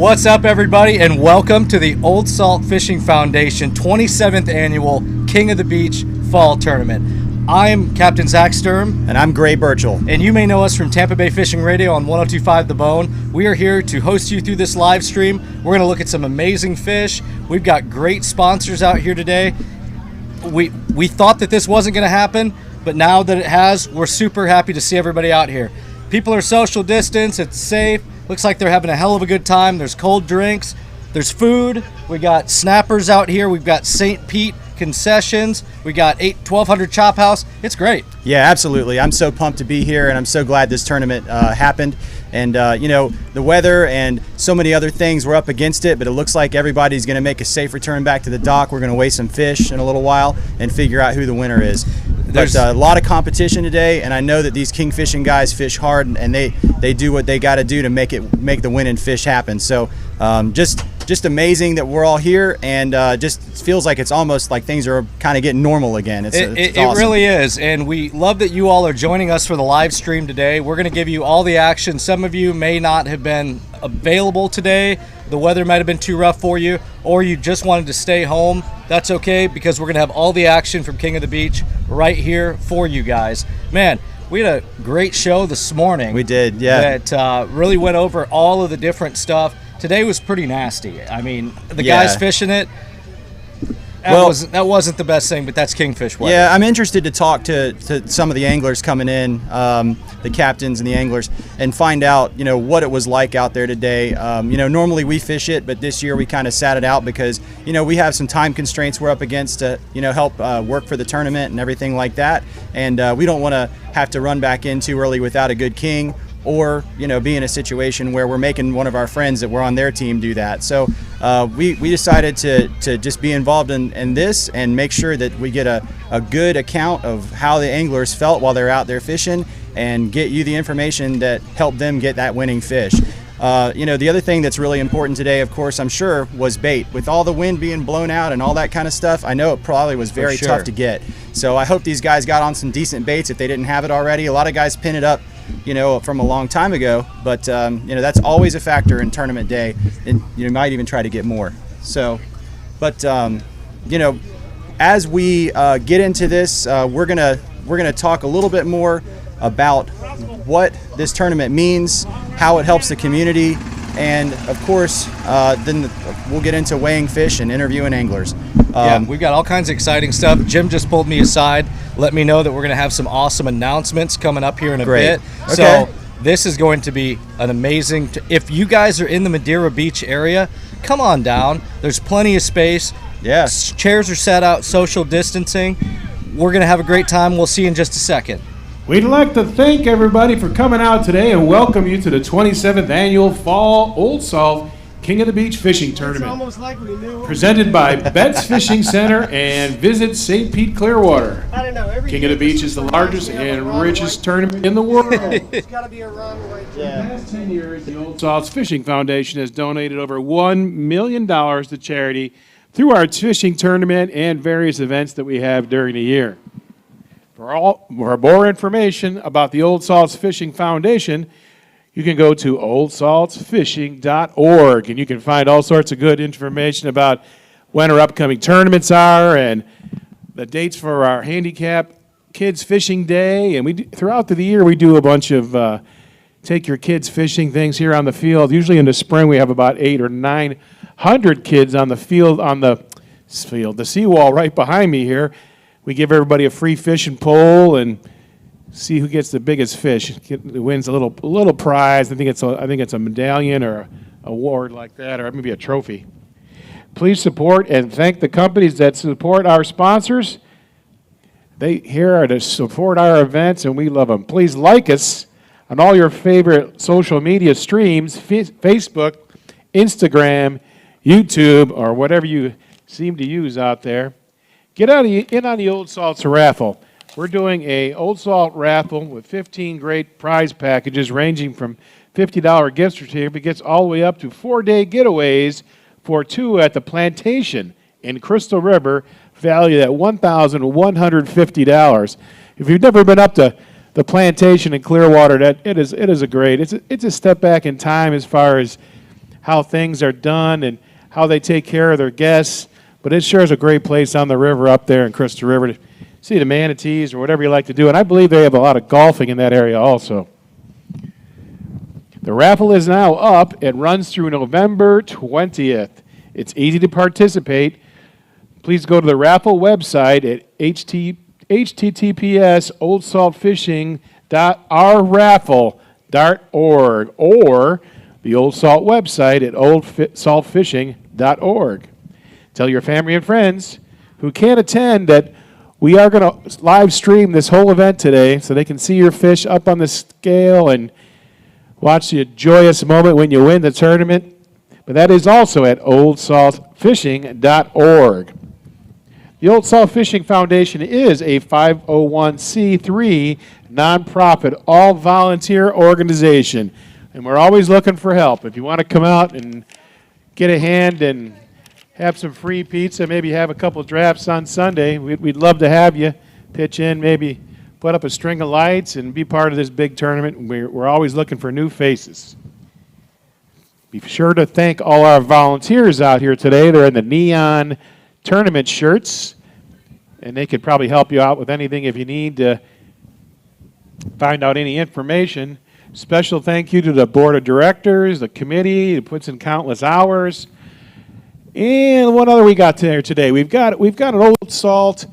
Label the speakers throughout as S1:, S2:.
S1: What's up, everybody, and welcome to the Old Salt Fishing Foundation 27th Annual King of the Beach Fall Tournament. I'm Captain Zach Sturm.
S2: And I'm Gray Burchell.
S1: And you may know us from Tampa Bay Fishing Radio on 102.5 The Bone. We are here to host you through this live stream. We're going to look at some amazing fish. We've got great sponsors out here today. We thought that this wasn't going to happen, but now that it has, we're super happy to see everybody out here. People are social distance. It's safe. Looks like they're having a hell of a good time. There's cold drinks. There's food. We got snappers out here. We've got St. Pete concessions. We got 1200 Chop House. It's great.
S2: Yeah, absolutely. I'm so pumped to be here, and I'm so glad this tournament happened. And, the weather and so many other things were up against it, but it looks like everybody's going to make a safe return back to the dock. We're going to weigh some fish in a little while and figure out who the winner is. There's a lot of competition today, and I know that these kingfishing guys fish hard, and they do what they got to do to make the winning fish happen. So just amazing that we're all here, and just feels like it's almost like things are kind of getting normal again. It's awesome.
S1: It really is, and we love that you all are joining us for the live stream today. We're going to give you all the action. Some of you may not have been available today. The weather might have been too rough for you, or you just wanted to stay home. That's okay, because we're going to have all the action from King of the Beach right here for you guys. Man, we had a great show this morning.
S2: We did, yeah.
S1: That really went over all of the different stuff. Today was pretty nasty. I mean, the guys fishing it, that wasn't the best thing, but that's Kingfish weather.
S2: Yeah, I'm interested to talk to some of the anglers coming in, the captains and the anglers, and find out, what it was like out there today. Normally we fish it, but this year we kind of sat it out because, we have some time constraints we're up against to, help work for the tournament and everything like that. And we don't want to have to run back in too early without a good king, or be in a situation where we're making one of our friends that were on their team do that. So we decided to just be involved in this and make sure that we get a good account of how the anglers felt while they're out there fishing, and get you the information that helped them get that winning fish. The other thing that's really important today, of course, I'm sure, was bait. With all the wind being blown out and all that kind of stuff, I know it probably was very tough to get. So I hope these guys got on some decent baits if they didn't have it already. A lot of guys pin it up from a long time ago, but that's always a factor in tournament day, and you might even try to get more. So, but as we get into this, we're gonna talk a little bit more about what this tournament means, how it helps the community, and of course, then we'll get into weighing fish and interviewing anglers.
S1: We've got all kinds of exciting stuff. Jim just pulled me aside, let me know that we're going to have some awesome announcements coming up here in a bit.
S2: Okay.
S1: So this is going to be an amazing. If you guys are in the Madeira Beach area, come on down. There's plenty of space.
S2: Yeah.
S1: Chairs are set out, social distancing. We're going to have a great time. We'll see you in just a second.
S3: We'd like to thank everybody for coming out today and welcome you to the 27th Annual Fall Old Salt King of the Beach Fishing Tournament.
S4: It's almost like we knew.
S3: Presented by Betts Fishing Center and Visit St. Pete Clearwater.
S4: I don't know.
S3: King of the Beach is the largest and richest tournament in the world.
S4: It's got to be a runway.
S3: For the past 10 years, the Old Salts Fishing Foundation has donated over $1 million to charity through our fishing tournament and various events that we have during the year. For more information about the Old Salts Fishing Foundation, you can go to oldsaltsfishing.org, and you can find all sorts of good information about when our upcoming tournaments are and the dates for our handicap kids fishing day. And throughout the year we do a bunch of take your kids fishing things here on the field. Usually in the spring we have about 800 or 900 kids on the field, the seawall right behind me here. We give everybody a free fishing pole and see who gets the biggest fish. Wins a little prize. I think it's a medallion or an award like that, or maybe a trophy. Please support and thank the companies that support our sponsors. They here are to support our events, and we love them. Please like us on all your favorite social media streams: Facebook, Instagram, YouTube, or whatever you seem to use out there. Get in on the Old Salts Raffle. We're doing a Old Salt raffle with 15 great prize packages ranging from $50 gift certificates all the way up to 4-day getaways for 2 at the Plantation in Crystal River, valued at $1,150. If you've never been up to the Plantation in Clearwater, it is a great. It's a step back in time as far as how things are done and how they take care of their guests. But it sure is a great place on the river up there in Crystal River to see the manatees or whatever you like to do. And I believe they have a lot of golfing in that area also. The raffle is now up. It runs through November 20th. It's easy to participate. Please go to the raffle website at https://oldsaltfishing.ourraffle.org or the Old Salt website at oldsaltfishing.org. Tell your family and friends who can't attend that we are going to live stream this whole event today so they can see your fish up on the scale and watch the joyous moment when you win the tournament. But that is also at oldsaltfishing.org. The Old Salt Fishing Foundation is a 501c3 nonprofit, all-volunteer organization, and we're always looking for help. If you want to come out and get a hand and have some free pizza, maybe have a couple drafts on Sunday, we'd love to have you pitch in, maybe put up a string of lights and be part of this big tournament. We're always looking for new faces. Be sure to thank all our volunteers out here today. They're in the neon tournament shirts, and they could probably help you out with anything if you need to find out any information. Special thank you to the board of directors, the committee who puts in countless hours. And what other we got there today? We've got an Old Salt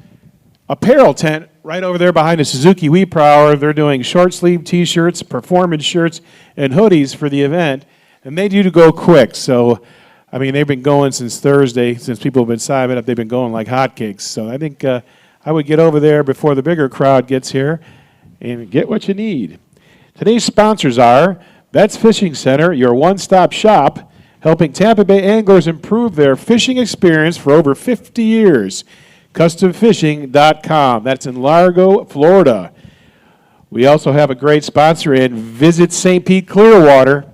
S3: apparel tent right over there behind the Suzuki We-Power. They're doing short sleeve T-shirts, performance shirts, and hoodies for the event, and they do go quick. So, I mean, they've been going since Thursday, since people have been signing up. They've been going like hotcakes. So I think I would get over there before the bigger crowd gets here and get what you need. Today's sponsors are Betts Fishing Center, your one-stop shop, helping Tampa Bay anglers improve their fishing experience for over 50 years. CustomFishing.com. That's in Largo, Florida. We also have a great sponsor in Visit St. Pete Clearwater.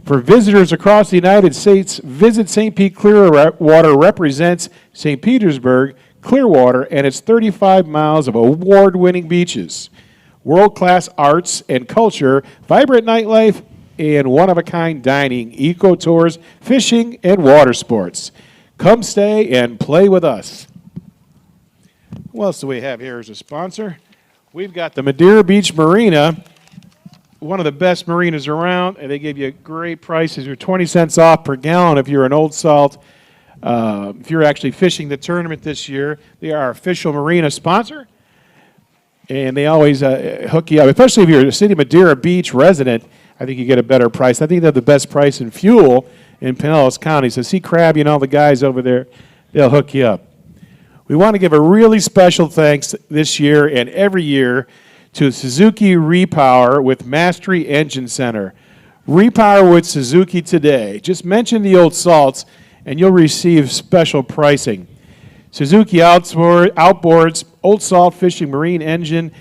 S3: For visitors across the United States, Visit St. Pete Clearwater represents St. Petersburg, Clearwater, and its 35 miles of award-winning beaches, world-class arts and culture, vibrant nightlife, and one-of-a-kind dining, eco-tours, fishing, and water sports. Come stay and play with us. What else do we have here as a sponsor? We've got the Madeira Beach Marina, one of the best marinas around, and they give you great prices. You're 20 cents off per gallon if you're an Old Salt. If you're actually fishing the tournament this year, they are our official marina sponsor, and they always hook you up. Especially if you're a City of Madeira Beach resident, I think you get a better price. I think they have the best price in fuel in Pinellas County. So see Krabby and all the guys over there, they'll hook you up. We want to give a really special thanks this year and every year to Suzuki Repower with Mastery Engine Center. Repower with Suzuki today. Just mention the Old Salts and you'll receive special pricing. Suzuki outboards, Old Salt fishing marine engine.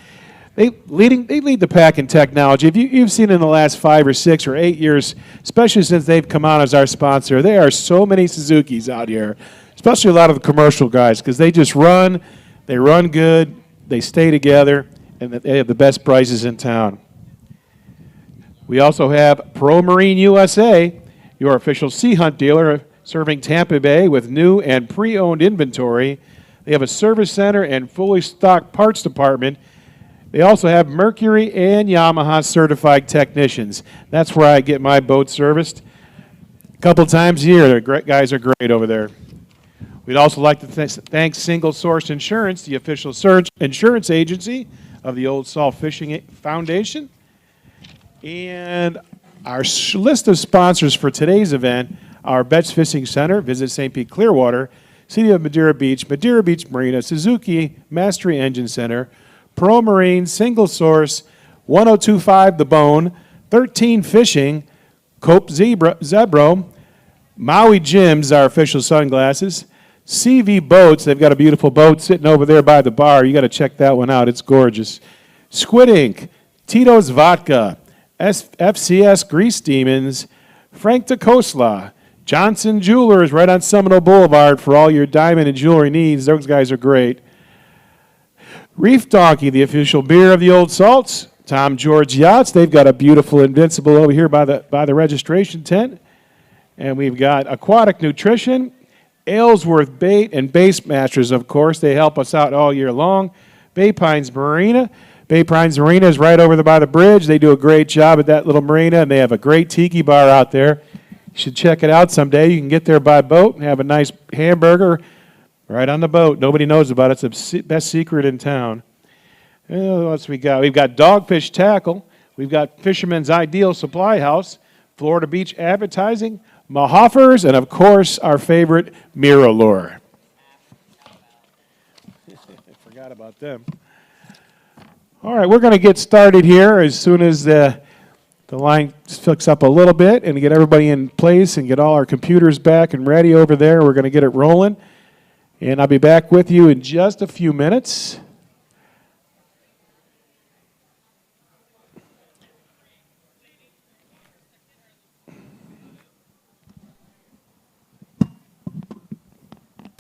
S3: They lead the pack in technology. If you've seen in the last 5 or 6 or 8 years, especially since they've come out as our sponsor, there are so many Suzukis out here, especially a lot of the commercial guys, because they just run, they run good, they stay together, and they have the best prices in town. We also have Pro Marine USA, your official sea hunt dealer, serving Tampa Bay with new and pre-owned inventory. They have a service center and fully stocked parts department. They also have Mercury and Yamaha certified technicians. That's where I get my boat serviced a couple times a year. The great guys are great over there. We'd also like to thank Single Source Insurance, the official insurance agency of the Old Salt Fishing Foundation. And our list of sponsors for today's event are Betts Fishing Center, Visit St. Pete Clearwater, City of Madeira Beach Marina, Suzuki Mastery Engine Center, Pro Marine, Single Source, 1025 The Bone, 13 Fishing, Cope Zebro, Maui Gyms, our official sunglasses, CV Boats, they've got a beautiful boat sitting over there by the bar. You got to check that one out. It's gorgeous. Squid Ink, Tito's Vodka, FCS Grease Demons, Frank DeCosla, Johnson Jewelers right on Seminole Boulevard for all your diamond and jewelry needs. Those guys are great. Reef Donkey, the official beer of the Old Salts. Tom George Yachts, they've got a beautiful Invincible over here by the registration tent. And we've got Aquatic Nutrition, Aylesworth Bait, and Base Masters, of course. They help us out all year long. Bay Pines Marina. Bay Pines Marina is right over there by the bridge. They do a great job at that little marina, and they have a great tiki bar out there. You should check it out someday. You can get there by boat and have a nice hamburger right on the boat. Nobody knows about it. It's the best secret in town. What else we got? We've got Dogfish Tackle. We've got Fisherman's Ideal Supply House, Florida Beach Advertising, Mahoffers, and, of course, our favorite, Miralure. I forgot about them. All right, we're going to get started here as soon as the line fills up a little bit and get everybody in place and get all our computers back and ready over there. We're going to get it rolling. And I'll be back with you in just a few minutes.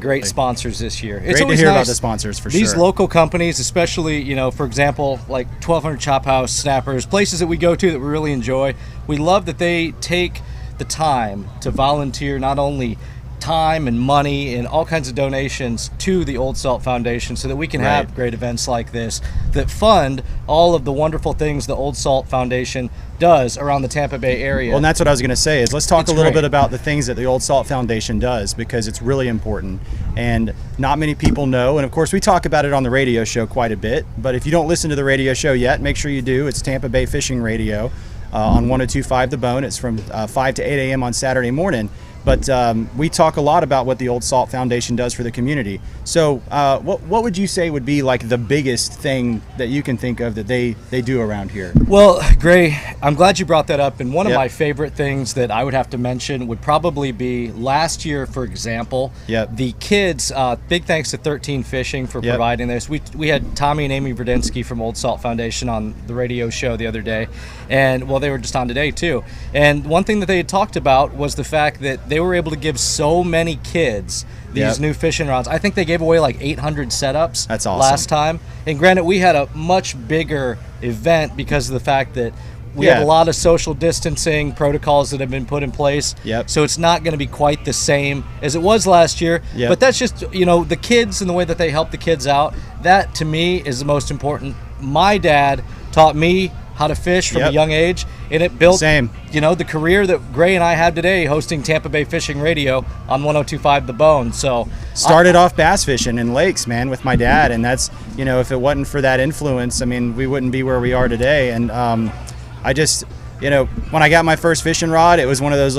S1: Great sponsors this year. It's
S2: Great to
S1: always
S2: hear about
S1: nice.
S2: the sponsors for
S1: These
S2: sure.
S1: local companies, especially, for example, like 1200 Chop House, Snappers, places that we go to that we really enjoy. We love that they take the time to volunteer not only time and money and all kinds of donations to the Old Salt Foundation so that we can have great events like this that fund all of the wonderful things the Old Salt Foundation does around the Tampa Bay area.
S2: Well, and that's what I was going to say is let's talk
S1: It's
S2: a little
S1: great.
S2: bit about the things that the Old Salt Foundation does because it's really important and not many people know. And of course, we talk about it on the radio show quite a bit. But if you don't listen to the radio show yet, make sure you do. It's Tampa Bay Fishing Radio on 102.5 The Bone. It's from 5 to 8 a.m. on Saturday morning. But we talk a lot about what the Old Salt Foundation does for the community. So what would you say would be like the biggest thing that you can think of that they do around here?
S1: Well, Gray, I'm glad you brought that up. And one of
S2: Yep.
S1: my favorite things that I would have to mention would probably be last year, for example,
S2: Yep.
S1: the kids, big thanks to 13 Fishing for
S2: Yep.
S1: providing this. We had Tommy and Amy Verdinsky from Old Salt Foundation on the radio show the other day. And, well, they were just on today, too. And one thing that they had talked about was the fact that they were able to give so many kids these
S2: Yep.
S1: new fishing rods. I think they gave away like 800 setups
S2: That's awesome.
S1: last time. And granted, we had a much bigger event because of the fact that we have
S2: Yeah.
S1: a lot of social distancing protocols that have been put in place.
S2: Yep.
S1: So it's not going to be quite the same as it was last year.
S2: Yep.
S1: But that's just, the kids and the way that they help the kids out. That, to me, is the most important. My dad taught me how to fish from a
S2: Yep.
S1: young age, and it built
S2: Same.
S1: the career that Gray and I have today hosting Tampa Bay Fishing Radio on 102.5 The Bone. So
S2: Started off bass fishing in lakes, man, with my dad, and that's if it wasn't for that influence, I mean, we wouldn't be where we are today. And I just when I got my first fishing rod, it was one of those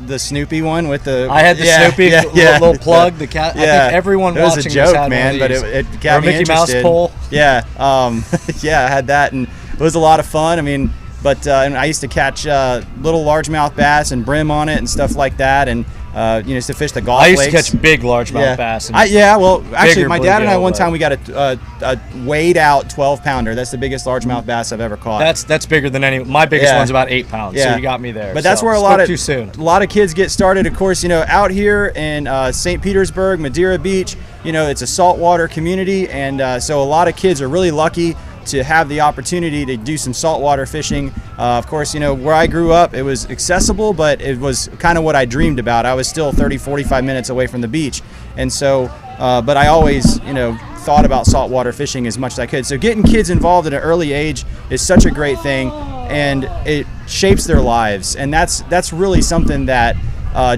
S2: the Snoopy one with the.
S1: I had the Snoopy little plug. The cat. I think everyone
S2: it was
S1: watching
S2: a joke,
S1: this had
S2: man,
S1: one
S2: but
S1: of these.
S2: it
S1: Or
S2: got
S1: a
S2: me
S1: Mickey Mouse
S2: interested.
S1: pole.
S2: Yeah, yeah, I had that, and it was a lot of fun. I mean, but and I used to catch little largemouth bass and brim on it and stuff like that, and used to fish the Gulf
S1: I used
S2: lakes.
S1: to catch big largemouth bass. And
S2: Well, actually,
S1: bigger
S2: my dad and I
S1: bluegill,
S2: one
S1: but-
S2: time we got a weighed out 12-pounder. That's the biggest largemouth bass I've ever caught.
S1: That's bigger than any. My biggest
S2: Yeah.
S1: one's about 8 pounds. So
S2: Yeah.
S1: you got me there.
S2: But that's
S1: So,
S2: where
S1: spoke too soon.
S2: a lot of kids get started. Of course, out here in St. Petersburg, Madeira Beach, it's a saltwater community, and so a lot of kids are really lucky to have the opportunity to do some saltwater fishing. Of course, where I grew up, it was accessible, but it was kind of what I dreamed about. I was still 30, 45 minutes away from the beach. And so, but I always, thought about saltwater fishing as much as I could. So getting kids involved at an early age is such a great thing, and it shapes their lives. And that's really something that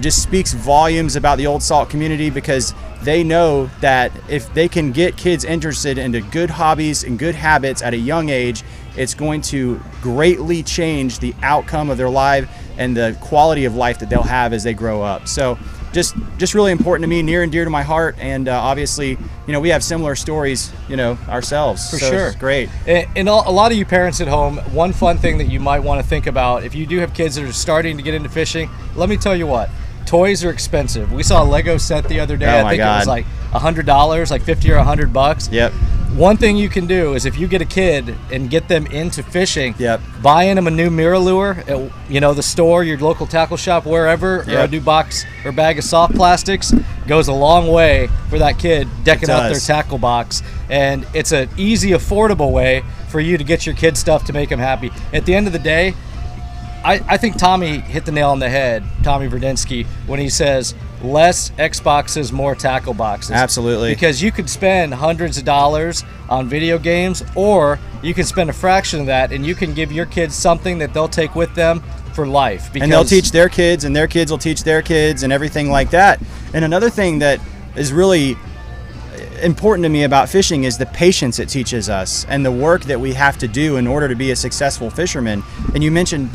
S2: just speaks volumes about the Old Salt community, because they know that if they can get kids interested into good hobbies and good habits at a young age, it's going to greatly change the outcome of their life and the quality of life that they'll have as they grow up. So just really important to me, near and dear to my heart. And obviously, we have similar stories, ourselves.
S1: For
S2: So
S1: sure.
S2: It's great.
S1: And a lot of you parents at home, one fun thing that you might want to think about, if you do have kids that are starting to get into fishing, let me tell you what, toys are expensive. We saw a Lego set the other day.
S2: Oh
S1: I
S2: my
S1: think it was
S2: God.
S1: like $100, like $50 or $100.
S2: Yep.
S1: One thing you can do is if you get a kid and get them into fishing,
S2: Yep.
S1: buying them a new Miralure at the store, your local tackle shop, wherever, or a
S2: Yep.
S1: new box or bag of soft plastics goes a long way for that kid decking out their
S2: does.
S1: tackle box. And it's an easy, affordable way for you to get your kid stuff to make them happy. At the end of the day, I think Tommy hit the nail on the head, Tommy Verdinsky, when he says less Xboxes, more tackle boxes.
S2: Absolutely.
S1: Because you could spend hundreds of dollars on video games, or you can spend a fraction of that and you can give your kids something that they'll take with them for life.
S2: And they'll teach their kids, and their kids will teach their kids, and everything like that. And another thing that is really important to me about fishing is the patience it teaches us and the work that we have to do in order to be a successful fisherman. And you mentioned,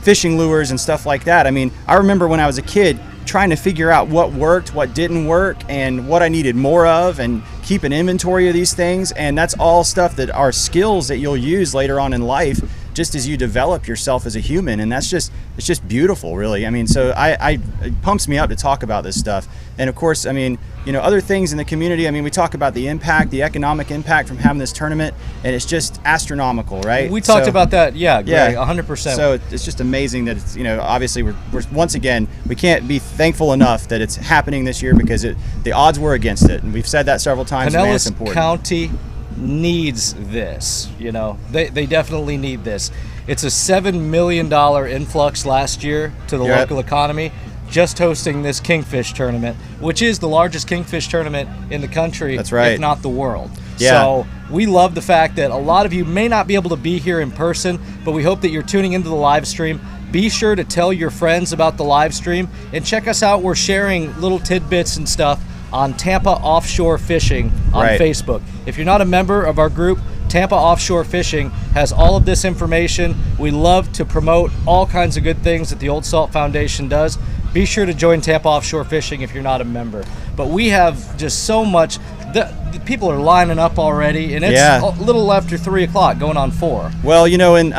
S2: fishing lures and stuff like that. I mean, I remember when I was a kid trying to figure out what worked, what didn't work, and what I needed more of, and keep an inventory of these things. And that's all stuff that are skills that you'll use later on in life, just as you develop yourself as a human. And it's just beautiful, really. I mean, so it pumps me up to talk about this stuff. And of course, I mean, other things in the community. I mean, we talk about the impact, the economic impact from having this tournament, and it's just astronomical, right?
S1: We talked about that, Greg,
S2: yeah,
S1: 100%.
S2: So it's just amazing that it's, obviously we're once again, we can't be thankful enough that it's happening this year, because the odds were against it, and we've said that several times. Man, it's important.
S1: County needs this. They definitely need this. It's a $7 million influx last year to the local economy, just hosting this Kingfish tournament, which is the largest Kingfish tournament in the country,
S2: that's right,
S1: if not the world.
S2: Yeah.
S1: So we love the fact that a lot of you may not be able to be here in person, but we hope that you're tuning into the live stream. Be sure to tell your friends about the live stream, and check us out. We're sharing little tidbits and stuff on Tampa Offshore Fishing on Facebook. If you're not a member of our group, Tampa Offshore Fishing has all of this information. We love to promote all kinds of good things that the Old Salt Foundation does. Be sure to join Tampa Offshore Fishing if you're not a member. But we have just so much. The people are lining up already, and it's a little after 3 o'clock, going on 4.
S2: Well, and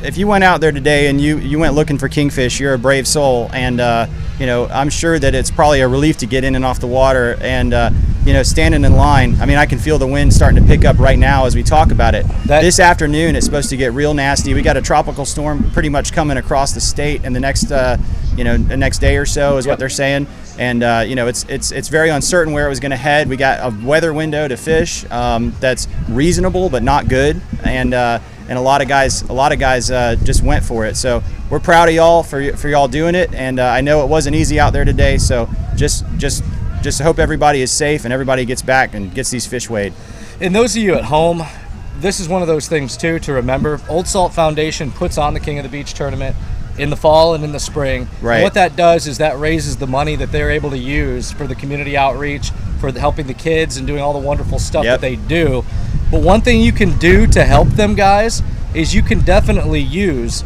S2: if you went out there today and you went looking for kingfish, you're a brave soul, and I'm sure that it's probably a relief to get in and off the water, and standing in line. I mean, I can feel the wind starting to pick up right now as we talk about it. This afternoon it's supposed to get real nasty. We got a tropical storm pretty much coming across the state in the next the next day or so is what they're saying. And it's very uncertain where it was going to head. We got a weather window to fish that's reasonable but not good, and a lot of guys just went for it. So we're proud of y'all for y'all doing it, and I know it wasn't easy out there today. So just hope everybody is safe and everybody gets back and gets these fish weighed.
S1: And those of you at home, this is one of those things too to remember. Old Salt Foundation puts on the King of the Beach tournament in the fall and in the spring.
S2: Right.
S1: And what that does is that raises the money that they're able to use for the community outreach, for helping the kids and doing all the wonderful stuff that they do. But one thing you can do to help them, guys, is you can definitely use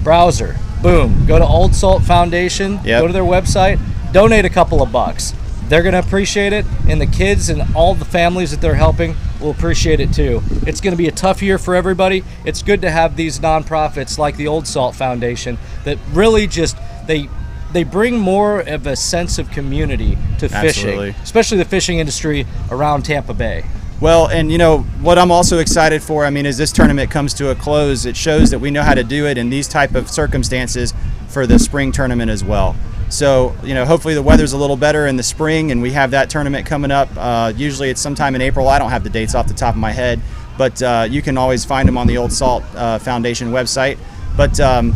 S1: browser. Boom. Go to Old Salt Foundation, go to their website, donate a couple of bucks. They're going to appreciate it, and the kids and all the families that they're helping will appreciate it too. It's going to be a tough year for everybody. It's good to have these nonprofits like the Old Salt Foundation that really just they bring more of a sense of community to fishing, especially the fishing industry around Tampa Bay.
S2: Well, and what I'm also excited for, I mean, as this tournament comes to a close, it shows that we know how to do it in these type of circumstances for the spring tournament as well. So, hopefully the weather's a little better in the spring, and we have that tournament coming up. Usually it's sometime in April. I don't have the dates off the top of my head, but you can always find them on the Old Salt Foundation website. But and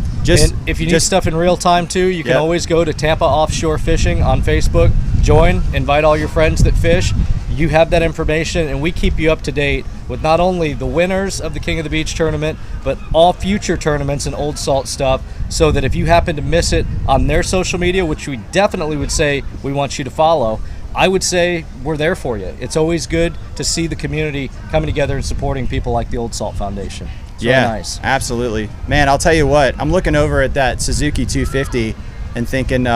S1: if you need stuff in real time too, you can always go to Tampa Offshore Fishing on Facebook, join, invite all your friends that fish. You have that information, and we keep you up to date with not only the winners of the King of the Beach tournament, but all future tournaments and Old Salt stuff, so that if you happen to miss it on their social media, which we definitely would say we want you to follow, I would say we're there for you. It's always good to see the community coming together and supporting people like the Old Salt Foundation. It's really nice.
S2: Absolutely. Man, I'll tell you what, I'm looking over at that Suzuki 250 and thinking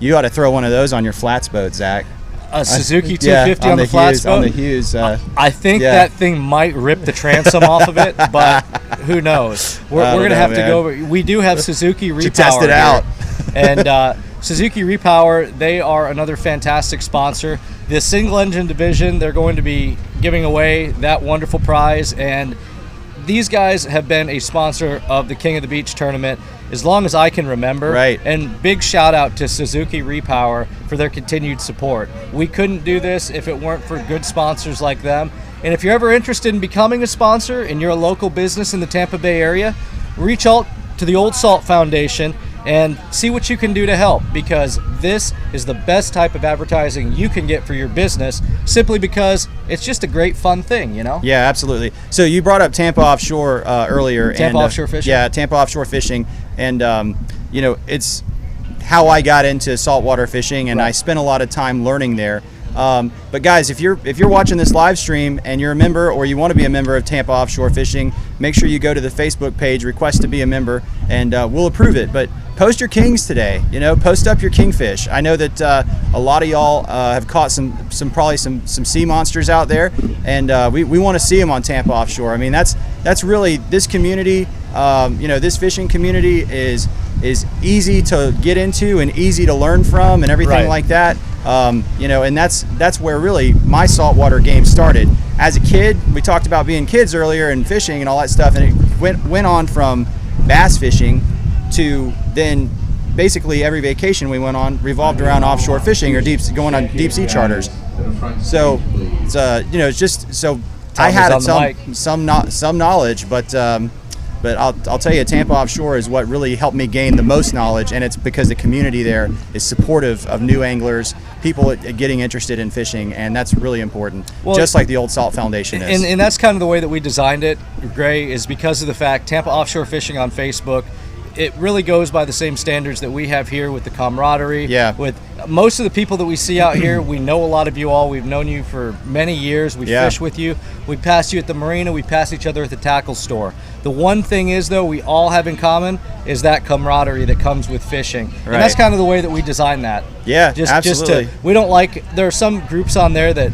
S2: you ought to throw one of those on your flats boat, Zach.
S1: A Suzuki 250 on the flats boat?
S2: On the Hughes.
S1: I think that thing might rip the transom off of it, but who knows? We're going to have to go over. We do have Suzuki Repower.
S2: Test it out.
S1: And Suzuki Repower, they are another fantastic sponsor. The single engine division, they're going to be giving away that wonderful prize, and these guys have been a sponsor of the King of the Beach tournament as long as I can remember.
S2: Right.
S1: And big shout out to Suzuki Repower for their continued support. We couldn't do this if it weren't for good sponsors like them. And if you're ever interested in becoming a sponsor and you're a local business in the Tampa Bay area, reach out to the Old Salt Foundation and see what you can do to help, because this is the best type of advertising you can get for your business, simply because it's just a great fun thing, you know?
S2: Yeah, absolutely. So you brought up Tampa Offshore earlier.
S1: Tampa Offshore Fishing?
S2: Yeah, Tampa Offshore Fishing. And, it's how I got into saltwater fishing, and I spent a lot of time learning there. But guys, if you're watching this live stream and you're a member, or you want to be a member of Tampa Offshore Fishing, make sure you go to the Facebook page, request to be a member, and we'll approve it. But post your kings today. Post up your kingfish. I know that a lot of y'all have caught probably some sea monsters out there, and we want to see them on Tampa Offshore. I mean, that's really this community. This fishing community is easy to get into and easy to learn from and everything like that. And that's where really my saltwater game started. As a kid, we talked about being kids earlier and fishing and all that stuff, and it went on from bass fishing to then basically every vacation we went on revolved around offshore fishing or going on deep sea charters. So it's just so I had some knowledge, but I'll tell you, Tampa Offshore is what really helped me gain the most knowledge, and it's because the community there is supportive of new anglers, people getting interested in fishing, and that's really important, just like the Old Salt Foundation is.
S1: And that's kind of the way that we designed it, Gray, is because of the fact Tampa Offshore Fishing on Facebook, it really goes by the same standards that we have here with the camaraderie.
S2: Yeah.
S1: With most of the people that we see out here, we know a lot of you all. We've known you for many years. We fish with you. We pass you at the marina. We pass each other at the tackle store. The one thing is, though, we all have in common is that camaraderie that comes with fishing. Right. And that's kind of the way that we design that.
S2: Yeah, absolutely.
S1: We don't there are some groups on there that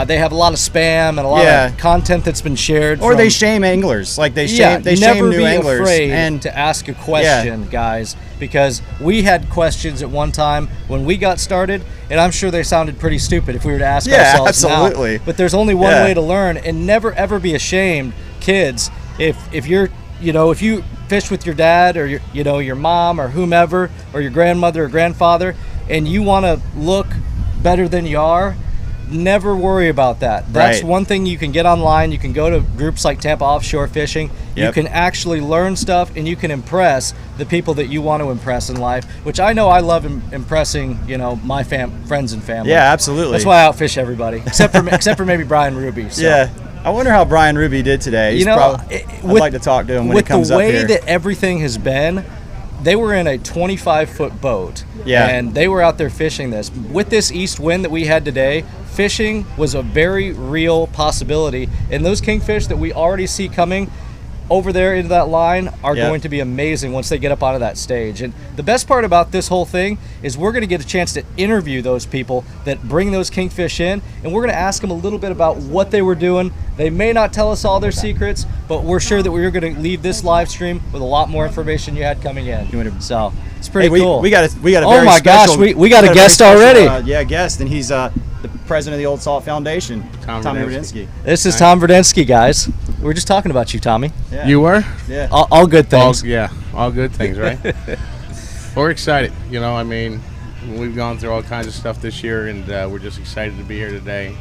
S1: they have a lot of spam and a lot of content that's been shared.
S2: Or they shame anglers. Like they shame new anglers.
S1: Never be afraid to ask a question, guys, because we had questions at one time when we got started, and I'm sure they sounded pretty stupid if we were to ask ourselves
S2: absolutely.
S1: now. But there's only one way to learn, and never ever be ashamed, kids. If you're if you fish with your dad or your mom or whomever or your grandmother or grandfather, and you want to look better than you are, never worry about that. That's one thing you can get online. You can go to groups like Tampa Offshore Fishing. You can actually learn stuff, and you can impress the people that you want to impress in life, which I know I love impressing, my friends and family.
S2: Yeah, absolutely.
S1: That's why I outfish everybody, except for maybe Brian Ruby. So.
S2: Yeah. I wonder how Brian Ruby did today. I'd like to talk to him when he comes up here.
S1: With the way that everything has been, they were in a 25-foot boat,
S2: Yeah.
S1: And they were out there fishing this. With this east wind that we had today, fishing was a very real possibility. And those kingfish that we already see coming over there into that line are going to be amazing once they get up onto that stage. And the best part about this whole thing is we're going to get a chance to interview those people that bring those kingfish in, and we're going to ask them a little bit about what they were doing. They may not tell us all their secrets, but we're sure that we're going to leave this live stream with a lot more information you had coming in. So it's pretty cool.
S2: We got a very
S1: oh my
S2: special,
S1: gosh, we got a guest already.
S2: Guest, and he's the president of the Old Salt Foundation, Tommy Verdensky.
S1: This is Tom Verdensky, guys. We were just talking about you, Tommy.
S2: Yeah.
S5: You were?
S2: Yeah.
S1: All good things.
S5: All good things, right? We're excited. We've gone through all kinds of stuff this year, and we're just excited to be here today.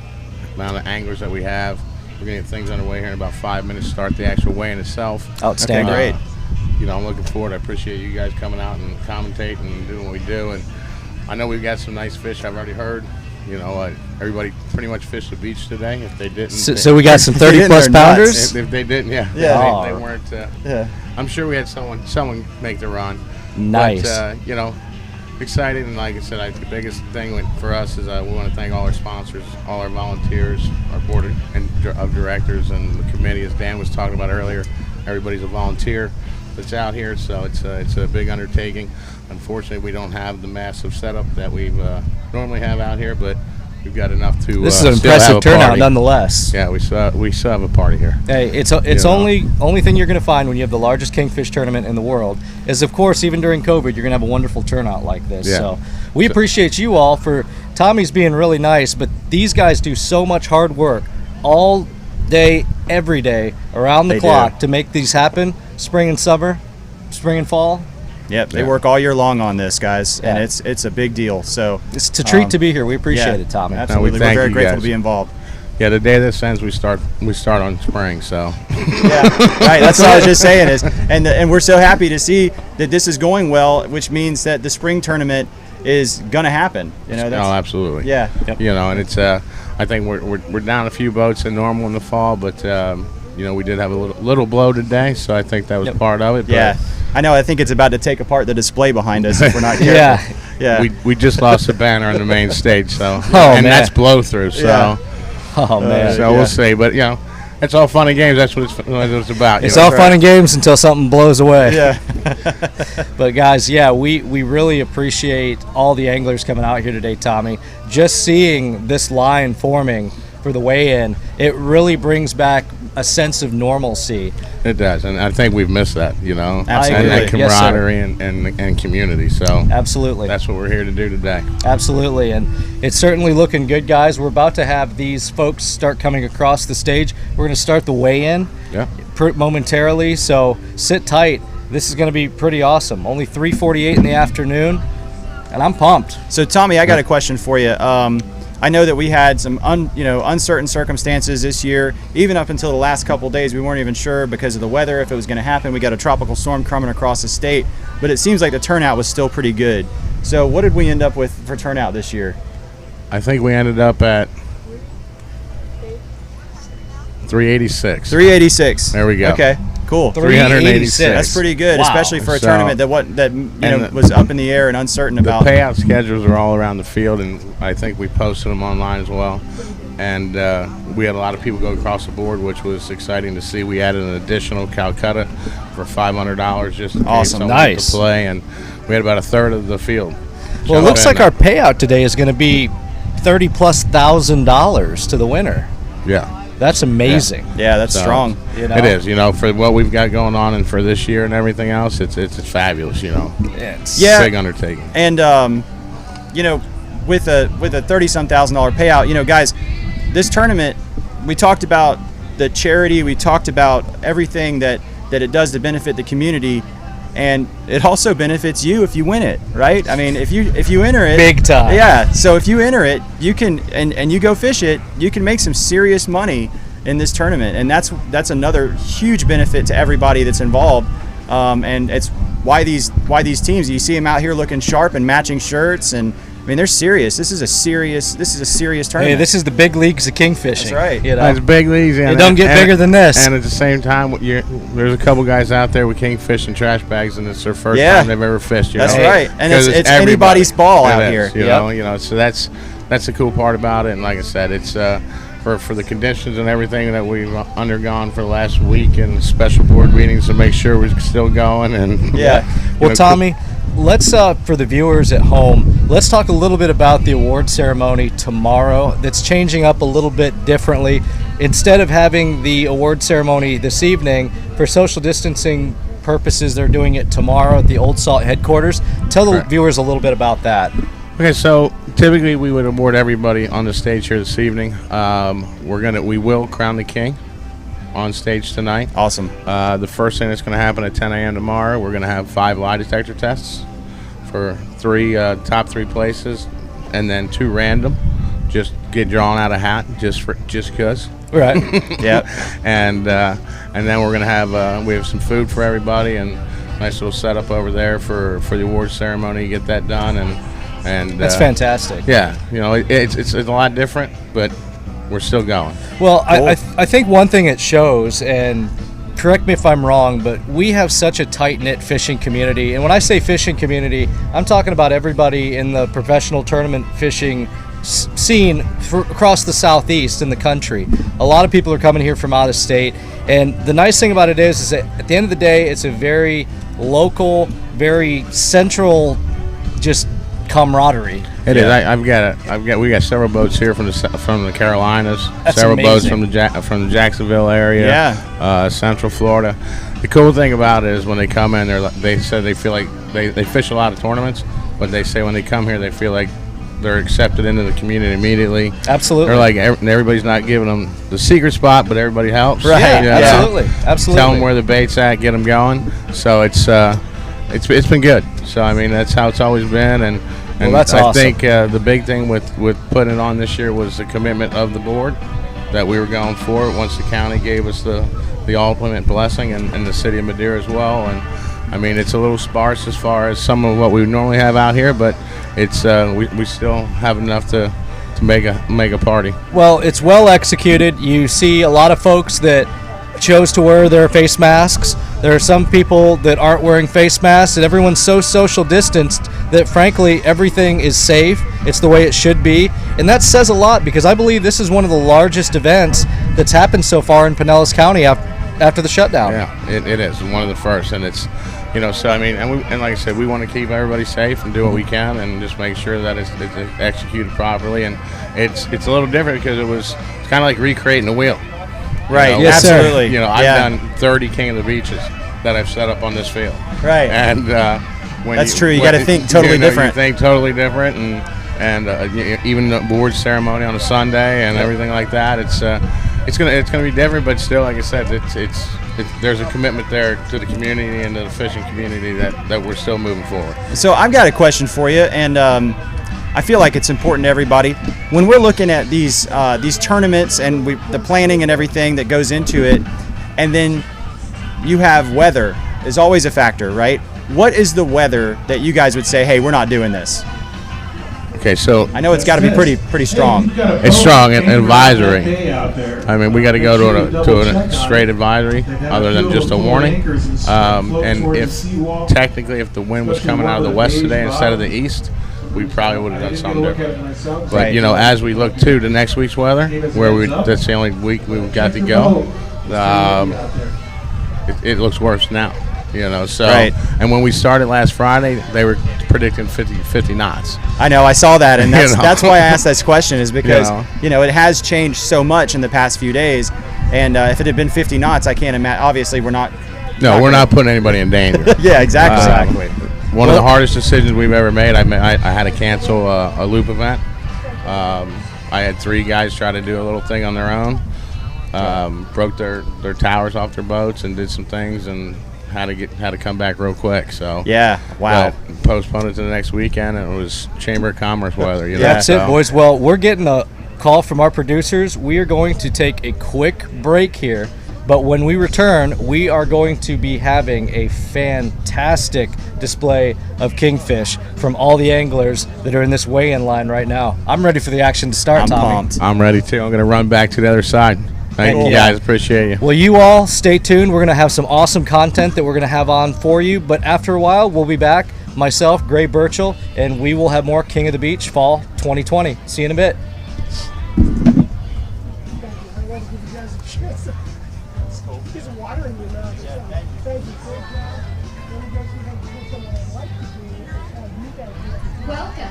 S5: The amount of anglers that we have. We're going to get things underway here in about 5 minutes, start the actual weigh-in itself.
S1: Outstanding.
S2: Great.
S5: I'm looking forward. I appreciate you guys coming out and commentating and doing what we do. And I know we've got some nice fish. I've already heard. Everybody pretty much fished the beach today. If they didn't,
S1: so we got some 30-plus pounders.
S5: If they didn't, they weren't. I'm sure we had someone make the run.
S1: Nice.
S5: But, excited, and like I said, the biggest thing for us is we want to thank all our sponsors, all our volunteers, our board of directors, and the committee, as Dan was talking about earlier. Everybody's a volunteer that's out here, so it's a big undertaking. Unfortunately, we don't have the massive setup that we normally have out here, but we've got enough to.
S1: This is an impressive turnout, nonetheless.
S5: Yeah, we still have a party here.
S1: Hey, it's only thing you're going to find when you have the largest kingfish tournament in the world is, of course, even during COVID, you're going to have a wonderful turnout like this.
S5: Yeah.
S1: So we appreciate you all for Tommy's being really nice, but these guys do so much hard work all day, every day, around the clock to make these happen. Spring and summer, spring and fall.
S2: Yep, they work all year long on this, guys, and it's a big deal. So
S1: it's a treat to be here. We appreciate it, Tommy.
S2: Absolutely, we're very grateful to be involved.
S5: Yeah, the day this ends, we start on spring. So
S2: Yeah, right. That's what I was just saying and we're so happy to see that this is going well, which means that the spring tournament is going to happen. You know, that's,
S5: absolutely.
S2: Yeah.
S5: You know, and it's I think we're down a few boats than normal in the fall, but you know, we did have a little blow today, so I think that was part of it. But
S2: Yeah. I know. I think it's about to take apart the display behind us if we're not careful. Yeah.
S5: we just lost a banner on the main stage, so
S1: man.
S5: that's blow through. So
S2: Yeah.
S1: Oh man.
S5: so we'll see, but you know, it's all fun and games. That's what it's about.
S1: It's
S5: you know?
S1: all fun and games until something blows away.
S2: Yeah.
S1: But guys, yeah, we really appreciate all the anglers coming out here today, Tommy. Just seeing this line forming for the weigh-in, it really brings back a sense of normalcy.
S5: It does, and I think we've missed that. You know,
S2: Absolutely.
S5: and that
S1: Yes, sir.
S5: camaraderie and community. So
S1: Absolutely.
S5: that's what we're here to do today.
S1: Absolutely, and it's certainly looking good, guys. We're about to have these folks start coming across the stage. We're going to start the weigh-in
S5: Yeah.
S1: momentarily, so sit tight. This is going to be pretty awesome. Only 3:48 in the afternoon, and I'm pumped.
S2: So, Tommy, I got a question for you. I know that we had some uncertain circumstances this year. Even up until the last couple of days, we weren't even sure because of the weather if it was going to happen. We got a tropical storm coming across the state, but it seems like the turnout was still pretty good. So what did we end up with for turnout this year?
S5: I think we ended up at 386.
S2: 386.
S5: There we go.
S2: Okay, cool.
S5: 386.
S2: That's pretty good,
S1: Wow.
S2: especially for a
S5: So-
S2: tournament that was up in the air and uncertain
S5: The
S2: about.
S5: payout schedules are all around the field, and I think we posted them online as well. And we had a lot of people go across the board, which was exciting to see. We added an additional Calcutta for $500 just in case
S2: Awesome.
S5: someone wanted
S1: Nice.
S5: to play, and we had about a third of the field.
S1: Well, it
S5: So,
S1: looks
S5: and,
S1: like our payout today is going to be $30,000+ to the winner.
S5: yeah.
S1: That's amazing.
S2: Yeah, that's
S5: So,
S2: strong.
S1: You know?
S5: It is, you know, for what we've got going on and for this year and everything else, it's fabulous, you know.
S1: It's
S2: Yeah.
S5: Big undertaking.
S2: And with a $30-some thousand payout, guys, this tournament, we talked about the charity, we talked about everything that it does to benefit the community, and it also benefits you if you win it, right? I mean, if you enter it,
S1: Big time.
S2: Yeah. So if you enter it, you can and you go fish it, you can make some serious money in this tournament, and that's another huge benefit to everybody that's involved. And it's why these teams, you see them out here looking sharp and matching shirts, and I mean, they're serious. This is a serious tournament.
S1: Hey, this is the big leagues of kingfishing.
S2: That's right.
S1: You know?
S5: It's big leagues. And
S1: It don't get bigger than this.
S5: And at the same time, there's a couple guys out there with Kingfish and trash bags, and it's their first
S2: Yeah.
S5: time they've ever fished.
S2: That's
S5: know?
S2: right. And
S5: 'Cause
S2: it's
S5: everybody.
S2: anybody's ball
S5: It
S2: out
S5: is,
S2: here.
S5: You
S2: Yep.
S5: know. So that's the cool part about it. And like I said, it's for the conditions and everything that we've undergone for the last week and special board meetings to make sure we're still going. And
S2: Yeah.
S1: Well,
S5: know,
S1: Tommy, let's for the viewers at home, let's talk a little bit about the award ceremony tomorrow. That's changing up a little bit differently. Instead of having the award ceremony this evening, for social distancing purposes, they're doing it tomorrow at the Old Salt headquarters. Tell the
S5: Correct.
S1: viewers a little bit about that.
S5: Okay, so typically we would award everybody on the stage here this evening. We will crown the king on stage tonight.
S2: Awesome.
S5: The first thing that's going to happen at 10 a.m. tomorrow, we're going to have 5 lie detector tests for top three places, and then 2 random. Just get drawn out of hat, just cause.
S1: Right.
S2: Yeah.
S5: And then we're going to have we have some food for everybody and nice little setup over there for the award ceremony. Get that done and
S1: That's fantastic.
S5: Yeah, you know it's a lot different, but we're still going.
S1: Well, I think one thing it shows, and correct me if I'm wrong, but we have such a tight-knit fishing community. And when I say fishing community, I'm talking about everybody in the professional tournament fishing scene across the southeast in the country. A lot of people are coming here from out of state. And the nice thing about it is that at the end of the day, it's a very local, very central, just camaraderie.
S5: It is. We got several boats here from the Carolinas.
S1: That's
S5: several boats
S1: amazing.
S5: from the Jacksonville area.
S2: Yeah.
S5: Central Florida. The cool thing about it is when they come in, they said they feel like they fish a lot of tournaments, but they say when they come here, they feel like they're accepted into the community immediately.
S1: Absolutely.
S5: They're like everybody's not giving them the secret spot, but everybody helps.
S1: Right.
S5: You know?
S1: Absolutely.
S5: Tell them where the bait's at, get them going. So it's been good. So I mean that's how it's always been, and
S1: Well, that's
S5: I
S1: awesome.
S5: think the big thing with putting it on this year was the commitment of the board, that we were going for once the county gave us the ultimate blessing, and the city of Madeira as well. And I mean, it's a little sparse as far as some of what we normally have out here, but it's we still have enough to make a party.
S1: Well, it's well executed. You see a lot of folks that chose to wear their face masks. There are some people that aren't wearing face masks, and everyone's so social distanced that frankly everything is safe. It's the way it should be, and that says a lot, because I believe this is one of the largest events that's happened so far in Pinellas County after the shutdown.
S5: Yeah, it is one of the first, and it's, so I mean, and like I said, we want to keep everybody safe and do what we can, and just make sure that it's executed properly. And it's a little different because it's kind of like recreating the wheel.
S2: Right.
S1: Yes, sir.
S2: Absolutely.
S5: I've done 30 King of the Beaches that I've set up on this field.
S2: Right.
S5: And when
S2: That's true. You got to think totally different.
S5: You think totally different, and even the award ceremony on a Sunday and everything like that. It's gonna be different, but still, like I said, there's a commitment there to the community and to the fishing community that we're still moving forward.
S2: So I've got a question for you, and I feel like it's important to everybody. When we're looking at these tournaments and the planning and everything that goes into it, and then you have weather is always a factor, right? What is the weather that you guys would say, hey, we're not doing this?
S5: Okay, so
S2: I know it's got to be pretty strong.
S5: it's strong and advisory. I mean, we got to go to a straight advisory other than just a warning. And if the wind was coming out of the west today instead of the east, we probably would have done something different. But
S2: Right.
S5: as we look to the next week's weather, that's the only week we've got to go. It looks worse now. So
S2: Right.
S5: And when we started last Friday, they were predicting 50 knots.
S2: I know, I saw that, and that's
S5: You know.
S2: that's why I asked this question, is because
S5: You know.
S2: it has changed so much in the past few days, and if it had been 50 knots, I can't imagine. Obviously, we're not.
S5: No, we're not putting anybody in danger.
S2: Yeah, exactly.
S5: One of the hardest decisions we've ever made. I had to cancel a loop event. I had 3 guys try to do a little thing on their own. Broke their towers off their boats and did some things, and had to come back real quick. So
S2: Yeah. Wow.
S5: but postponed it to the next weekend, and it was Chamber of Commerce weather.
S1: That's
S5: so.
S1: it, boys. Well, we're getting a call from our producers. We are going to take a quick break here, but when we return, we are going to be having a fantastic display of kingfish from all the anglers that are in this weigh-in line right now. I'm ready for the action to start,
S2: I'm
S1: Tommy.
S2: pumped.
S5: I'm ready too. I'm going to run back to the other side. Thank you, guys. Appreciate you.
S1: Well, you all stay tuned. We're going to have some awesome content that we're going to have on for you. But after a while, we'll be back. Myself, Gray Burchell, and we will have more King of the Beach Fall 2020. See you in a bit.
S4: He's watering you now. Thank you.
S6: Welcome.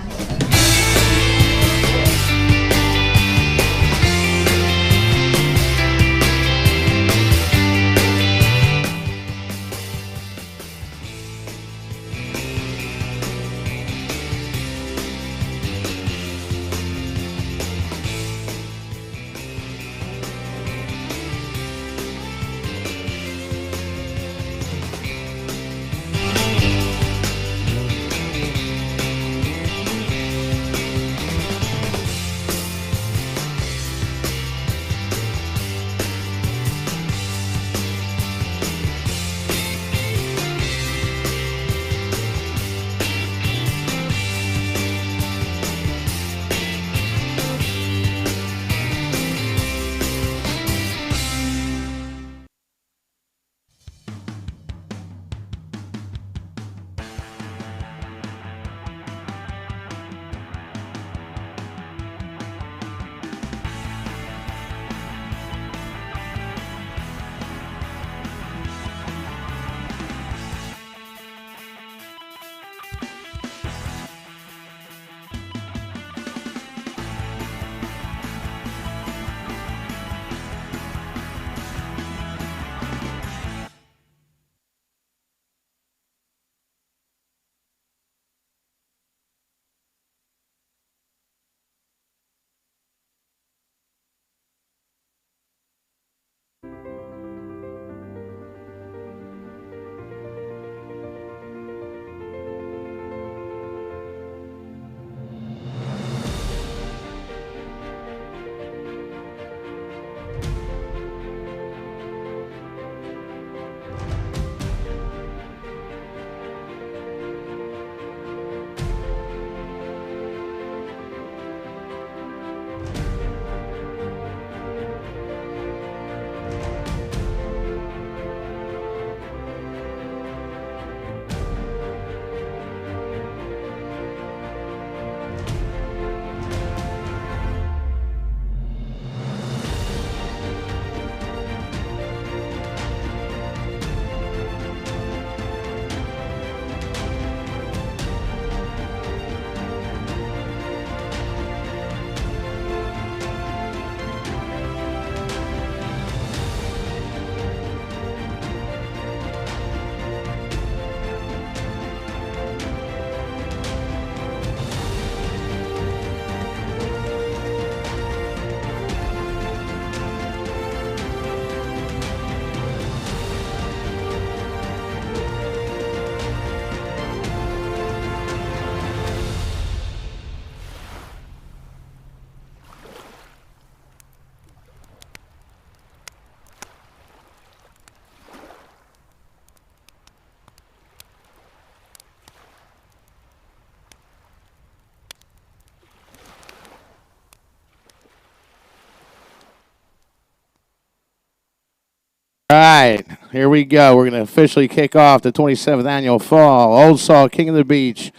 S5: right, here we go. We're going to officially kick off the 27th annual Fall Old Salt King of the Beach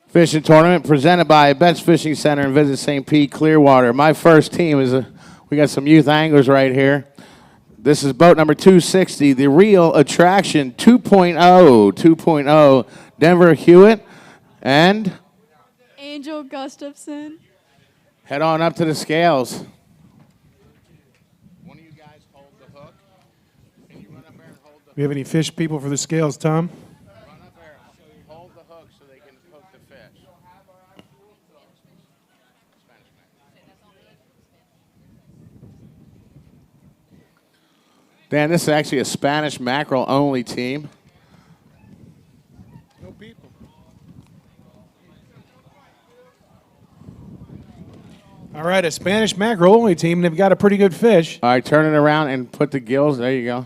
S5: Fishing Tournament presented by Betts Fishing Center in Visit St. Pete, Clearwater. My first team is, we got some youth anglers right here. This is boat number 260, the Real Attraction 2.0, Denver Hewitt and
S6: Angel Gustafson.
S5: head on up to the scales. One of you guys hold the hook. Can you run up there and hold the hook?
S3: We have any fish people for the scales, Tom?
S5: Run up there, hold the hook so they can hook the fish. Dan, this is actually a Spanish mackerel only team.
S3: No people. All right, a Spanish mackerel only team, and they've got a pretty good fish.
S5: All right, turn it around and put the gills. There you go.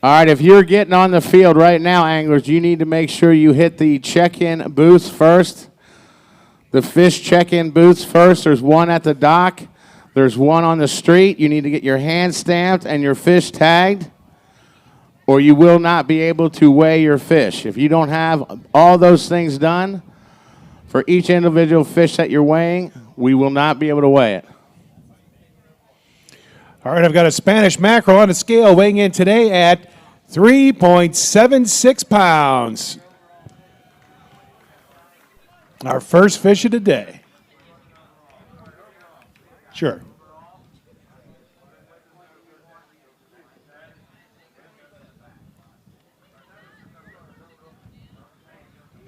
S5: All right, if you're getting on the field right now, anglers, you need to make sure you hit the check-in booths first. The fish check-in booths first. There's one at the dock. There's one on the street. You need to get your hand stamped and your fish tagged, or you will not be able to weigh your fish. If you don't have all those things done for each individual fish that you're weighing, we will not be able to weigh it.
S3: All right, I've got a Spanish mackerel on the scale weighing in today at 3.76 pounds. Our first fish of the day. Sure.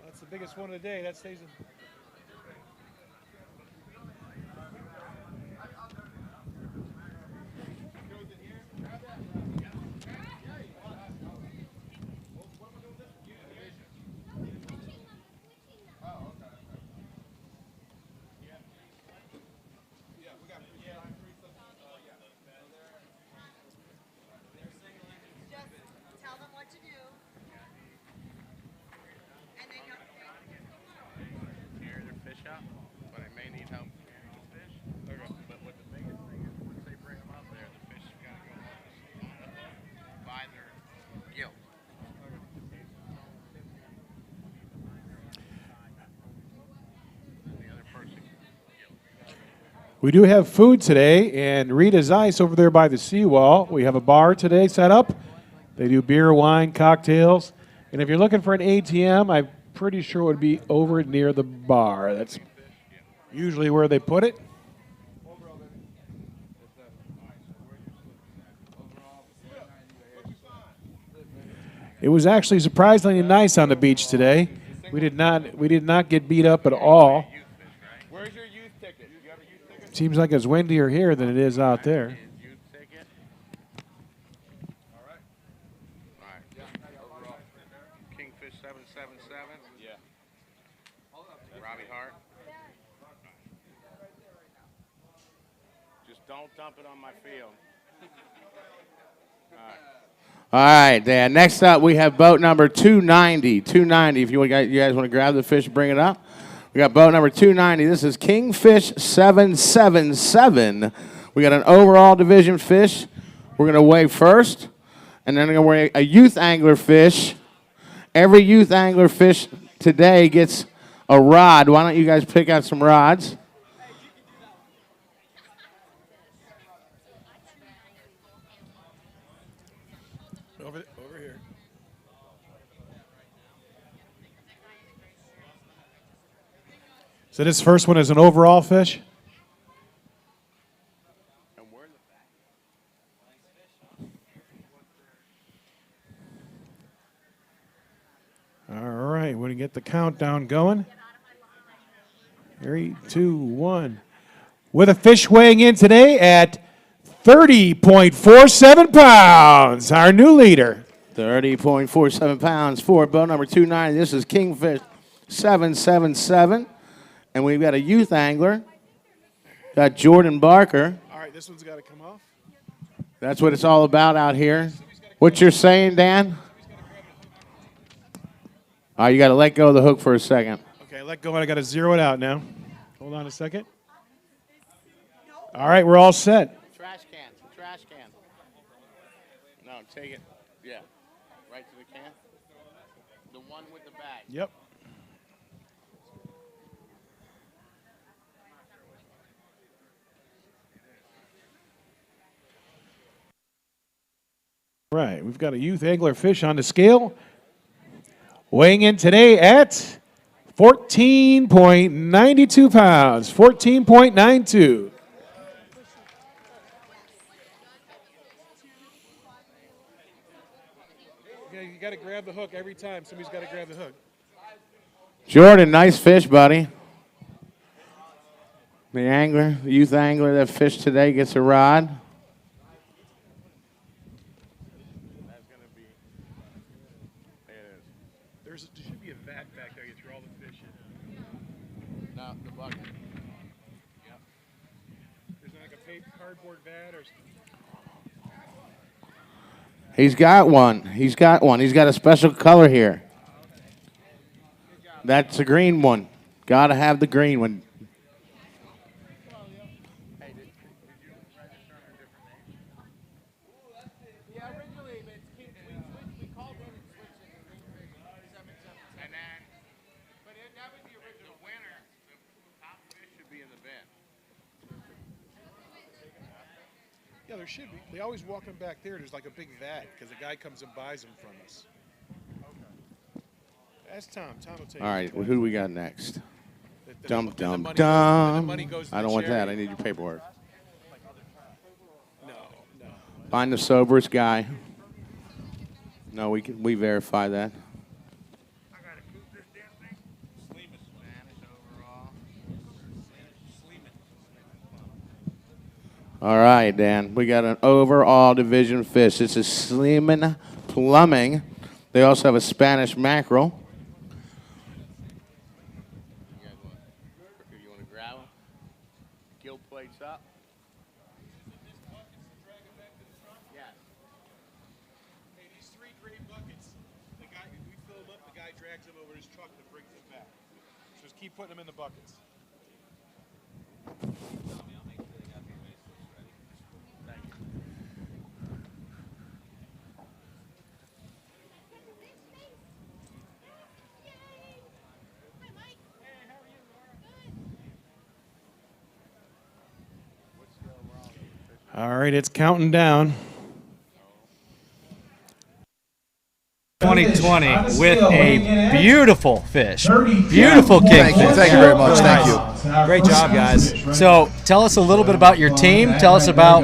S3: That's the biggest one of the day. That stays in. We do have food today, and Rita's Ice over there by the seawall. We have a bar today set up. They do beer, wine, cocktails. And if you're looking for an ATM, I'm pretty sure it would be over near the bar. That's usually where they put it. It was actually surprisingly nice on the beach today. We did not get beat up at all.
S5: Where's your youth ticket? You have a youth ticket?
S3: Seems like it's windier here than it is out there.
S5: Youth ticket. All right. Kingfish 777. Yeah. Robbie Hart. Just don't dump it on my field. All right, Dan. Next up, we have boat number 290. 290. If you guys want to grab the fish, bring it up. We got boat number 290. This is Kingfish 777. We got an overall division fish. We're going to weigh first, and then we're going to weigh a youth angler fish. Every youth angler fish today gets a rod. Why don't you guys pick out some rods?
S3: Over here. So this first one is an overall fish? All right, we're going to get the countdown going. 3, 2, 1. With a fish weighing in today at 30.47 pounds, our new leader.
S5: 30.47 pounds for boat number 290. This is Kingfish 777. And we've got a youth angler. Got Jordan Barker.
S3: All right, this one's got to come off.
S5: That's what it's all about out here. What you're saying, Dan? All right, you got to let go of the hook for a second.
S3: let go and I got to zero it out now. Hold on a second. All right, we're all set.
S5: Trash can. Trash can. No, take it. Yeah. Right to the can. The one with the bag.
S3: Yep. Right, we've got a youth angler fish on the scale. Weighing in today at 14.92 pounds, 14.92. You got to grab the hook every time. Somebody's got to grab the hook.
S5: Jordan, nice fish, buddy. The angler, the youth angler that fished today gets a rod.
S3: There should be a vat back there. You throw all the fish in.
S5: No, the bucket.
S3: Yep. There's like a paper cardboard vat or.
S5: He's got one. He's got one. He's got a special color here. That's a green one. Got to have the green one.
S3: Yeah, there should be. They always walk them back there. There's like a big vat because the guy comes and buys them from us. Okay. Ask Tom. Tom will tell you.
S5: All right, well, who do we got next? Dum, dum,
S3: money
S5: dum.
S3: goes to
S5: I
S3: the
S5: don't want that.
S3: charity.
S5: I need your paperwork.
S3: No.
S5: Find the soberest guy. No, we verify that. All right, Dan. We got an overall division fish. This is Sleeman Plumbing. They also have a Spanish mackerel. You want to grab them? Gill plates up. Yes.
S3: Hey, these 3 gray buckets. The guy, if we fill them up, the guy drags them over his truck and brings them back. So just keep putting them in the buckets. All right, it's counting down.
S1: 2020 with a beautiful fish. Beautiful kingfish.
S7: Thank you very much. Thank you.
S2: Great job, guys.
S1: So tell us a little bit about your team. Tell us about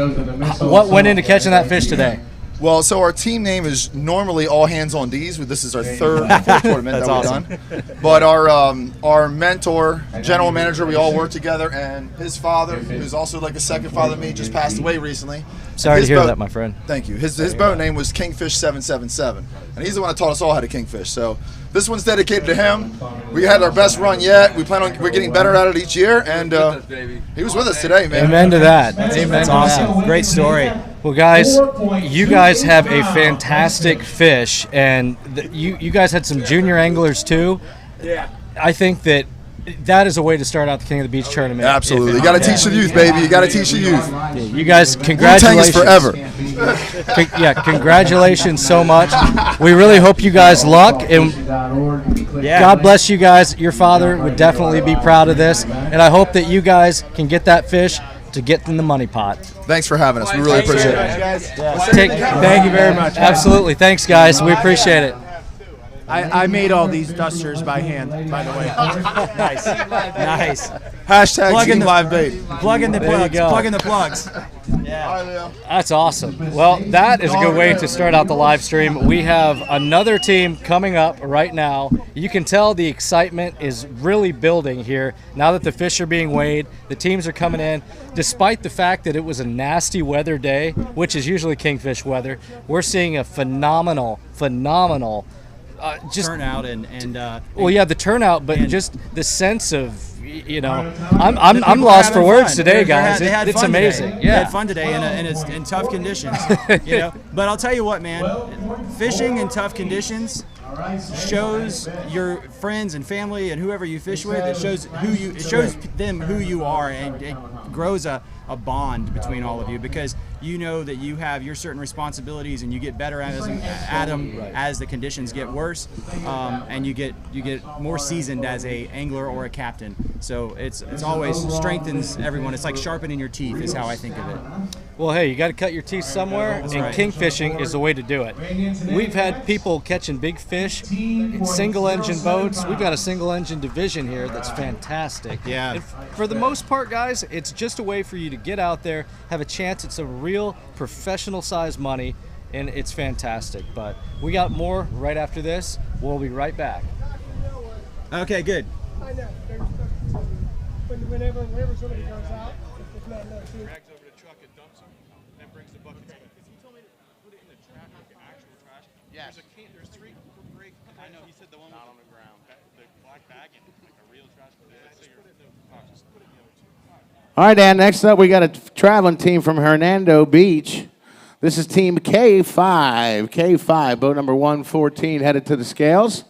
S1: what went into catching that fish today.
S7: Well, so our team name is normally All Hands on D's. This is our third full tournament that we've done. But our mentor, general manager, we all work together, and his father, who's also like a second father to me, just passed away recently.
S1: Sorry to hear that, my friend.
S7: Thank you. His boat name was Kingfish 777, and he's the one that taught us all how to kingfish. So this one's dedicated to him. We had our best run yet. We're getting better at it each year, and he was with us today, man.
S1: Amen to that.
S2: That's awesome. Great story.
S1: Well, guys, you guys have a fantastic fish, and you guys had some junior anglers too. Yeah. I think that is a way to start out the King of the Beach tournament.
S7: Absolutely. You got to teach the youth, baby. You got to teach the youth.
S1: Yeah, you guys, congratulations.
S7: Wu-Tang is forever.
S1: Yeah, congratulations so much. We really hope you guys luck, and God bless you guys. Your father would definitely be proud of this, and I hope that you guys can get that fish to get in the money pot.
S7: Thanks for having us. We really appreciate it.
S1: Thank you very much. Absolutely. Thanks, guys. We appreciate it.
S8: I made all these dusters by hand, by the way.
S2: Nice. Nice.
S7: Hashtag
S2: Plug in
S7: Team
S2: the-
S7: Live Bait.
S2: Plug in the
S1: There you
S2: plugs.
S1: go.
S2: Plug in the plugs.
S1: That's awesome. Well, that is a good way to start out the live stream. We have another team coming up right now. You can tell the excitement is really building here. Now that the fish are being weighed, the teams are coming in. Despite the fact that it was a nasty weather day, which is usually kingfish weather, we're seeing a phenomenal just
S2: Turnout and
S1: well, yeah, the turnout, but just the sense of, you know, I'm
S2: people
S1: lost for
S2: having
S1: words
S2: fun.
S1: today,
S2: They
S1: guys.
S2: had
S1: It's
S2: fun today.
S1: amazing.
S2: They
S1: Yeah.
S2: had fun today in tough conditions. You know, but I'll tell you what, man, fishing in tough conditions shows your friends and family and whoever you fish with. It shows them who you are, and it grows a bond between all of you, because you know that you have your certain responsibilities and you get better at them as the conditions get worse, and you get more seasoned as a angler or a captain. So it's always strengthens everyone. It's like sharpening your teeth is how I think of it.
S1: Well, hey, you got to cut your teeth somewhere, and kingfishing is the way to do it. We've had people catching big fish in single-engine boats. We've got a single-engine division here that's fantastic.
S2: Yeah.
S1: And for the most part, guys, it's just a way for you to get out there, have a chance. It's a real professional-sized money, and it's fantastic. But we got more right after this. We'll be right back.
S2: Okay, good.
S4: I know. Whenever somebody goes out, it's not enough food.
S3: Drags over the truck and dumps them, then brings the buckets back. Because he told me to put it in the trash, like the actual trash.
S5: Yes.
S3: There's 3 great.
S9: I know, he said the one
S5: Not on the ground.
S9: the black bag and like a real trash can.
S5: All right, Dan, next up we got a traveling team from Hernando Beach. This is Team K5. K5, boat number 114, headed to the scales.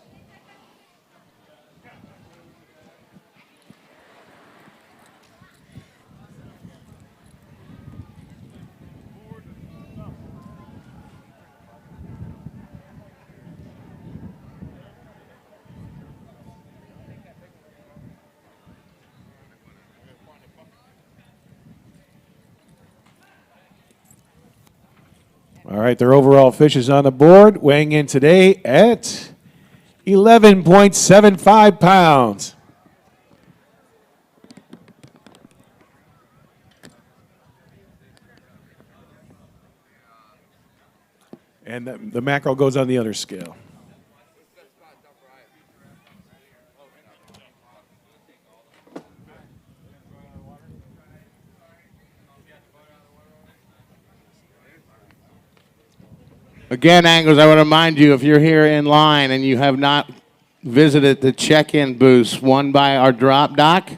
S3: All right, their overall fish is on the board, weighing in today at 11.75 pounds. And the mackerel goes on the other scale.
S5: Again, anglers, I would remind you, if you're here in line and you have not visited the check-in booths, one by our drop dock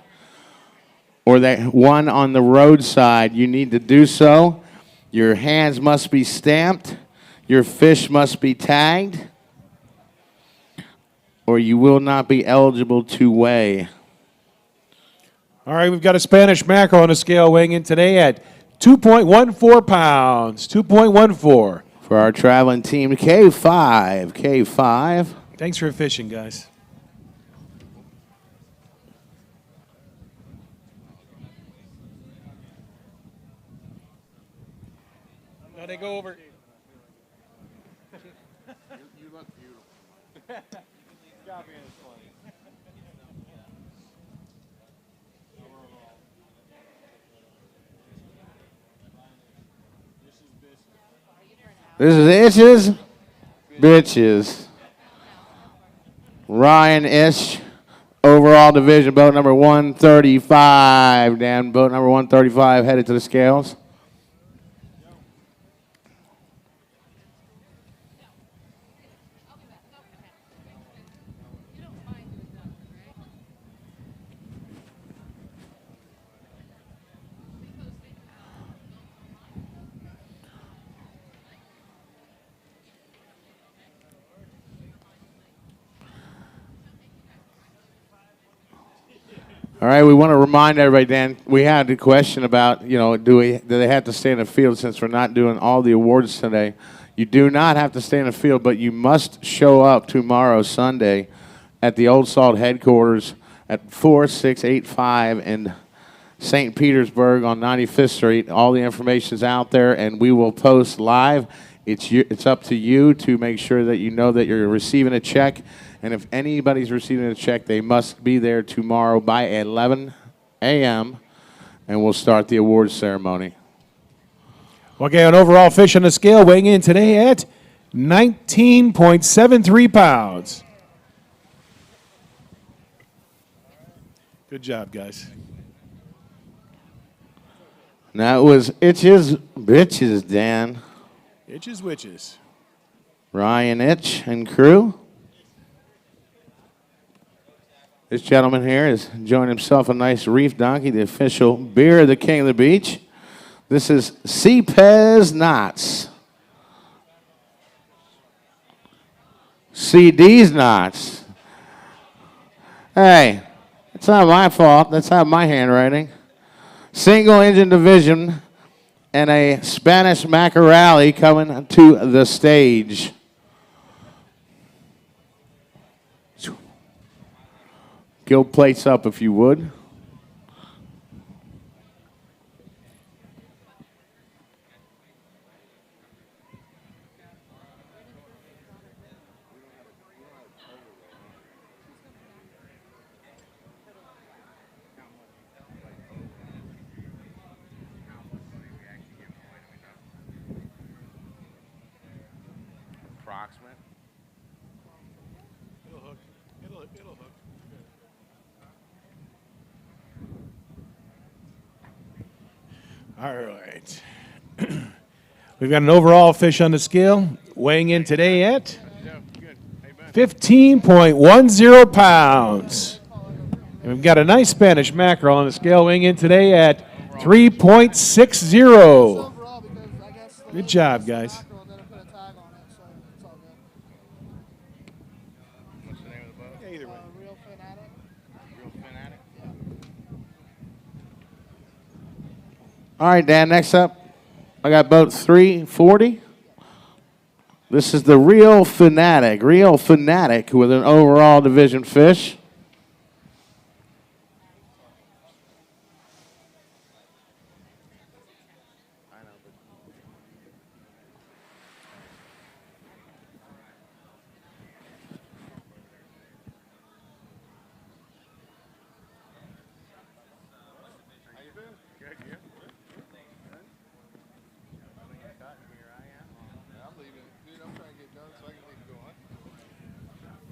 S5: or that one on the roadside, you need to do so. Your hands must be stamped. Your fish must be tagged, or you will not be eligible to weigh.
S3: All right, we've got a Spanish mackerel on a scale weighing in today at 2.14 pounds. 2.14.
S5: For our traveling team, K5. K5.
S3: Thanks for fishing, guys. No, they go over.
S5: You look beautiful. This is Itches, Bitches. Ryan Ish, overall division, boat number 135. Dan, boat number 135 headed to the scales. All right, we want to remind everybody, Dan, we had a question about, do they have to stay in the field since we're not doing all the awards today. You do not have to stay in the field, but you must show up tomorrow, Sunday, at the Old Salt headquarters at 4685 in St. Petersburg on 95th Street. All the information is out there, and we will post live. It's up to you to make sure that you know that you're receiving a check. And if anybody's receiving a check, they must be there tomorrow by 11 a.m., and we'll start the awards ceremony.
S3: Okay, an overall fish on the scale weighing in today at 19.73 pounds. Good job, guys.
S5: And that was Itches, Bitches, Dan.
S3: Itches, witches.
S5: Ryan Itch and crew. This gentleman here has enjoying himself a nice Reef Donkey, the official beer of the King of the Beach. This is Cepez Knots.
S10: see these knots. Hey, it's not my fault. That's not my handwriting. Single engine division and a Spanish Macarali coming to the stage. Guild plates up if you would.
S5: Approximate.
S3: It'll hook. It'll hook. All right. We've got an overall fish on the scale weighing in today at 15.10 pounds. And we've got a nice Spanish mackerel on the scale weighing in today at 3.60. Good job, guys.
S5: What's the name of the boat?
S3: Yeah, either way.
S5: Real Fanatic.
S10: All right, Dan, next up, I got boat 340. This is the Real Fanatic with an overall division fish.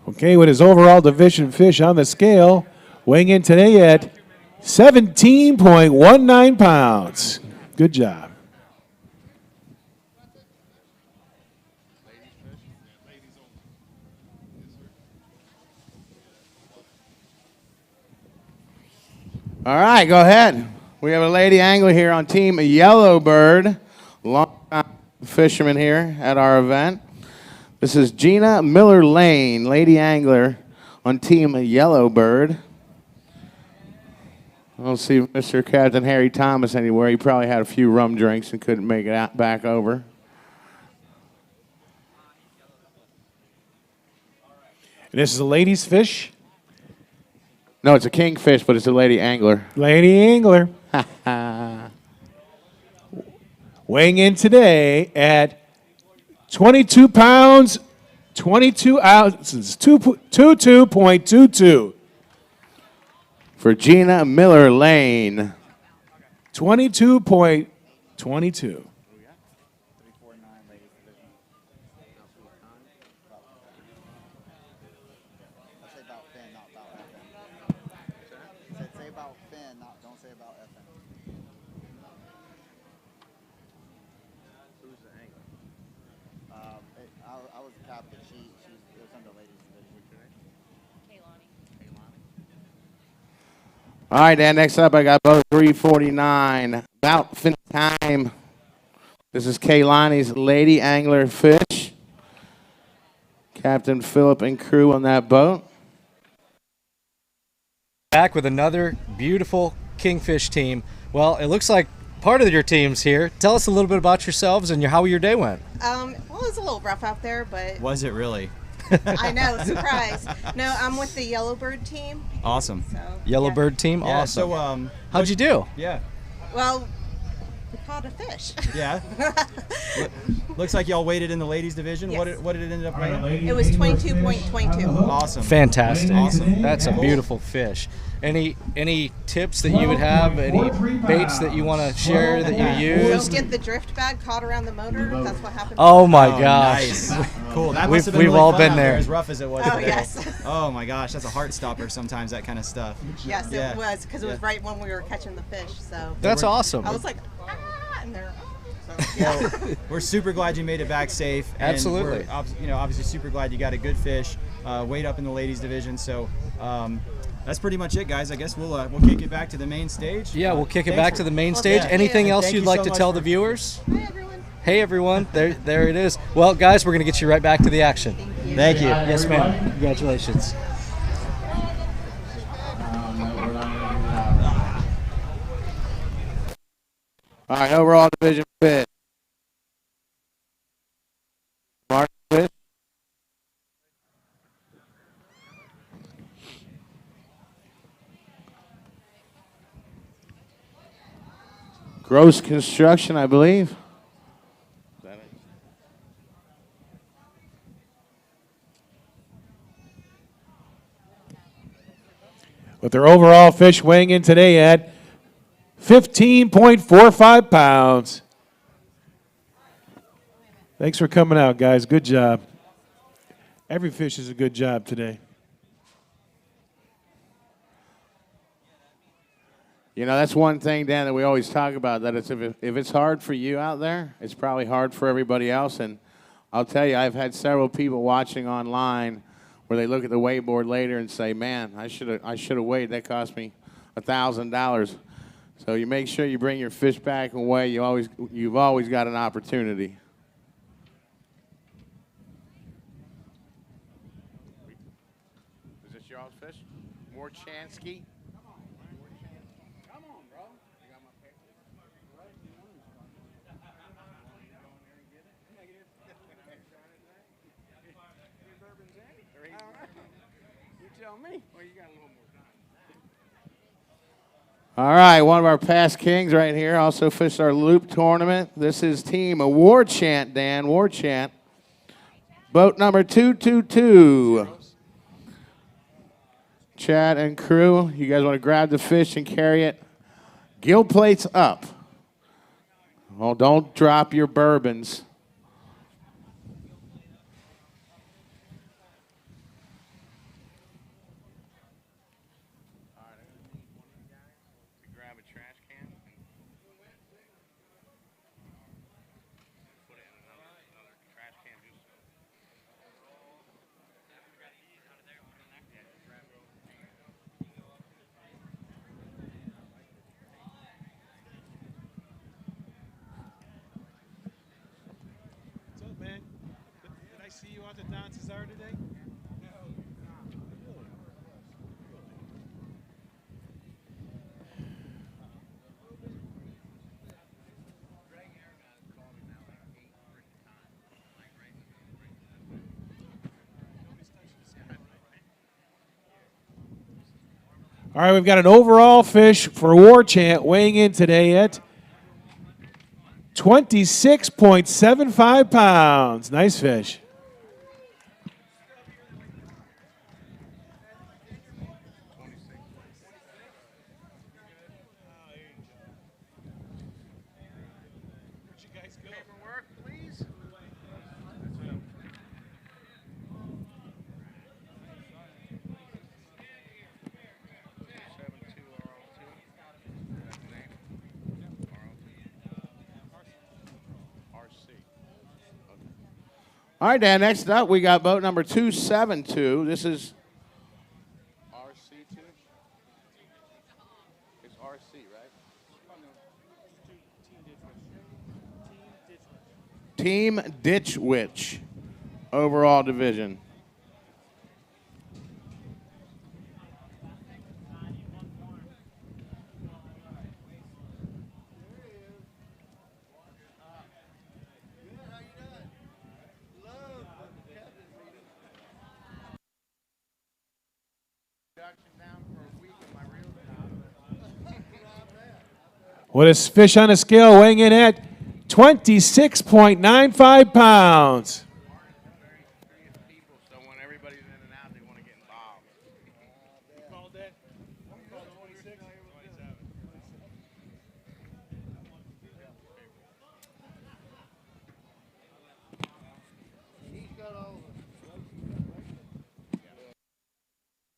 S3: Okay, with his overall division fish on the scale, weighing in today at 17.19 pounds. Good job.
S10: All right, go ahead. We have a lady angler here on Team Yellowbird, long-time fisherman here at our event. This is Gina Miller-Lane, lady angler on Team Yellowbird. I don't see Mr. Captain Harry Thomas anywhere. He probably had a few rum drinks and couldn't make it out back over.
S3: And this is a lady's fish.
S10: No, it's a kingfish, but it's a lady angler.
S3: Lady angler. Weighing in today at 22 pounds, 22 ounces, 22.22.
S10: For Gina Miller-Lane.
S3: 22.22.
S11: I was the captain. It was under ladies division.
S10: All right, Dan, next up I got boat 349. About fin time. This is Kaylani's lady angler fish. Captain Phillip and crew on that boat.
S1: Back with another beautiful Kingfish team. Well, it looks like part of your team's here. Tell us a little bit about yourselves and how your day went.
S12: Well, it was a little rough out there, but
S2: Was it really?
S12: I know, surprise. No, I'm with the Yellowbird team.
S2: Awesome.
S12: So,
S1: Yellowbird team,
S2: Yeah,
S1: awesome.
S2: so
S1: How'd you do?
S2: yeah.
S12: well, we caught a fish.
S2: Yeah. Looks like y'all waited in the ladies division.
S12: Yes.
S2: What did it end up weighing?
S12: It was 22.22.
S2: Awesome.
S1: Fantastic.
S2: Awesome.
S1: That's a beautiful fish. Any tips that you would have? Any baits that you want to share that you
S12: Don't
S1: used?
S12: get the drift bag caught around the motor. That's what happened.
S1: Oh my gosh.
S2: Nice. Cool. That
S1: We've-
S2: must have been
S1: we've
S2: really
S1: all
S2: fun
S1: been
S2: out
S1: there.
S2: As rough as it was.
S12: Oh,
S2: today.
S12: yes.
S2: Oh my gosh, that's a heart stopper sometimes, that kind of stuff.
S12: Yes,
S2: Yeah.
S12: it was, because it was
S2: Yeah.
S12: right when we were catching the fish. So
S1: That's awesome.
S12: I was like, and they're yeah.
S2: We're super glad you made it back safe. And
S1: Absolutely.
S2: We're obviously super glad you got a good fish. Weighed up in the ladies division. So that's pretty much it, guys. I guess we'll kick it back to the main stage.
S1: Yeah, we'll kick it
S2: Thanks
S1: back
S2: for-
S1: to the main
S12: Well,
S1: stage.
S12: thank
S1: Anything
S12: you.
S1: else
S2: Thank
S1: you'd
S2: you
S1: like
S2: so
S1: to
S2: much
S1: tell
S2: for-
S1: the viewers?
S12: Hi, everyone.
S1: Hey everyone, there it is. Well, guys, we're going to get you right back to the action.
S12: Thank you.
S2: Thank you.
S1: Yes, ma'am. Congratulations.
S10: All right, overall division fish. Mark fish. Gross construction, I believe. Is that it?
S3: With their overall fish weighing in today at 15.45 pounds. Thanks for coming out, guys. Good job. Every fish is a good job today.
S10: You know, that's one thing, Dan, that we always talk about, that it's if it's hard for you out there, it's probably hard for everybody else. And I'll tell you, I've had several people watching online where they look at the weigh board later and say, man, I should have weighed. That cost me $1,000. So you make sure you bring your fish back and weigh. You've always got an opportunity. Is this your own fish? More Chansky? All right, one of our past kings right here also fished our loop tournament. This is team War Chant, Dan, War Chant. Boat number 222. Chad and crew, you guys want to grab the fish and carry it. Gill plates up. Oh, don't drop your bourbons.
S3: All right, we've got an overall fish for War Chant weighing in today at 26.75 pounds. Nice fish.
S10: All right, Dan, next up we got boat number 272. This is RC2? It's RC, right? Team Ditch Witch, overall division.
S3: With a fish on a scale weighing in at 26.95 pounds.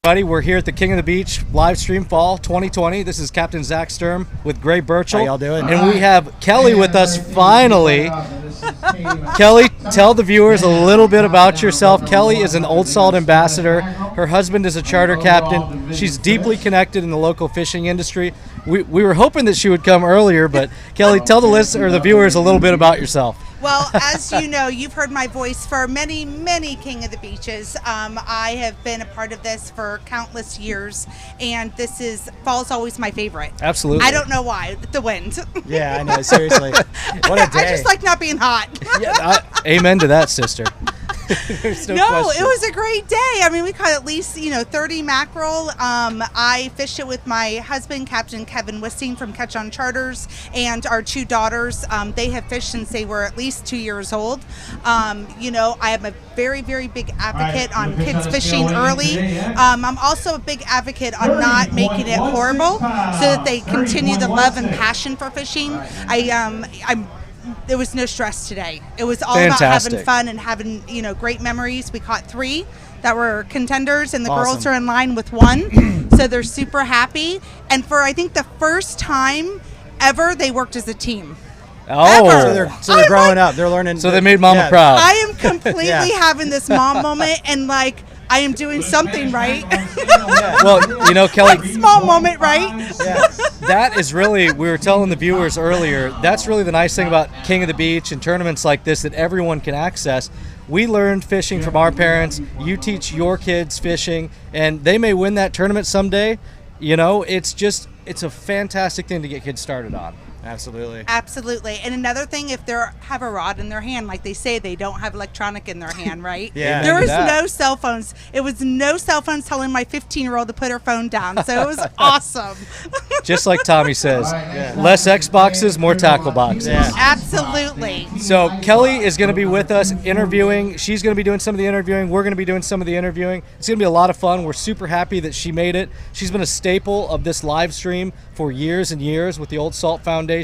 S1: We're here at the King of the Beach live stream fall 2020. This is Captain Zach Sturm with Gray Burchell.
S2: How y'all doing?
S1: And we have Kelly with us finally. Kelly, tell the viewers a little bit about yourself. Kelly is an Old Salt ambassador. Her husband is a charter captain. She's deeply connected in the local fishing industry. We were hoping that she would come earlier, but Kelly, tell the listener or the viewers a little bit about yourself.
S12: Well, as you know, you've heard my voice for many, many King of the Beaches. I have been a part of this for countless years, and this is fall's always my favorite.
S1: Absolutely.
S12: I don't know why. The wind.
S2: Yeah, I know. Seriously, what a day.
S12: I just like not being hot.
S1: Amen to that, sister. There's no question.
S12: It was a great day. I mean, we caught at least 30 mackerel. I fished it with my husband, Captain Kevin Wisting from Catch on Charters, and our 2 daughters. They have fished since they were at least 2 years old. I am a very, very big advocate on kids fishing early. I'm also a big advocate on not making it horrible, so that they continue the love and passion for fishing. There was no stress today. It was all about having fun and having, great memories. We caught 3 that were contenders, and the girls are in line with 1. So they're super happy. And for, I think, the first time ever, they worked as a team.
S1: Oh,
S2: so they're growing up. They're learning.
S1: So they made Mama proud.
S12: I am completely having this mom moment, and I am doing something right.
S1: Well, Kelly,
S12: small moment, right?
S1: That is really, we were telling the viewers earlier, that's really the nice thing about King of the Beach and tournaments like this that everyone can access. We learned fishing from our parents. You teach your kids fishing, and they may win that tournament someday. It's a fantastic thing to get kids started on.
S2: Absolutely.
S12: Absolutely. And another thing, if they have a rod in their hand, like they say, they don't have electronic in their hand, right?
S2: Yeah.
S12: There was no cell phones. It was no cell phones telling my 15-year-old to put her phone down. So it was awesome.
S1: Just like Tommy says, less Xboxes, more tackle boxes.
S2: Yeah.
S12: Absolutely.
S1: So Kelly is going to be with us interviewing. She's going to be doing some of the interviewing. We're going to be doing some of the interviewing. It's going to be a lot of fun. We're super happy that she made it. She's been a staple of this live stream for years and years with the Old Salt Foundation.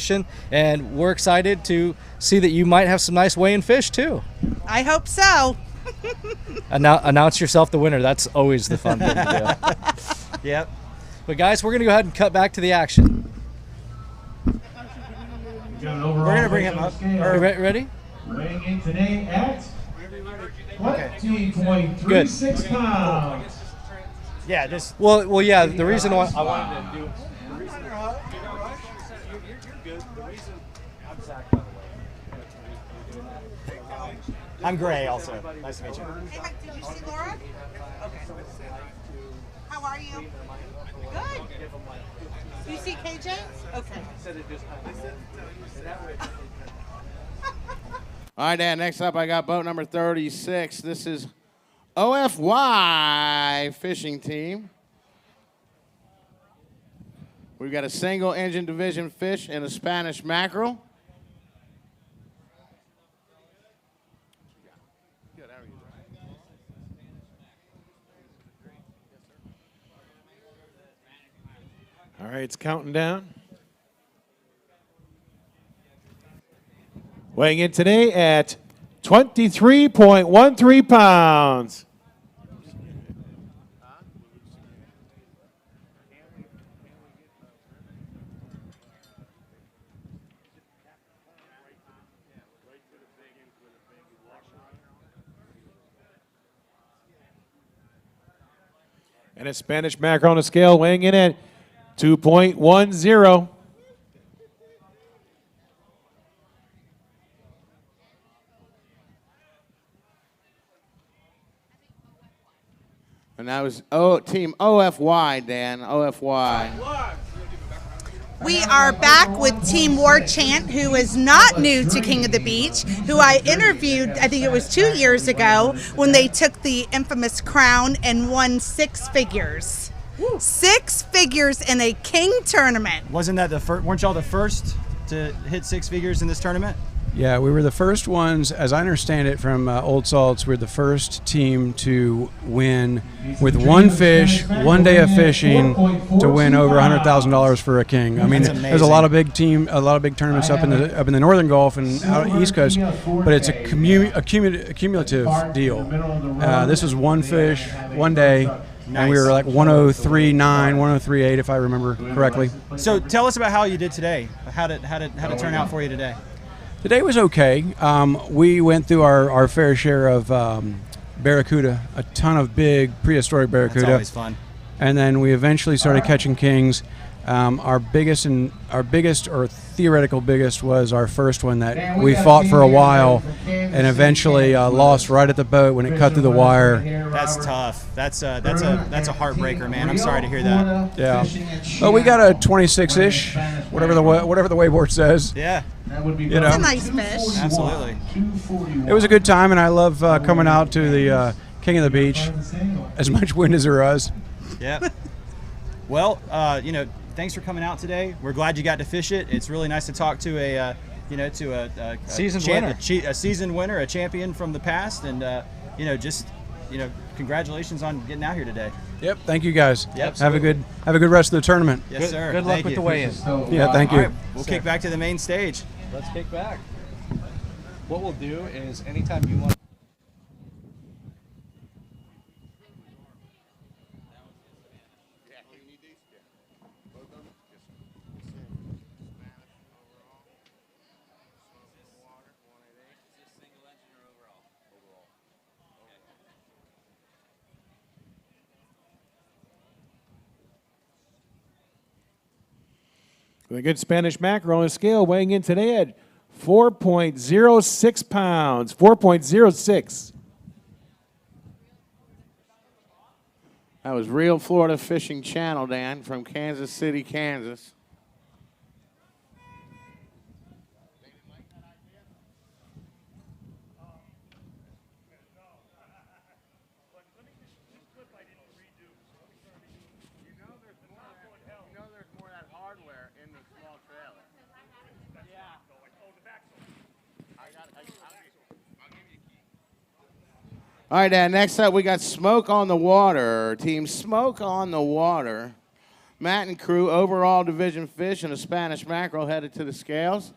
S1: And we're excited to see that you might have some nice weighing fish too.
S12: I hope so.
S1: Announce yourself the winner. That's always the fun thing to do.
S2: Yep.
S1: But guys, we're going to go ahead and cut back to the action.
S2: We're going to bring him up.
S1: Ready?
S4: Weighing in today at 20.36 pounds.
S2: Yeah, just.
S1: Well, yeah. The reason why I wanted to do.
S2: I'm Gray also. Nice to meet you.
S12: Hey, Mike, did you see Laura? Okay. How are you? Good. You see KJ? Okay.
S10: All right, Dan, next up I got boat number 36. This is OFY fishing team. We've got a single engine division fish and a Spanish mackerel.
S3: All right, it's counting down. Weighing in today at 23.13 pounds. And a Spanish mackerel on a scale weighing in at 2.10.
S10: And that was team OFY, Dan, OFY.
S12: We are back with Team War Chant, who is not new to King of the Beach, who I interviewed, I think it was 2 years ago, when they took the infamous crown and won 6 figures. 6 figures in a King tournament.
S2: Wasn't that the first? Weren't y'all the first to hit 6 figures in this tournament?
S13: Yeah, we were the first ones, as I understand it from Old Salts, we're the first team to win with 1 fish, 1 day of fishing, to win over $100,000 for a king. I mean, there's a lot of big tournaments up in the Northern Gulf and out East Coast, but it's a cumulative deal. This was 1 fish, 1 day. Nice. And we were like 103.9, 103.8, if I remember correctly.
S2: So tell us about how you did today. How did it turn out for you today?
S13: Today was okay. We went through our fair share of barracuda, a ton of big prehistoric barracuda.
S2: That's always fun.
S13: And then we eventually started catching kings. Our biggest or theoretical biggest was our first one that we fought for a while and eventually lost right at the boat when it cut through the wire.
S2: That's tough. That's a heartbreaker, man. I'm sorry to hear that.
S13: Yeah, but we got a 26-ish, whatever the wayboard says.
S2: Yeah,
S13: you know,
S12: it's a nice fish.
S2: Absolutely.
S13: It was a good time, and I love coming out to the King of the Beach. As much wind as there was.
S2: Yeah. Well, thanks for coming out today. We're glad you got to fish it. It's really nice to talk to a
S1: seasoned winner,
S2: a seasoned winner, a champion from the past, and congratulations on getting out here today.
S13: Yep. Thank you guys.
S2: Yep.
S13: Have a good rest of the tournament.
S2: Yes, sir.
S1: Good luck
S2: Thank
S1: with
S2: you.
S1: the weigh-in.
S13: Yeah. Thank you.
S2: All right, we'll kick back to the main stage.
S1: Let's kick back. What we'll do is anytime you want.
S3: With a good Spanish mackerel on a scale weighing in today at 4.06 pounds. 4.06.
S10: That was Real Florida Fishing Channel, Dan, from Kansas City, Kansas. All right, Dan, next up we got Smoke on the Water. Team Smoke on the Water. Matt and crew, overall division fish and a Spanish mackerel headed to the scales.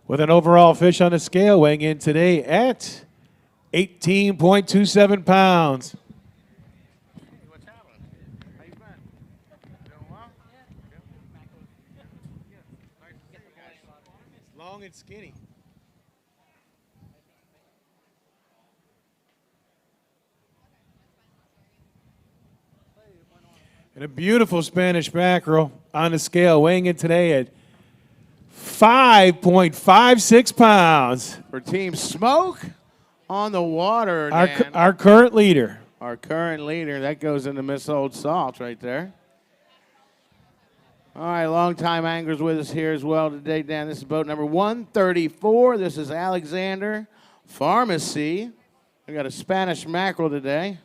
S3: With an overall fish on the scale weighing in today at 18.27 pounds.
S10: What's happening? How you been? Doing well?
S3: It's long and skinny. And a beautiful Spanish mackerel on the scale weighing in today at 5.56 pounds.
S10: For Team Smoke on the Water,
S3: Our current leader.
S10: Our current leader. That goes into Miss Old Salt right there. All right, longtime anglers with us here as well today, Dan. This is boat number 134. This is Alexander Pharmacy. We got a Spanish mackerel today.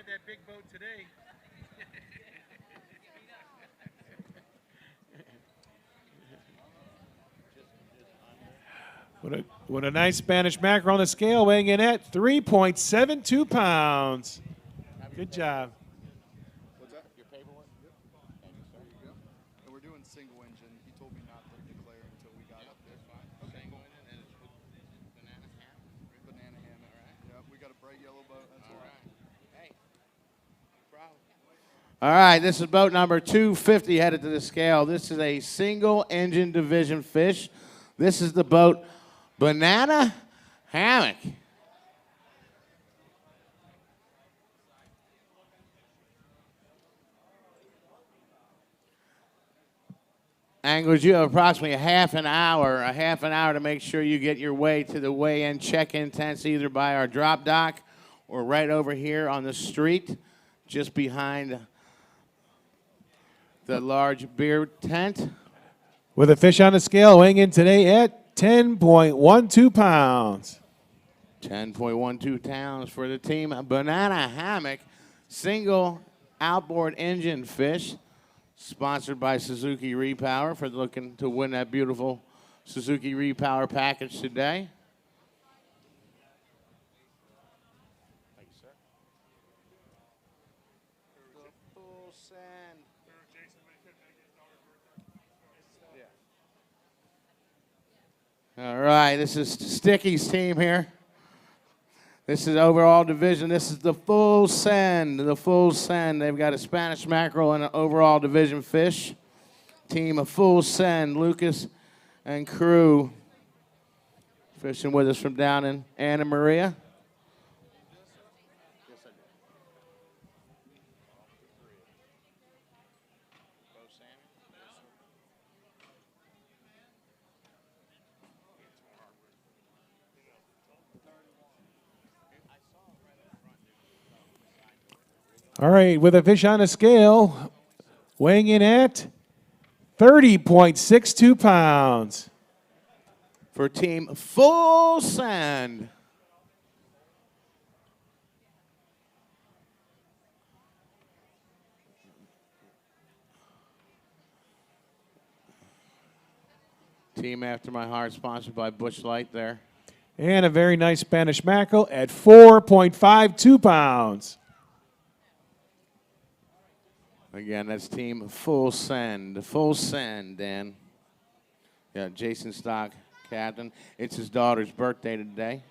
S3: That big boat today. What a nice Spanish mackerel on the scale weighing in at 3.72 pounds. Good job.
S7: What's that? Your paperwork? Yep. Thank you, sir. There you go. And we're doing single engine. He told me not to declare until we got up there. Fine. Okay. Single engine, and it's with banana ham. Banana ham. All right. Yep. We got a bright yellow boat. That's all right.
S10: Hey. All right, this is boat number 250 headed to the scale. This is a single engine division fish. This is the boat Banana Hammock. Anglers, you have approximately a half an hour to make sure you get your way to the weigh-in check-in tents, either by our drop dock or right over here on the street, just behind the large beer tent.
S3: With a fish on the scale weighing in today at 10.12 pounds.
S10: 10.12 pounds for the team Banana Hammock, single outboard engine fish, sponsored by Suzuki Repower for looking to win that beautiful Suzuki Repower package today. Thank you, sir. The full send. All right, this is Sticky's team here. This is overall division. This is the full send. The full send. They've got a Spanish mackerel and an overall division fish. Team of full send. Lucas and crew fishing with us from down in Anna Maria.
S3: All right, with a fish on a scale, weighing in at 30.62 pounds.
S10: For team full send. Team After My Heart, sponsored by Bush Light there.
S3: And a very nice Spanish mackerel at 4.52 pounds.
S10: Again, that's team full send. Full send, Dan. Yeah, Jason Stock, captain. It's his daughter's birthday today.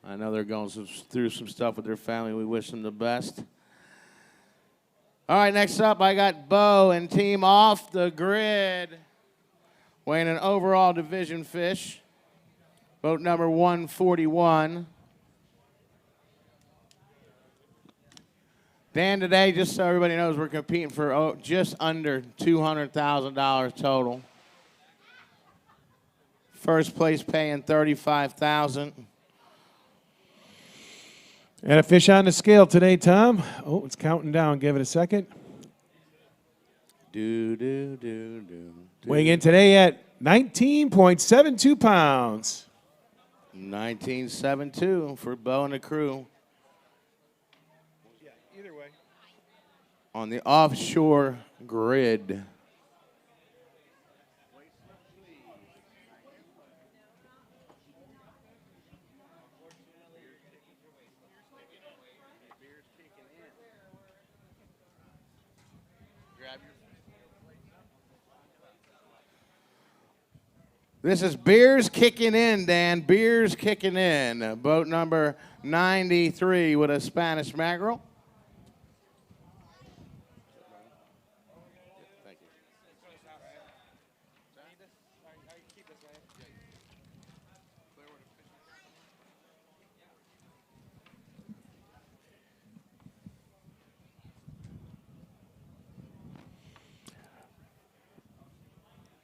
S10: I know they're going through some stuff with their family. We wish them the best. All right, next up, I got Bo and team Off the Grid, weighing an overall division fish. Boat number 141. Dan, today, just so everybody knows, we're competing for just under $200,000 total. First place paying $35,000.
S3: And a fish on the scale today, Tom. Oh, it's counting down. Give it a second. Weighing in today at 19.72 pounds.
S10: 19.72 for Bo and the crew.
S3: Either way.
S10: On the offshore grid. This is Beers Kicking In, Dan. Beers Kicking In. Boat number 93 with a Spanish mackerel.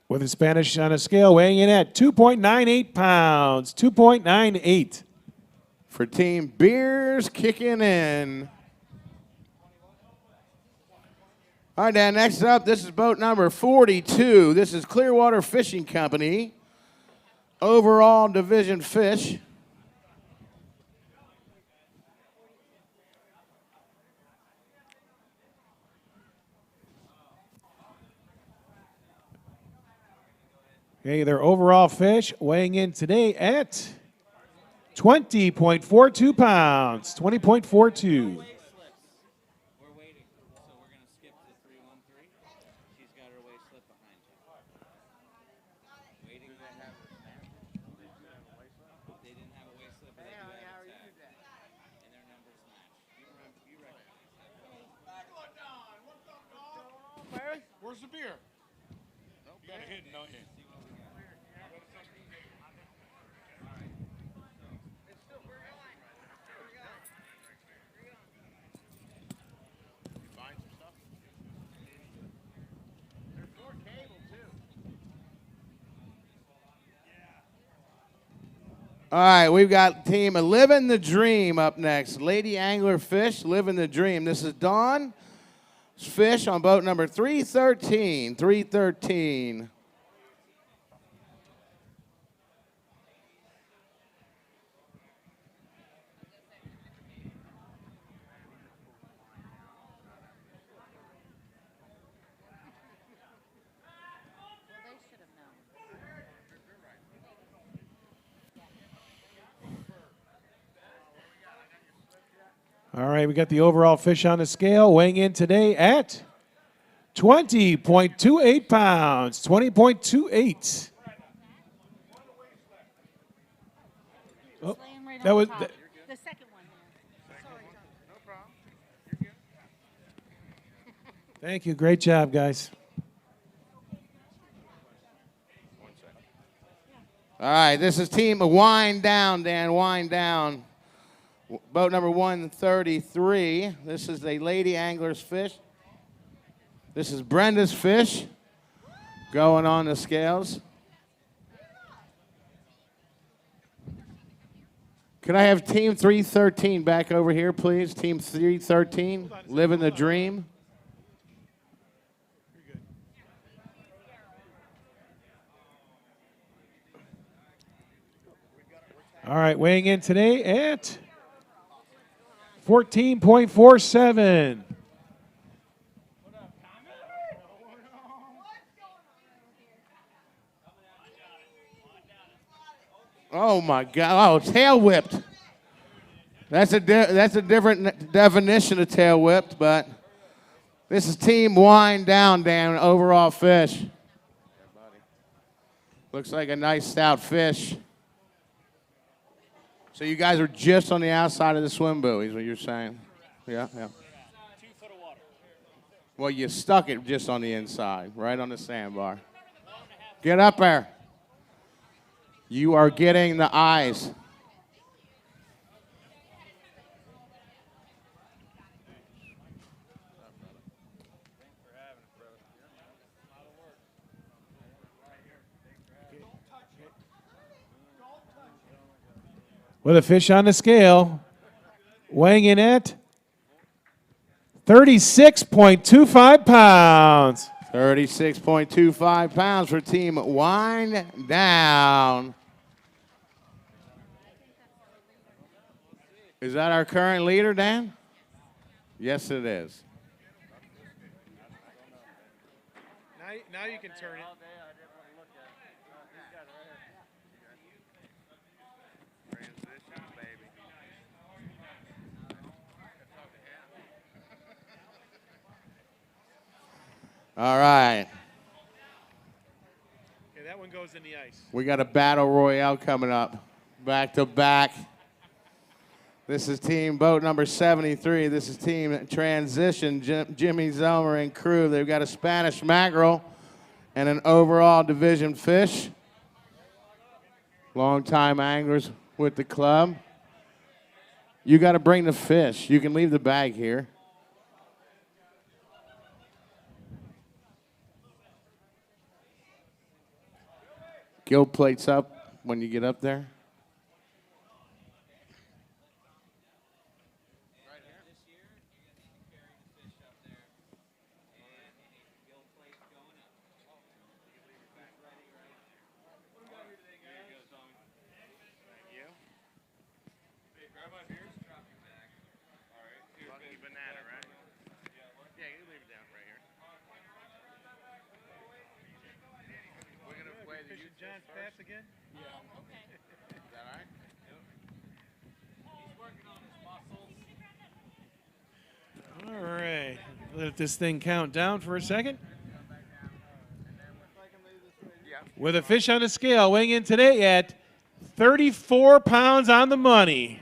S3: With a Spanish on a scale, weighing in at 2.98 pounds. 2.98.
S10: For team Beers Kicking In. All right, Dan, next up, this is boat number 42. This is Clearwater Fishing Company. Overall division fish.
S3: Okay, their overall fish weighing in today at 20.42 pounds. 20.42.
S4: Where's the beer? You got it hidden, don't you?
S10: All right, we've got team Living the Dream up next. Lady Angler Fish, Living the Dream. This is Dawn Fish on boat number 313. 313.
S3: All right, we got the overall fish on the scale weighing in today at 20.28 pounds. 20.28. Oh, that was.
S12: The second one.
S3: Thank you. Great job, guys.
S10: All right, this is team Wind Down, Dan. Wind Down. Boat number 133. This is the Lady Angler's fish. This is Brenda's fish going on the scales. Could I have team 313 back over here, please? Team 313, living the dream.
S3: All right, weighing in today at 14.47.
S10: Oh my God! Oh, tail whipped. That's a different definition of tail whipped, but this is team Wind Down, Dan. Overall fish. Looks like a nice stout fish. So you guys are just on the outside of the swim buoy, is what you're saying? Yeah, yeah.
S9: 2 foot of water.
S10: Well, you stuck it just on the inside, right on the sandbar. Get up there. You are getting the eyes.
S3: With a fish on the scale, weighing in at 36.25 pounds.
S10: 36.25 pounds for team Wind Down. Is that our current leader, Dan? Yes, it is.
S3: Now you can turn it.
S10: All right.
S3: Okay, that one goes in the ice.
S10: We got a battle royale coming up, back to back. This is team boat number 73. This is team Transition, Jimmy Zelmer and crew. They've got a Spanish mackerel and an overall division fish. Longtime anglers with the club. You got to bring the fish. You can leave the bag here. Gill plates up when you get up there.
S3: Again? Yeah. Okay.
S10: Is that all right?
S3: Yep. He's working on his muscles. All right. Let this thing count down for a second. With a fish on the scale, weighing in today at 34 pounds on the money.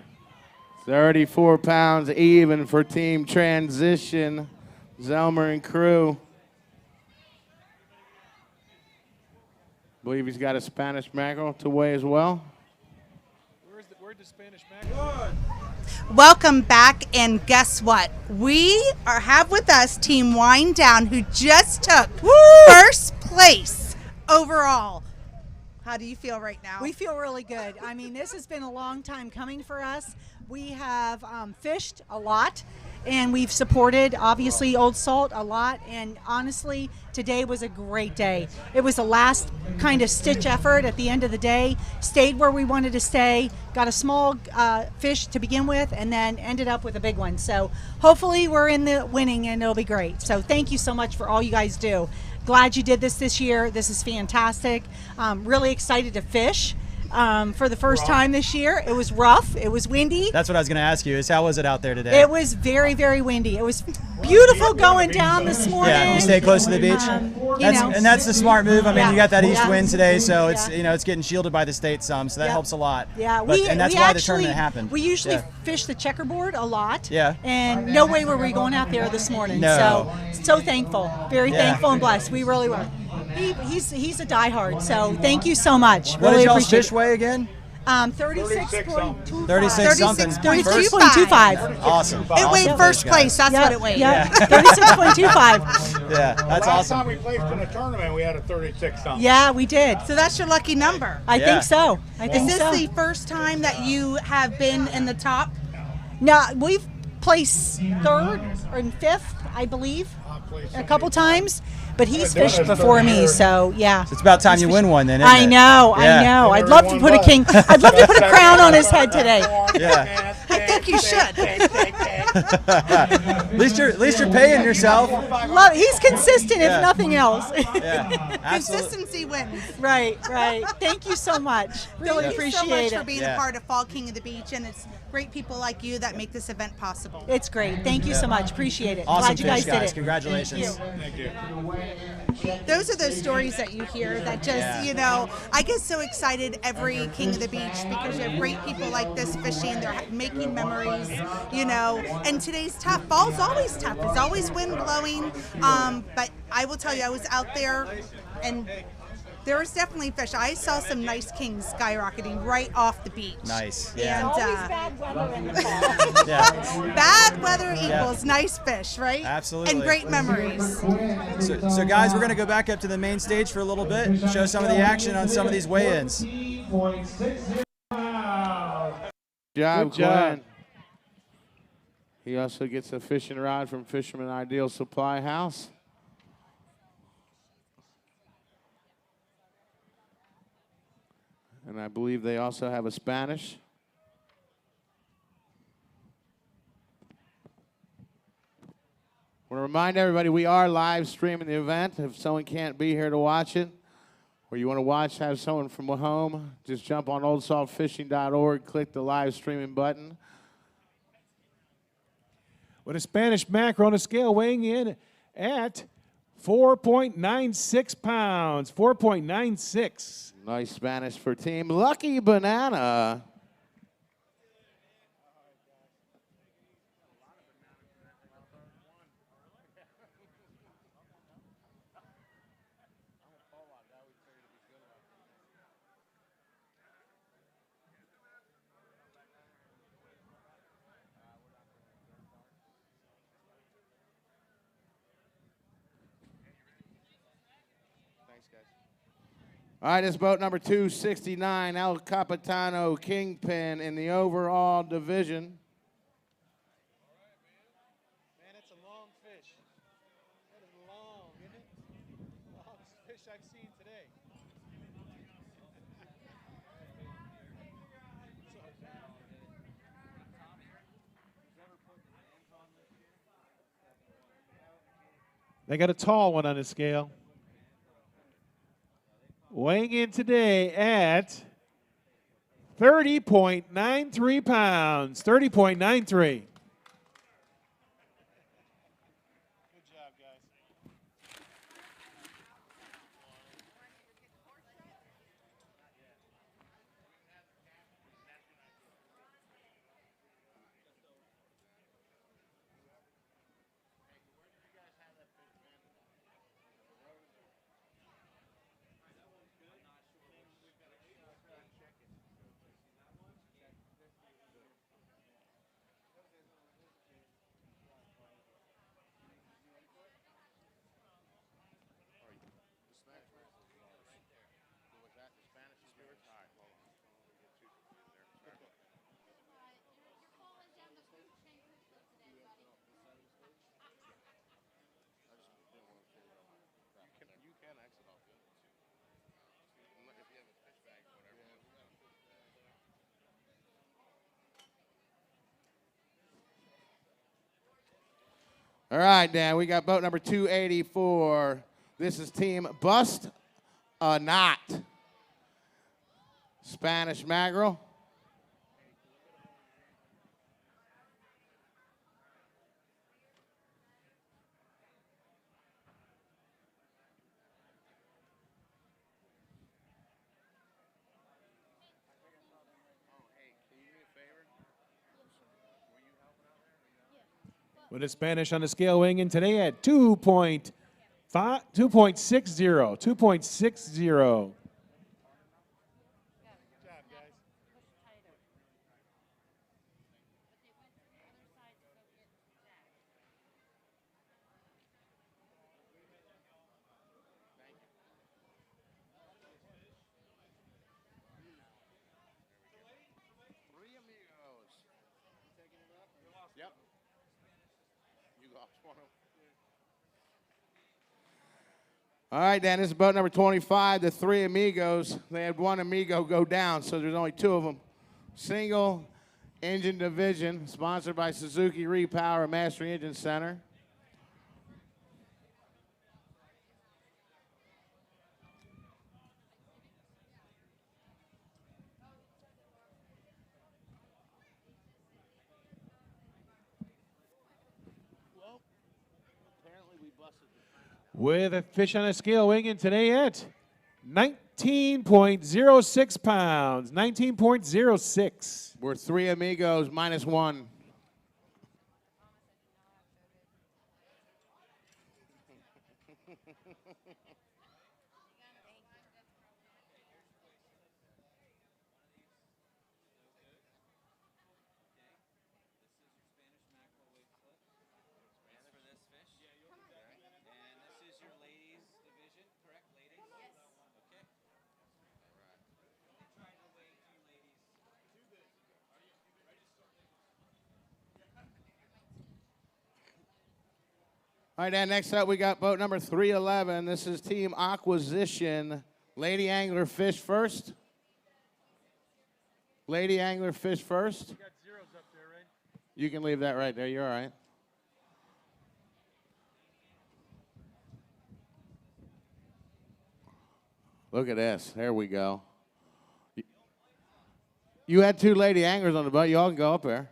S10: 34 pounds even for team Transition, Zelmer and crew. Believe he's got a Spanish mackerel to weigh as well.
S3: Where'd the Spanish mackerel?
S12: Welcome back, and guess what? We have with us Team Wind Down, who just took first place overall. How do you feel right now?
S14: We feel really good. I mean, this has been a long time coming for us. We have fished a lot, and we've supported, obviously, Old Salt a lot. And honestly, today was a great day. It was the last kind of stitch effort at the end of the day. Stayed where we wanted to stay, got a small fish to begin with, and then ended up with a big one. So hopefully we're in the winning, and it'll be great. So thank you so much for all you guys do. Glad you did this year. This is fantastic. Really excited to fish. for the first time this year. It was rough. It was windy.
S2: That's what I was going to ask you. Is how was it out there today?
S14: It was very, very windy. It was beautiful going down this morning.
S2: Yeah, you stay close to the beach. And that's the smart move. I mean, you got that east wind today, so it's it's getting shielded by the state some, so that helps a lot.
S14: Yeah,
S2: and that's why the tournament happened.
S14: We usually fish the checkerboard a lot.
S2: Yeah.
S14: And no way were we going out there this morning.
S2: No.
S14: So thankful, very thankful and blessed. We really were. He's a diehard, so thank you so much.
S2: What
S14: Really
S2: did y'all's
S14: appreciate
S2: fish weigh again?
S14: 36.25.
S2: 36.25. Awesome.
S12: It weighed first place. That's what it weighed.
S14: Yeah, 36.25.
S2: Yeah, that's awesome.
S4: Last time we placed in a tournament, we had a 36 something.
S14: Yeah, we did.
S12: So that's your lucky number.
S14: I think so.
S12: Is this the first time that you have been in the top?
S14: No, we've placed third and fifth, I believe, a couple times. But he's fished before me, so yeah.
S2: So it's about time you win one, then. Isn't
S14: I know. I'd love to put I'd love to put a crown on his head today.
S2: Yeah.
S12: I think you should.
S2: At least you're paying yourself.
S14: He's consistent, if nothing else.
S2: Yeah,
S12: Consistency wins.
S14: Right. Thank you so much. Really appreciate
S12: Thank you so much
S14: it.
S12: for being a part of Fall King of the Beach, and it's great people like you that make this event possible.
S14: It's great. Thank you so much. Appreciate it.
S2: Awesome
S14: Glad you guys
S2: fish,
S14: did it.
S2: Congratulations.
S4: Thank you.
S12: Those are those stories that you hear that just, I get so excited every King of the Beach because you have great people like this fishing. They're making memories, and today's tough. Fall's always tough. It's always wind blowing. But I will tell you, I was out there and there was definitely fish. I saw some nice kings skyrocketing right off the beach.
S2: Nice.
S12: Yeah. And
S14: Always bad weather in the fall.
S12: bad weather equals nice fish, right?
S2: Absolutely.
S12: And great memories.
S2: So guys, we're going to go back up to the main stage for a little bit, show some of the action on some of these weigh-ins.
S10: Good job. He also gets a fishing rod from Fisherman Ideal Supply House. And I believe they also have a Spanish. I want to remind everybody we are live streaming the event. If someone can't be here to watch it, or you want to have someone from home, just jump on oldsaltfishing.org, click the live streaming button.
S3: With a Spanish mackerel on a scale weighing in at 4.96 pounds, 4.96.
S10: Nice Spanish for Team Lucky Banana. All right, it's boat number 269, El Capitano Kingpin in the overall division.
S9: Man, that's a long fish. That is long, isn't it? Longest fish I've seen today.
S3: They got a tall one on the scale. Weighing in today at 30.93 pounds, 30.93.
S10: All right, Dan, we got boat number 284. This is Team Bust a Knot. Spanish mackerel.
S3: With a Spanish on the scale weighing in today at 2.60. 2.60.
S10: Yep. You lost one. All right, Dan, this is boat number 25, the Three Amigos. They had one Amigo go down, so there's only two of them. Single engine division, sponsored by Suzuki Repower and Mastery Engine Center.
S3: With a fish on a scale weighing in today at 19.06 pounds. 19.06.
S10: We're Three Amigos -1. All right, Dan, next up we got boat number 311. This is Team Acquisition. Lady Angler fish first. Lady Angler fish first.
S9: You got zeros up there, right?
S10: You can leave that right there. You're all right. Look at this. There we go. You had two lady anglers on the boat. You all can go up there.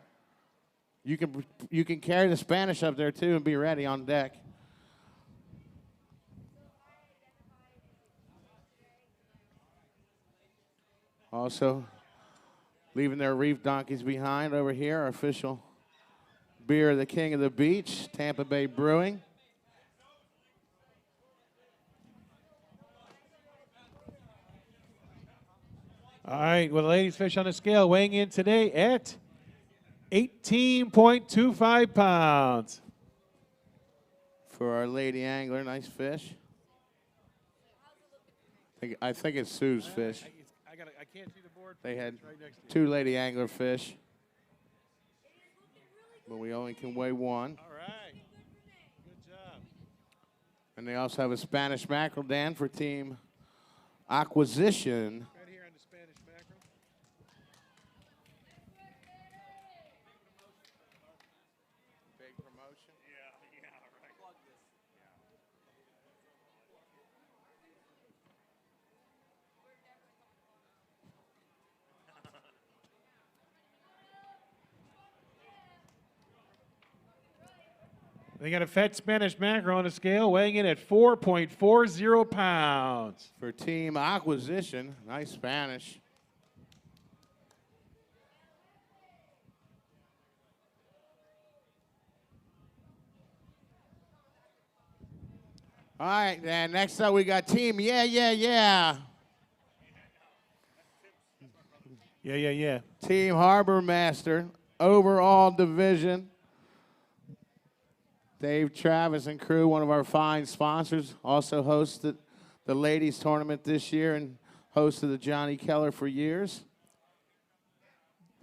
S10: You can carry the Spanish up there too and be ready on deck. Also, leaving their reef donkeys behind over here, our official beer of the King of the Beach, Tampa Bay Brewing.
S3: All right, well, the ladies fish on the scale weighing in today at 18.25 pounds.
S10: For our lady angler, nice fish. I think it's Sue's fish.
S3: I can't see the board.
S10: They had
S3: It's right next to you.
S10: two lady angler fish, but we only can weigh one.
S3: All right. Good job.
S10: And they also have a Spanish mackerel, Dan, for Team Acquisition.
S3: Right here on the Spanish mackerel.
S10: Big promotion.
S9: Yeah, right. Plug this.
S3: They got a fat Spanish mackerel on the scale weighing in at 4.40 pounds.
S10: For Team Acquisition, nice Spanish. All right, and next up we got Team Yeah.
S3: Yeah.
S10: Team Harbor Master, overall division. Dave Travis and crew, one of our fine sponsors, also hosted the ladies tournament this year and hosted the Johnny Keller for years.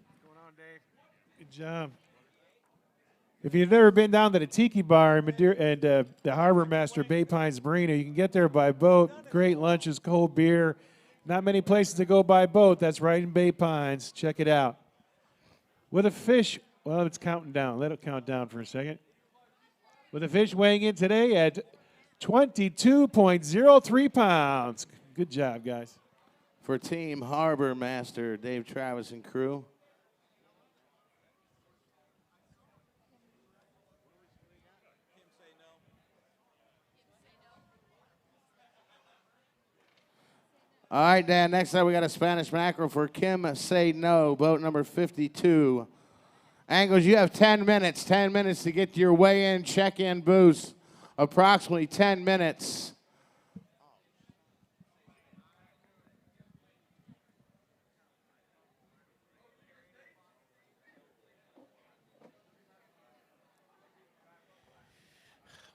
S3: What's going on, Dave? Good job. If you've never been down to the Tiki Bar in Madeira and the Harbor Master Bay Pines Marina, you can get there by boat. Great lunches, cold beer. Not many places to go by boat. That's right in Bay Pines. Check it out. With a fish, well, it's counting down. Let it count down for a second. With a fish weighing in today at 22.03 pounds. Good job, guys.
S10: for Team Harbor Master, Dave Travis and crew. All right, Dan, next up we got a Spanish mackerel for Kim Say No, boat number 52. Anglers, you have 10 minutes to get to your weigh-in, check-in booth. Approximately 10 minutes.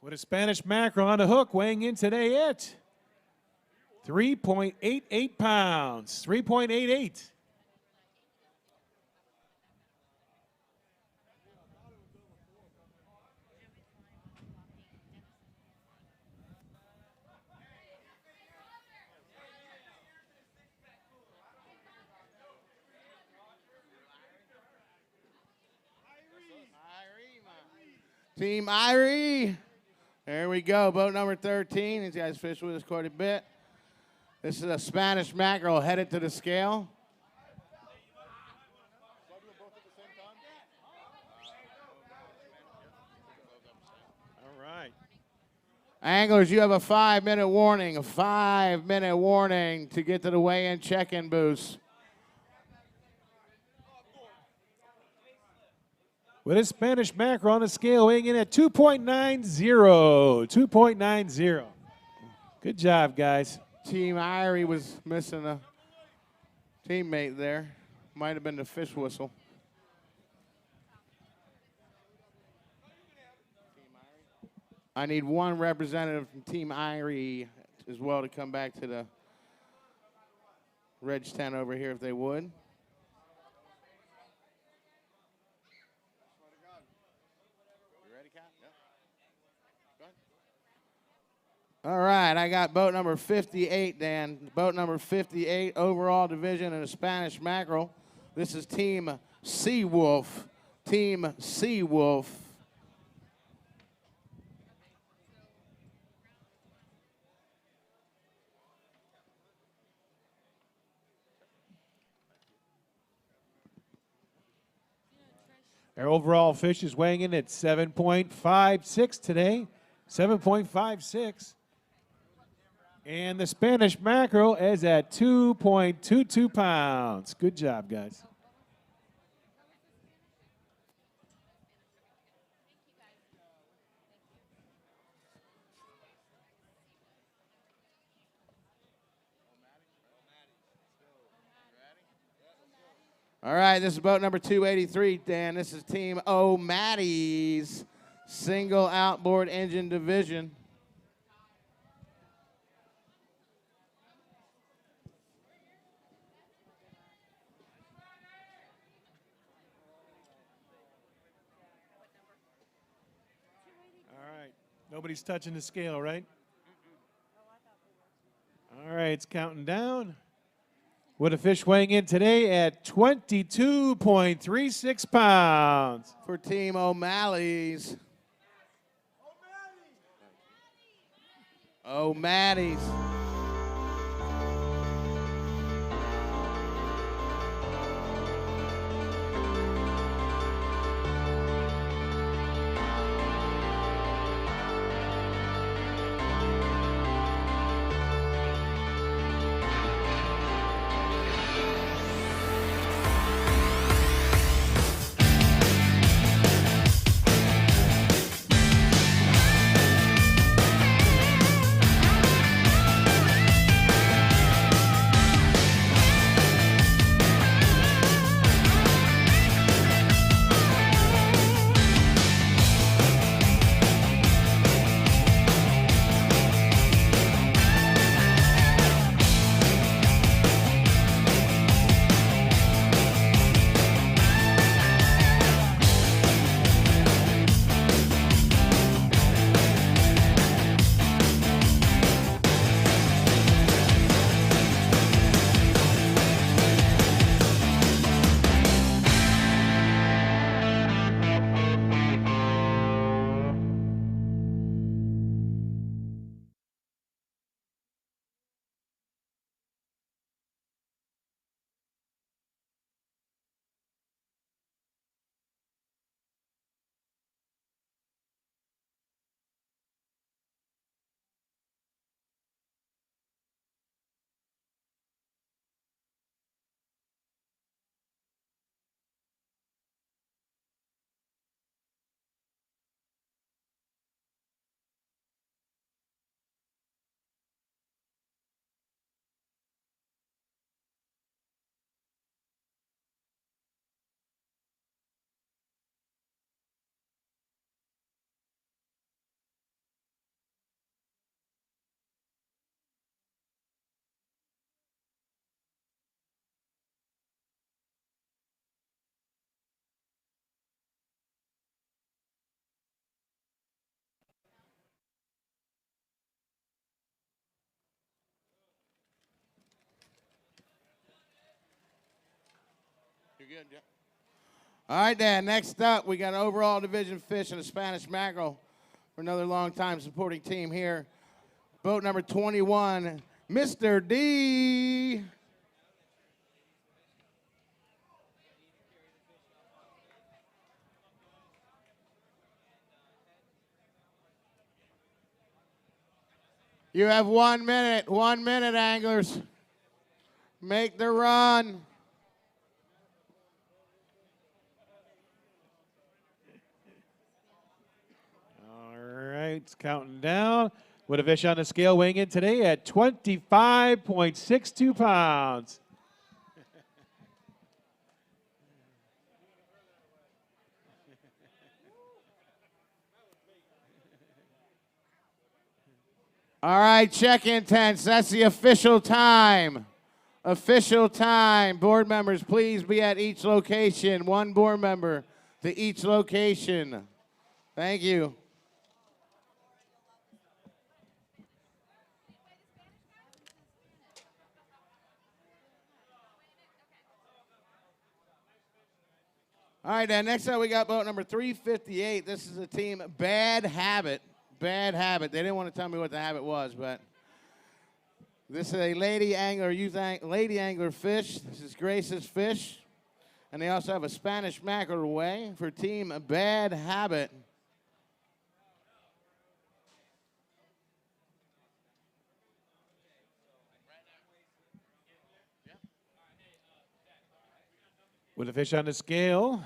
S3: With a Spanish mackerel on the hook, weighing in today at 3.88 pounds. 3.88.
S10: Team Irie. There we go. Boat number 13. These guys fish with us quite a bit. This is a Spanish mackerel headed to the scale.
S3: All right.
S10: Anglers, you have a 5-minute warning. A 5-minute warning to get to the weigh-in check-in booth.
S3: With a Spanish mackerel on the scale, weighing in at 2.90. 2.90. Good job, guys.
S10: Team Irie was missing a teammate there. Might have been the fish whistle. I need one representative from Team Irie as well to come back to the Reg tent over here if they would. All right, I got boat number 58, Dan. Boat number 58, overall division in a Spanish mackerel. This is Team Seawolf. Team Seawolf.
S3: Our overall fish is weighing in at 7.56 today. 7.56. And the Spanish mackerel is at 2.22 pounds. Good job, guys.
S10: All right, this is boat number 283, Dan. This is Team O'Maddy's single outboard engine division.
S3: Nobody's touching the scale, right? All right, it's counting down. With a fish weighing in today at 22.36 pounds.
S10: For Team O'Malley's. O'Maddy's. good, yeah. All right, Dan. Next up, we got overall division fish and a Spanish mackerel for another long-time supporting team here. Boat number 21, Mr. D. You have 1 minute. 1 minute, anglers. Make the run.
S3: All right, it's counting down. With a fish on the scale weighing in today at 25.62 pounds.
S10: All right, check-in tents. That's the official time. Official time. Board members, please be at each location. One board member to each location. Thank you. All right, then next up we got boat number 358. This is the team Bad Habit. Bad Habit. They didn't want to tell me what the habit was, but this is a lady angler, lady angler fish. This is Grace's fish. And they also have a Spanish mackerel away for team Bad Habit.
S3: With a fish on the scale,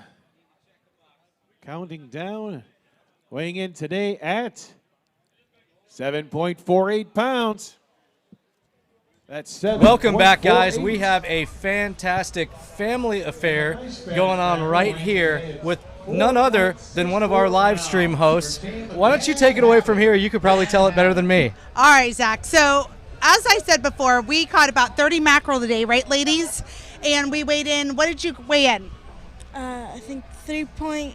S3: counting down, weighing in today at 7.48 pounds. That's 7.
S1: Welcome back, guys. We have a fantastic family affair going on right here with none other than one of our live stream hosts. Why don't you take it away from here? You could probably tell it better than me.
S12: All right, Zach. So as I said before, we caught about 30 mackerel today, right, ladies? And we weighed in. What did you weigh in?
S15: I think 3.30.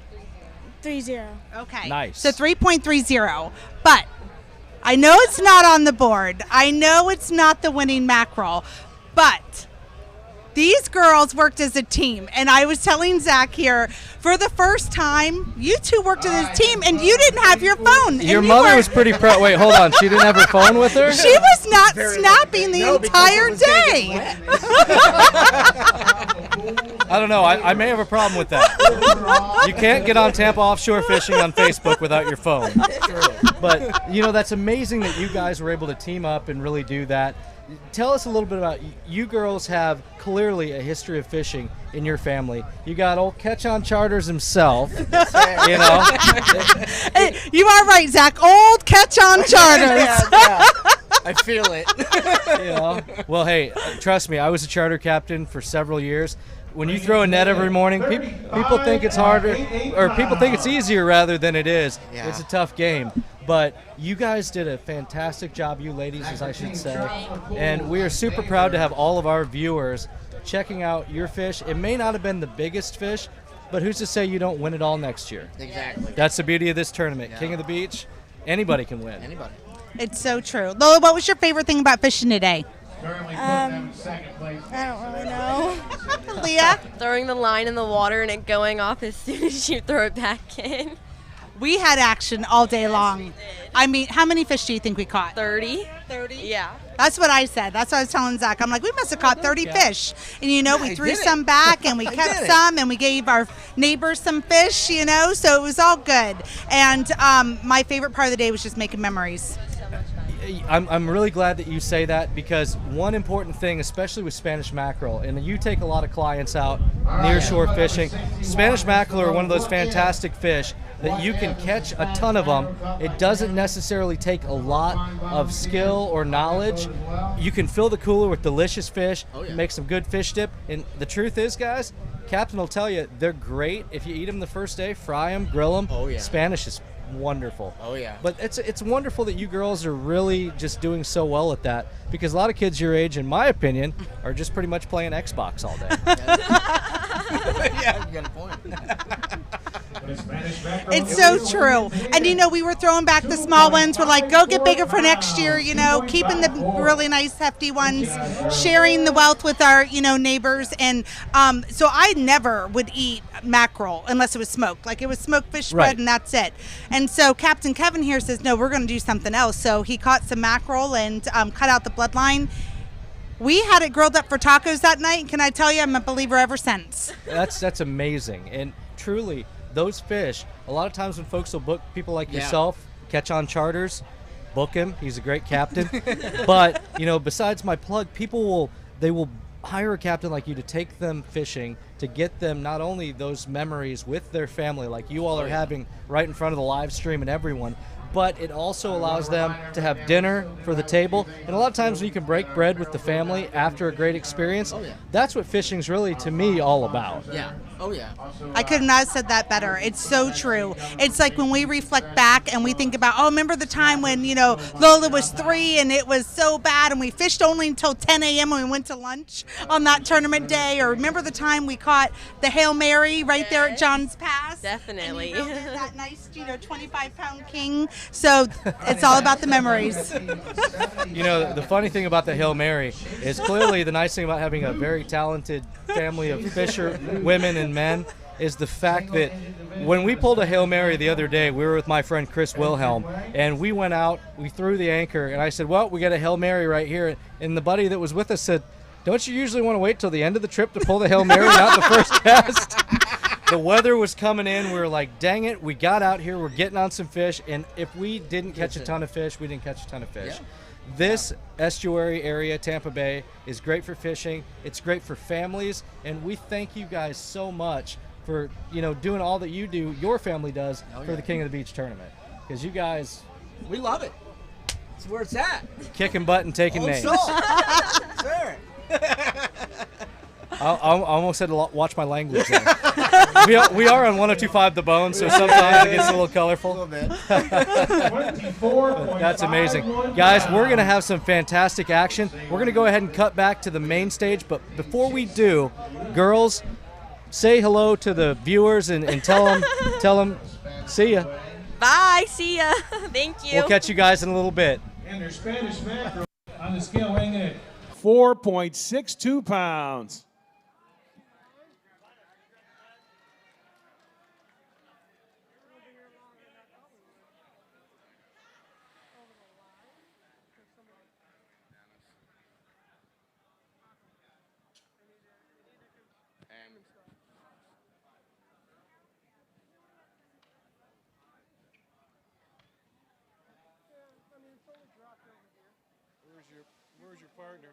S12: Okay.
S1: Nice.
S12: So 3.30. But I know it's not on the board. I know it's not the winning mackerel. But these girls worked as a team. And I was telling Zach here, for the first time, you two worked as a team, and you didn't have your phone.
S1: Your mother was pretty proud. Wait, hold on. She didn't have her phone with her?
S12: She was not snapping the entire day.
S1: I don't know. I may have a problem with that. You can't get on Tampa Offshore Fishing on Facebook without your phone. But, you know, that's amazing that you guys were able to team up and really do that. Tell us a little bit about, you girls have clearly a history of fishing in your family. You got old Catch on Charters himself, you know.
S12: You are right, Zach. Old Catch on Charters.
S16: I feel it.
S1: You know? Well, hey, trust me, I was a charter captain for several years. When you throw a net every morning, people think it's harder, or people think it's easier rather than it is.
S16: Yeah.
S1: It's a tough game. But you guys did a fantastic job, you ladies, as I should say. And we are super proud to have all of our viewers checking out your fish. It may not have been the biggest fish, but who's to say you don't win it all next year?
S16: Exactly.
S1: That's the beauty of this tournament. Yeah. King of the Beach, anybody can win.
S16: Anybody.
S12: It's so true. Lola, what was your favorite thing about fishing today?
S15: I don't really know.
S12: Leah?
S17: Throwing the line in the water and it going off as soon as you throw it back in.
S12: We had action all day long. I mean, how many fish do you think we caught?
S17: 30.
S12: 30?
S17: Yeah.
S12: That's what I said. That's what I was telling Zach. I'm like, we must have caught 30 fish. And, you know, we threw some back and we kept some and we gave our neighbors some fish, you know, so it was all good. And my favorite part of the day was just making memories.
S1: I'm really glad that you say that, because one important thing, especially with Spanish mackerel, and you take a lot of clients out near shore fishing, Spanish mackerel are one of those fantastic fish that you can catch a ton of them. It doesn't necessarily take a lot of skill or knowledge. You can fill the cooler with delicious fish, make some good fish dip, and the truth is, guys, Captain will tell you, they're great. If you eat them the first day, fry them, grill them, Spanish is wonderful.
S16: Oh yeah.
S1: But it's wonderful that you girls are really just doing so well at that, because a lot of kids your age, in my opinion, are just pretty much playing Xbox all day.
S16: Yeah, you got a point.
S12: It's so true. And, we were throwing back the small ones. We're like, go get bigger for next year, keeping the really nice, hefty ones, sharing the wealth with our, neighbors. And so I never would eat mackerel unless it was smoked. Like, it was smoked fish bread, and that's it. And so Captain Kevin here says, no, we're going to do something else. So he caught some mackerel and cut out the bloodline. We had it grilled up for tacos that night, and can I tell you, I'm a believer ever since.
S1: That's amazing. And truly, those fish, a lot of times when folks will book people like yourself, catch on charters, book him. He's a great captain. But, besides my plug, they will hire a captain like you to take them fishing, to get them not only those memories with their family like you all are having right in front of the live stream and everyone, but it also allows them to have dinner for the table. And a lot of times when you can break bread with the family after a great experience, that's what fishing's really, to me, all about.
S16: Yeah. Oh, yeah.
S12: I could not have said that better. It's so true. It's like when we reflect back and we think about, remember the time when, Lola was 3 and it was so bad and we fished only until 10 a.m. when we went to lunch on that tournament day. Or remember the time we caught the Hail Mary right there at John's Pass?
S17: Definitely.
S12: And that nice, 25-pound king. So it's all about the memories.
S1: The funny thing about the Hail Mary is clearly the nice thing about having a very talented family of fisher women and men is the fact that when we pulled a Hail Mary the other day, we were with my friend Chris Wilhelm, and we went out, we threw the anchor, and I said, well, we got a Hail Mary right here. And the buddy that was with us said, don't you usually want to wait till the end of the trip to pull the Hail Mary, not the first cast? The weather was coming in. We were like, dang it, we got out here, we're getting on some fish, and if we didn't catch a ton of fish, we didn't catch a ton of fish. Yeah. This estuary area, Tampa Bay, is great for fishing. It's great for families, and we thank you guys so much for doing all that you do, your family does, for the King of the Beach tournament. Because you guys,
S16: we love it. It's where it's at.
S1: Kicking butt and taking names.
S16: Sure.
S1: I almost said to watch my language there. we are on 102.5 The Bone, so sometimes it gets a little colorful. A little bit. That's amazing. Guys, we're going to have some fantastic action. We're going to go ahead and cut back to the main stage, but before we do, girls, say hello to the viewers and tell them, see ya.
S17: Bye, see ya. Thank you.
S1: We'll catch you guys in a little bit.
S3: And their Spanish mackerel on the scale weighing in at 4.62 pounds. Where's your partner?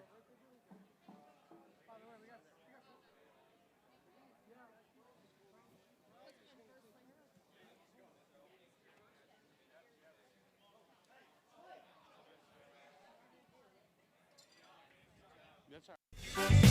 S3: That's all right.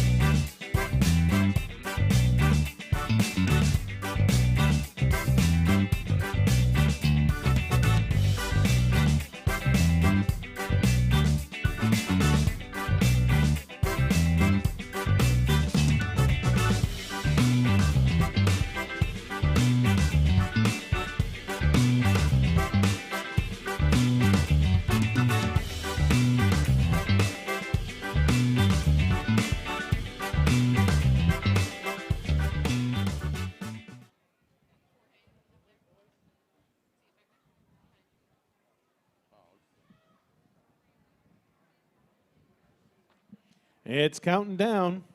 S3: It's counting down.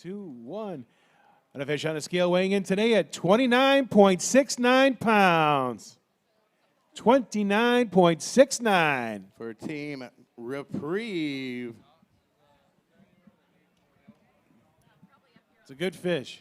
S3: 2, 1. And a fish on a scale weighing in today at 29.69 pounds. 29.69
S10: for Team Reprieve.
S3: It's a good fish.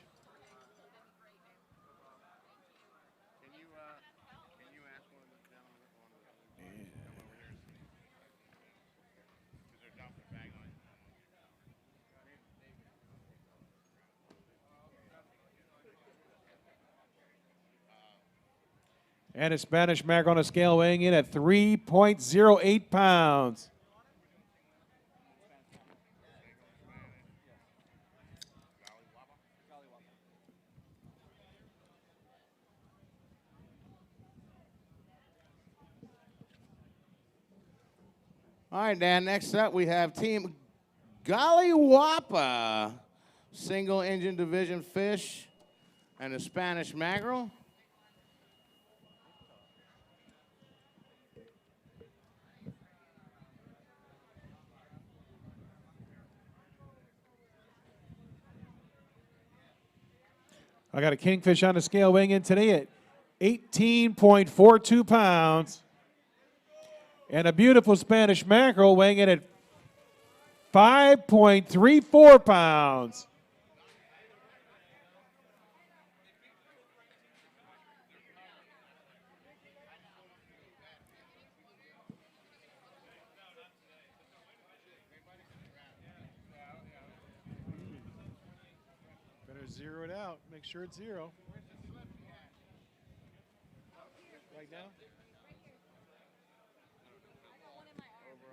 S3: And a Spanish mackerel on a scale weighing in at 3.08 pounds.
S10: All right, Dan, next up we have Team Golliwapa, single engine division fish and a Spanish mackerel.
S3: I got a kingfish on the scale weighing in today at 18.42 pounds. And a beautiful Spanish mackerel weighing in at 5.34 pounds. Better zero it out. Make sure it's zero. Right now?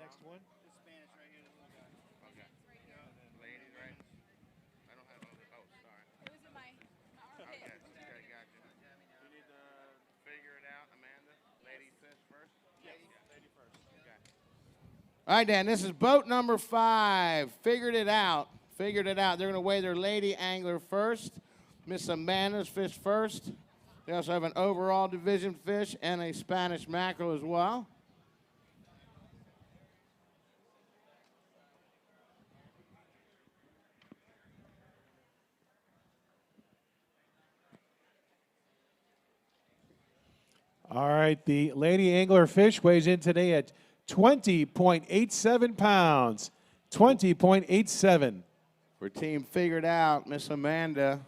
S3: Next one?
S5: The Spanish right here, the little guy. Okay. Ladies, right? I don't have oh, sorry.
S6: It was in my
S5: Okay, gotcha. You need to figure it out, Amanda. Lady fish first? Yes. Lady first. Okay.
S10: All right, Dan, this is boat number 5. Figured it out. Figured it out. They're going to weigh their lady angler first. Miss Amanda's fish first. They also have an overall division fish and a Spanish mackerel as well.
S3: All right, the lady angler fish weighs in today at 20.87 pounds. 20.87.
S10: For Team Figured Out, Miss Amanda.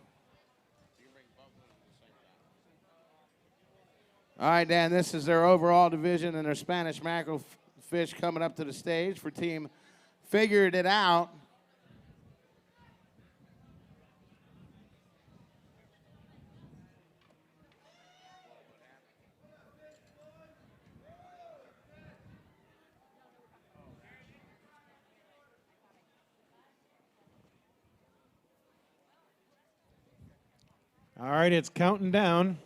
S10: All right, Dan, this is their overall division and their Spanish mackerel fish coming up to the stage for Team Figured It Out.
S3: All right, it's counting down.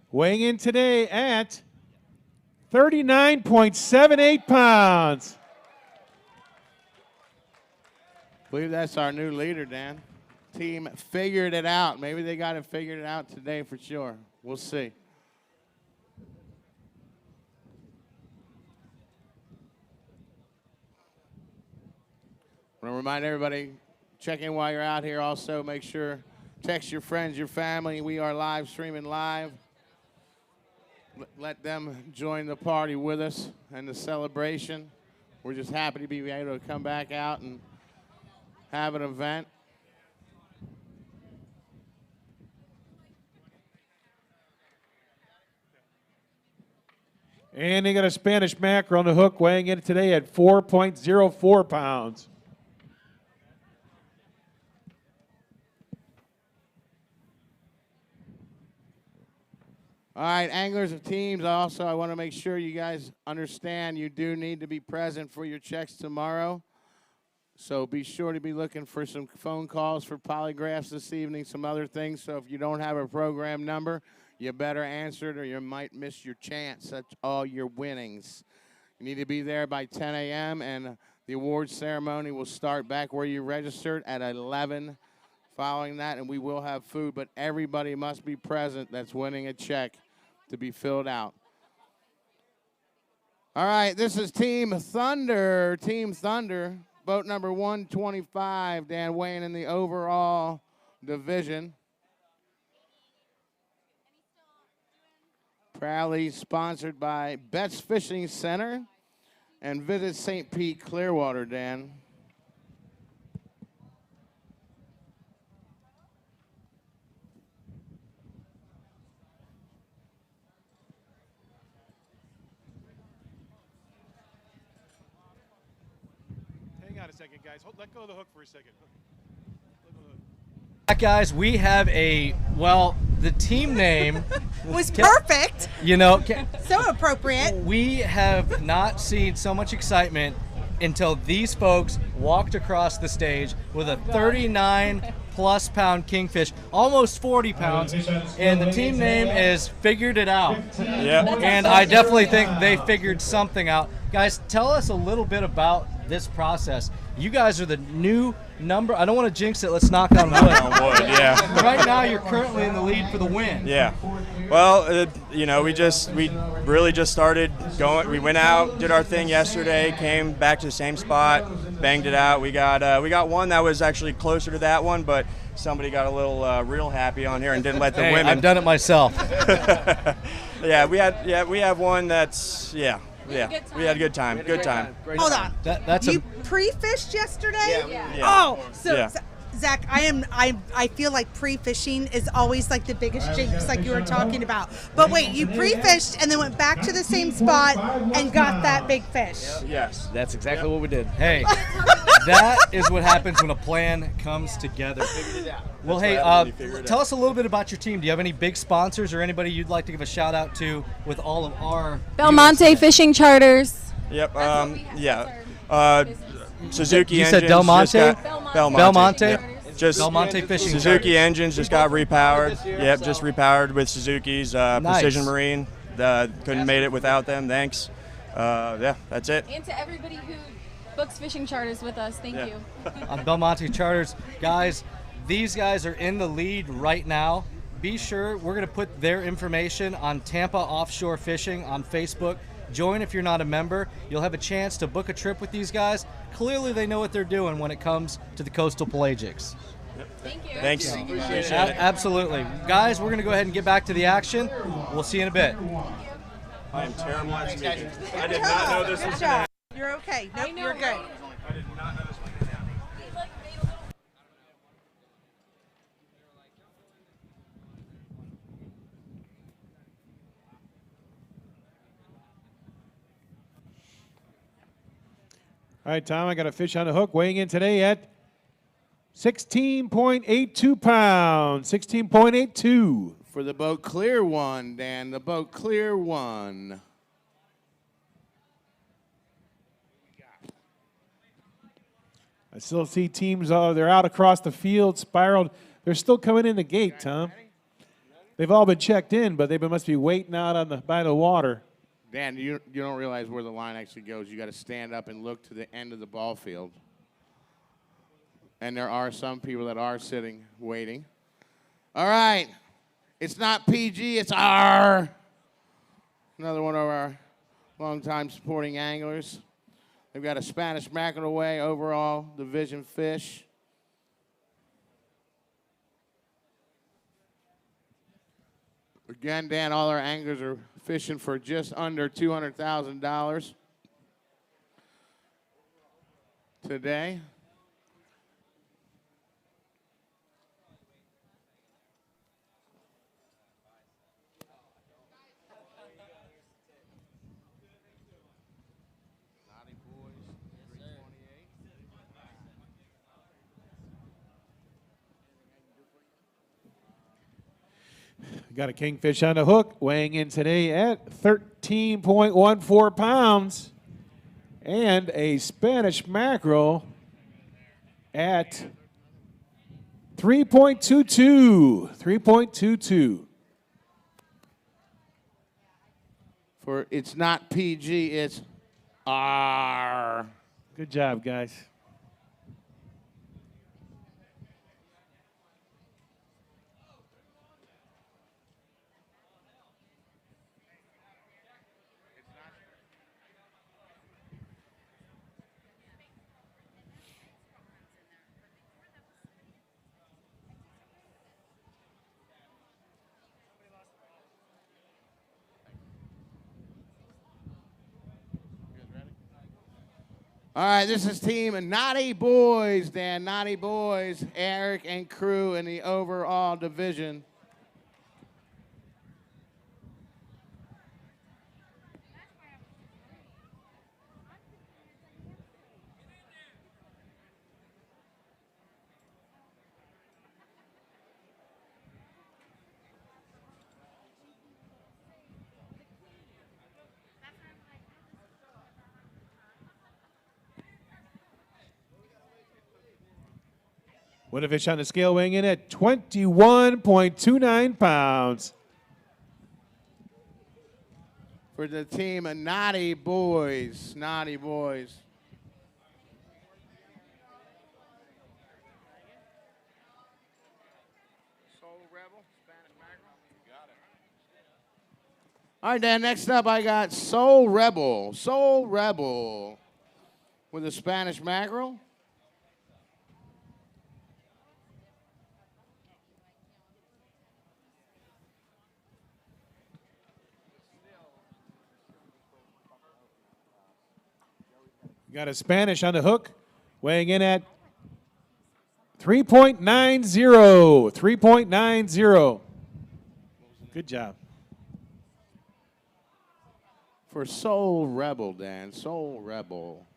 S3: Weighing in today at 39.78 pounds.
S10: I believe that's our new leader, Dan. Team Figured It Out. Maybe they got it figured out today for sure. We'll see. I want to remind everybody, check in while you're out here. Also, make sure, text your friends, your family. We are live streaming live. Let them join the party with us and the celebration. We're just happy to be able to come back out and have an event.
S3: And they got a Spanish mackerel on the hook weighing in today at 4.04 pounds.
S10: All right, anglers of teams, also I want to make sure you guys understand you do need to be present for your checks tomorrow. So be sure to be looking for some phone calls for polygraphs this evening, some other things. So if you don't have a program number, you better answer it or you might miss your chance at all your winnings. You need to be there by 10 a.m. and the awards ceremony will start back where you registered at 11 following that, and we will have food, but everybody must be present that's winning a check to be filled out. All right, this is Team Thunder. Team Thunder, boat number 125, Dan, weighing in the overall division. Proudly sponsored by Betts Fishing Center and Visit St. Pete Clearwater, Dan.
S3: Hang on a second, guys. Let go of the hook for a second.
S1: Guys, we have the team name
S12: was perfect.
S1: You know,
S12: So appropriate.
S1: we have not seen so much excitement until these folks walked across the stage with a 39 plus pound kingfish, almost 40 pounds, and the team name is Figured It Out.
S18: Yeah.
S1: And I definitely think they figured something out. Guys, tell us a little bit about this process. You guys are the new number. I don't want to jinx it. Let's knock on wood.
S18: Knock on wood, yeah.
S1: Right now, you're currently in the lead for the win.
S18: Yeah. Well, we really just started going. We went out, did our thing yesterday, came back to the same spot, banged it out. We got one that was actually closer to that one, but somebody got a little real happy on here and didn't let the
S1: Hey,
S18: women.
S1: I've done it myself.
S18: We have one that's we had a good time. Good time.
S12: Hold on.
S1: That's
S12: you pre-fished yesterday?
S18: Yeah.
S12: Oh, so
S18: Yeah.
S12: Zach, I feel like pre-fishing is always like the biggest jinx, like you were talking about. But wait, you pre-fished and then went back to the same spot and got that big fish.
S18: Yes.
S1: That's exactly what we did. Hey, that is what happens when a plan comes together. Well, hey, tell us a little bit about your team. Do you have any big sponsors or anybody you'd like to give a shout out to with all of our
S17: Belmonte Fishing Charters.
S18: Yep. Suzuki
S1: You
S18: engines.
S1: said Del Monte?
S18: just got- Belmonte.
S1: Belmonte?
S18: Yep. Just
S1: Belmonte Fishing
S18: Suzuki
S1: Charters.
S18: engines just got repowered. Yep, just repowered with Suzuki's Precision
S1: Nice.
S18: Marine. Couldn't made it without them. Thanks. That's it.
S6: And to everybody who books fishing charters with us, thank you.
S1: On Belmonte Charters. Guys, these guys are in the lead right now. Be sure, we're going to put their information on Tampa Offshore Fishing on Facebook. Join if you're not a member. You'll have a chance to book a trip with these guys. Clearly, they know what they're doing when it comes to the coastal pelagics.
S6: Thank you.
S18: Thanks. Appreciate it.
S1: Absolutely. Guys, we're going to go ahead and get back to the action. We'll see you in a bit.
S18: I am terrible at speaking. I did not know this was
S12: Good
S18: going
S12: job. You're okay. Nope, you're good.
S18: I did not know this was going to happen.
S3: All right, Tom, I got a fish on the hook weighing in today at 16.82 pounds. 16.82.
S10: For the boat clear one, Dan. The boat clear one.
S3: I still see teams, they're out across the field, spiraled. They're still coming in the gate, Tom. They've all been checked in, but they must be waiting out by the water.
S10: Dan, you don't realize where the line actually goes. You got to stand up and look to the end of the ball field. And there are some people that are sitting, waiting. All right. It's not PG, it's R. Another one of our longtime supporting anglers. They've got a Spanish mackerel away, overall division fish. Again, Dan, all our anglers are fishing for just under $200,000 today.
S3: Got a kingfish on the hook weighing in today at 13.14 pounds. And a Spanish mackerel at 3.22. 3.22.
S10: For it's not PG, it's R.
S3: Good job, guys.
S10: All right, this is team Naughty Boys, Dan. Naughty Boys, Eric and crew in the overall division.
S3: With a fish on the scale weighing in at 21.29 pounds.
S10: For the team of Naughty Boys. Naughty Boys. All right, Dan, next up I got Soul Rebel. Soul Rebel with a Spanish mackerel.
S3: Got a Spanish on the hook, weighing in at 3.90. 3.90. Good job.
S10: For Soul Rebel, Dan. Soul Rebel.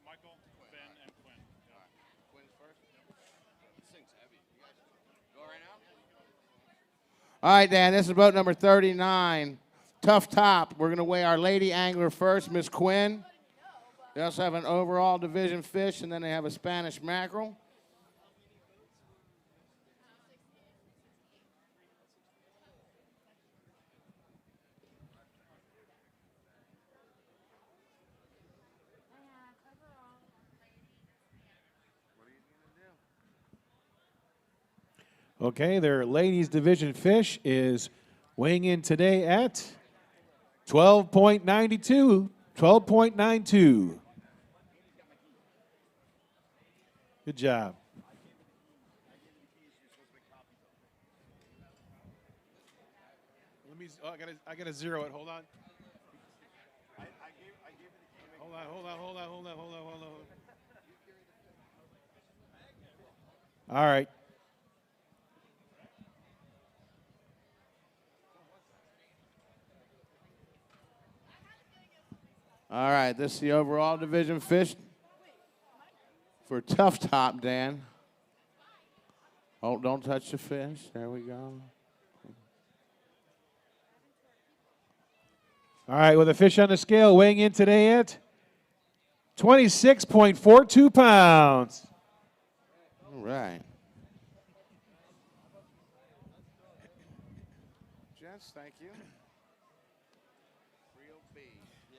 S4: Michael, Ben, and Quinn.
S10: Quinn's first? This thing's heavy. You guys go right now? All right, Dan, this is boat number 39. Tough Top. We're going to weigh our lady angler first, Miss Quinn. They also have an overall division fish, and then they have a Spanish mackerel.
S3: Okay, their ladies division fish is weighing in today at 12.92. 12.92. Good job. Let me. Oh, I got to zero it. Hold on. Hold on. All right.
S10: All right, this is the overall division fish for Tough Top, Dan. Oh, don't touch the fish. There we go.
S3: All right, with a fish on the scale weighing in today at 26.42 pounds.
S10: All right. Jess, thank you. Real B.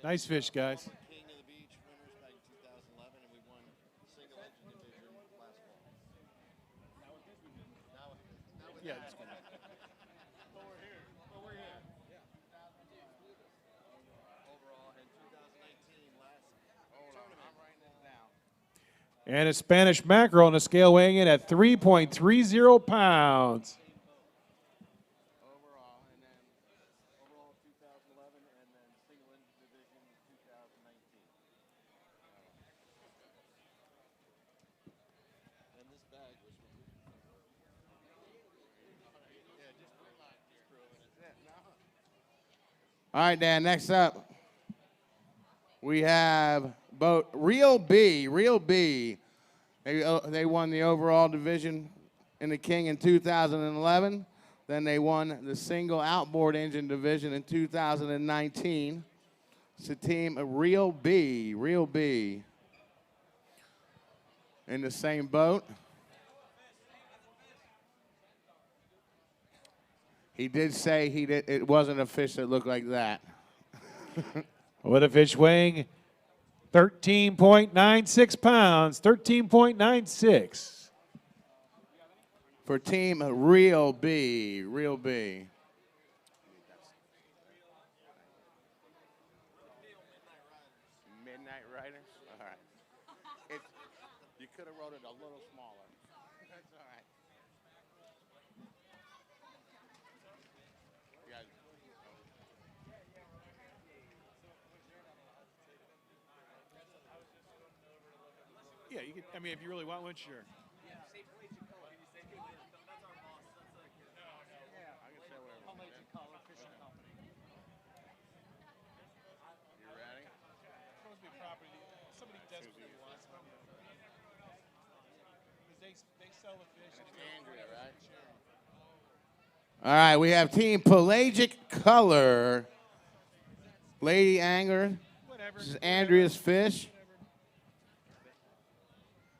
S3: Nice fish, guys.
S11: King of the Beach winners back in 2011, and we won single engine division last fall.
S3: Yeah.
S11: But we're here. Yeah. Overall in 2019, last tournament.
S10: I'm writing this down.
S3: And a Spanish mackerel on the scale weighing in at 3.30 pounds.
S11: Overall, and then overall 2011, and then single engine division 2019. And this bag was from. Yeah, just proving it.
S10: All right, Dan, next up, we have boat Real B. Real B. They won the overall division in the King in 2011. Then they won the single outboard engine division in 2019. It's a team of Real B. Real B. In the same boat. He did say it wasn't a fish that looked like that.
S3: With a fish weighing 13.96 pounds. 13.96.
S10: For team Real B. Real B. Midnight Riders? All right. You could have wrote it a little smaller. That's all right. You guys-
S3: Yeah, you I mean, if you really want one, sure. Somebody desperately wants one. Because they sell the fish.
S10: Andrea, right? All right, we have Team Pelagic Color. Lady Angler. This is Andrea's fish.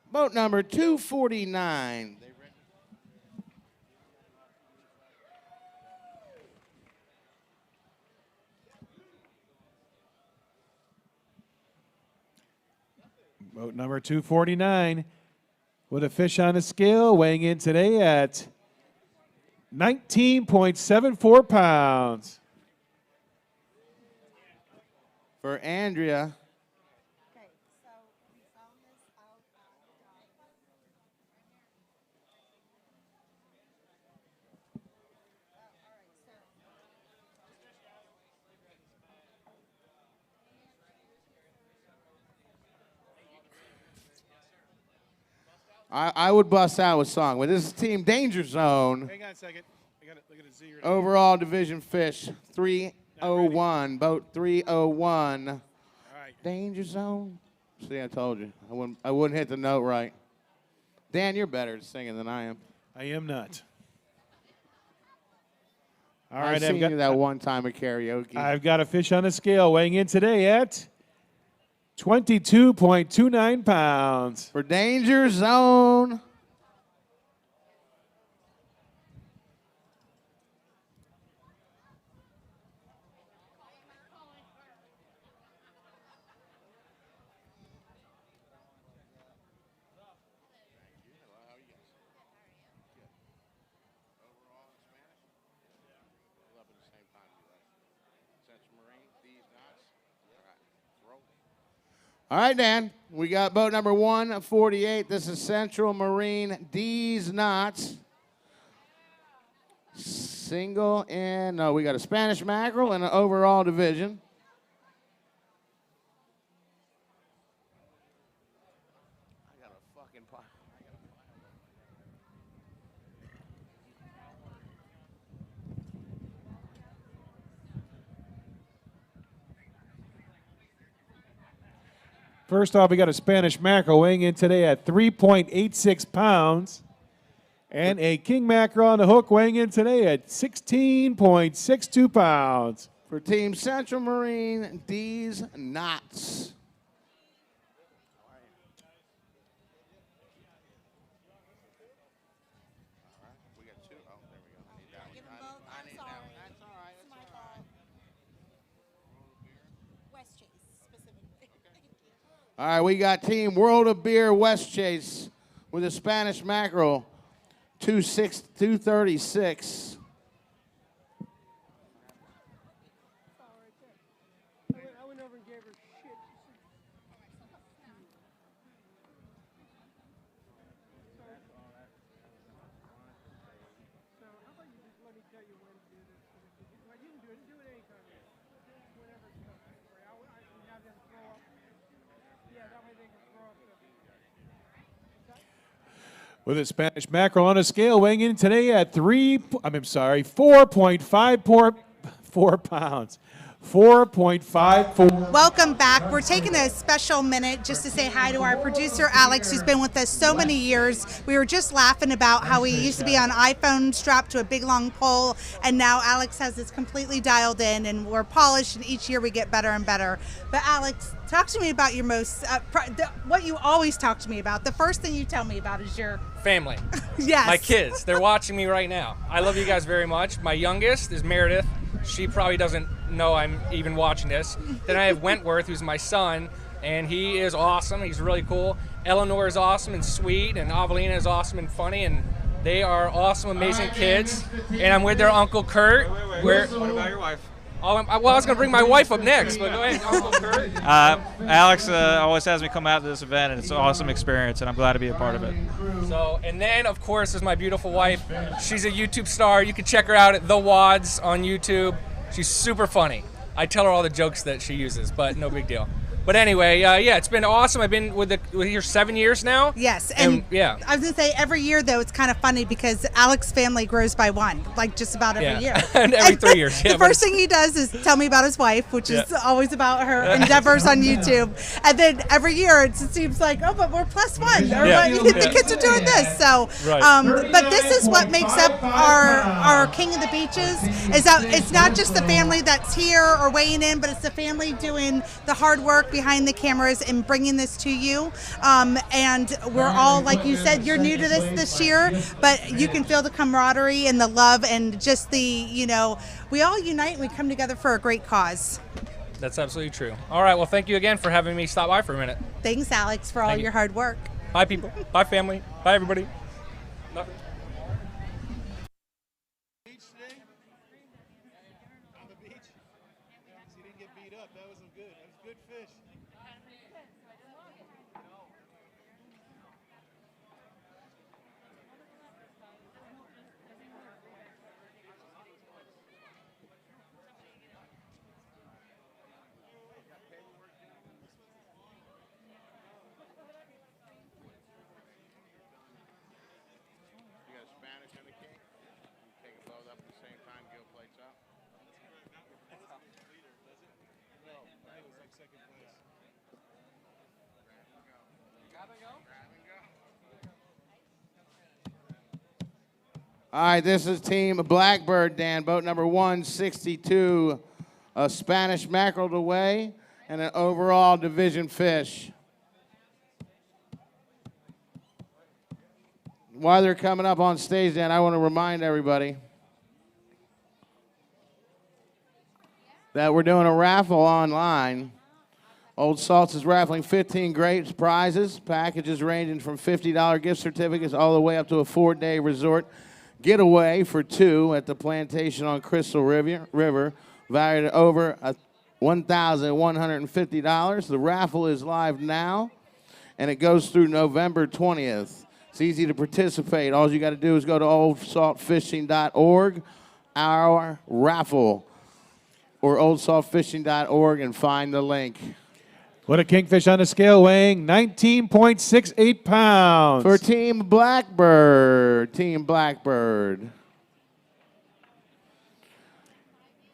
S10: Boat number 249.
S3: Boat number 249 with a fish on a scale weighing in today at 19.74 pounds.
S10: For Andrea. I would bust out with song, but this is Team Danger Zone.
S3: Hang on a second. I got to look at a Z.
S10: Overall division fish 301, boat 301.
S3: All right.
S10: Danger Zone. See, I told you. I wouldn't hit the note right. Dan, you're better at singing than I am.
S3: I am not. All
S10: I've
S3: right,
S10: seen you that one time at karaoke.
S3: I've got a fish on a scale weighing in today at 22.29 pounds.
S10: For Danger Zone. All right, Dan. We got boat number 148. This is Central Marine D's Knots. Single and no, we got a Spanish mackerel and an overall division. I got a fucking pile.
S3: First off, we got a Spanish mackerel weighing in today at 3.86 pounds. And a king mackerel on the hook weighing in today at 16.62 pounds.
S10: For Team Central Marine, D's Knots. All right, we got Team World of Beer West Chase with a Spanish mackerel, 236.
S3: With a Spanish mackerel on a scale weighing in today at 4.54 pounds. 4.54.
S12: Welcome back. We're taking a special minute just to say hi to our producer, Alex, who's been with us so many years. We were just laughing about how he used to be on iPhone strapped to a big long pole, and now Alex has this completely dialed in, and we're polished, and each year we get better and better. But Alex, talk to me about your most, what you always talk to me about. The first thing you tell me about is your
S19: family.
S12: Yes.
S19: My kids. They're watching me right now. I love you guys very much. My youngest is Meredith. She probably doesn't know I'm even watching this. Then I have Wentworth, who's my son, and he is awesome. He's really cool. Eleanor is awesome and sweet, and Avelina is awesome and funny, and they are awesome, amazing kids. And I'm with their Uncle Kurt.
S20: What about your wife?
S19: Oh, well, I was going to bring my wife up next, but go ahead, Uncle Kurt.
S20: Alex always has me come out to this event, and it's an awesome experience, and I'm glad to be a part of it.
S19: So, and then, of course, is my beautiful wife. She's a YouTube star. You can check her out at The Wads on YouTube. She's super funny. I tell her all the jokes that she uses, but no big deal. But anyway, yeah, it's been awesome. I've been with here 7 years now.
S12: Yes, and
S19: yeah.
S12: I was gonna say every year though it's kind of funny because Alex's family grows by one, like just about every year.
S19: And every 3 years. Yeah,
S12: the first thing he does is tell me about his wife, which is always about her endeavors on YouTube, and then every year it seems like, oh, but we're +1, or the kids are doing this. So, but this is what makes up our King of the Beaches, is that it's not just the family that's here or weighing in, but it's the family doing the hard work behind the cameras and bringing this to you. And we're all, like you said, you're new to this year, but you can feel the camaraderie and the love and just the, we all unite and we come together for a great cause.
S19: That's absolutely true. All right, well, thank you again for having me stop by for a minute.
S12: Thanks, Alex, for all your hard work.
S19: Bye, people. Bye, family. Bye, everybody. Nothing.
S10: All right, this is Team Blackbird, Dan. Boat number 162, a Spanish mackerel to weigh, and an overall division fish. While they're coming up on stage, Dan, I want to remind everybody that we're doing a raffle online. Old Salts is raffling 15 great prizes, packages ranging from $50 gift certificates all the way up to a 4-day resort getaway for 2 at the plantation on Crystal River, valued at over $1,150. The raffle is live now, and it goes through November 20th. It's easy to participate. All you got to do is go to oldsaltfishing.org, our raffle, or oldsaltfishing.org and find the link.
S3: What a kingfish on the scale, weighing 19.68 pounds.
S10: For Team Blackbird. Team Blackbird.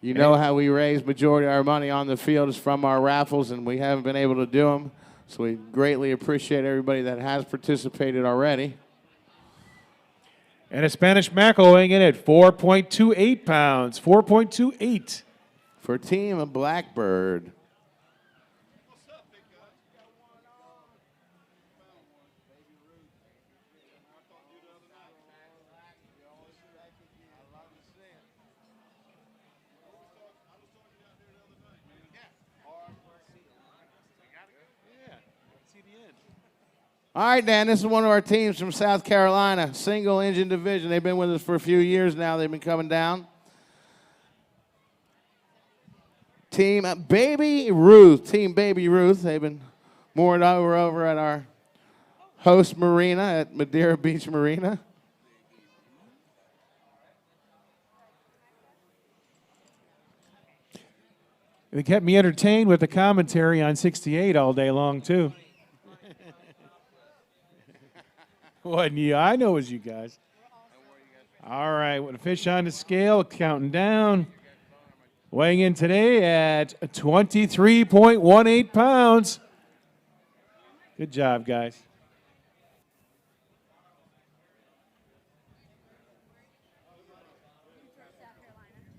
S10: You know how we raise majority of our money on the field is from our raffles, and we haven't been able to do them. So we greatly appreciate everybody that has participated already.
S3: And a Spanish mackerel weighing in at 4.28 pounds. 4.28.
S10: For Team Blackbird. All right, Dan, this is one of our teams from South Carolina, single engine division. They've been with us for a few years now. They've been coming down. Team Baby Ruth. Team Baby Ruth. They've been moored over at our host marina at Madeira Beach Marina.
S3: They kept me entertained with the commentary on 68 all day long, too. Wasn't you? I know it was you guys. All right, with a fish on the scale, counting down. Weighing in today at 23.18 pounds. Good job, guys.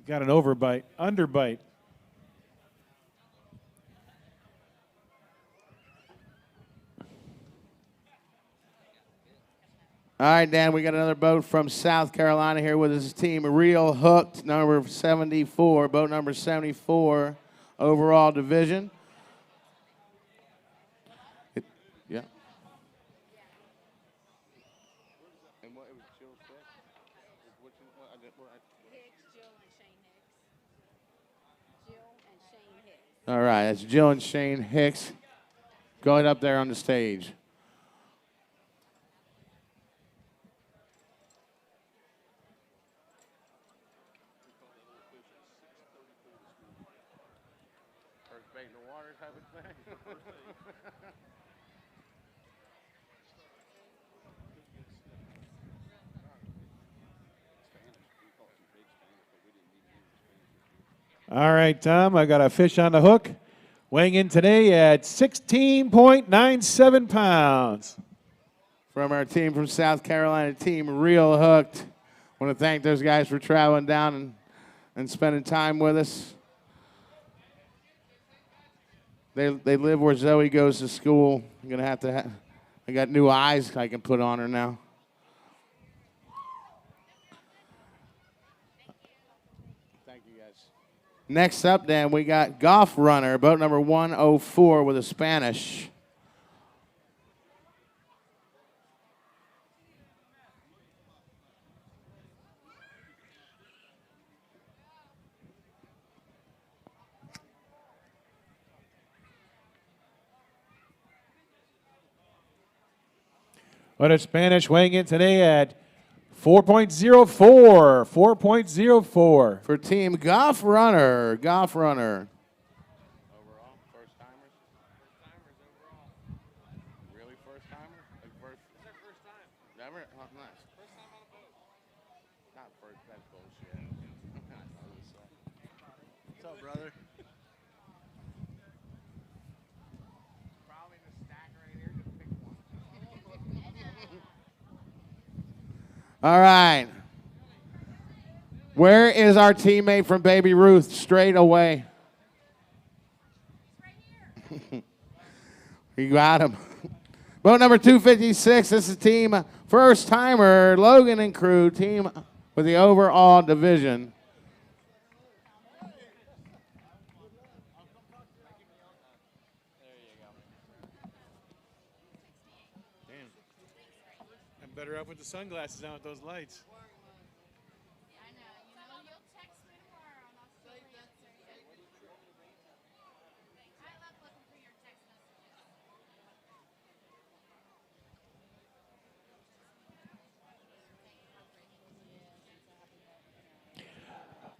S3: Got an overbite, underbite.
S10: All right, Dan, we got another boat from South Carolina here with his team, Real Hooked, number 74, boat number 74, overall division. Yeah. All right, that's Jill and Shane Hicks going up there on the stage. Bait in the water type of thing.
S3: All right, Tom, I got a fish on the hook. Weighing in today at 16.97 pounds.
S10: From our team from South Carolina, Team Real Hooked. Want to thank those guys for traveling down and spending time with us. They live where Zoe goes to school. I'm gonna have to. I got new eyes I can put on her now. Thank you guys. Next up, Dan, we got Golf Runner, boat number 104 with a Spanish.
S3: What a Spanish weighing in today at 4.04. 4.04.
S10: For Team Golf Runner. Golf Runner. Overall, first timers? First timers overall. Really first timer? Like first? It's their first time. Never? Oh, nice. First time on a boat. Not first, that's bullshit.
S16: What's up, brother?
S10: Probably the stack right here. Just pick one. All right. Where is our teammate from Baby Ruth? Straight away. You got him. Boat number 256. This is team first timer, Logan and crew, team with the overall division.
S3: I'm better up with the sunglasses on with those lights.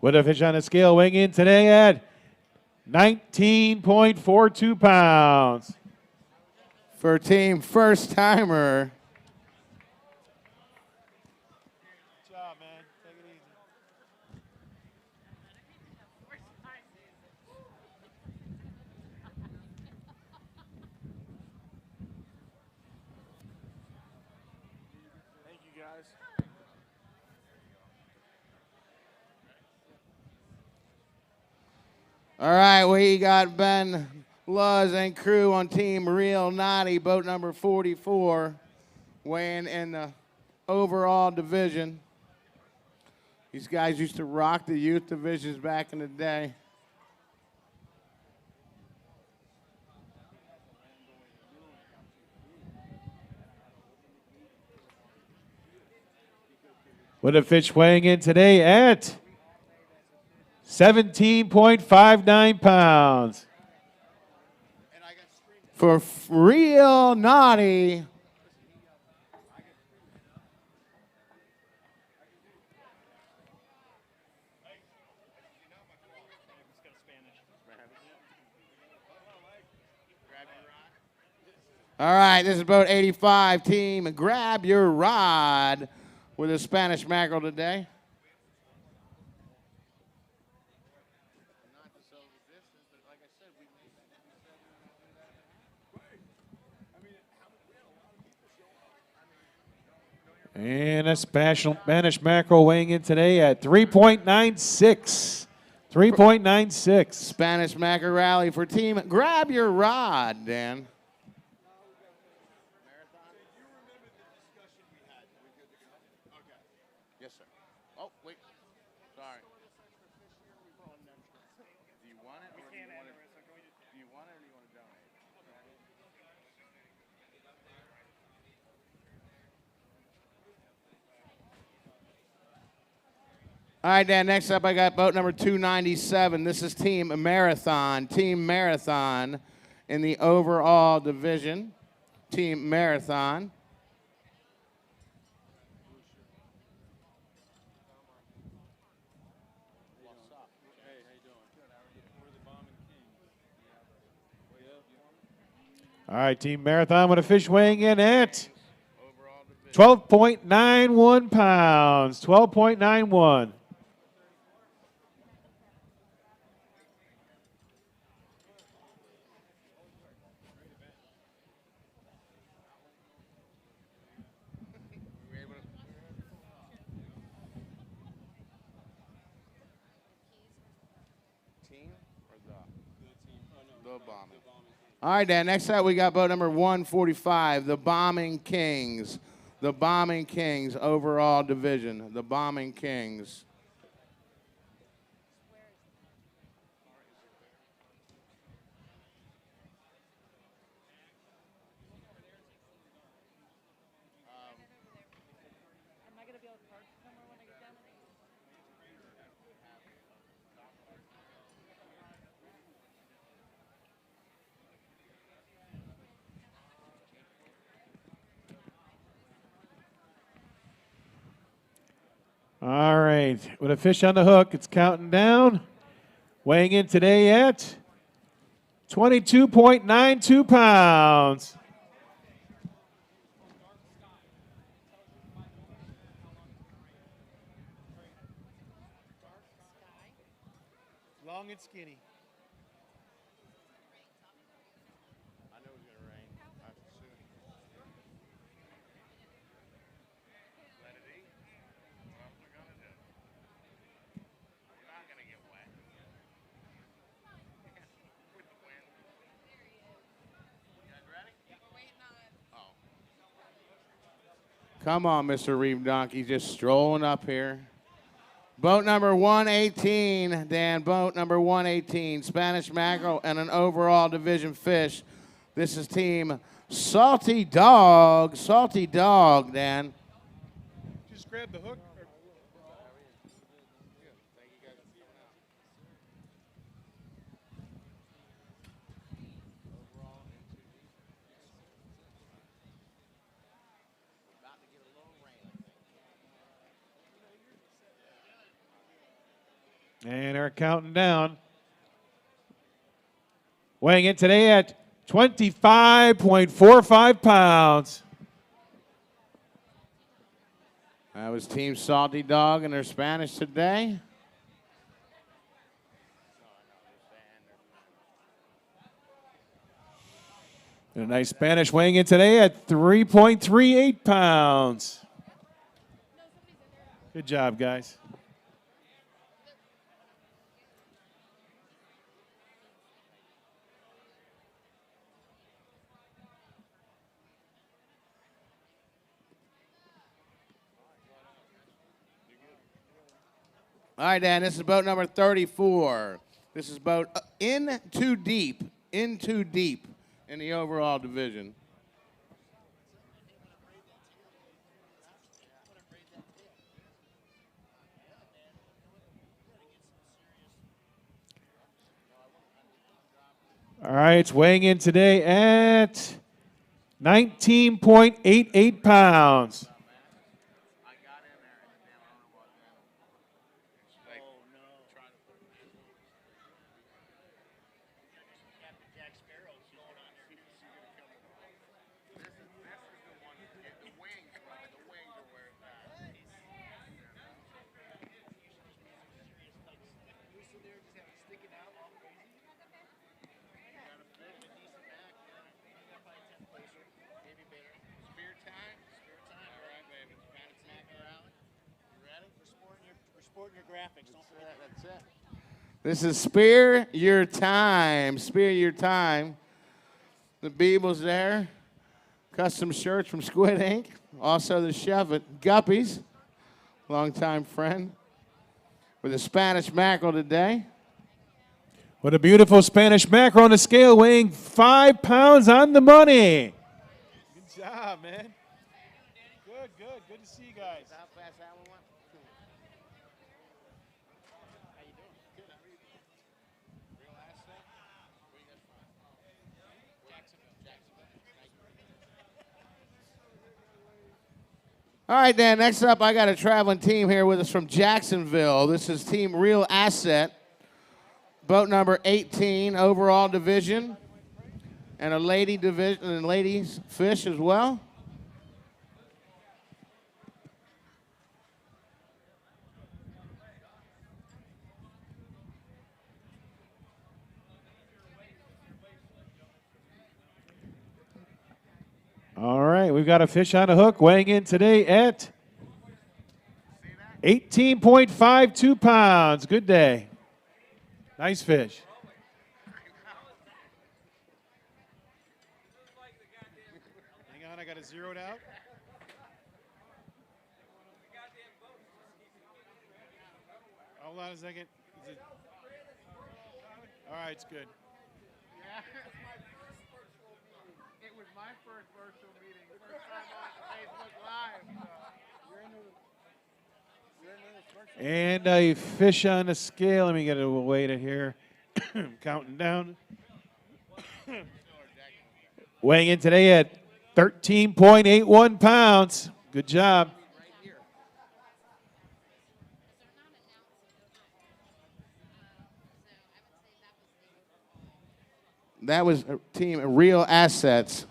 S3: With a fish on the scale weighing in today at 19.42 pounds.
S10: For team first timer.
S9: Good job, man. Take it easy.
S10: Thank you, guys. All right, we got Ben Luz and crew on Team Real Naughty, boat number 44, weighing in the overall division. These guys used to rock the youth divisions back in the day.
S3: With a fish weighing in today at 17.59 pounds.
S10: For Real Naughty. All right, this is boat 85, team Grab Your Rod with a Spanish mackerel today.
S3: And a Spanish mackerel weighing in today at 3.96. 3.96.
S10: Spanish mackerel rally for team Grab Your Rod, Dan. Yes, sir. Oh, wait. Sorry. Do you want it or do you want it? Do you want it or do you want to donate? All right, Dan, next up I got boat number 297. This is Team Marathon. Team Marathon in the overall division. Team Marathon.
S3: All right, Team Marathon with a fish weighing in at 12.91 pounds. 12.91.
S10: All right, Dan. Next up, we got boat number 145, the Bombing Kings. The Bombing Kings overall division. The Bombing Kings.
S3: All right, with a fish on the hook, it's counting down. Weighing in today at 22.92 pounds.
S9: Long and skinny.
S10: I know it's going to rain. Let it eat. What else are we going to do? You're not going to get wet. With the wind. You guys ready? Oh. Come on, Mr. Reeve Donkey, just strolling up here. Boat number 118, Dan, boat number 118, Spanish mackerel and an overall division fish. This is team Salty Dog, Dan.
S9: Just grab the hook.
S3: And they're counting down. Weighing in today at 25.45 pounds.
S10: That was Team Salty Dog and their Spanish today.
S3: And a nice Spanish weighing in today at 3.38 pounds. Good job, guys.
S10: All right, Dan, this is boat number 34. This is boat in too deep in the overall division.
S3: All right, it's weighing in today at 19.88 pounds.
S10: That's it. This is Spear Your Time. Spear Your Time. The Beeble's there. Custom shirts from Squid Ink. Also the chef at Guppy's. Longtime friend. With a Spanish mackerel today.
S3: What a beautiful Spanish mackerel on the scale, weighing 5 pounds on the money.
S9: Good job, man. Good, good. Good to see you guys.
S10: How fast that one went? How you doing? Good. How are you doing? Real asset? Where you guys from? Jacksonville. All right, Dan, next up, I got a traveling team here with us from Jacksonville. This is Team Real Asset, boat number 18, overall division. and a lady division and ladies fish as well.
S3: All right, we've got a fish on a hook weighing in today at 18.52 pounds. Good day. Nice fish. Hang on, I got it zeroed out. Hold on a second. All right, it's good.
S10: It was my first virtual meeting, first time on Facebook Live.
S3: And a fish on the scale. Let me get it weighted here. Counting down. Weighing in today at 13.81 pounds. Good job.
S10: That was team Real Assets.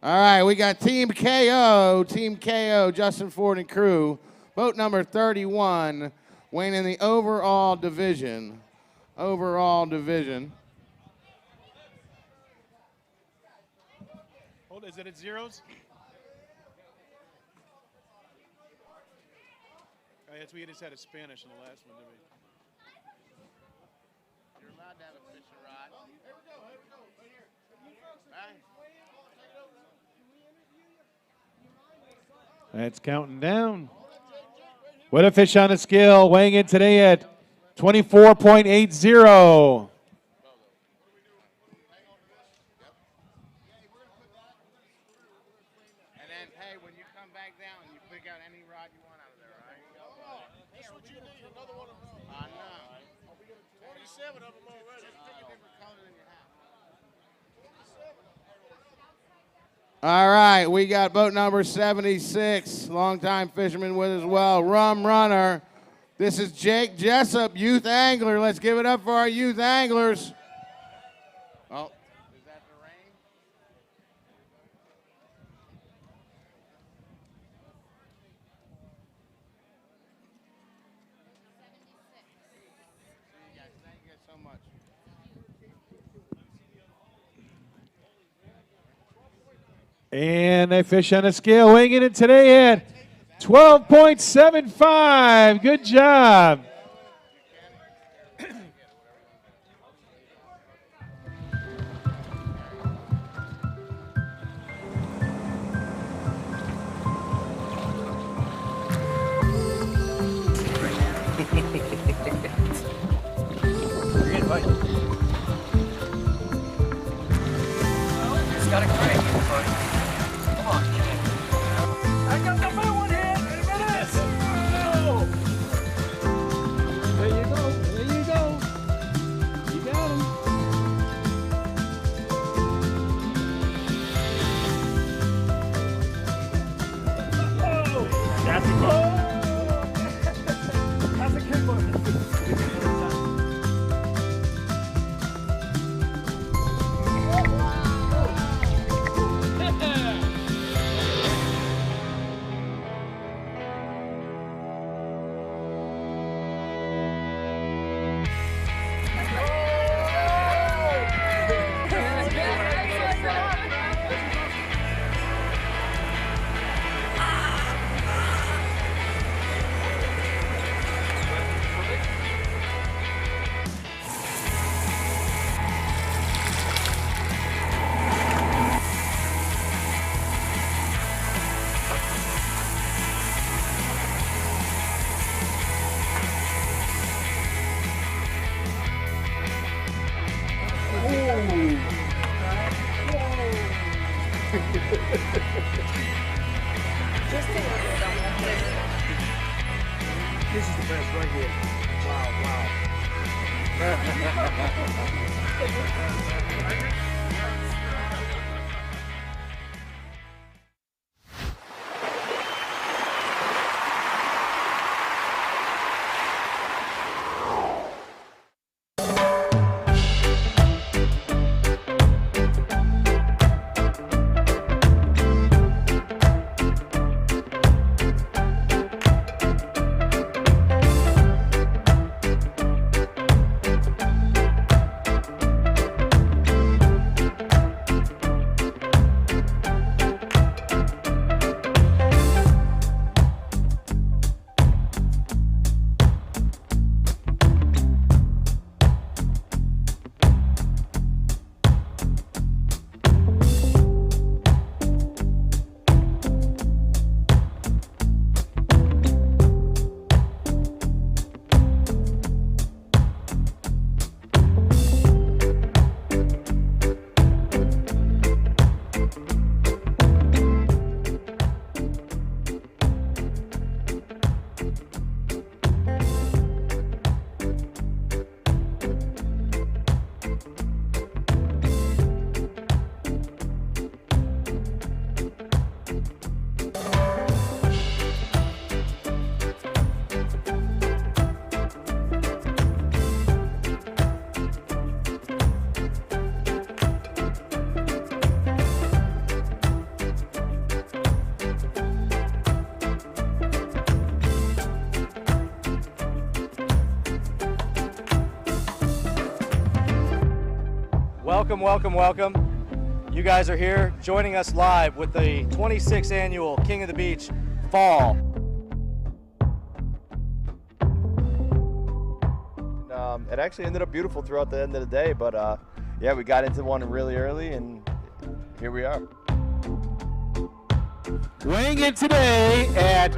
S10: All right, we got Team KO, Justin Ford and crew. Boat number 31, weighing in the overall division. Hold
S3: is it at zeros? Oh, yes, we just had a Spanish in the last one, didn't we?
S10: You're allowed to have a fishing rod. Here we go, right here.
S3: That's counting down. What a fish on a scale, weighing in today at 24.80.
S10: And then, hey, when you come back down, you pick out any rod you want out of there, right?
S4: That's what you need, another one of those.
S10: I know.
S4: 27 of them already.
S10: Pick a different color than you have. All right, we got boat number 76, longtime fisherman with as well, Rum Runner. This is Jake Jessup, youth angler. Let's give it up for our youth anglers. Oh, is that the rain? See you guys. Thank you guys so much.
S3: And a fish on a scale, weighing in today at 12.75. Good job.
S16: It's got a crank. Come on. I got the big one here. Wait a minute.
S1: Welcome, welcome, welcome. You guys are here joining us live with the 26th annual King of the Beach Fall.
S11: It actually ended up beautiful throughout the end of the day, but yeah, we got into one really early, and here we are.
S3: Weighing in today at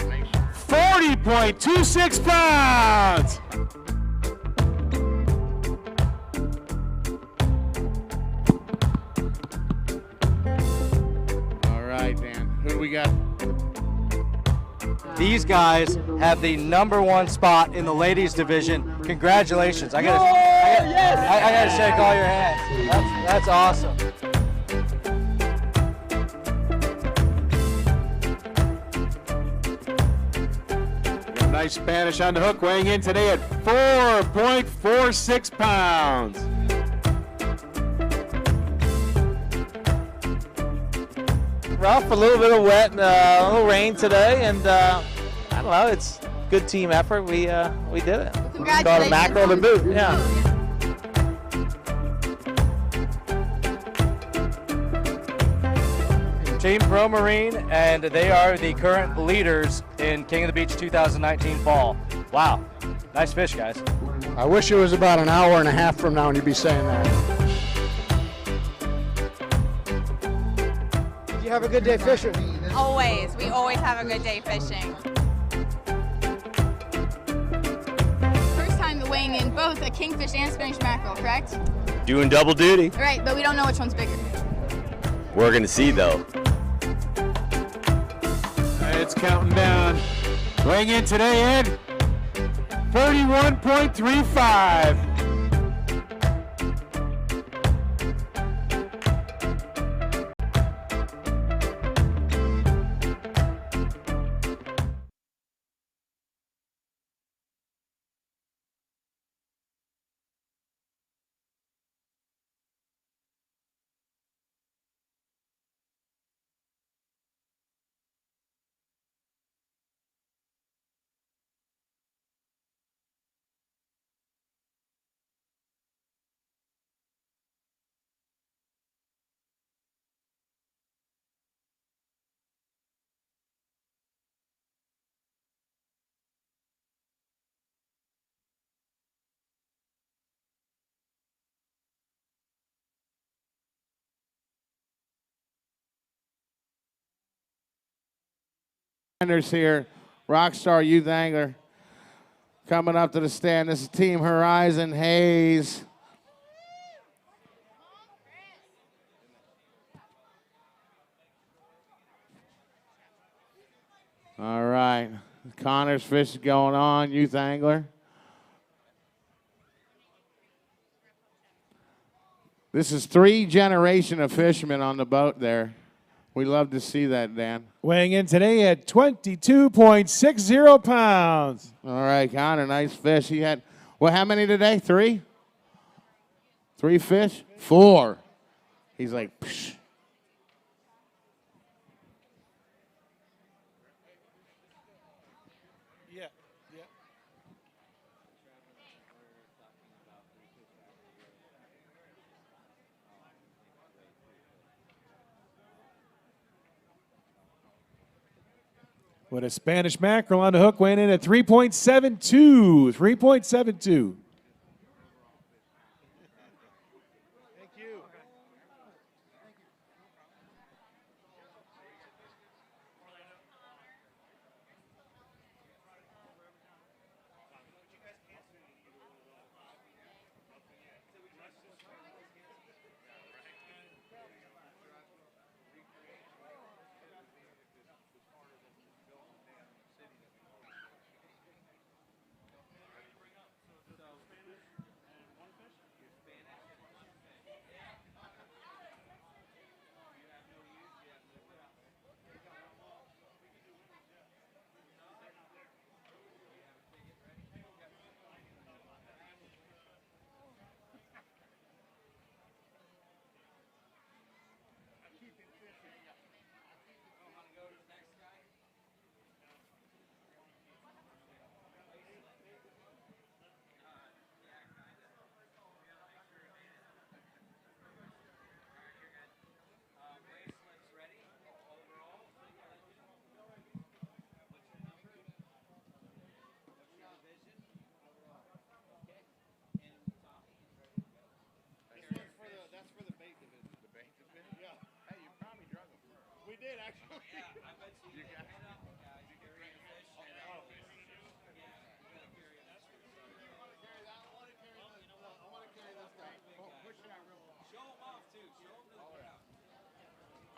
S3: 40.26 pounds.
S10: All right, Dan. Who do we got?
S1: These guys have the #1 spot in the ladies division. Congratulations. I gotta shake all your hands. That's awesome.
S3: Got a nice Spanish on the hook, weighing in today at 4.46 pounds.
S21: Rough, a little bit of wet and a little rain today, and I don't know, it's good team effort. We did it.
S6: Congratulations.
S21: Got a mackerel to boot. Yeah.
S1: Team Pro Marine, and they are the current leaders in King of the Beach 2019 Fall. Wow, nice fish, guys.
S22: I wish it was about an hour and a half from now and you'd be saying that.
S9: Did you have a good day fishing?
S6: Always. We always have a good day fishing. First time weighing in both a kingfish and Spanish mackerel, correct?
S23: Doing double duty.
S6: Right, but we don't know which one's bigger.
S23: We're gonna see though.
S3: It's counting down. Weighing in today, Ed, 31.35.
S10: Here, Rockstar Youth Angler coming up to the stand. This is Team Horizon Hayes. All right, Connor's fish is going on, Youth Angler. This is 3 generation of fishermen on the boat there. We love to see that, Dan.
S3: Weighing in today at 22.60 pounds.
S10: All right, Connor, nice fish. He had, well, how many today? 3? 3 fish? 4. He's like, psh.
S3: Yeah, yeah. With a Spanish mackerel on the hook, weighing in at 3.72. 3.72.
S9: Thank you. That's for the bait division. The bait division? Yeah. Hey, you probably drug them. We did, actually. Yeah, I bet you got it.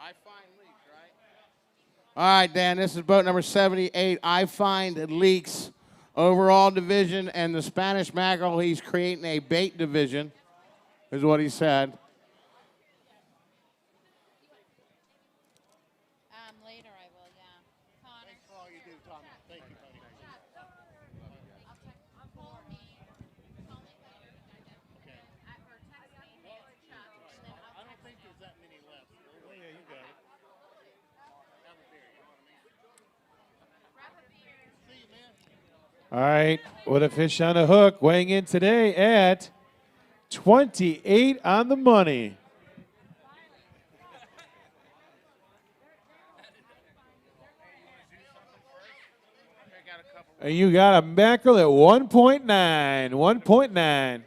S9: I find leaks, right? All right, Dan, this is boat number 78. I find leaks overall division, and the Spanish mackerel, he's creating a bait division, is what he said.
S6: Later I will, yeah. Connor.
S9: Thanks for all you do, Tom. Thank you, buddy.
S6: Call me later.
S9: Okay.
S6: Or text me, hey, it's Chuck. And then
S9: I don't think there's that many left.
S3: Oh, yeah, you got it.
S9: Have a beer, you know what I mean?
S6: grab a beer.
S9: See you, man.
S3: All right, what a fish on a hook, weighing in today at 28 on the money. And you got a mackerel at 1.9. 1.9.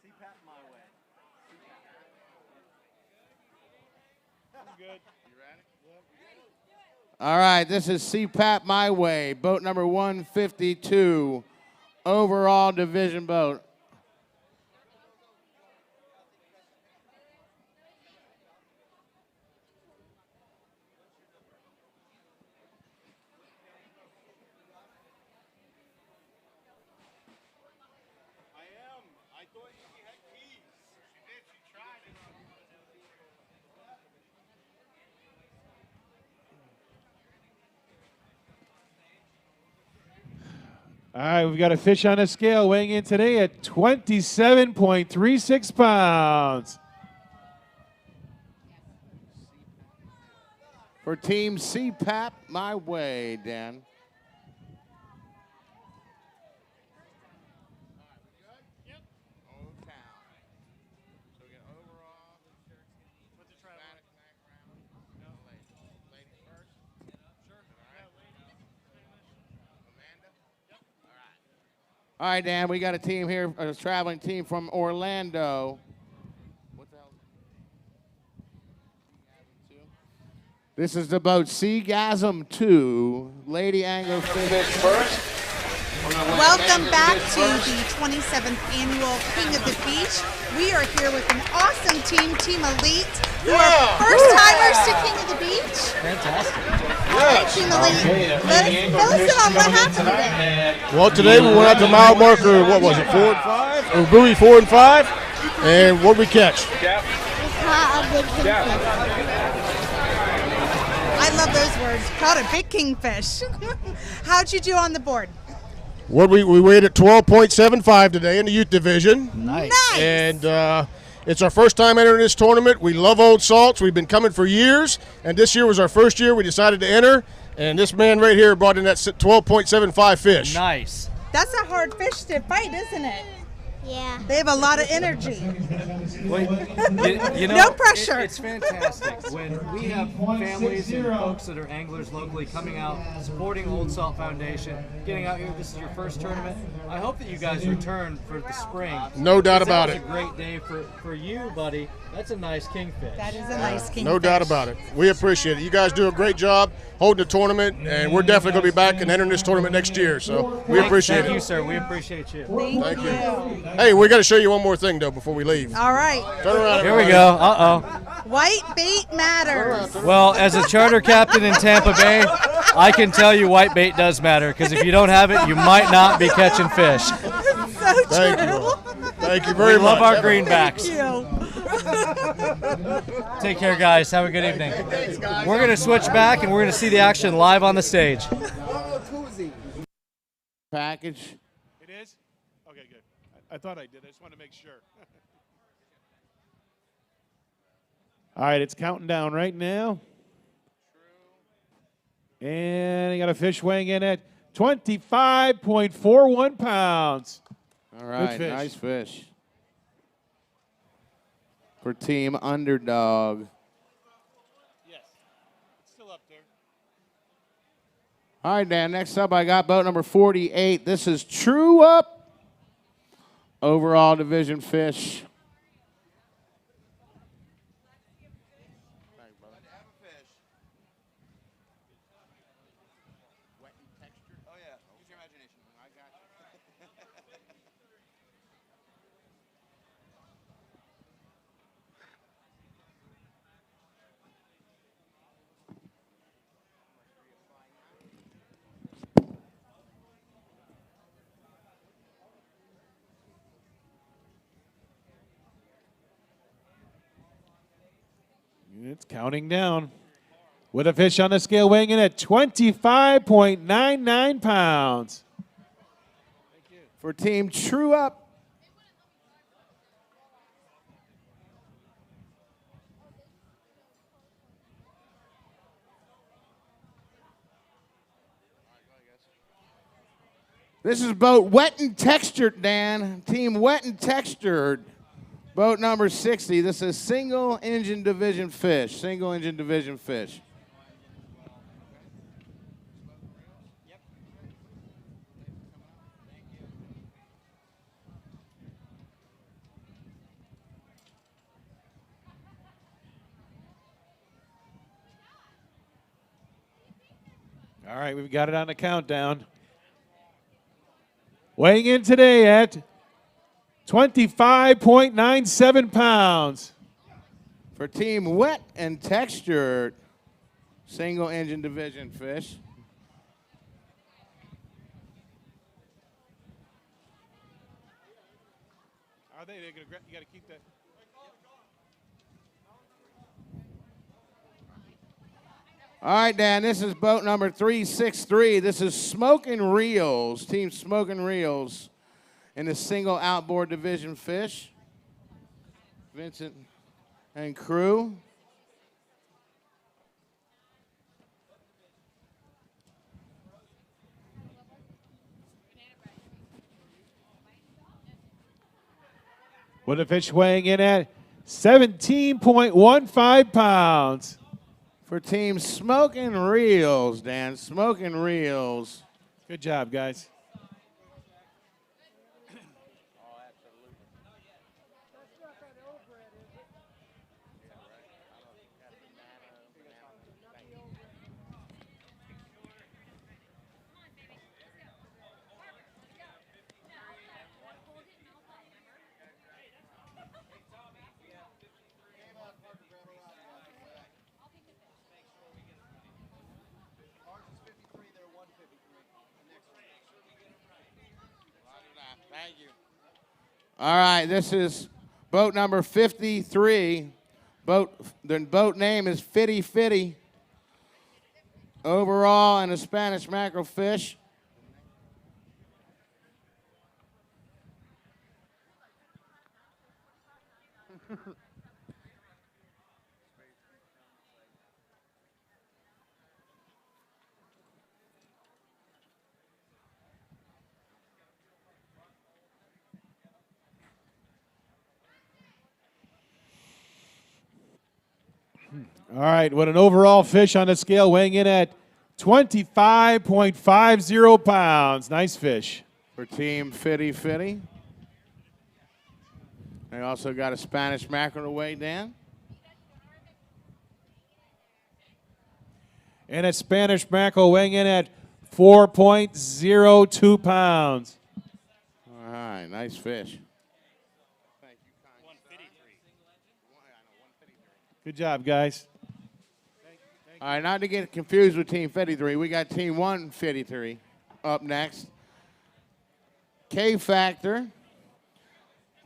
S9: CPAP my way.
S3: I'm good.
S9: You ready?
S10: All right, this is CPAP My Way, boat number 152, overall division boat.
S9: I thought she had keys. She did. She tried it.
S3: All right, we've got a fish on a scale weighing in today at 27.36 pounds.
S10: For Team CPAP My Way, Dan. All right, Dan, we got a team here, a traveling team from Orlando. What the hell? This is the boat Seagasm 2, Lady Angler Fish first.
S12: Welcome back to the 27th annual King of the Beach. We are here with an awesome team, Team Elite, who are first-timers to King of the Beach.
S1: Fantastic.
S12: Yes. Team Elite, fill us in on what happened today.
S4: Well, today we went out to mile marker, what was it, 4 and 5? Or buoy 4 and 5. And what did we catch?
S12: I love those words. Caught a big kingfish. How'd you do on the board?
S4: What we weighed at 12.75 today in the youth division.
S1: Nice.
S4: And it's our first time entering this tournament. We love Old Salts. We've been coming for years, and this year was our first year. We decided to enter, and this man right here brought in that 12.75 fish.
S1: Nice.
S12: That's a hard fish to fight, isn't it?
S15: Yeah.
S12: They have a lot of energy.
S1: You know,
S12: no pressure.
S1: It's fantastic when we have families and folks that are anglers locally coming out, supporting Old Salt Foundation, getting out here. This is your first tournament. I hope that you guys return for the spring.
S4: No doubt about it.
S1: That was a great day for you, buddy. That's a nice kingfish.
S12: That is a nice kingfish.
S4: No doubt about it. We appreciate it. You guys do a great job holding the tournament, and we're definitely going to be back and entering this tournament next year. So we appreciate it.
S1: Thank you, sir. We appreciate you.
S12: Thank you.
S4: Hey, we got to show you one more thing, though, before we leave.
S12: All right.
S4: Turn around.
S1: Here we go. Uh-oh.
S12: White bait matters.
S1: Well, as a charter captain in Tampa Bay, I can tell you white bait does matter, because if you don't have it, you might not be catching fish.
S4: Thank you. Thank you very much.
S1: We love our greenbacks.
S12: Thank you.
S1: Take care, guys. Have a good evening. We're going to switch back, and we're going to see the action live on the stage.
S9: Package.
S3: It is? Okay, good. I thought I did. I just wanted to make sure. All right, it's counting down right now. And you got a fish weighing in at 25.41 pounds.
S9: All right, nice fish. For Team Underdog.
S3: Yes, it's still up there.
S9: All right, Dan, next up I got boat number 48. This is True Up. Overall division fish.
S3: It's counting down. With a fish on the scale weighing in at 25.99 pounds.
S9: For Team True Up. This is boat Wet and Textured, Dan. Team Wet and Textured. Boat number 60. This is single engine division fish. Single engine division fish.
S3: All right, we've got it on the countdown. Weighing in today at 25.97 pounds.
S9: For Team Wet and Textured, single engine division fish.
S3: Are they? You got to keep that.
S9: All right, Dan, this is boat number 363. This is Smoking Reels, Team Smoking Reels in the single outboard division fish. Vincent and crew.
S3: With a fish weighing in at 17.15 pounds.
S9: For Team Smoking Reels, Dan. Smoking Reels.
S3: Good job, guys.
S10: All right, this is boat number 53. The boat name is Fitty Fitty. Overall, and a Spanish mackerel fish.
S3: All right, what an overall fish on the scale, weighing in at 25.50 pounds. Nice fish.
S10: For Team Fitty Fitty. They also got a Spanish mackerel to weigh, Dan.
S3: And a Spanish mackerel weighing in at 4.02 pounds.
S10: All right, nice fish.
S3: Good job, guys.
S10: All right, not to get confused with Team 53, we got Team 153 up next. K Factor.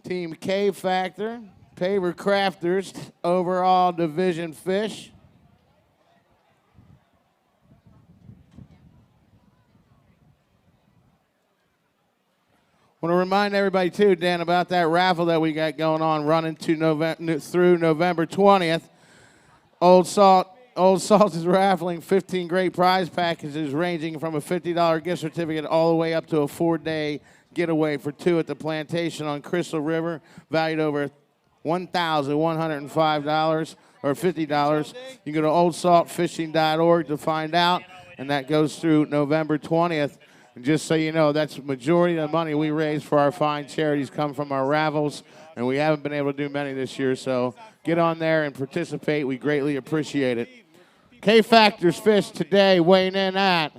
S10: Team K Factor. Paver Crafters, overall division fish. Want to remind everybody, too, Dan, about that raffle that we got going on running through November 20th. Old Salt is raffling 15 great prize packages ranging from a $50 gift certificate all the way up to a 4-day getaway for two at the plantation on Crystal River, valued over $1,105 or $50. You can go to oldsaltfishing.org to find out, and that goes through November 20th. And just so you know, that's the majority of the money we raise for our fine charities come from our raffles, and we haven't been able to do many this year, so get on there and participate. We greatly appreciate it. K-Factor's fish today weighing in at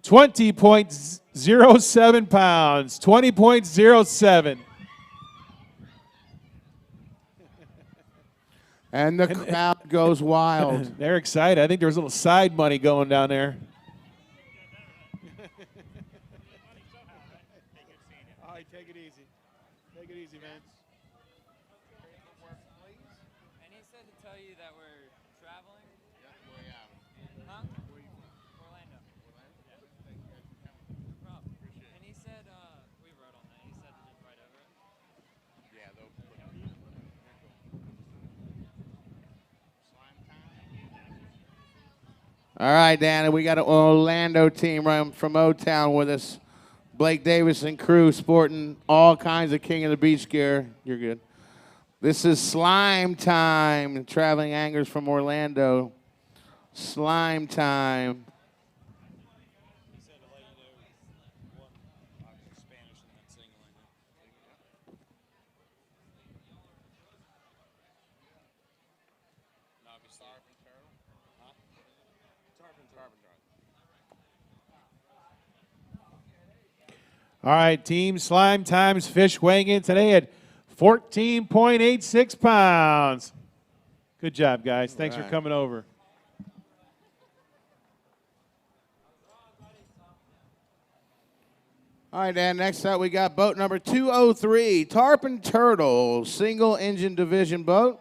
S3: 20.07 pounds. 20.07.
S10: And the crowd goes wild.
S3: They're excited. I think there's a little side money going down there. All right, take it easy. Take it easy, man.
S7: And he said to tell you that we're traveling. Huh? Orlando. No problem. And he said, we wrote on that. He said to just write over it.
S10: Yeah, they'll put it. All right, Dan, we got an Orlando team right from O-Town with us. Blake Davis and crew sporting all kinds of King of the Beach gear. You're good. This is slime time. Traveling anglers from Orlando. Slime time.
S3: All right, Team Slime Times fish weighing in today at 14.86 pounds. Good job, guys. Thanks for coming over.
S10: All right, Dan, next up we got boat number 203, Tarpon Turtle, single engine division boat,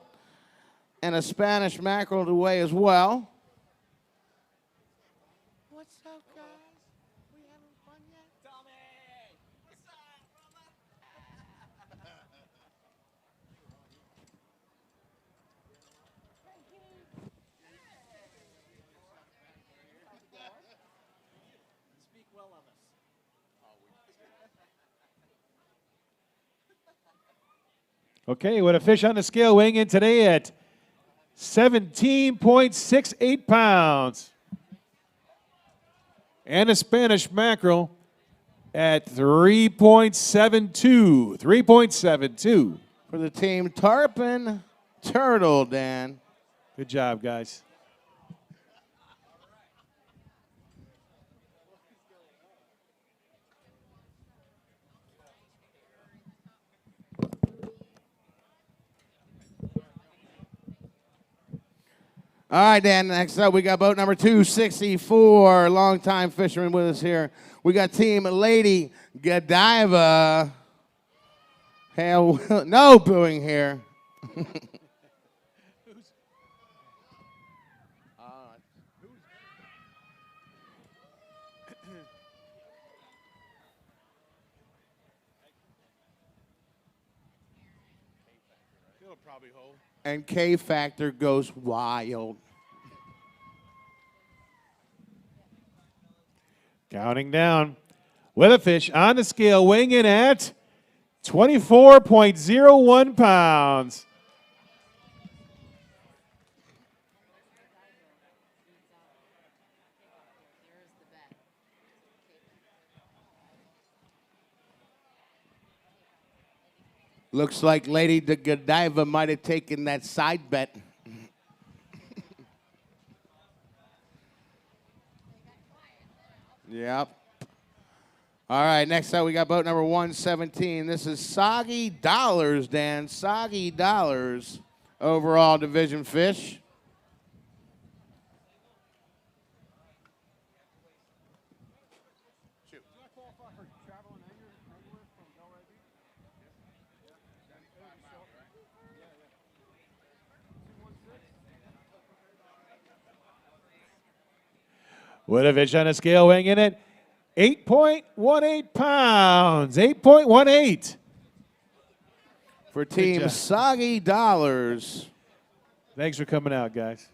S10: and a Spanish mackerel to weigh as well. What's up, guys? We having fun yet? Tommy! What's up, brother? Speak well of us.
S3: Okay, with a fish on the scale weighing in today at 17.68 pounds. And a Spanish mackerel at 3.72. 3.72.
S10: For the team Tarpon Turtle, Dan.
S3: Good job, guys.
S10: All right, Dan, next up we got boat number 264, longtime fisherman with us here. We got Team Lady Godiva. Hell, no booing here. And K Factor goes wild.
S3: Counting down. With a fish on the scale, weighing in at 24.01 pounds.
S10: Looks like Lady Godiva might have taken that side bet. Yep. All right, next up we got boat number 117. This is Soggy Dollars, Dan. Soggy Dollars, overall division fish.
S3: With a fish on a scale, weighing in at 8.18 pounds. 8.18.
S10: For Team Soggy Dollars.
S3: Thanks for coming out, guys.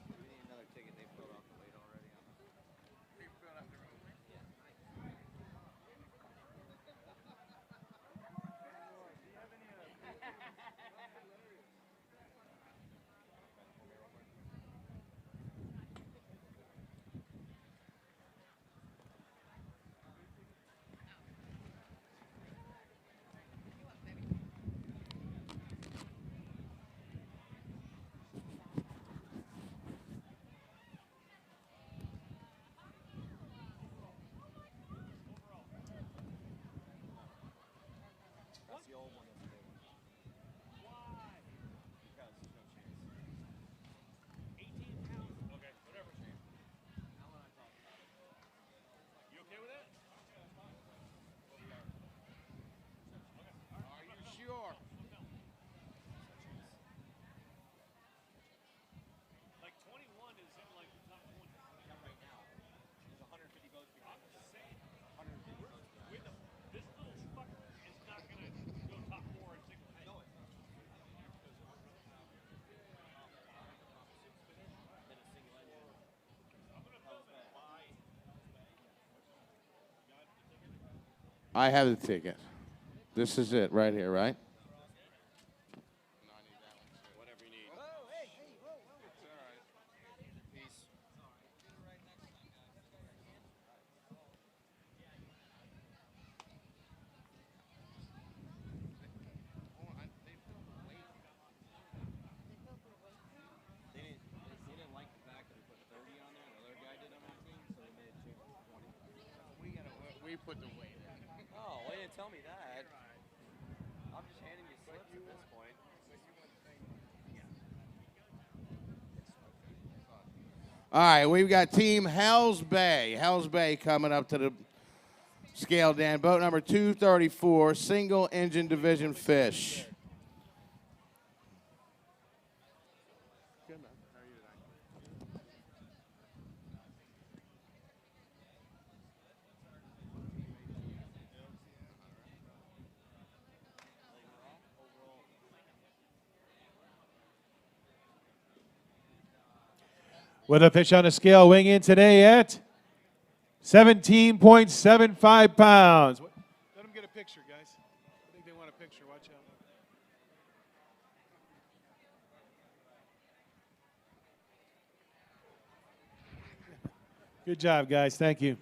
S10: I have the ticket. This is it right here, right?
S5: We put the weight in.
S11: Oh, well, you didn't tell me that. I'm just handing you slips at this point.
S10: All right, we've got Team Hells Bay. Hells Bay coming up to the scale, Dan. Boat number 234, single engine division fish.
S3: With a fish on a scale, weighing in today at 17.75 pounds. Let them get a picture, guys. I think they want a picture. Watch out. Good job, guys. Thank you.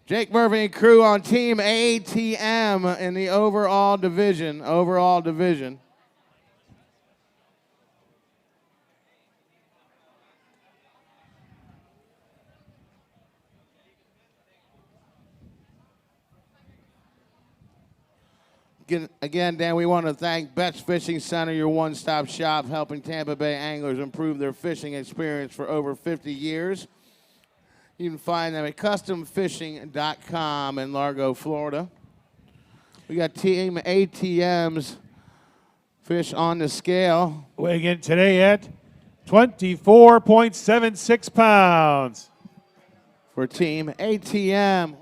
S10: Jake Murphy and crew on Team ATM in the overall division. Overall division. Again, Dan, we want to thank Betts Fishing Center, your one-stop shop, helping Tampa Bay anglers improve their fishing experience for over 50 years. You can find them at customfishing.com in Largo, Florida. We got Team ATM's fish on the scale.
S3: Weighing in today at 24.76 pounds.
S10: For Team ATM.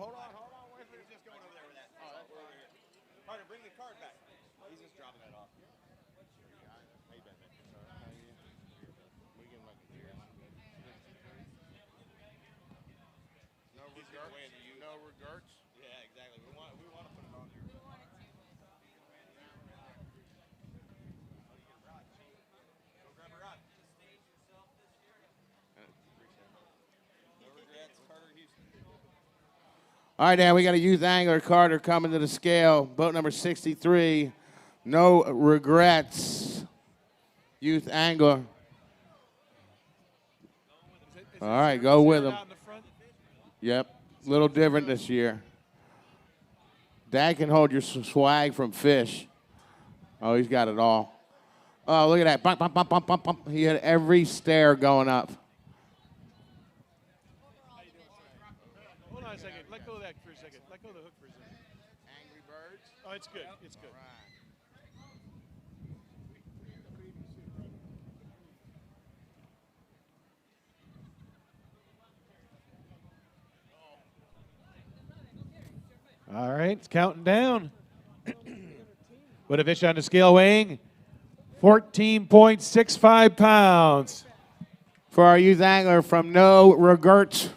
S10: All right, Dan, we got a youth angler, Carter, coming to the scale. Boat number 63, No Regrets. Youth angler. All right, go with him. Yep, a little different this year. Dad can hold your swag from fish. Oh, he's got it all. Oh, look at that. Bump, bump, bump, bump, bump, bump. He had every stair going up.
S3: Hold on a second. Let go of that for a second. Let go of the hook for a second.
S10: Angry Birds?
S3: Oh, it's good. It's good. All right, it's counting down. What a fish on the scale weighing 14.65 pounds.
S10: For our youth angler from No Regrets.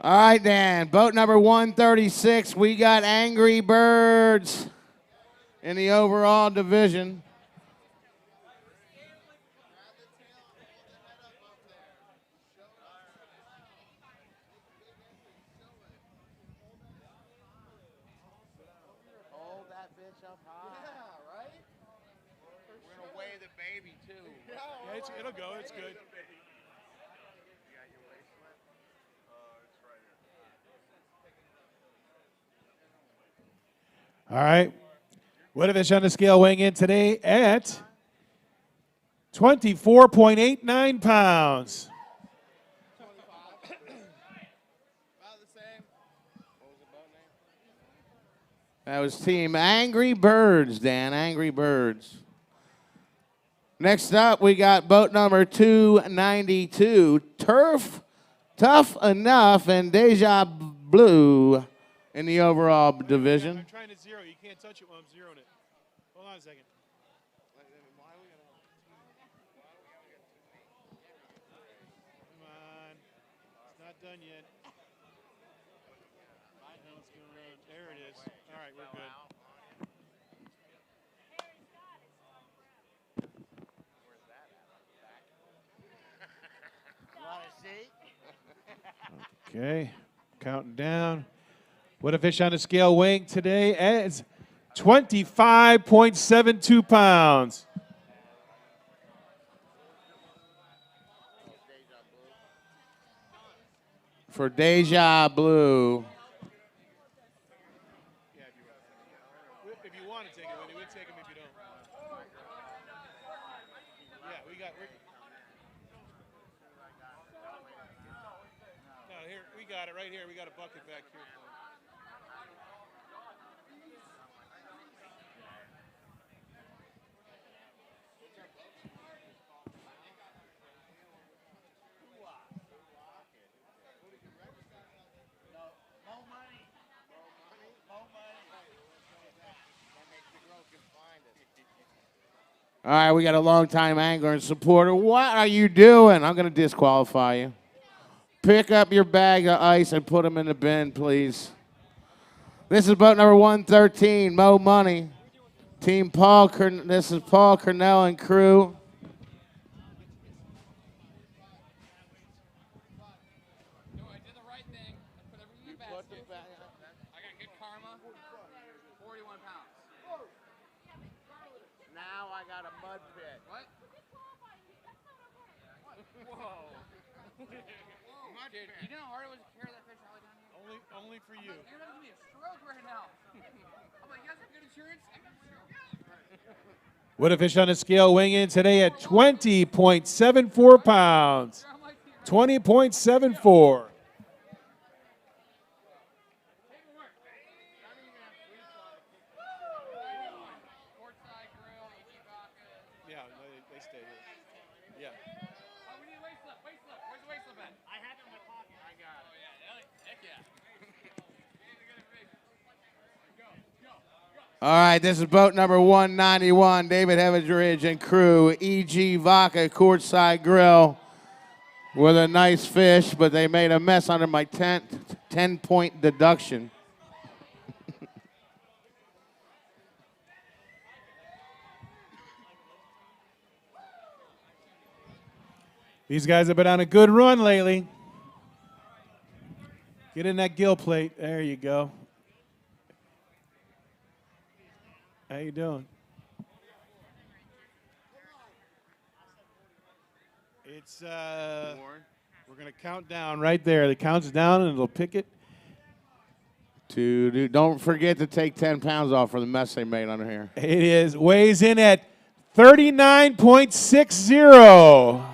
S10: All right, Dan. Boat number 136. We got Angry Birds in the overall division. Hold that bitch up high. Yeah, right? We're going to weigh the baby, too.
S3: Yeah, it'll go. It's good. All right. What a fish on the scale weighing in today at 24.89 pounds.
S10: That was Team Angry Birds, Dan. Angry Birds. Next up, we got boat number 292, Tough Enough, and Deja Blue in the overall division.
S3: I'm trying to zero. You can't touch it while I'm zeroing it. Hold on a second. Come on. It's not done yet. There it is. All right, we're good. Okay, counting down. What a fish on the scale weighing today as 25.72 pounds.
S10: For Deja Blue.
S3: If you want to take it with you, we'll take him if you don't. Yeah, we got. No, here we got it right here. We got a bucket back here.
S10: All right, we got a longtime angler and supporter. What are you doing? I'm going to disqualify you. Pick up your bag of ice and put them in the bin, please. This is boat number 113, Mo Money. Team Paul, this is Paul Cornell and crew.
S9: Now I got a mud pit. What? Whoa. Dude, you know how hard it was to carry that fish all the way down here?
S3: Only for you.
S9: You're gonna give me a stroke right now. I'm like, you guys have good insurance? I got a stroke.
S3: What a fish on a scale weighing in today at 20.74 pounds. 20.74. Yeah, they stay here. Yeah.
S9: Oh, we need a waist slip. Waist slip. Where's the waist slip at? I have it in my pocket. I got it. Oh, yeah. Heck yeah.
S10: All right, this is boat number 191, David Hevidridge and crew, E.G. Vodka, courtside grill with a nice fish, but they made a mess under my 10-point deduction.
S3: These guys have been on a good run lately. Get in that gill plate. There you go. How you doing? It's we're gonna count down right there. The count's down and it'll pick it.
S10: Don't forget to take 10 pounds off for the mess they made under here.
S3: It weighs in at 39.60.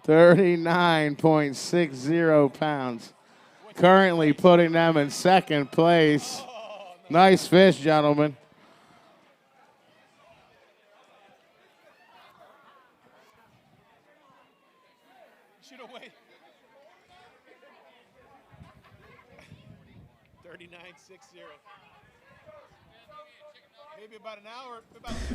S10: 39.60 pounds. Currently putting them in second place. Nice fish, gentlemen.
S3: Should have waited. 39.60. Maybe about an hour.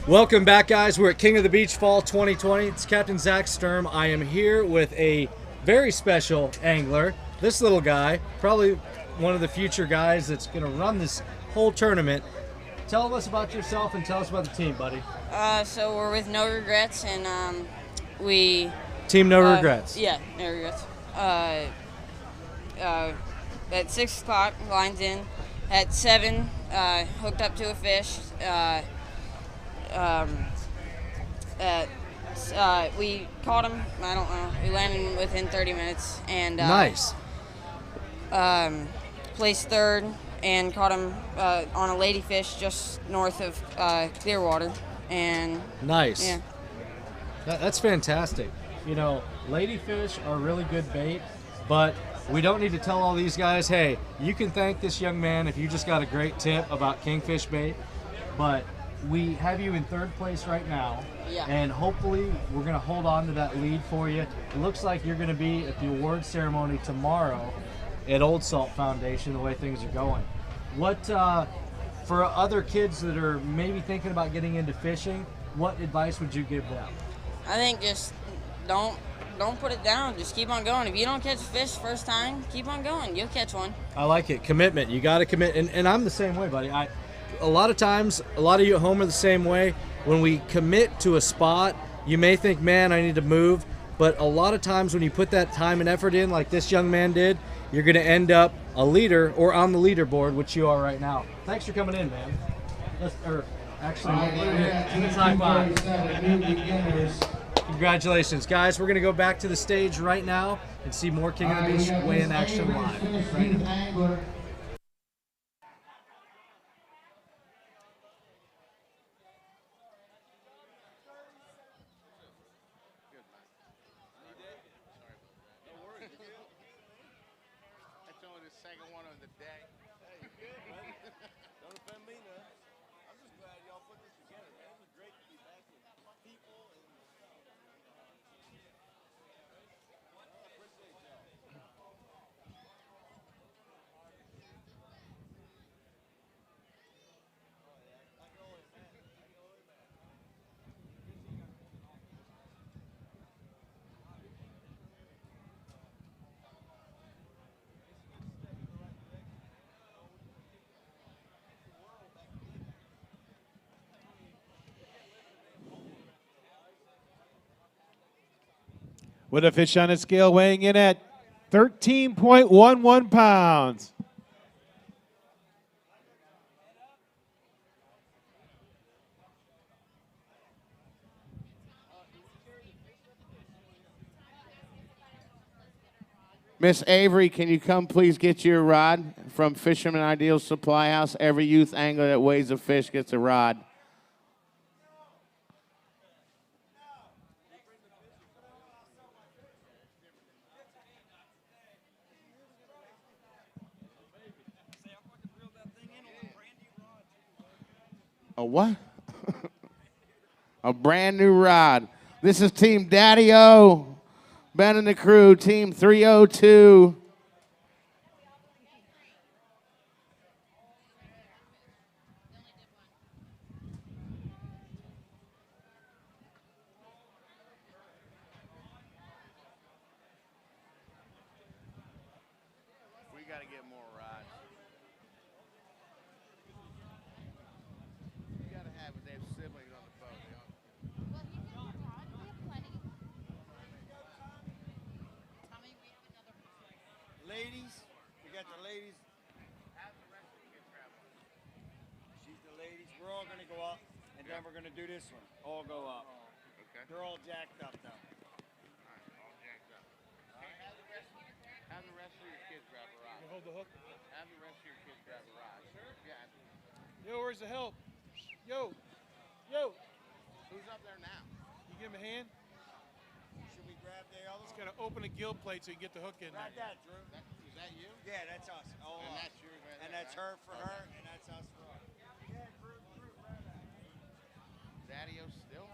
S1: Welcome back, guys. We're at King of the Beach Fall 2020. It's Captain Zach Sturm. I am here with a very special angler. This little guy, probably one of the future guys that's going to run this whole tournament. Tell us about yourself and tell us about the team, buddy.
S8: So we're with No Regrets, and we...
S1: Team No Regrets.
S8: Yeah, No Regrets. At 6 o'clock, lines in. At 7, hooked up to a fish. We caught him. I don't know. We landed within 30 minutes. And
S1: nice.
S8: Placed third and caught him on a ladyfish just north of Clearwater. And
S1: nice.
S8: Yeah.
S1: That's fantastic. You know, ladyfish are really good bait, but we don't need to tell all these guys, hey, you can thank this young man if you just got a great tip about kingfish bait, but we have you in third place right now,
S8: yeah.
S1: And hopefully we're going to hold on to that lead for you. It looks like you're going to be at the award ceremony tomorrow at Old Salt Foundation, the way things are going. What, for other kids that are maybe thinking about getting into fishing, what advice would you give them?
S8: I think just don't put it down. Just keep on going. If you don't catch a fish first time, keep on going. You'll catch one.
S1: I like it. Commitment. You got to commit. And I'm the same way, buddy. A lot of times, a lot of you at home are the same way. When we commit to a spot, you may think, man, I need to move. But a lot of times when you put that time and effort in, like this young man did, you're going to end up a leader or on the leaderboard, which you are right now. Thanks for coming in, man. Let's high five. Congratulations, guys. We're going to go back to the stage right now and see more King of the Beach weigh-in action live. Right now.
S9: That's only the second one of the day. Hey, good, man. Don't offend me now. I'm just glad y'all put this together, man. It was great to be back with people and
S3: With a fish on a scale weighing in at 13.11 pounds.
S10: Miss Avery, can you come please get your rod from Fisherman Ideal Supply House? Every youth angler that weighs a fish gets a rod. A what? A brand new rod. This is Team Daddy-O. Ben and the crew, Team 302. We got to get more rods. You got to have it. They have siblings on the boat.
S2: Ladies, we got the ladies. She's the ladies. We're all gonna go up, and then we're gonna do this one. All go up. Okay. They're all jacked up though.
S10: All jacked up. Have the rest of your kids grab a rod.
S3: Hold the hook.
S10: Have the rest of your kids grab a rod. Yeah.
S3: Yo, where's the help? Yo. Yo.
S10: Who's up there now?
S3: You give him a hand?
S2: Should we grab the other?
S3: Just gotta open a gill plate so you can get the hook in
S2: Grab
S3: there.
S2: that, Drew.
S10: Is that you?
S2: Yeah, that's us. All
S10: And
S2: up.
S10: that's yours right
S2: And
S10: there,
S2: that's
S10: right?
S2: her for her, and that's us for us. Yeah, Drew, grab that.
S10: Daddy-O still?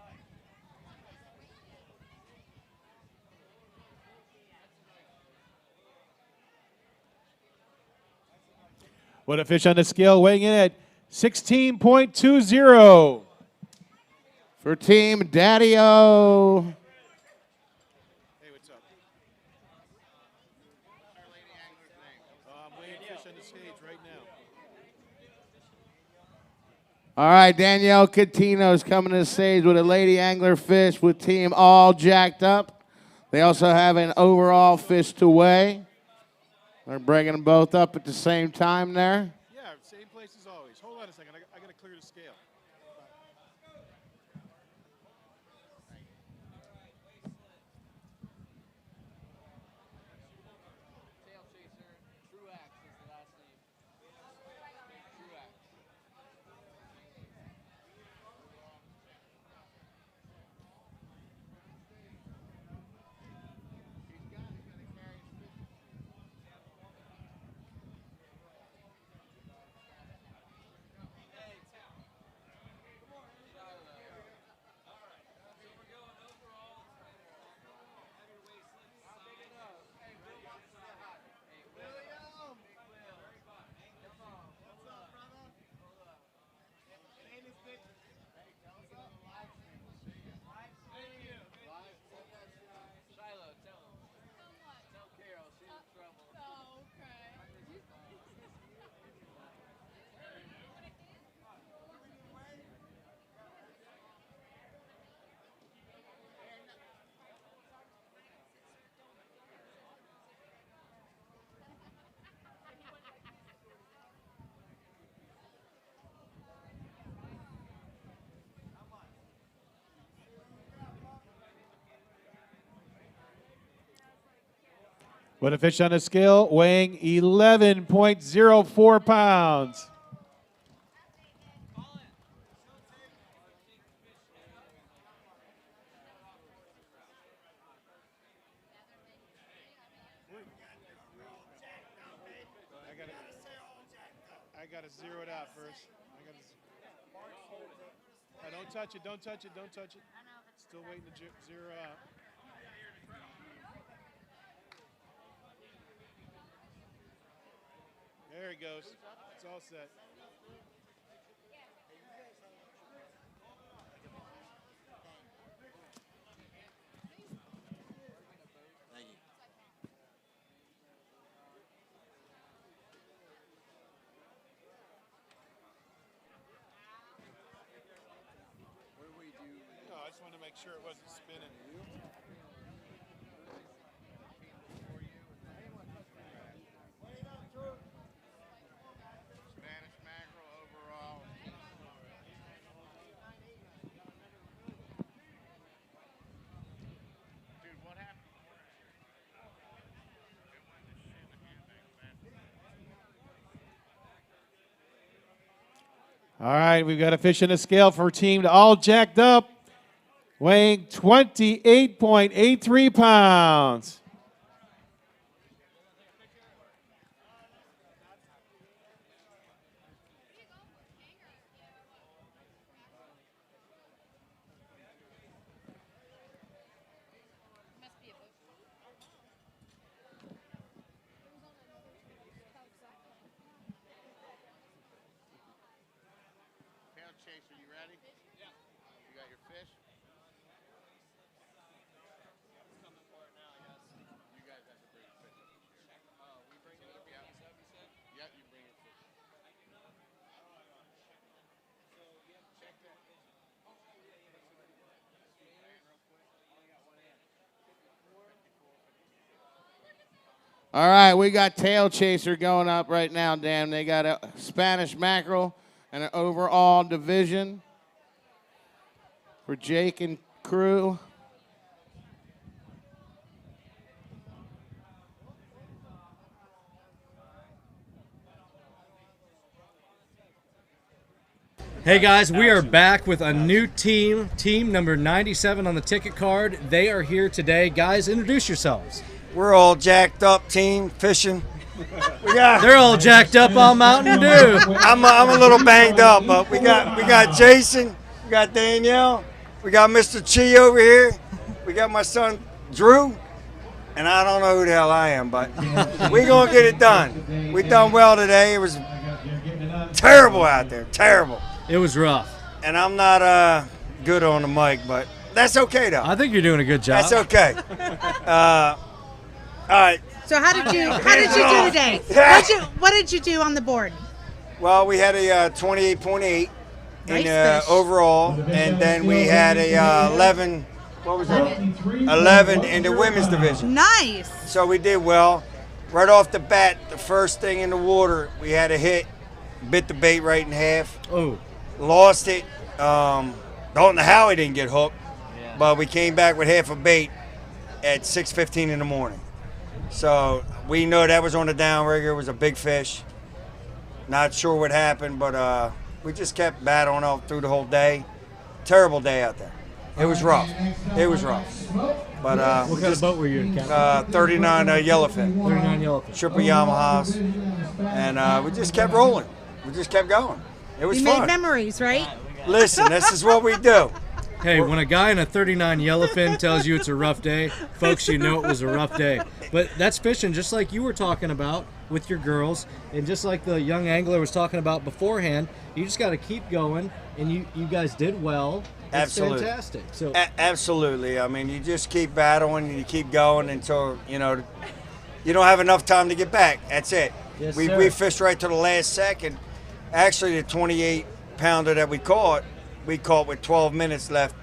S3: What a fish on the scale weighing in at 16.20.
S10: For Team Daddy-O.
S3: Hey, what's up? I'm weighing fish on the stage right now.
S10: All right, Danielle Catino's coming to the stage with a lady angler fish with Team All Jacked Up. They also have an overall fish to weigh. They're bringing them both up at the same time there.
S3: Yeah, same place as always. Hold on a second. I gotta clear the scale. What a fish on a scale weighing 11.04 pounds. I gotta zero it out first. Don't touch it, don't touch it, don't touch it. Still waiting to zero out. There he goes. It's all set.
S2: Thank you. What do we do?
S3: No, I just wanted to make sure it wasn't spinning. All right, we've got a fish in a scale for team to all jacked up, weighing 28.83 pounds.
S10: All right, we got tail chaser going up right now, Dan. They got a Spanish mackerel and an overall division for Jake and crew.
S1: Hey guys, we are back with a new team, team number 97 on the ticket card. They are here today. Guys, introduce yourselves.
S2: We're all jacked up team fishing.
S1: They're all jacked up on Mountain Dew.
S2: I'm a little banged up, but we got Jason, we got Danielle, we got Mr. Chi over here, we got my son Drew, and I don't know who the hell I am, but we're gonna get it done. We done well today. It was terrible out there, terrible.
S1: It was rough.
S2: And I'm not good on the mic, but that's okay though.
S1: I think you're doing a good job.
S2: That's okay. All right.
S12: So how did you do today? What did you do on the board?
S2: Well, we had a 28.8
S12: Nice
S2: in
S12: fish.
S2: overall, and then we had a 11. What was it? 11 in the women's division.
S12: Nice.
S2: So we did well. Right off the bat, the first thing in the water, we had a hit, bit the bait right in half.
S1: Oh.
S2: Lost it. Don't know how he didn't get hooked, but we came back with half a bait at 6:15 in the morning. So we know that was on the downrigger. It was a big fish. Not sure what happened, but we just kept battling all through the whole day. Terrible day out there. It was rough. It was rough. But
S1: what kind of boat were you in, Captain?
S2: 39 yellowfin.
S1: 39 yellowfin.
S2: Triple Yamahas, and we just kept rolling. We just kept going. It was
S12: We
S2: fun.
S12: made memories, right?
S2: Listen, this is what we do.
S1: Hey, when a guy in a 39 yellowfin tells you it's a rough day, folks, you know it was a rough day. But that's fishing, just like you were talking about with your girls, and just like the young angler was talking about beforehand. You just got to keep going, and you guys did well. It's
S2: Absolutely.
S1: fantastic. So
S2: Absolutely. I mean, you just keep battling and you keep going until, you don't have enough time to get back. That's it.
S1: Yes,
S2: we
S1: sir.
S2: fished right to the last second. Actually, the 28-pounder that we caught with 12 minutes left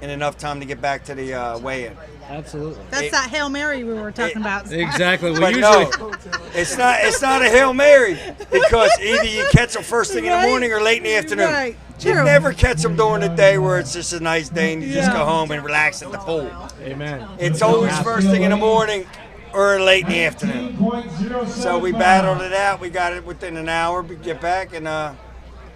S2: and enough time to get back to the weigh-in.
S1: Absolutely.
S12: That's that Hail Mary we were talking about.
S1: Exactly. We
S2: But
S1: usually
S2: no, it's not a Hail Mary, because either you catch them first thing in the morning or late in the afternoon.
S12: Right.
S2: You
S12: True.
S2: never catch them during the day where it's just a nice day and you just go home and relax at the pool.
S1: Amen.
S2: It's always first thing in the morning or late in the afternoon. So we battled it out. We got it within an hour to get back, and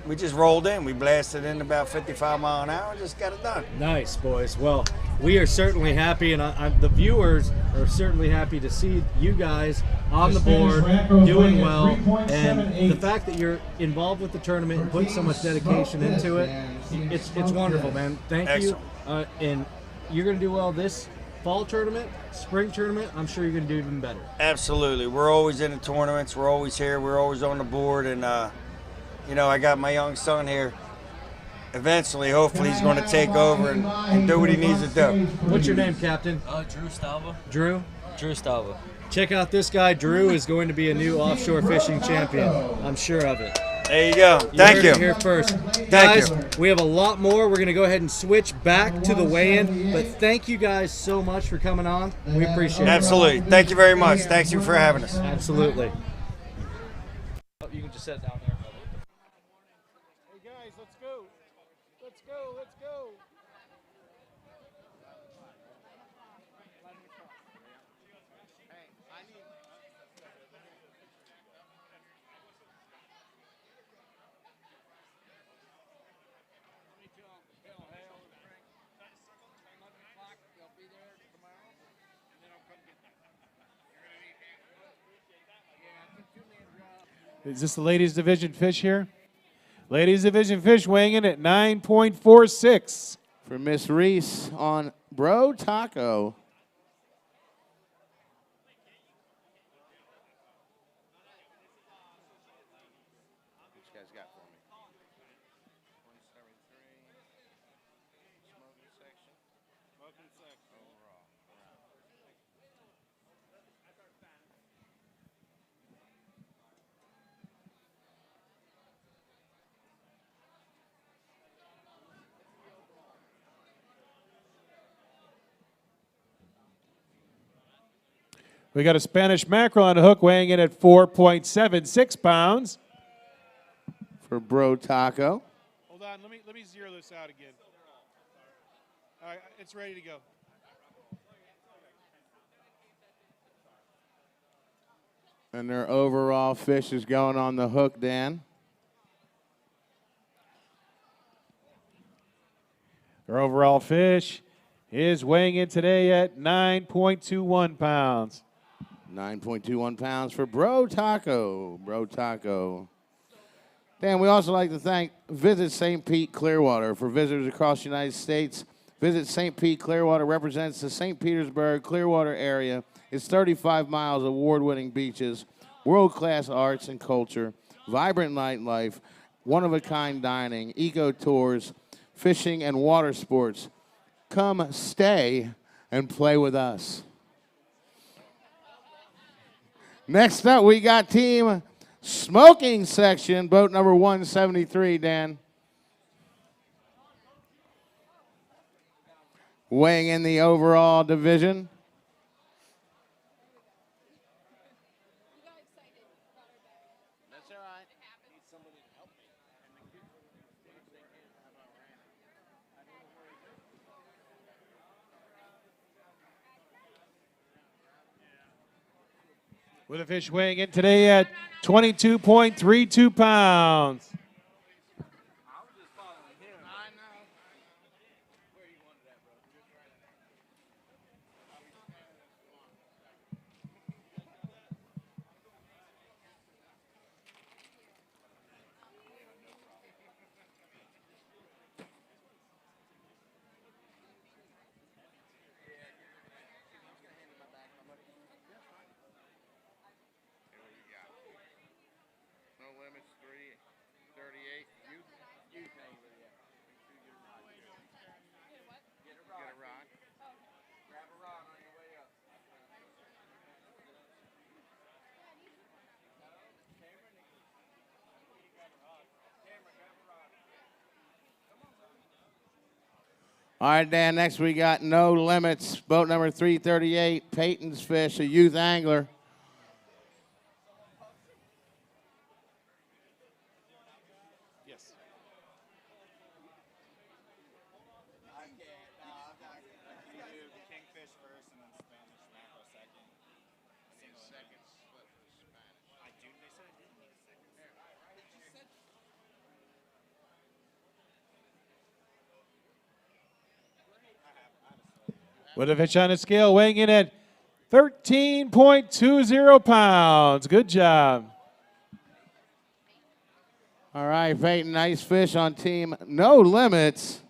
S2: we just rolled in. We blasted in about 55 mile an hour and just got it done.
S1: Nice, boys. Well, we are certainly happy, and the viewers are certainly happy to see you guys on the board, doing well, and the fact that you're involved with the tournament and putting so much dedication into it, it's wonderful, man. Thank you. And you're going to do well this fall tournament, spring tournament. I'm sure you're going to do even better.
S2: Absolutely. We're always in the tournaments. We're always here. We're always on the board, and I got my young son here. Eventually, hopefully, he's going to take over and do what he needs to do.
S1: What's your name, Captain?
S7: Drew Stalva.
S1: Drew?
S7: Drew Stalva.
S1: Check out this guy. Drew is going to be a new offshore fishing champion. I'm sure of it.
S2: There you go.
S1: You
S2: Thank
S1: heard
S2: you.
S1: it here first.
S2: Thank
S1: Guys,
S2: you.
S1: we have a lot more. We're going to go ahead and switch back to the weigh-in. But thank you guys so much for coming on. We appreciate it.
S2: Absolutely. Thank you very much. Thank you for having us.
S1: Absolutely.
S19: You can just sit down there.
S3: Hey guys, let's go. Let's go. Let's go. Is this the ladies division fish here? Ladies division fish weighing in at 9.46.
S10: For Miss Reese on Bro Taco.
S3: We got a Spanish mackerel on a hook weighing in at 4.76 pounds.
S10: For Bro Taco.
S3: Hold on, let me zero this out again. All right, it's ready to go.
S10: And their overall fish is going on the hook, Dan.
S3: Their overall fish is weighing in today at 9.21 pounds.
S10: 9.21 pounds for Bro Taco. Bro Taco. Dan, we also like to thank Visit St. Pete Clearwater. For visitors across the United States, Visit St. Pete Clearwater represents the St. Petersburg Clearwater area. It's 35 miles of award-winning beaches, world-class arts and culture, vibrant nightlife, one-of-a-kind dining, eco-tours, fishing, and water sports. Come stay and play with us. Next up, we got Team Smoking Section, boat number 173, Dan. Weighing in the overall division.
S3: With a fish weighing in today at 22.32 pounds.
S10: All right, Dan, next we got No Limits, boat number 338, Peyton's Fish, a youth angler.
S3: Yes.
S13: Kingfish first and then Spanish mackerel second. Second split for Spanish. I do. They said I didn't need a second.
S3: With a fish on a scale weighing in at 13.20 pounds. Good job.
S10: All right, Peyton, nice fish on Team No Limits.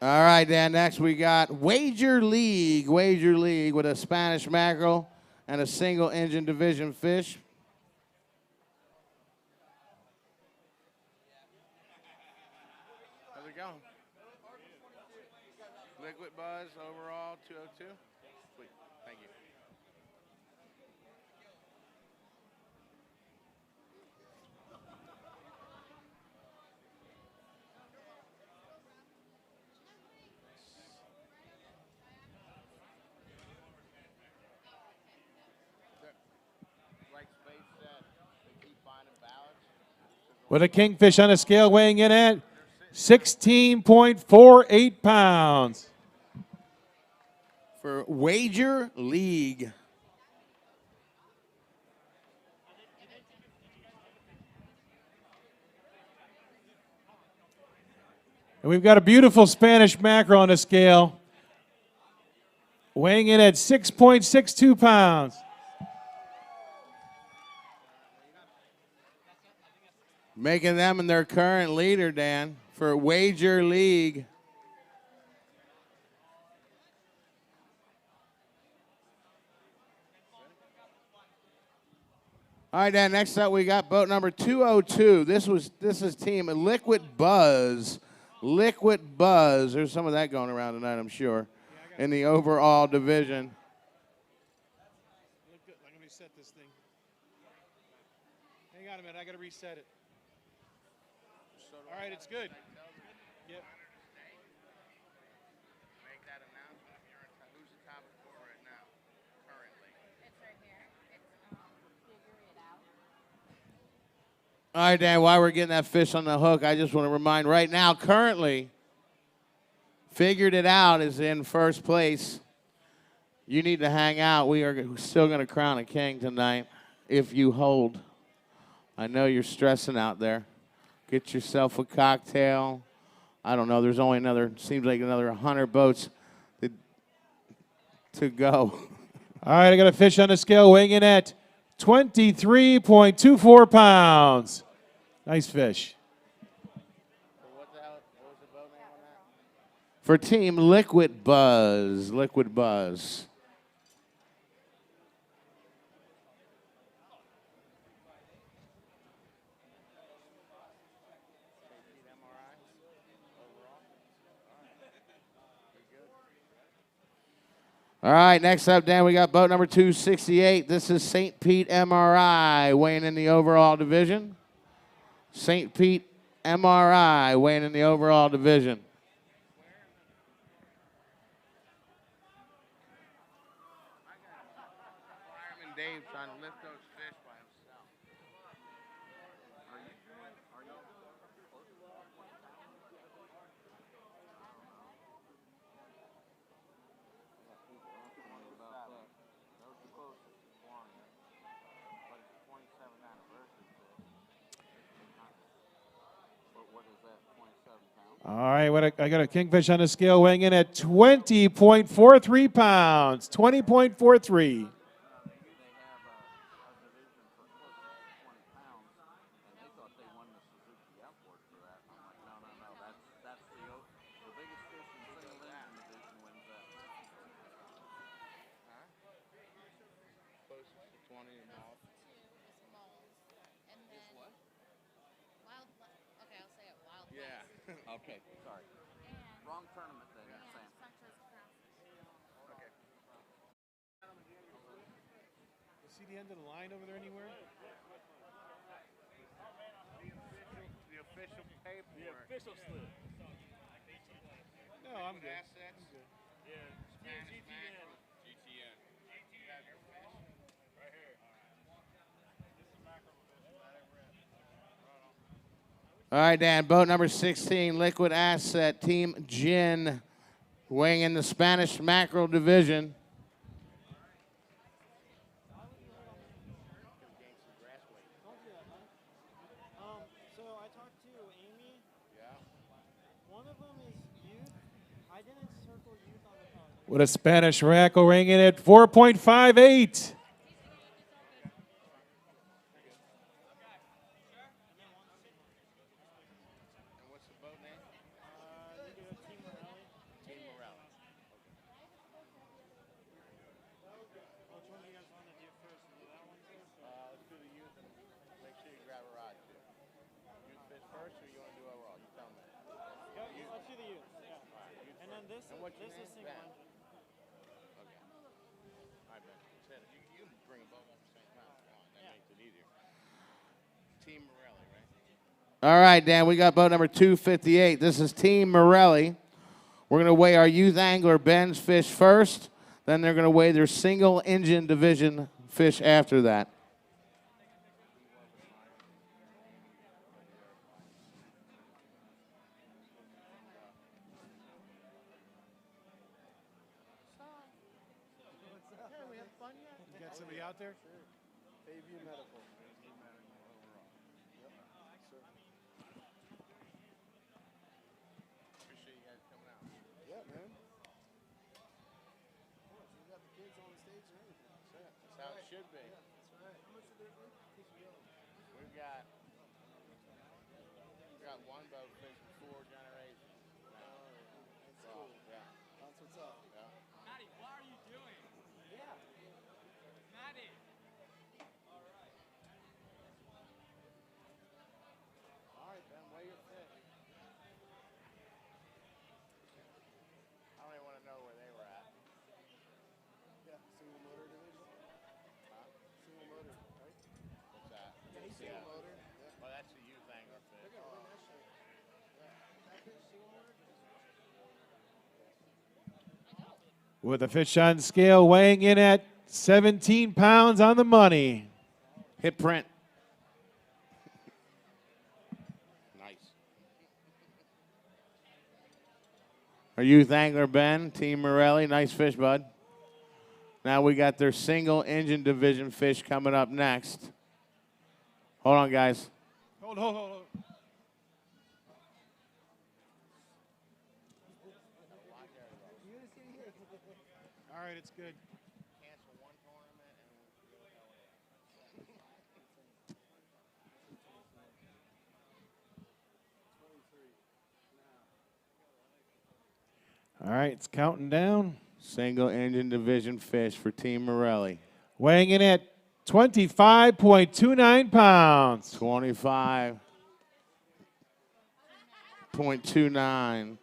S10: All right, Dan, next we got Wager League with a Spanish mackerel and a single engine division fish. How's it going? Liquid Buzz overall 202. Sweet, thank you.
S3: With a Kingfish on a scale weighing in at 16.48 pounds.
S10: for Wager League.
S3: And we've got a beautiful Spanish mackerel on the scale, weighing in at 6.62 pounds.
S10: Making them their current leader, Dan, for Wager League. All right, Dan, next up we got boat number 202. This is team Liquid Buzz. Liquid Buzz. There's some of that going around tonight, I'm sure, in the overall division.
S3: Let me reset this thing. Hang on a minute, I gotta reset it. All right, it's good. Yep.
S10: Make that announcement. Who's the top scorer right now, currently?
S6: It's right here. It's figure it out.
S10: All right, Dan, while we're getting that fish on the hook, I just want to remind right now, currently, Figured It Out is in first place. You need to hang out. We are still going to crown a king tonight if you hold. I know you're stressing out there. Get yourself a cocktail. I don't know. There's only seems like another 100 boats to go.
S3: All right, I got a fish on the scale weighing in at 23.24 pounds. Nice fish.
S10: For team Liquid Buzz. Liquid Buzz. All right, next up, Dan, we got boat number 268. This is St. Pete MRI weighing in the overall division. St. Pete MRI weighing in the overall division. Fireman Dave trying to lift those fish by himself.
S3: All right, I got a kingfish on the scale weighing in at 20.43 pounds. 20.43.
S10: Okay, sorry. Wrong tournament then, you're saying. Okay.
S3: You see the end of the line over there anywhere?
S10: The official paperwork.
S3: The official slip. No, I'm good.
S10: Assets.
S3: I'm good.
S10: Yeah. Spanish mackerel. GTN. You have your fish? Right here. This is mackerel fish. All right, Dan, boat number 16, Liquid Asset, Team Gin, weighing in the Spanish mackerel division.
S14: So I talked to Amy. Yeah. One of them is youth. I didn't circle youth on the phone.
S3: With a Spanish mackerel weighing in at 4.58.
S14: This is single one.
S10: Okay. All right, Ben. You can bring them both up at the same time. Come on, that makes it easier. Team Morelli, right? All right, Dan, we got boat number 258. This is Team Morelli. We're going to weigh our youth angler Ben's fish first. Then they're going to weigh their single engine division fish after that.
S3: You got somebody out there?
S22: Bayview Medical.
S5: Appreciate you guys coming out.
S22: Yeah, man. Of course, we got the kids on the stage and everything.
S5: That's how it should be.
S22: Yeah, that's right. How much are they?
S5: We've got one boat fishing 4 generations.
S22: That's
S5: So,
S22: cool.
S5: yeah.
S22: That's what's up.
S5: Yeah.
S7: Maddie, what are you doing?
S22: Yeah.
S7: Maddie. All right.
S5: All right, Ben, weigh your fish. I don't even want to know where they were at.
S22: Yeah, single motor division.
S5: Huh?
S22: Single motor, right?
S5: What's that?
S22: Yeah, he's single motor. Yeah.
S5: Well, that's the youth angler fish.
S22: They're gonna win that shit. Yeah. That fish, single motor.
S3: With a fish on scale weighing in at 17 pounds on the money.
S10: Hit print.
S5: Nice.
S10: Our youth angler, Ben, Team Morelli. Nice fish, bud. Now we got their single engine division fish coming up next. Hold on, guys.
S3: Hold. All right, it's good.
S5: Cancel one tournament and we'll go
S3: All right, it's counting down.
S10: Single engine division fish for Team Morelli.
S3: Weighing in at 25.29 pounds.
S10: 25.29.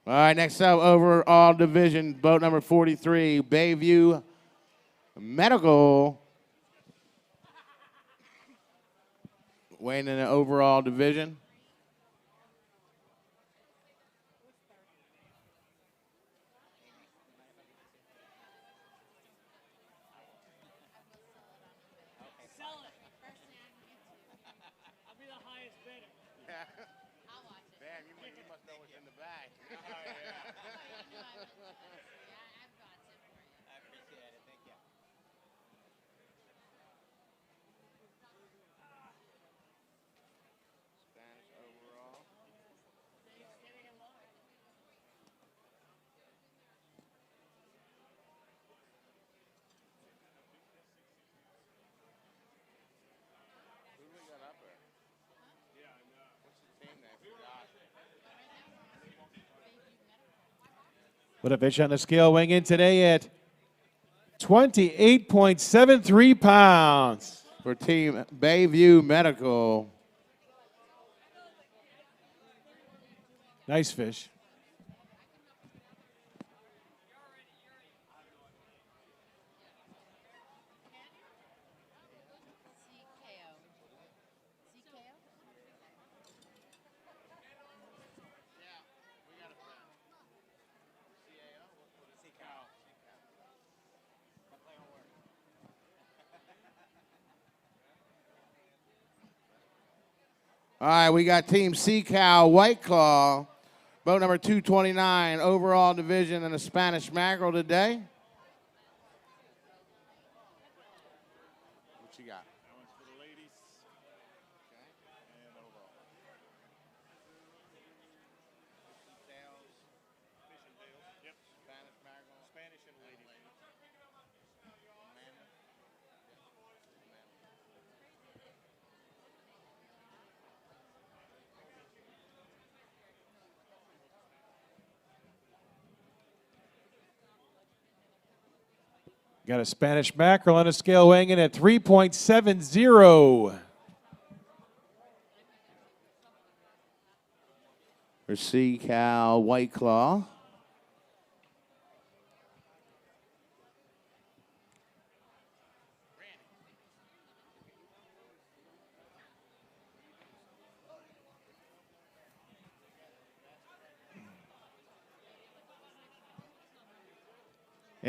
S10: All right, next up, overall division, boat number 43, Bayview Medical. Weighing in the overall division.
S7: Sell it. I'll be the highest bidder. I'll watch it.
S5: Damn, you must know what's in the bag.
S7: Oh, yeah.
S5: I appreciate it. Thank you. Spanish overall. Who do we got up there? What's the team name?
S3: With a fish on the scale weighing in today at 28.73 pounds.
S10: For Team Bayview Medical.
S3: Nice fish.
S10: All right, we got Team Sea Cow White Claw, boat number 229, overall division in the Spanish mackerel today. What you got?
S13: That one's for the ladies. Okay. And overall. Fish and tails. Yep. Spanish mackerel. Spanish and ladies.
S3: Got a Spanish mackerel on a scale weighing in at 3.70.
S10: For Sea Cow White Claw.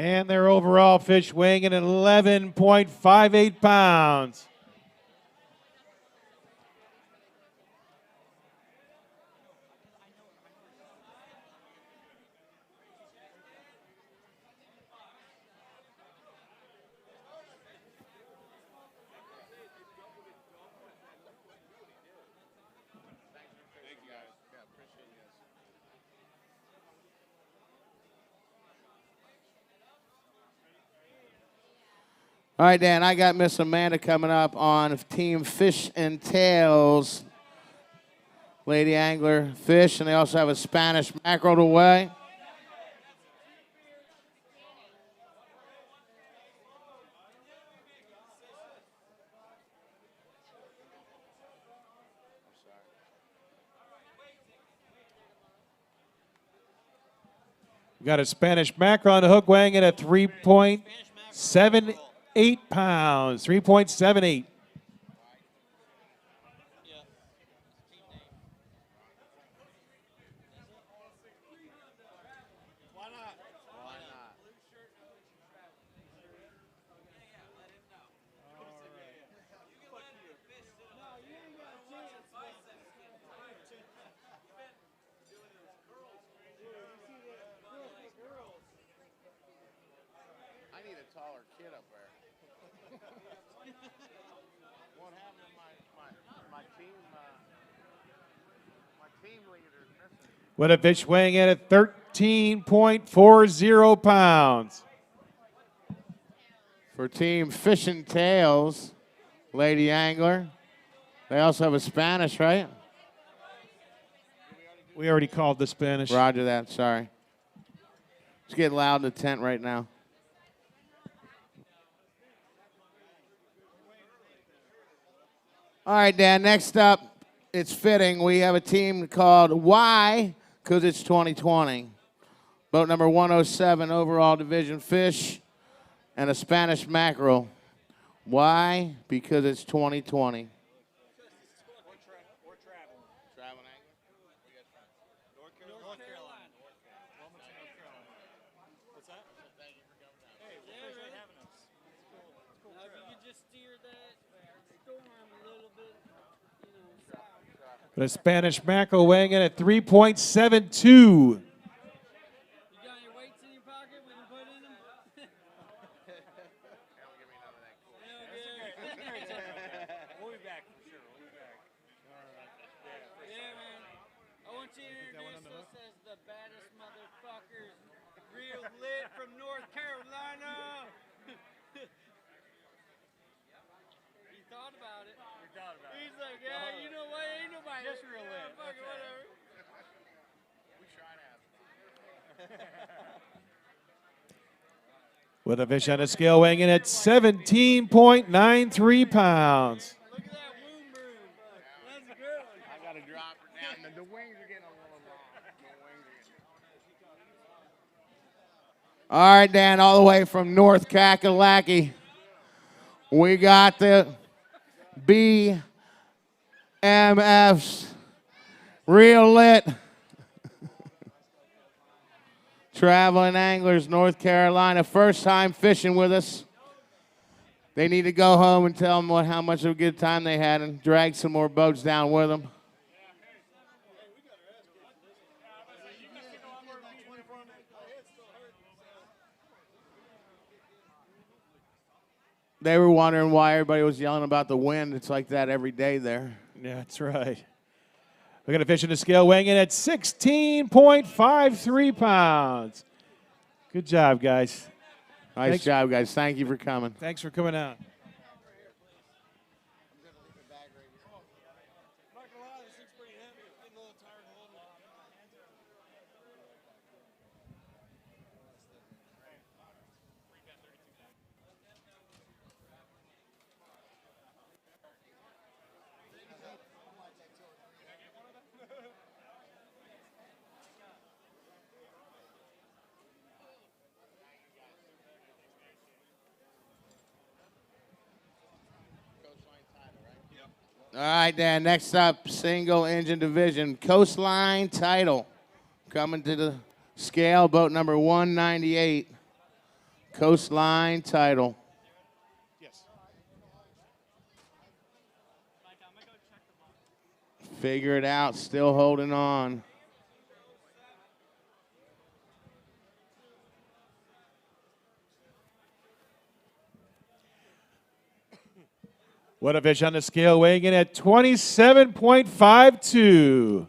S3: And their overall fish weighing in at 11.58 pounds.
S10: All right, Dan, I got Miss Amanda coming up on Team Fish and Tails. Lady Angler Fish, and they also have a Spanish mackerel to weigh.
S3: We got a Spanish mackerel on the hook weighing in at 3.78 pounds. 3.78.
S9: I need a taller kid up there. What happened to my team? My team leader is missing.
S3: With a fish weighing in at 13.40 pounds.
S10: For Team Fish and Tails, Lady Angler. They also have a Spanish, right?
S3: We already called the Spanish.
S10: Roger that, sorry. It's getting loud in the tent right now. All right, Dan, next up, it's fitting. We have a team called Why? Because it's 2020. Boat number 107, overall division fish, and a Spanish mackerel. Why? Because it's 2020.
S3: The Spanish mackerel weighing in at 3.72.
S7: He's like, yeah, you know what? Ain't nobody. Just real lit. Fuck it, whatever.
S9: We try to have.
S3: With a fish on a scale weighing in at 17.93 pounds.
S9: I got to drop her down. The wings are getting a little long.
S10: All right, Dan, all the way from North Kakalaki, we got the BMFs, real lit. Traveling Anglers, North Carolina, first time fishing with us. They need to go home and tell them how much of a good time they had and drag some more boats down with them. They were wondering why everybody was yelling about the wind. It's like that every day there.
S3: Yeah, that's right. We're going to fish in the scale weighing in at 16.53 pounds. Good job, guys.
S10: Nice job, guys. Thank you for coming.
S3: Thanks for coming out.
S10: All right, Dan, next up, single engine division, Coastline title. Coming to the scale, boat number 198. Coastline title. Figure it out, still holding on.
S3: What a fish on the scale, weighing in at 27.52.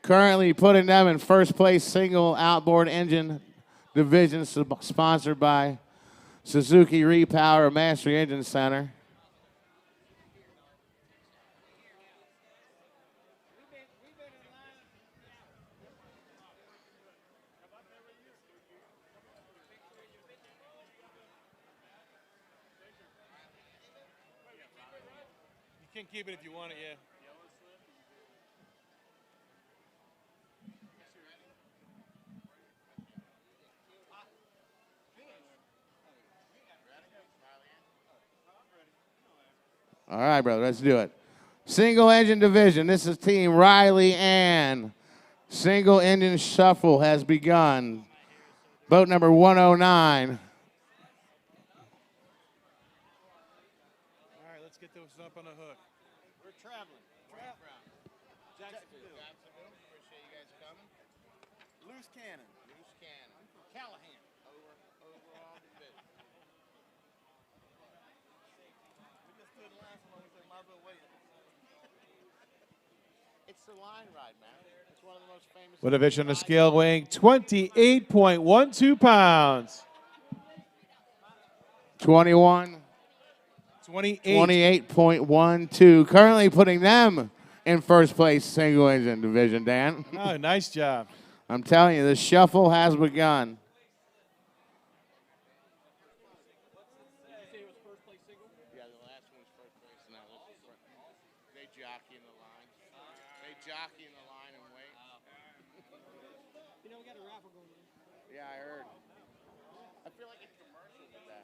S10: Currently putting them in first place, single outboard engine division, sponsored by Suzuki Repower Mastery Engine Center.
S3: You can keep it if you want it, yeah.
S10: All right, brother, let's do it. Single engine division. This is Team Riley Ann. Single engine shuffle has begun. Boat number 109.
S3: All right, let's get those up on the hook.
S14: We're traveling. Jacksonville.
S9: Appreciate you guys coming.
S14: Loose cannon.
S9: Loose cannon. I'm from Callahan. Overall division.
S14: We just stood in line so long we said, might as well wait.
S9: It's the line ride, man. It's one of the most famous.
S3: What a fish on the scale, weighing 28.12 pounds.
S10: 28.12. Currently putting them in first place, single engine division, Dan.
S3: Oh, nice job.
S10: I'm telling you, the shuffle has begun.
S9: Yeah, the last one was first place. Now this is first. They jockey in the line. They jockey in the line and wait.
S14: You know, we got a raffle going on.
S9: Yeah, I heard. I feel like a commercial with that.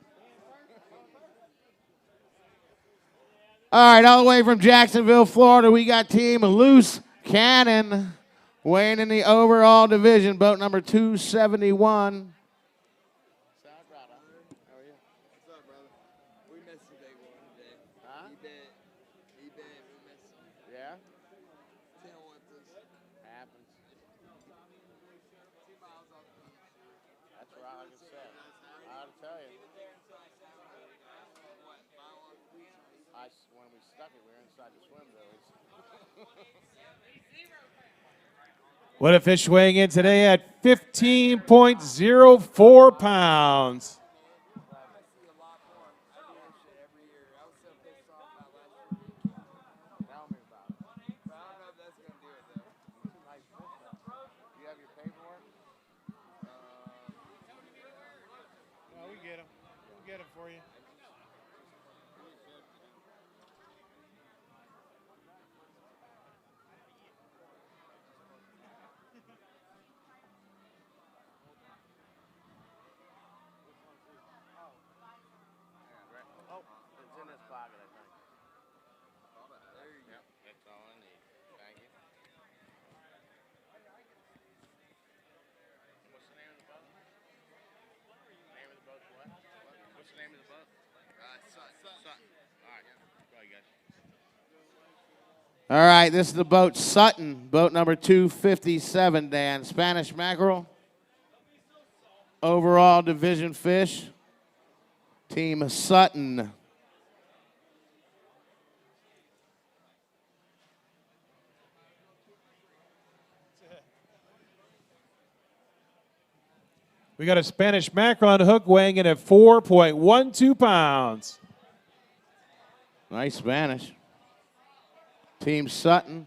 S10: All right, all the way from Jacksonville, Florida, we got Team Loose Cannon weighing in the overall division, boat number 271.
S9: When we stuck it, we were inside the swim village.
S3: What a fish weighing in today at 15.04 pounds.
S9: Tell me about it. I don't know if that's going to do it, though. It's a nice fish, though. Do you have your paperwork?
S3: Well, we get them. We'll get them for you.
S9: Oh, it's in this pocket, I think. There you go. That's all I need. Thank you. What's the name of the boat? Name of the boat what? What's the name of the boat? Sutton. All right. Go ahead, guys.
S10: All right, this is the boat Sutton, boat number 257, Dan. Spanish mackerel. Overall division fish. Team Sutton.
S3: We got a Spanish mackerel on the hook weighing in at 4.12 pounds.
S10: Nice Spanish. Team Sutton.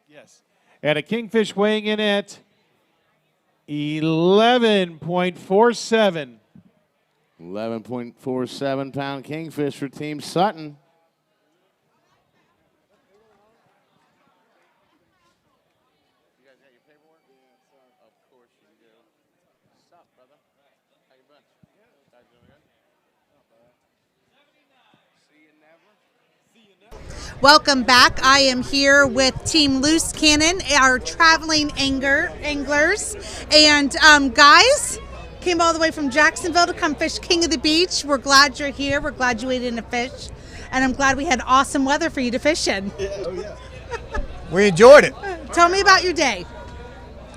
S3: Yes. And a Kingfish weighing in at 11.47.
S10: 11.47-pound kingfish for Team Sutton.
S12: Welcome back. I am here with Team Loose Cannon, our traveling anglers. And guys, came all the way from Jacksonville to come fish King of the Beach. We're glad you're here. We're glad you ate in a fish. And I'm glad we had awesome weather for you to fish in.
S17: We enjoyed it.
S12: Tell me about your day.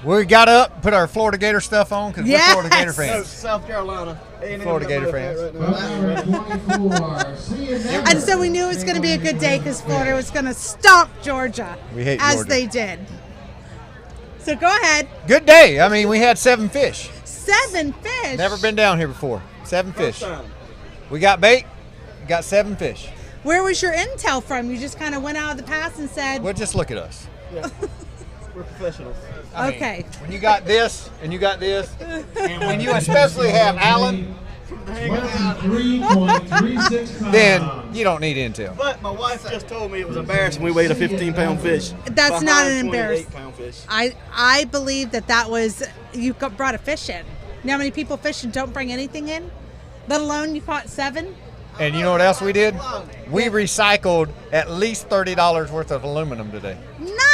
S17: We got up, put our Florida Gator stuff on because
S12: Yes.
S17: we're Florida Gator fans.
S18: South Carolina.
S17: Florida Gator fans.
S12: And so we knew it was going to be a good day because Florida was going to stomp Georgia.
S17: We hate
S12: as
S17: Georgia.
S12: they did. So go ahead.
S17: Good day. I mean, we had 7 fish.
S12: 7 fish.
S17: Never been down here before. 7 fish. We got bait, got 7 fish.
S12: Where was your intel from? You just kind of went out of the pass and said,
S17: Well, just look at us.
S18: Yeah. We're professionals.
S17: I mean,
S12: okay.
S17: when you got this and you got this, and when you especially have Alan, then you don't need intel.
S18: But my wife just told me it was embarrassing we weighed a 15-pound fish.
S12: That's not an
S18: behind 28-pound
S12: embarrassment.
S18: fish.
S12: I believe that was, you brought a fish in. You know how many people fish and don't bring anything in? Let alone you caught 7?
S17: And you know what else we did? We recycled at least $30 worth of aluminum today.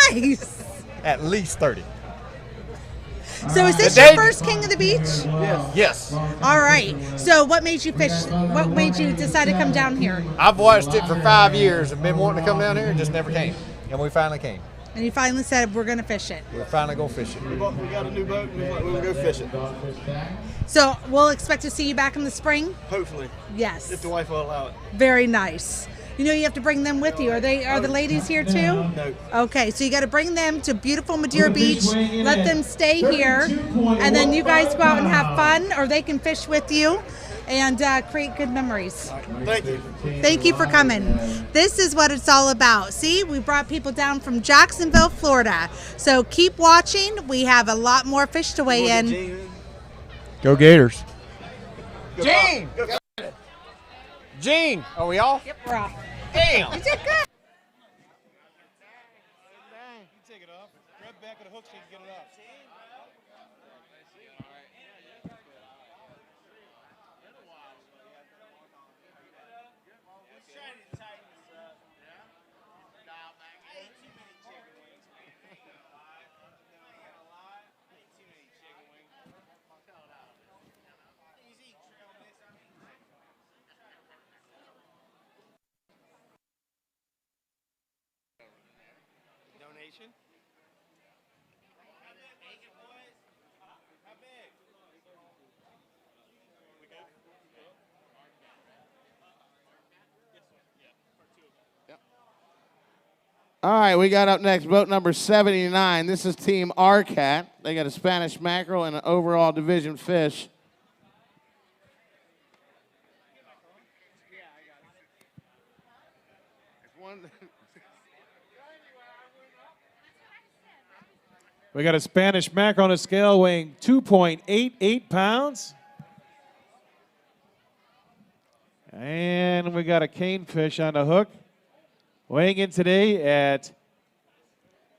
S12: Nice.
S17: At least 30.
S12: So is this
S17: Today-
S12: your first King of the Beach?
S17: Yes.
S12: All right. So what made you fish? What made you decide to come down here?
S17: I've watched it for 5 years and been wanting to come down here and just never came. And we finally came.
S12: And you finally said we're going to fish it.
S17: We're finally going to fish it.
S18: We got a new boat and we will go fishing.
S12: So we'll expect to see you back in the spring?
S18: Hopefully.
S12: Yes.
S18: If the wife will allow it.
S12: Very nice. You know you have to bring them with you. Are the ladies here too?
S18: No.
S12: Okay, so you got to bring them to beautiful Madeira Beach. Let them stay here, and then you guys go out and have fun, or they can fish with you, and create good memories.
S18: Thank you.
S12: Thank you for coming. This is what it's all about. See, we brought people down from Jacksonville, Florida. So keep watching. We have a lot more fish to weigh in.
S17: Go Gators. Gene! Gene, are we off?
S12: Yep, we're off.
S17: Damn!
S12: You did good.
S3: Take it off. Grab back of the hook so you can get it off.
S18: Donation?
S10: All right, we got up next boat number 79. This is Team RCAT. They got a Spanish mackerel and an overall division fish.
S3: We got a Spanish mackerel on a scale weighing 2.88 pounds. And we got a canefish on the hook, weighing in today at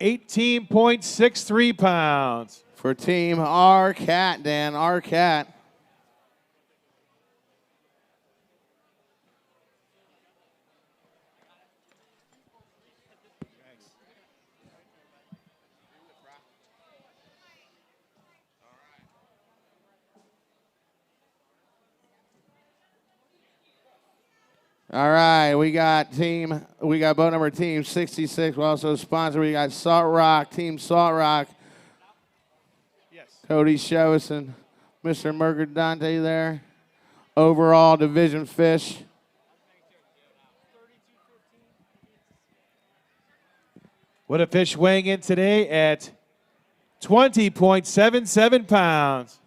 S3: 18.63 pounds.
S10: For Team RCAT, Dan, RCAT. All right, we got boat number Team 66. We also sponsor. We got Salt Rock, Team Salt Rock.
S3: Yes.
S10: Cody Shows and Mr. Mercadante there. Overall division fish.
S3: With a fish weighing in today at 20.77 pounds.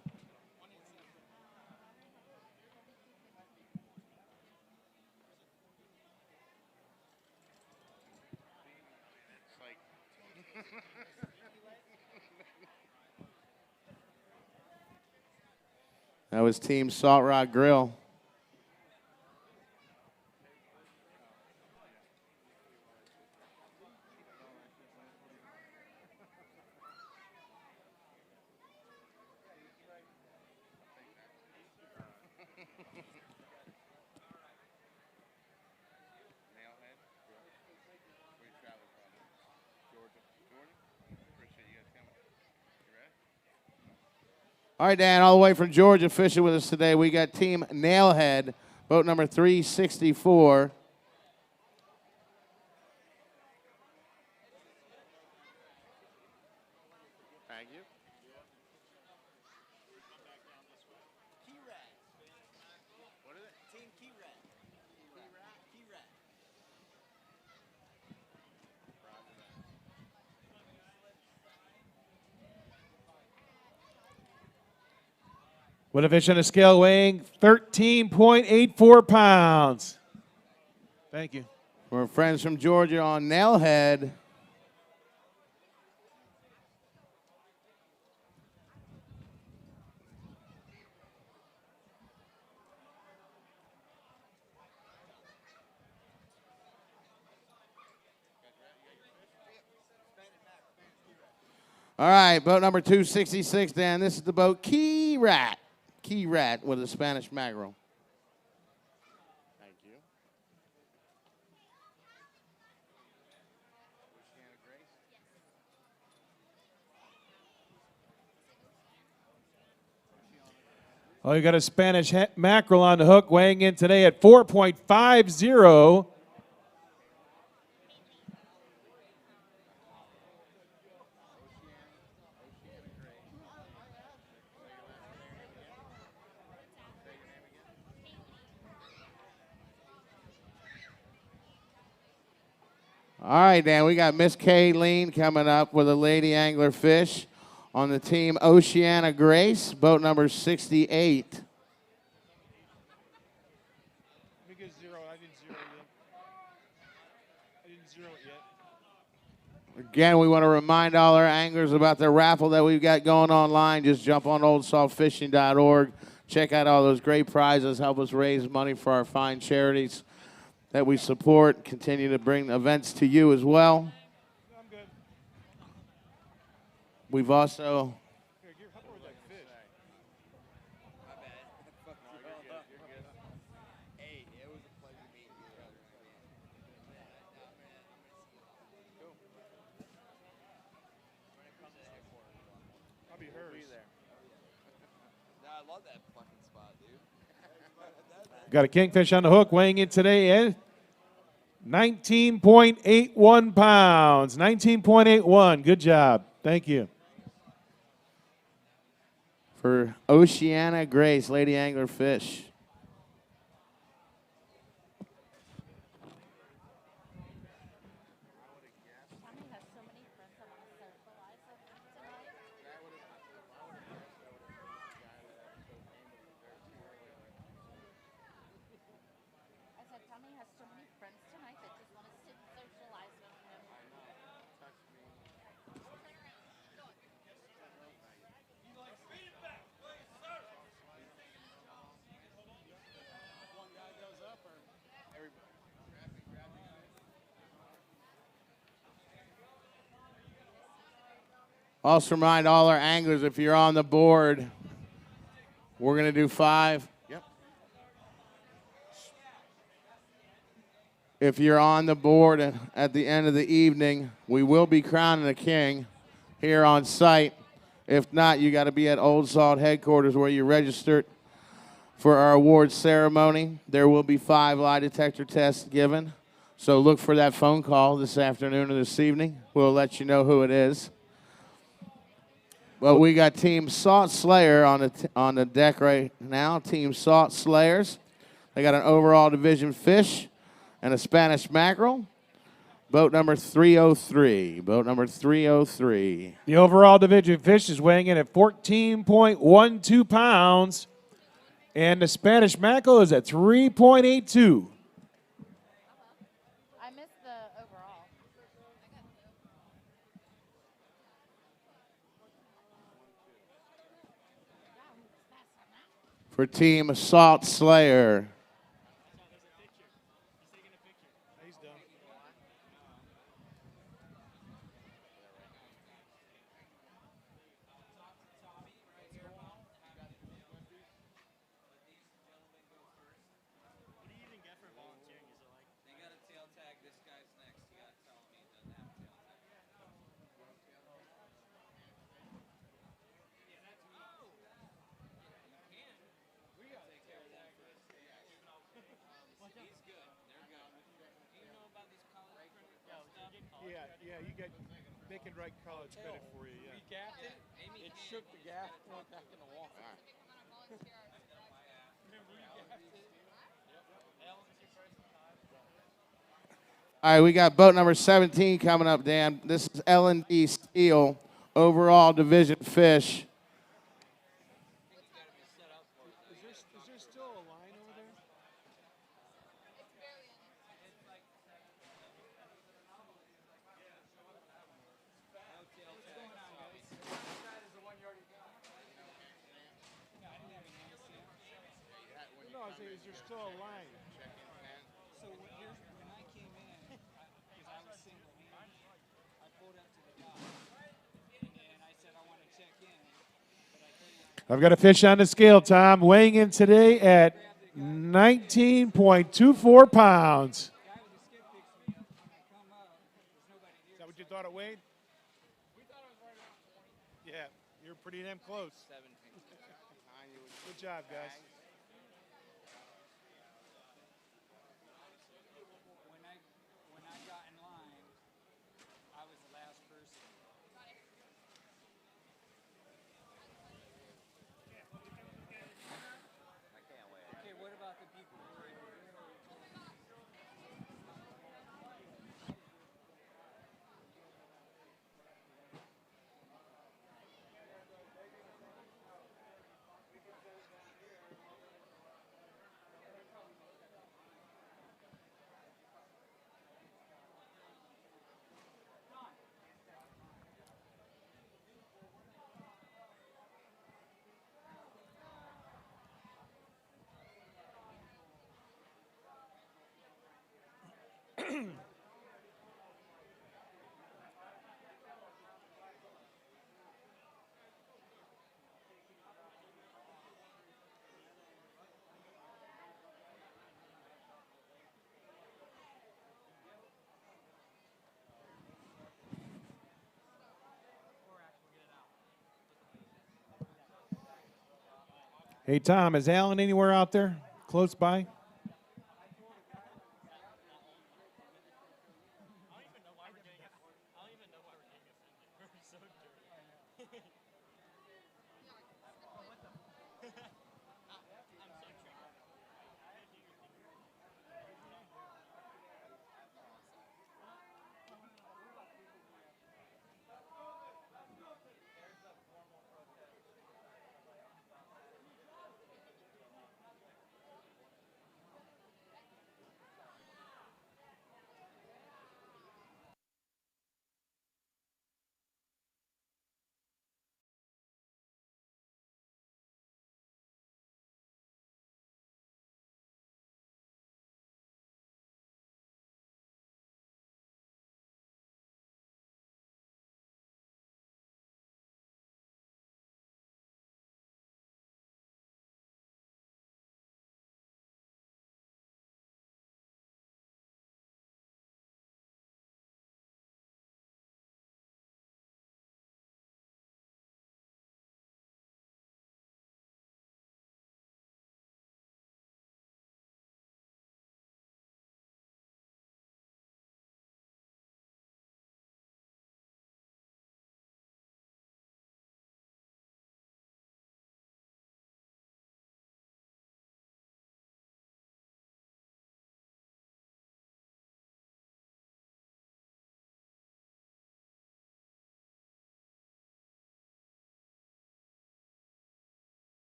S10: That was Team Salt Rock Grill.
S9: All right, Dan, all the way from Georgia fishing with us today, we got Team Nailhead, boat number 364.
S5: Thank you.
S13: What is it? Team Key Rat. Key Rat.
S3: With a fish on a scale weighing 13.84 pounds. Thank you.
S9: For our friends from Georgia on Nailhead. All right, boat number 266, Dan. This is the boat Key Rat. Key Rat with a Spanish mackerel.
S5: Thank you.
S3: Oh, you got a Spanish mackerel on the hook, weighing in today at 4.50.
S9: All right, Dan, we got Miss Kayleen coming up with a lady angler fish on the team Oceana Grace, boat number 68.
S3: Let me get zero. I didn't zero it yet. I didn't zero it yet.
S9: Again, we want to remind all our anglers about the raffle that we've got going online. Just jump on oldsaltfishing.org. Check out all those great prizes. Help us raise money for our fine charities that we support. Continue to bring events to you as well.
S3: I'm good.
S9: We've also...
S3: Here, hop over that fish.
S13: My bad. You're good. Hey, it was a pleasure meeting you.
S3: I'll be hers.
S13: Nah, I love that fucking spot, dude.
S3: Got a kingfish on the hook, weighing in today at 19.81 pounds. 19.81. Good job. Thank you.
S9: For Oceana Grace, lady angler fish. Also remind all our anglers, if you're on the board, we're going to do 5.
S5: Yep.
S9: If you're on the board at the end of the evening, we will be crowning a king here on site. If not, you got to be at Old Salt headquarters where you registered for our awards ceremony. There will be 5 lie detector tests given. So look for that phone call this afternoon or this evening. We'll let you know who it is. Well, we got Team Salt Slayer on the deck right now. Team Salt Slayers. They got an overall division fish and a Spanish mackerel. Boat number 303. Boat number 303.
S3: The overall division fish is weighing in at 14.12 pounds. And the Spanish mackerel is at 3.82.
S6: I missed the overall.
S9: For Team Salt Slayer.
S3: Yeah, you get, they can write college credit for you, yeah.
S7: We gapped it. It shook the gaff and went back in the water. Remember we gapped it? Ellen, this is your first time.
S10: All right, we got boat number 17 coming up, Dan. This is L&D Steel, overall division fish.
S3: Is there still a line over there? No, I say, is there still a line?
S7: So when I came in, because I was single-handed, I pulled up to the dock, and then I said I want to check in, but I couldn't.
S3: I've got a fish on the scale, Tom, weighing in today at 19.24 pounds. Is that what you thought it weighed?
S7: We thought it was right around 20.
S3: Yeah, you're pretty damn close.
S7: 17.
S3: Good job, guys.
S7: When I got in line, I was the last person. Okay, what about the people who were in
S3: Hey, Tom, is Alan anywhere out there close by?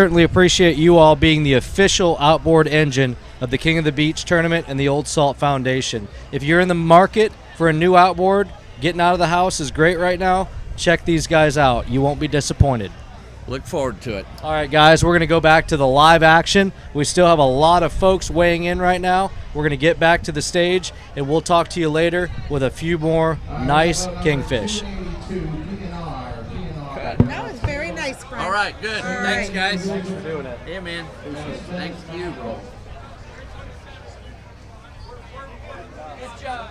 S1: certainly appreciate you all being the official outboard engine of the King of the Beach tournament and the Old Salt Foundation. If you're in the market for a new outboard, getting out of the house is great right now. Check these guys out. You won't be disappointed.
S16: Look forward to it.
S1: All right, guys, we're going to go back to the live action. We still have a lot of folks weighing in right now. We're going to get back to the stage, and we'll talk to you later with a few more nice kingfish.
S12: That was very nice, Brian.
S16: All right, good.
S12: All
S16: Thanks,
S12: right.
S16: guys.
S11: Thanks for doing it.
S16: Yeah, man. Thanks to you, bro.
S19: Good job.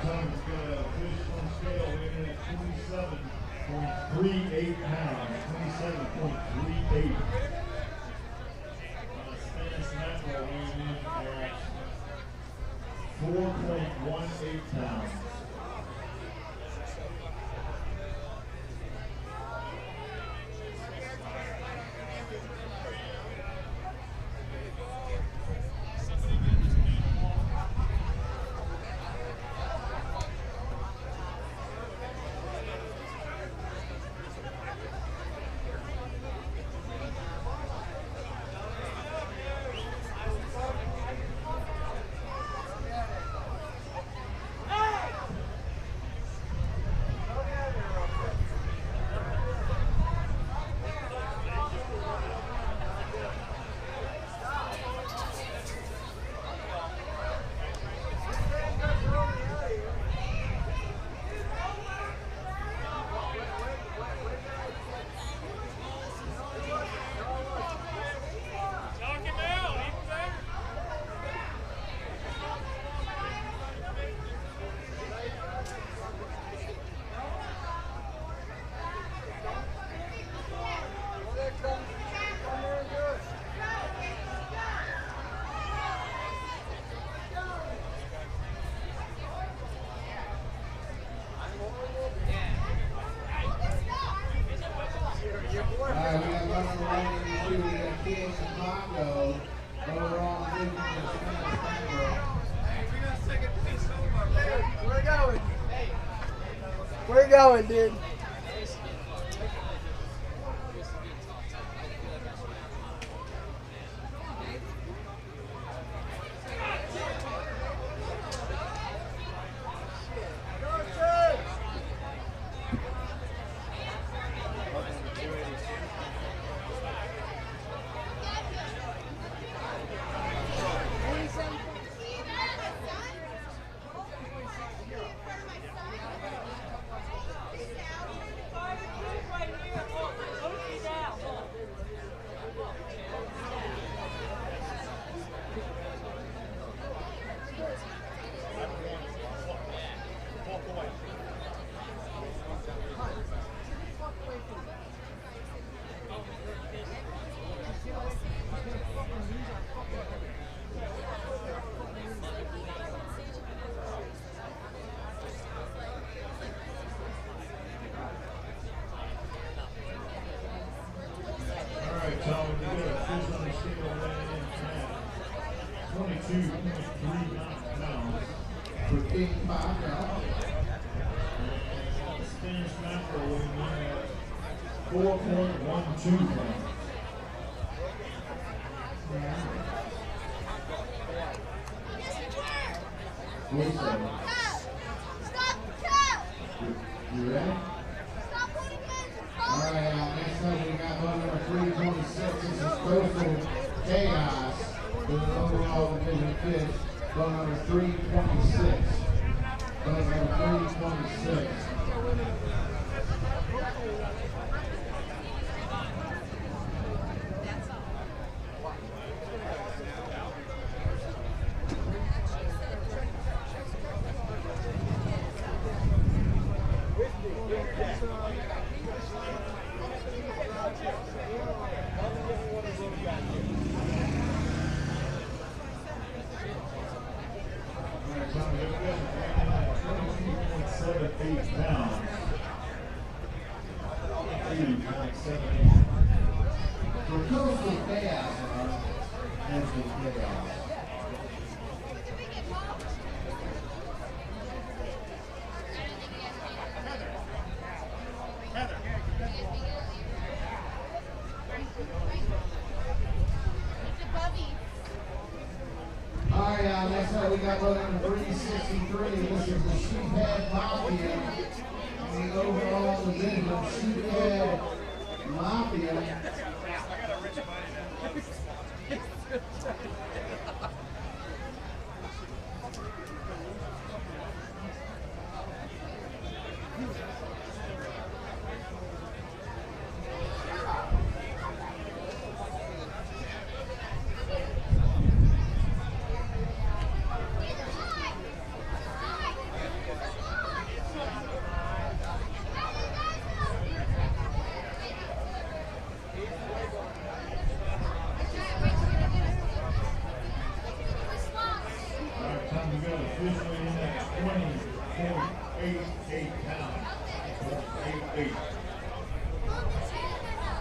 S20: Tom's got a fish on scale weighing in at 27.38 pounds. 27.38. Spanish mackerel weighing in at 4.18 pounds.
S21: Where you going, dude?
S20: Tom, you got a fish on the scale weighing in at 22.39 pounds for King Paco. And Spanish mackerel weighing in at 4.12 pounds. What's that? You ready? All right, next up we got boat number 326. This is Coastal Chaos with an overall division fish. Boat number 326. Boat number 326. All right, next up we got boat number 363. This is the Sheephead Mafia. In the overall division, Sheephead Mafia.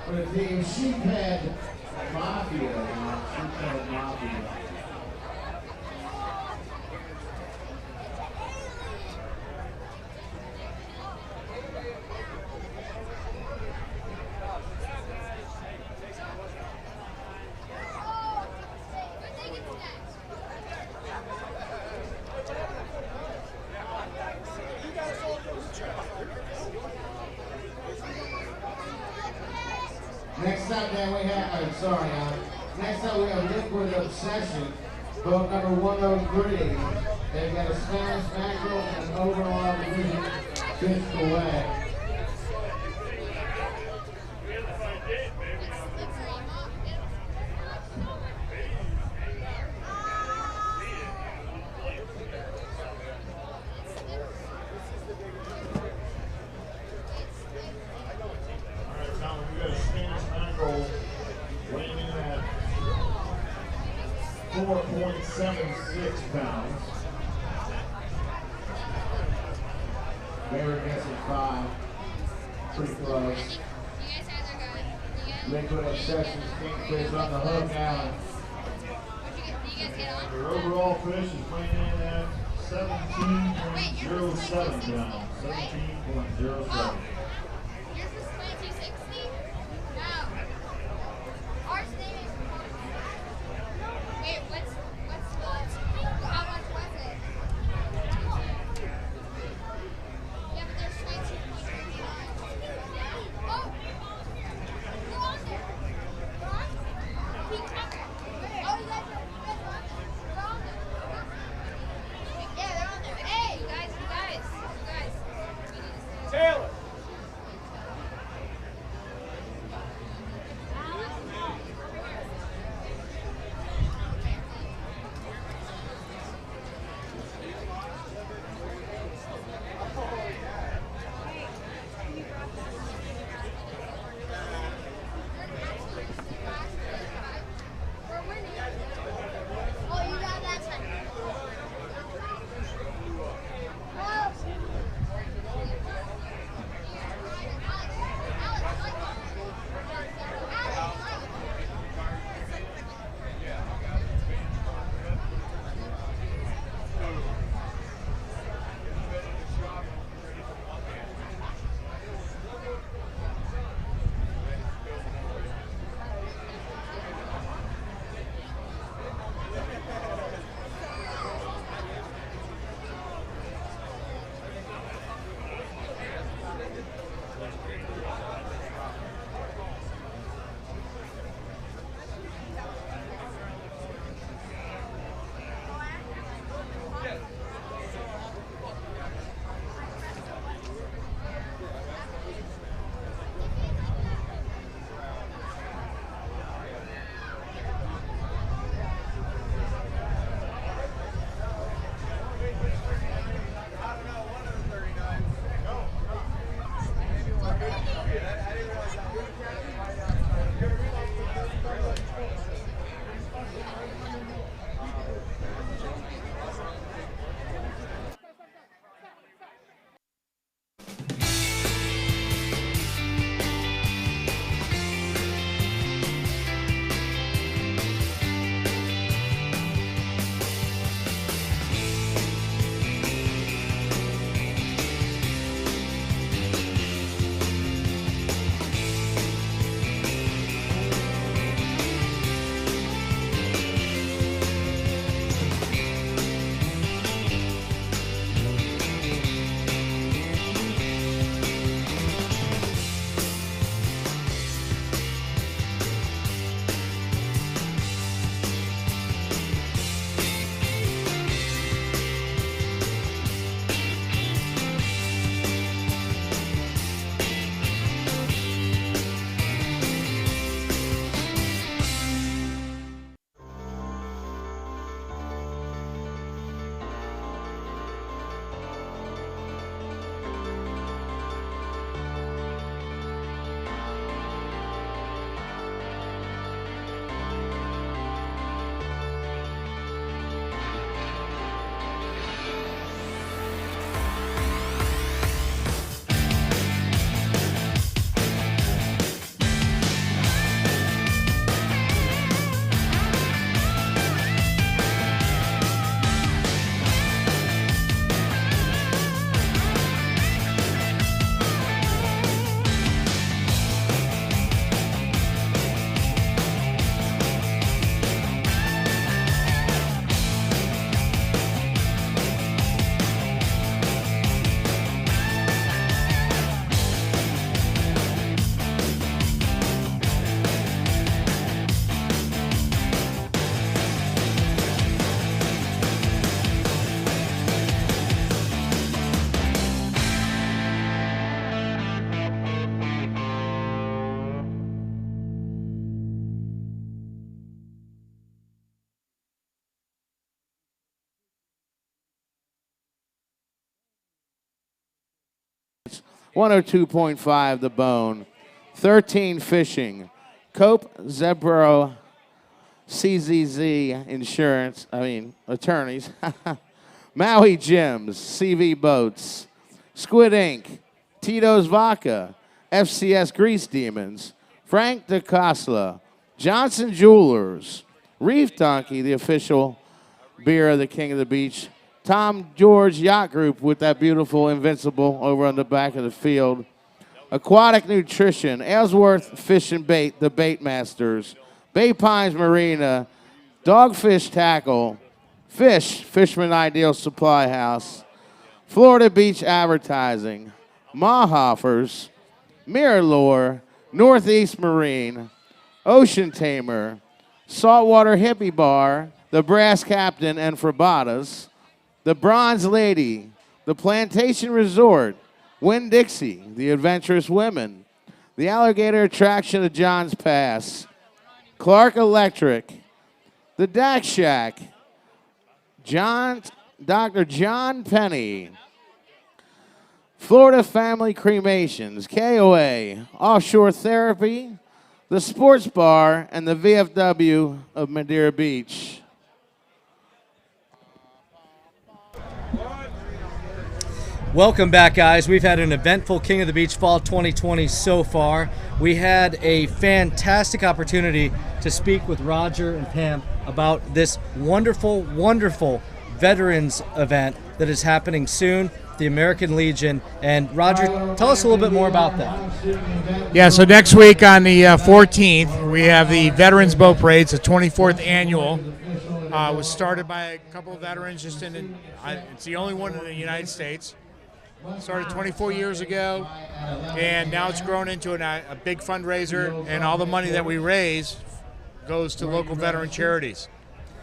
S20: For the team, Sheephead Mafia. Sheephead Mafia. Next up, then we have, next up we have Liquid Obsession, boat number 103. They've got a Spanish mackerel and an overall division fished away.
S15: Weighing in at 4.76 pounds.
S20: Very guessing 5. Pretty close. Liquid Obsessions, Kingfish on the hook now.
S15: Your overall fish is weighing in at 17.07 pounds. 17.07.
S7: Taylor!
S9: 102.5 The Bone, 13 Fishing, Cope Zebro, CZZ Insurance, attorneys, Maui Gyms, CV Boats, Squid Inc., Tito's Vodka, FCS Grease Demons, Frank DeCasla, Johnson Jewelers, Reef Donkey, the official beer of the King of the Beach, Tom George Yacht Group with that beautiful Invincible over on the back of the field, Aquatic Nutrition, Ellsworth Fish and Bait, the Bait Masters, Bay Pines Marina, Dogfish Tackle, Fisherman Ideal Supply House, Florida Beach Advertising, Mahoffers, Mirror Lure, Northeast Marine, Ocean Tamer, Saltwater Hippie Bar, the Brass Captain and Frabadas, the Bronze Lady, the Plantation Resort, Winn-Dixie, the Adventurous Women, the Alligator Attraction of John's Pass, Clark Electric, the Dak Shack, Dr. John Penny, Florida Family Cremations, KOA, Offshore Therapy, the Sports Bar, and the VFW of Madeira Beach.
S1: Welcome back, guys. We've had an eventful King of the Beach Fall 2020 so far. We had a fantastic opportunity to speak with Roger and Pam about this wonderful, wonderful veterans event that is happening soon, the American Legion. And Roger, tell us a little bit more about that.
S4: Yeah, so next week on the 14th, we have the Veterans Boat Parade. It's the 24th annual. It was started by a couple of veterans it's the only one in the United States. Started 24 years ago, and now it's grown into a big fundraiser, and all the money that we raise goes to local veteran charities.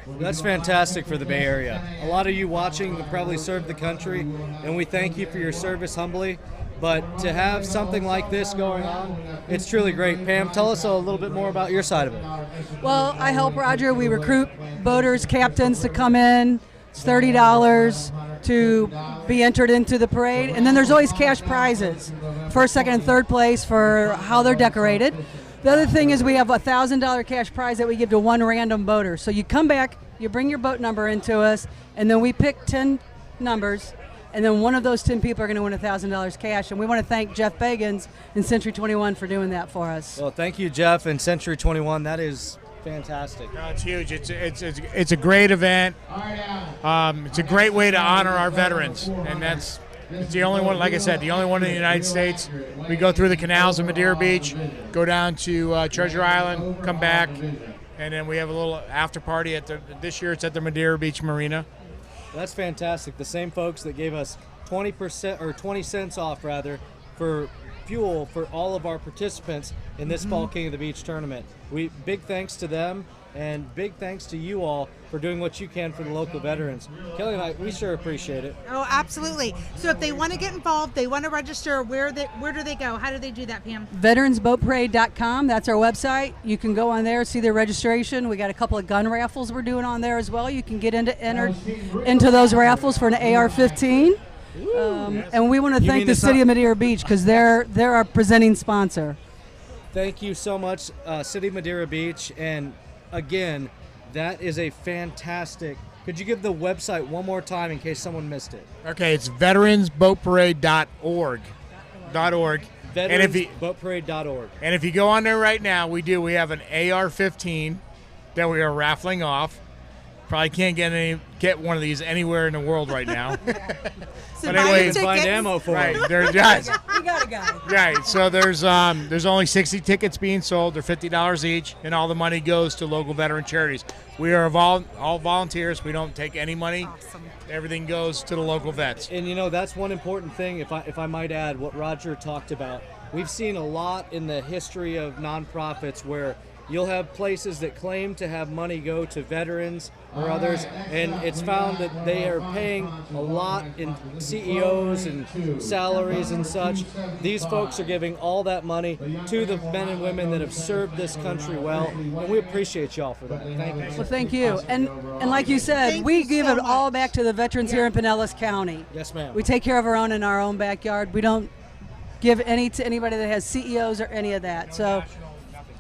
S1: That's fantastic for the Bay Area. A lot of you watching have probably served the country, and we thank you for your service humbly. But to have something like this going on, it's truly great. Pam, tell us a little bit more about your side of it.
S21: Well, I help Roger. We recruit boaters, captains to come in. It's $30 to be entered into the parade. And then there's always cash prizes, first, second, and third place for how they're decorated. The other thing is we have a $1,000 cash prize that we give to one random boater. So you come back, you bring your boat number into us, and then we pick 10 numbers, and then one of those 10 people are going to win $1,000 cash. And we want to thank Jeff Bagans and Century 21 for doing that for us.
S1: Well, thank you, Jeff and Century 21. That is fantastic.
S4: No, it's huge. It's a great event. It's a great way to honor our veterans, and it's the only one, like I said, the only one in the United States. We go through the canals of Madeira Beach, go down to Treasure Island, come back, and then we have a little after party this year it's at the Madeira Beach Marina.
S1: That's fantastic. The same folks that gave us 20% or 20 cents off rather for fuel for all of our participants in this Fall King of the Beach tournament. Big thanks to them, and big thanks to you all for doing what you can for the local veterans. Kelly and I, we sure appreciate it.
S12: Oh, absolutely. So if they want to get involved, they want to register, where do they go? How do they do that, Pam?
S21: VeteransBoatParade.com, that's our website. You can go on there, see their registration. We got a couple of gun raffles we're doing on there as well. You can get entered into those raffles for an AR-15. And we want to thank the City of Madeira Beach because they're our presenting sponsor.
S1: Thank you so much, City of Madeira Beach. And again, that is a fantastic. Could you give the website one more time in case someone missed it?
S4: Okay, it's veteransboatparade.org.
S1: Veteransboatparade.org.
S4: And if you go on there right now, we have an AR-15 that we are raffling off. Probably can't get one of these anywhere in the world right now.
S12: So
S4: but anyway,
S1: find ammo for
S4: right,
S1: it.
S4: there's guys.
S21: We got a guy.
S4: Right, so there's only 60 tickets being sold. They're $50 each, and all the money goes to local veteran charities. We are all volunteers. We don't take any money.
S12: Awesome.
S4: Everything goes to the local vets.
S1: And that's one important thing, if I might add, what Roger talked about. We've seen a lot in the history of nonprofits where you'll have places that claim to have money go to veterans or others, and it's found that they are paying a lot in CEOs and salaries and such. These folks are giving all that money to the men and women that have served this country well, and we appreciate y'all for that. Thank you.
S21: Well, thank you. And like you said, we give it all back to the veterans here in Pinellas County.
S1: Yes, ma'am.
S21: We take care of our own in our own backyard. We don't give any to anybody that has CEOs or any of that. So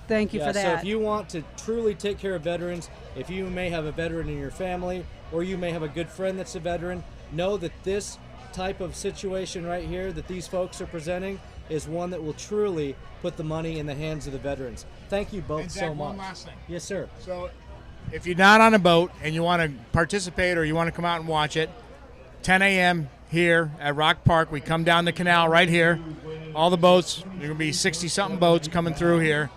S21: thank you for that.
S1: So if you want to truly take care of veterans, if you may have a veteran in your family or you may have a good friend that's a veteran, know that this type of situation right here that these folks are presenting is one that will truly put the money in the hands of the veterans. Thank you both so much.
S4: One last thing.
S1: Yes, sir.
S4: So if you're not on a boat and you want to participate or you want to come out and watch it, 10 a.m. here at Rock Park. We come down the canal right here. All the boats, there are going to be 60-something boats coming through here.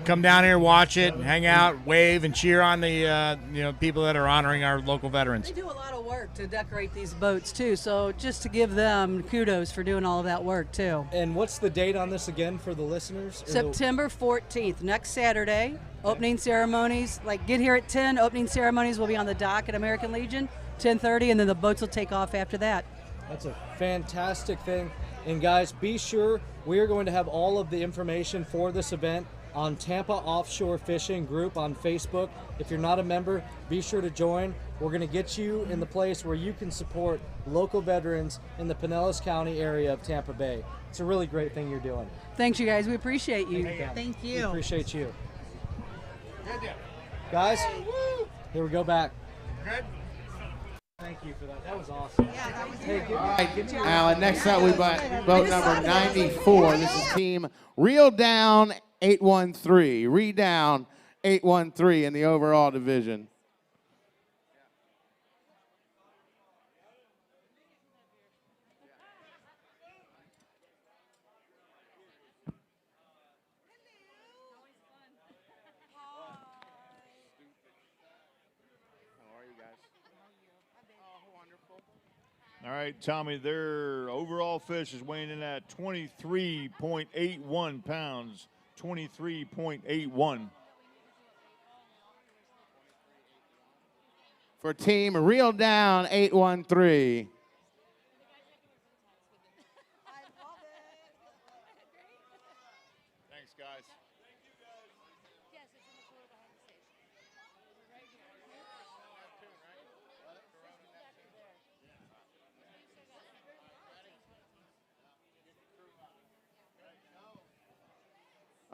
S4: Come down here, watch it, hang out, wave, and cheer on the people that are honoring our local veterans.
S21: They do a lot of work to decorate these boats, too, so just to give them kudos for doing all of that work, too.
S1: And what's the date on this again for the listeners?
S21: September 14th, next Saturday. Opening ceremonies, get here at 10. Opening ceremonies will be on the dock at American Legion, 10:30, and then the boats will take off after that.
S1: That's a fantastic thing. And guys, be sure we are going to have all of the information for this event on Tampa Offshore Fishing Group on Facebook. If you're not a member, be sure to join. We're going to get you in the place where you can support local veterans in the Pinellas County area of Tampa Bay. It's a really great thing you're doing.
S21: Thanks, you guys. We appreciate you.
S12: Thank
S1: We
S12: you.
S1: appreciate you. Guys, here we go back.
S4: Good.
S1: Thank you for that. That was awesome.
S12: Yeah, that was
S1: Hey,
S12: great.
S10: All right, Alan, next up we got boat number 94. This is team Reel Down 813. Reel Down 813 in the overall division.
S15: All right, Tommy, their overall fish is weighing in at 23.81 pounds. 23.81.
S10: For team Reel Down 813.
S15: Thanks, guys.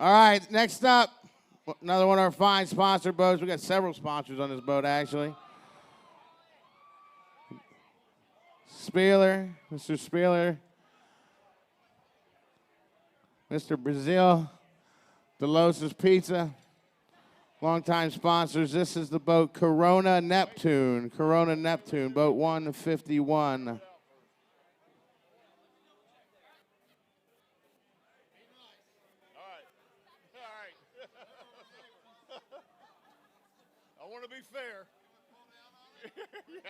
S10: All right, next up, another one of our fine sponsor boats. We got several sponsors on this boat, actually. Spieler, Mr. Spieler, Mr. Brazil, Delos's Pizza, longtime sponsors. This is the boat Corona Neptune. Corona Neptune, boat 151.
S15: I want to be fair. Yeah.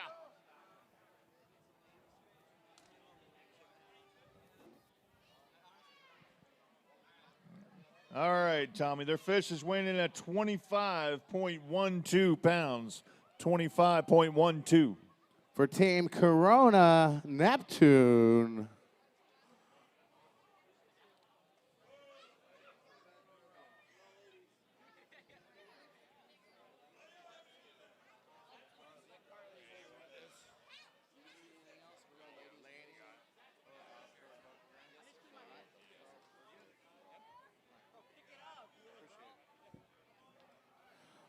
S15: All right, Tommy. Their fish is weighing in at 25.12 pounds. 25.12.
S10: For team Corona Neptune.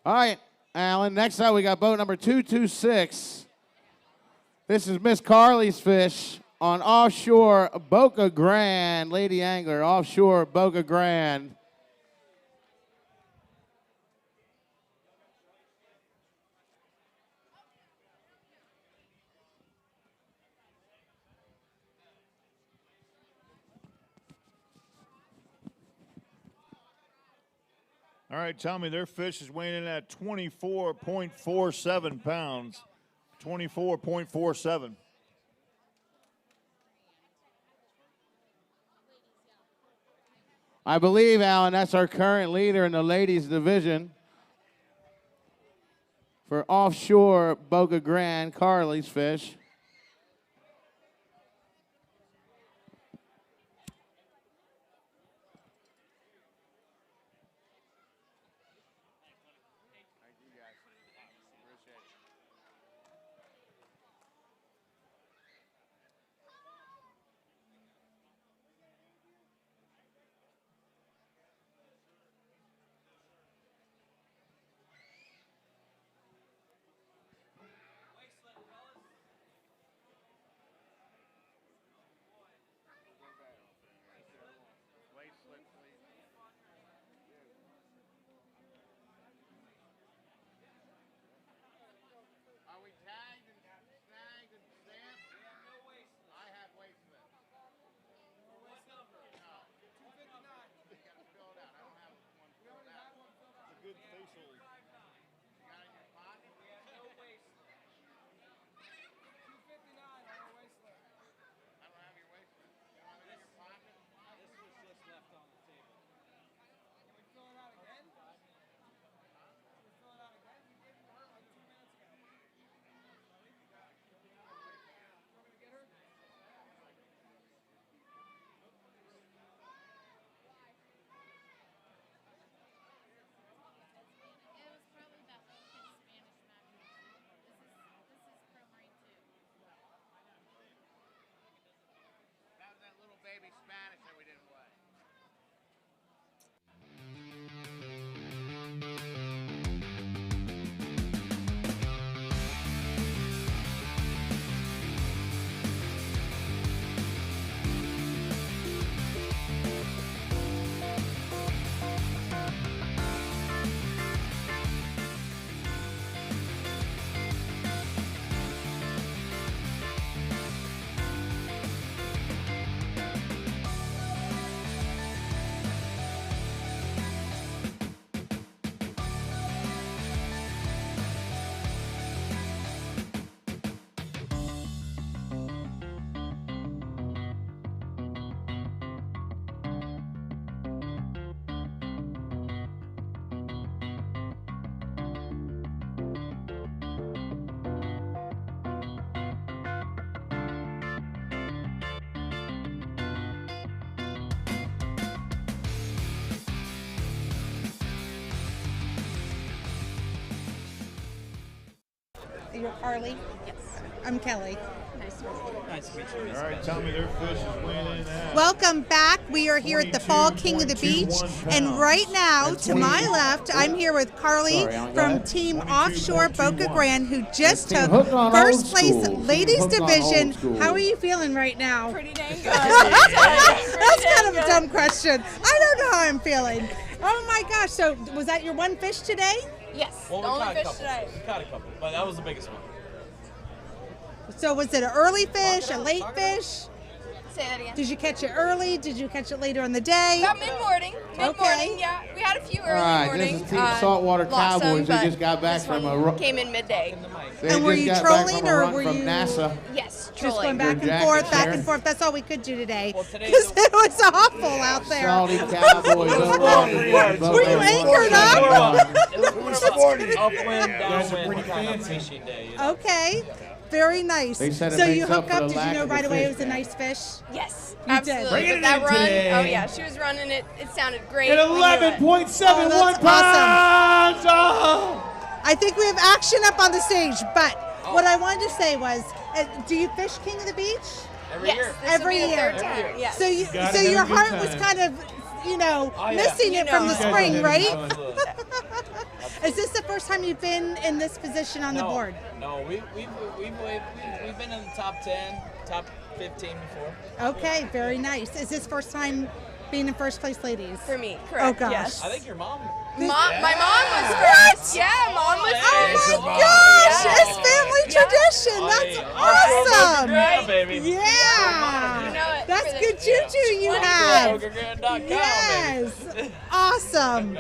S10: All right, Alan. Next up, we got boat number 226. This is Miss Carly's fish on offshore Boca Grande. Lady Angler, offshore Boca Grande.
S15: All right, Tommy, their fish is weighing in at 24.47 pounds. 24.47.
S10: I believe, Alan, that's our current leader in the ladies division. For offshore Boca Grande, Carly's fish.
S12: you're Carly?
S6: Yes.
S12: I'm Kelly.
S6: Nice to meet you.
S7: Nice to meet you.
S15: All right, tell me their fish is winning at
S12: Welcome back. We are here at the Fall King of the Beach. And right now, to my left, I'm here with Carly from Team Offshore Boca Grande, who just took first place ladies division. How are you feeling right now?
S6: Pretty dang good.
S12: That's kind of a dumb question. I don't know how I'm feeling. Oh my gosh, so was that your one fish today?
S6: Yes,
S7: Well,
S6: the
S7: we
S6: only
S7: caught a
S6: fish
S7: couple.
S6: today.
S7: We caught a couple, but that was the biggest one.
S12: So was it an early fish, a late fish?
S6: Say that again.
S12: Did you catch it early? Did you catch it later in the day?
S6: About mid-morning. Mid-morning, yeah. We had a few early
S10: All right,
S6: morning.
S10: this is Team Saltwater
S6: lost
S10: Cowboys.
S6: some,
S10: They just got back
S6: this
S10: from
S6: one came in midday.
S12: And were you trolling or were
S10: from
S12: you
S10: NASA?
S6: Yes,
S12: just
S6: trolling.
S12: going back
S10: Your
S12: and forth,
S10: jackets
S12: back
S10: there.
S12: and forth? That's all we could do today
S7: Well, today
S12: because it was awful out there.
S10: Salty Cowboys.
S12: Were you anchored up?
S7: It was more of an upwind, downwind kind of fishing day. You know?
S12: Okay, very nice.
S10: They said it
S12: So you
S10: makes up
S12: hooked
S10: for
S12: up?
S10: the
S12: Did you
S10: lack
S12: know
S10: of the
S12: right away it
S10: fish.
S12: was a nice fish?
S6: Yes,
S12: You
S6: absolutely.
S12: did.
S6: With that run,
S3: today.
S6: oh yeah, she was running it. It sounded great.
S3: At
S6: We knew it.
S3: 11.71
S12: Oh, that's
S3: pounds. Oh.
S12: I think we have action up on the stage, but what I wanted to say was, do you fish King of the Beach?
S7: Every
S6: Yes,
S7: year.
S6: this will
S12: Every
S6: be the
S12: year.
S6: third time. Yes.
S12: So you,
S3: gotta
S12: so
S3: have
S12: your
S3: a good
S12: heart was
S3: time.
S12: kind of,
S7: Oh, yeah.
S12: missing
S6: You
S12: it from
S6: know
S12: the
S6: it.
S12: spring, right?
S7: Absolutely.
S12: Is this the first time you've been in this position on the board?
S7: No, we've been in the top 10, top 15 before.
S12: Okay, very nice. Is this first time being in first place, ladies?
S6: For me, correct.
S12: Oh gosh.
S6: Yes.
S7: I think your mom.
S6: My mom was first. Yeah, mom was first.
S12: Oh my gosh,
S6: Yeah.
S12: it's family tradition. That's awesome.
S7: Yeah, baby.
S12: Yeah.
S6: You know it.
S12: That's
S6: For the-
S12: good juju you have.
S7: Yes.
S12: Yes. Awesome.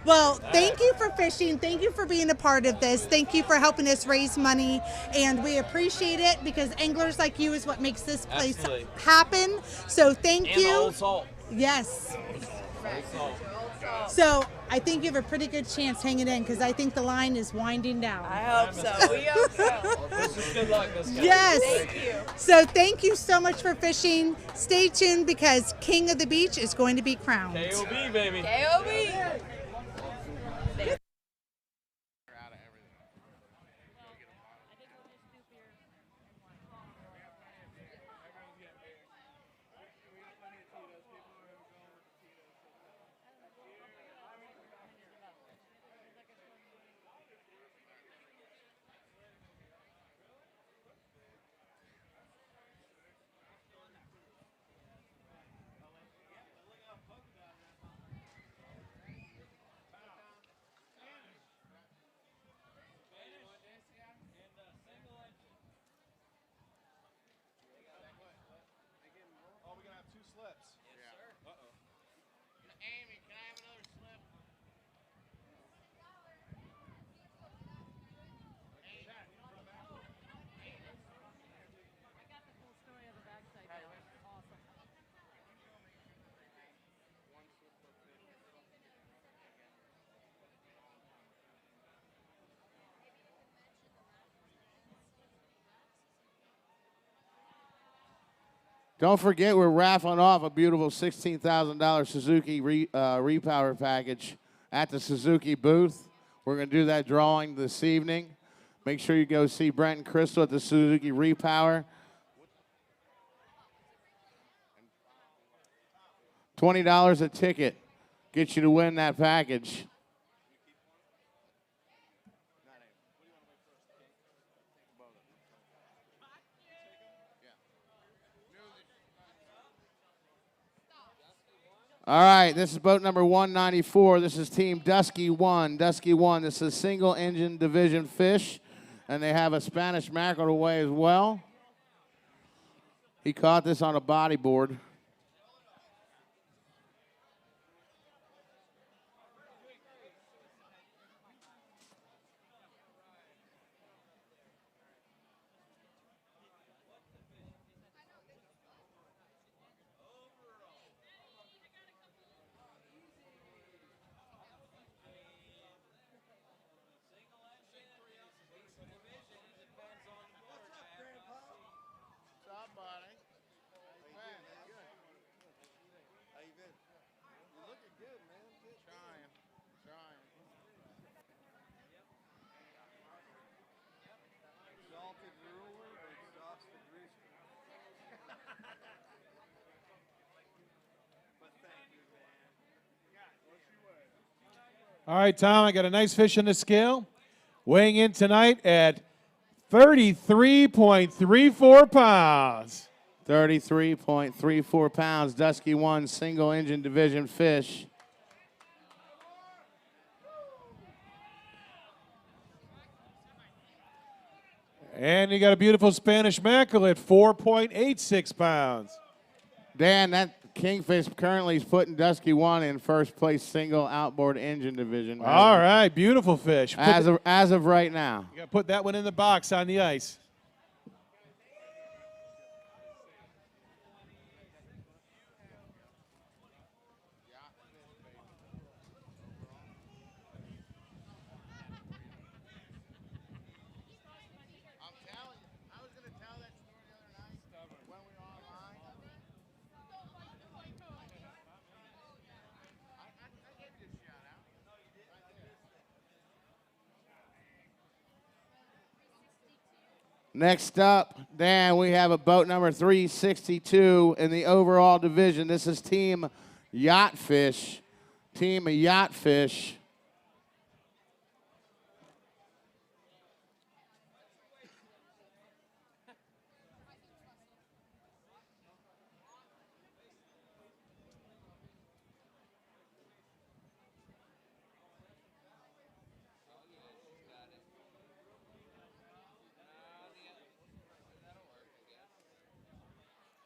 S12: Well, thank you for fishing. Thank you for being a part of this. Thank you for helping us raise money. And we appreciate it because anglers like you is what makes this place
S7: Absolutely.
S12: happen. So thank
S7: And the
S12: you.
S7: old salt.
S12: Yes.
S7: Old salt.
S12: So I think you have a pretty good chance hanging in because I think the line is winding down.
S6: I hope so. We hope so.
S7: This is good luck. This guy.
S12: Yes.
S6: Thank you.
S12: So thank you so much for fishing. Stay tuned because King of the Beach is going to be crowned.
S7: KOB, baby.
S6: KOB.
S15: Oh, we're gonna have two slips. Yes, sir. Uh-oh.
S9: Amy, can I have another slip? Don't forget, we're raffling off a beautiful $16,000 Suzuki repower package at the Suzuki booth. We're going to do that drawing this evening. Make sure you go see Brent and Crystal at the Suzuki Repower. $20 a ticket gets you to win that package. All right, this is boat number 194. This is Team Dusky 1. Dusky 1, this is single engine division fish, and they have a Spanish mackerel away as well. He caught this on a bodyboard. What's up, buddy? How you been? Good.
S3: All right, Tom, I got a nice fish on the scale. Weighing in tonight at 33.34 pounds.
S10: 33.34 pounds, Dusky 1 single engine division fish.
S3: And you got a beautiful Spanish mackerel at 4.86 pounds.
S10: Dan, that Kingfish currently is putting Dusky 1 in first place single outboard engine division.
S3: All right, beautiful fish.
S10: As of right now.
S3: You got to put that one in the box on the ice.
S10: Next up, Dan, we have a boat number 362 in the overall division. This is Team Yachtfish. Team Yachtfish.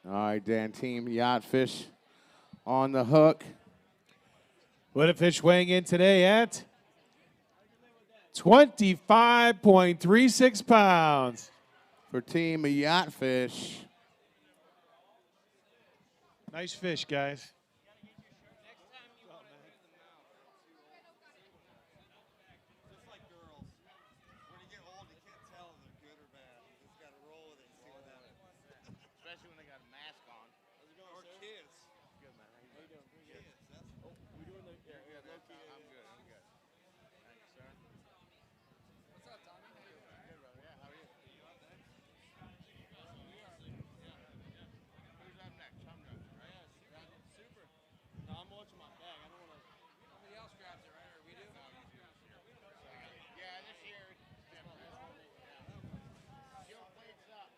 S10: All right, Dan, Team Yachtfish on the hook.
S3: What a fish weighing in today at 25.36 pounds.
S10: For Team Yachtfish.
S3: Nice fish, guys.
S10: Especially when they got a mask on.
S18: Or kids.
S10: Good, man. How you doing?
S18: Kids. That's,
S10: We doing the, yeah, I'm good. I'm good. Thank you, sir.
S18: What's up, Tommy? How you doing?
S10: Good, brother. Yeah, how are you? Who's up next? I'm good. Right?
S18: Super. No, I'm watching my bag. I don't want to. Somebody else grabs it, right? Or we do? No, you do.
S10: Yeah, this year it's different. Your plate's up.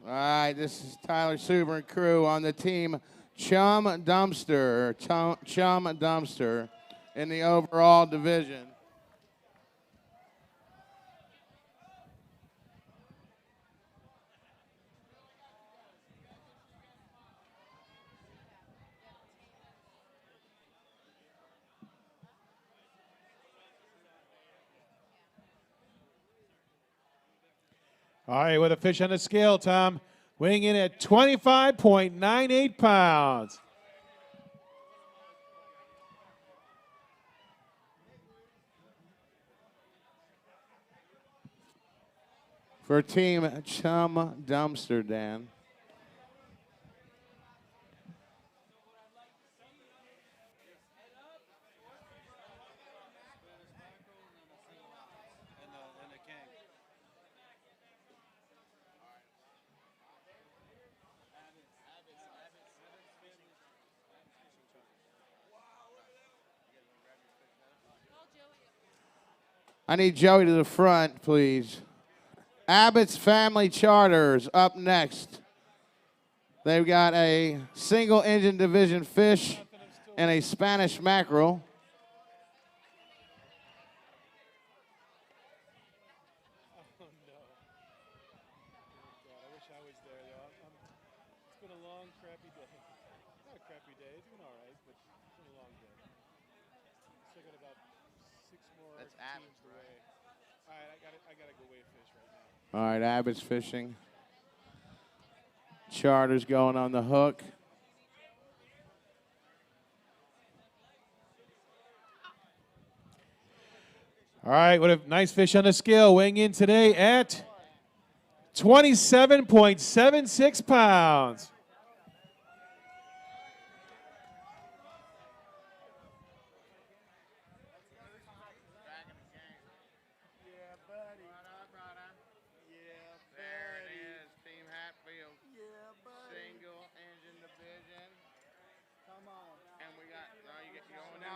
S10: All right, this is Tyler Suber and crew on the team Chum Dumpster. Chum Dumpster in the overall division.
S3: All right, with a fish on the scale, Tom, weighing in at 25.98 pounds.
S10: For Team Chum Dumpster, Dan.
S18: And the king.
S10: I need Joey to the front, please. Abbott's Family Charters up next. They've got a single engine division fish and a Spanish mackerel.
S3: Oh, no. God, I wish I was there, though. It's been a long, crappy day. Not a crappy day. It's been all right, but it's been a long day. Still got about 6 more
S10: That's
S3: teams
S10: Abbott's,
S3: to weigh. All right, I gotta go weigh fish right now.
S10: All right, Abbott's fishing. Charters going on the hook.
S3: All right, what a nice fish on the scale, weighing in today at 27.76 pounds.
S10: Yeah, buddy. What up, brother? Yeah, there it is, Team Hatfield. Yeah, buddy. Single engine division.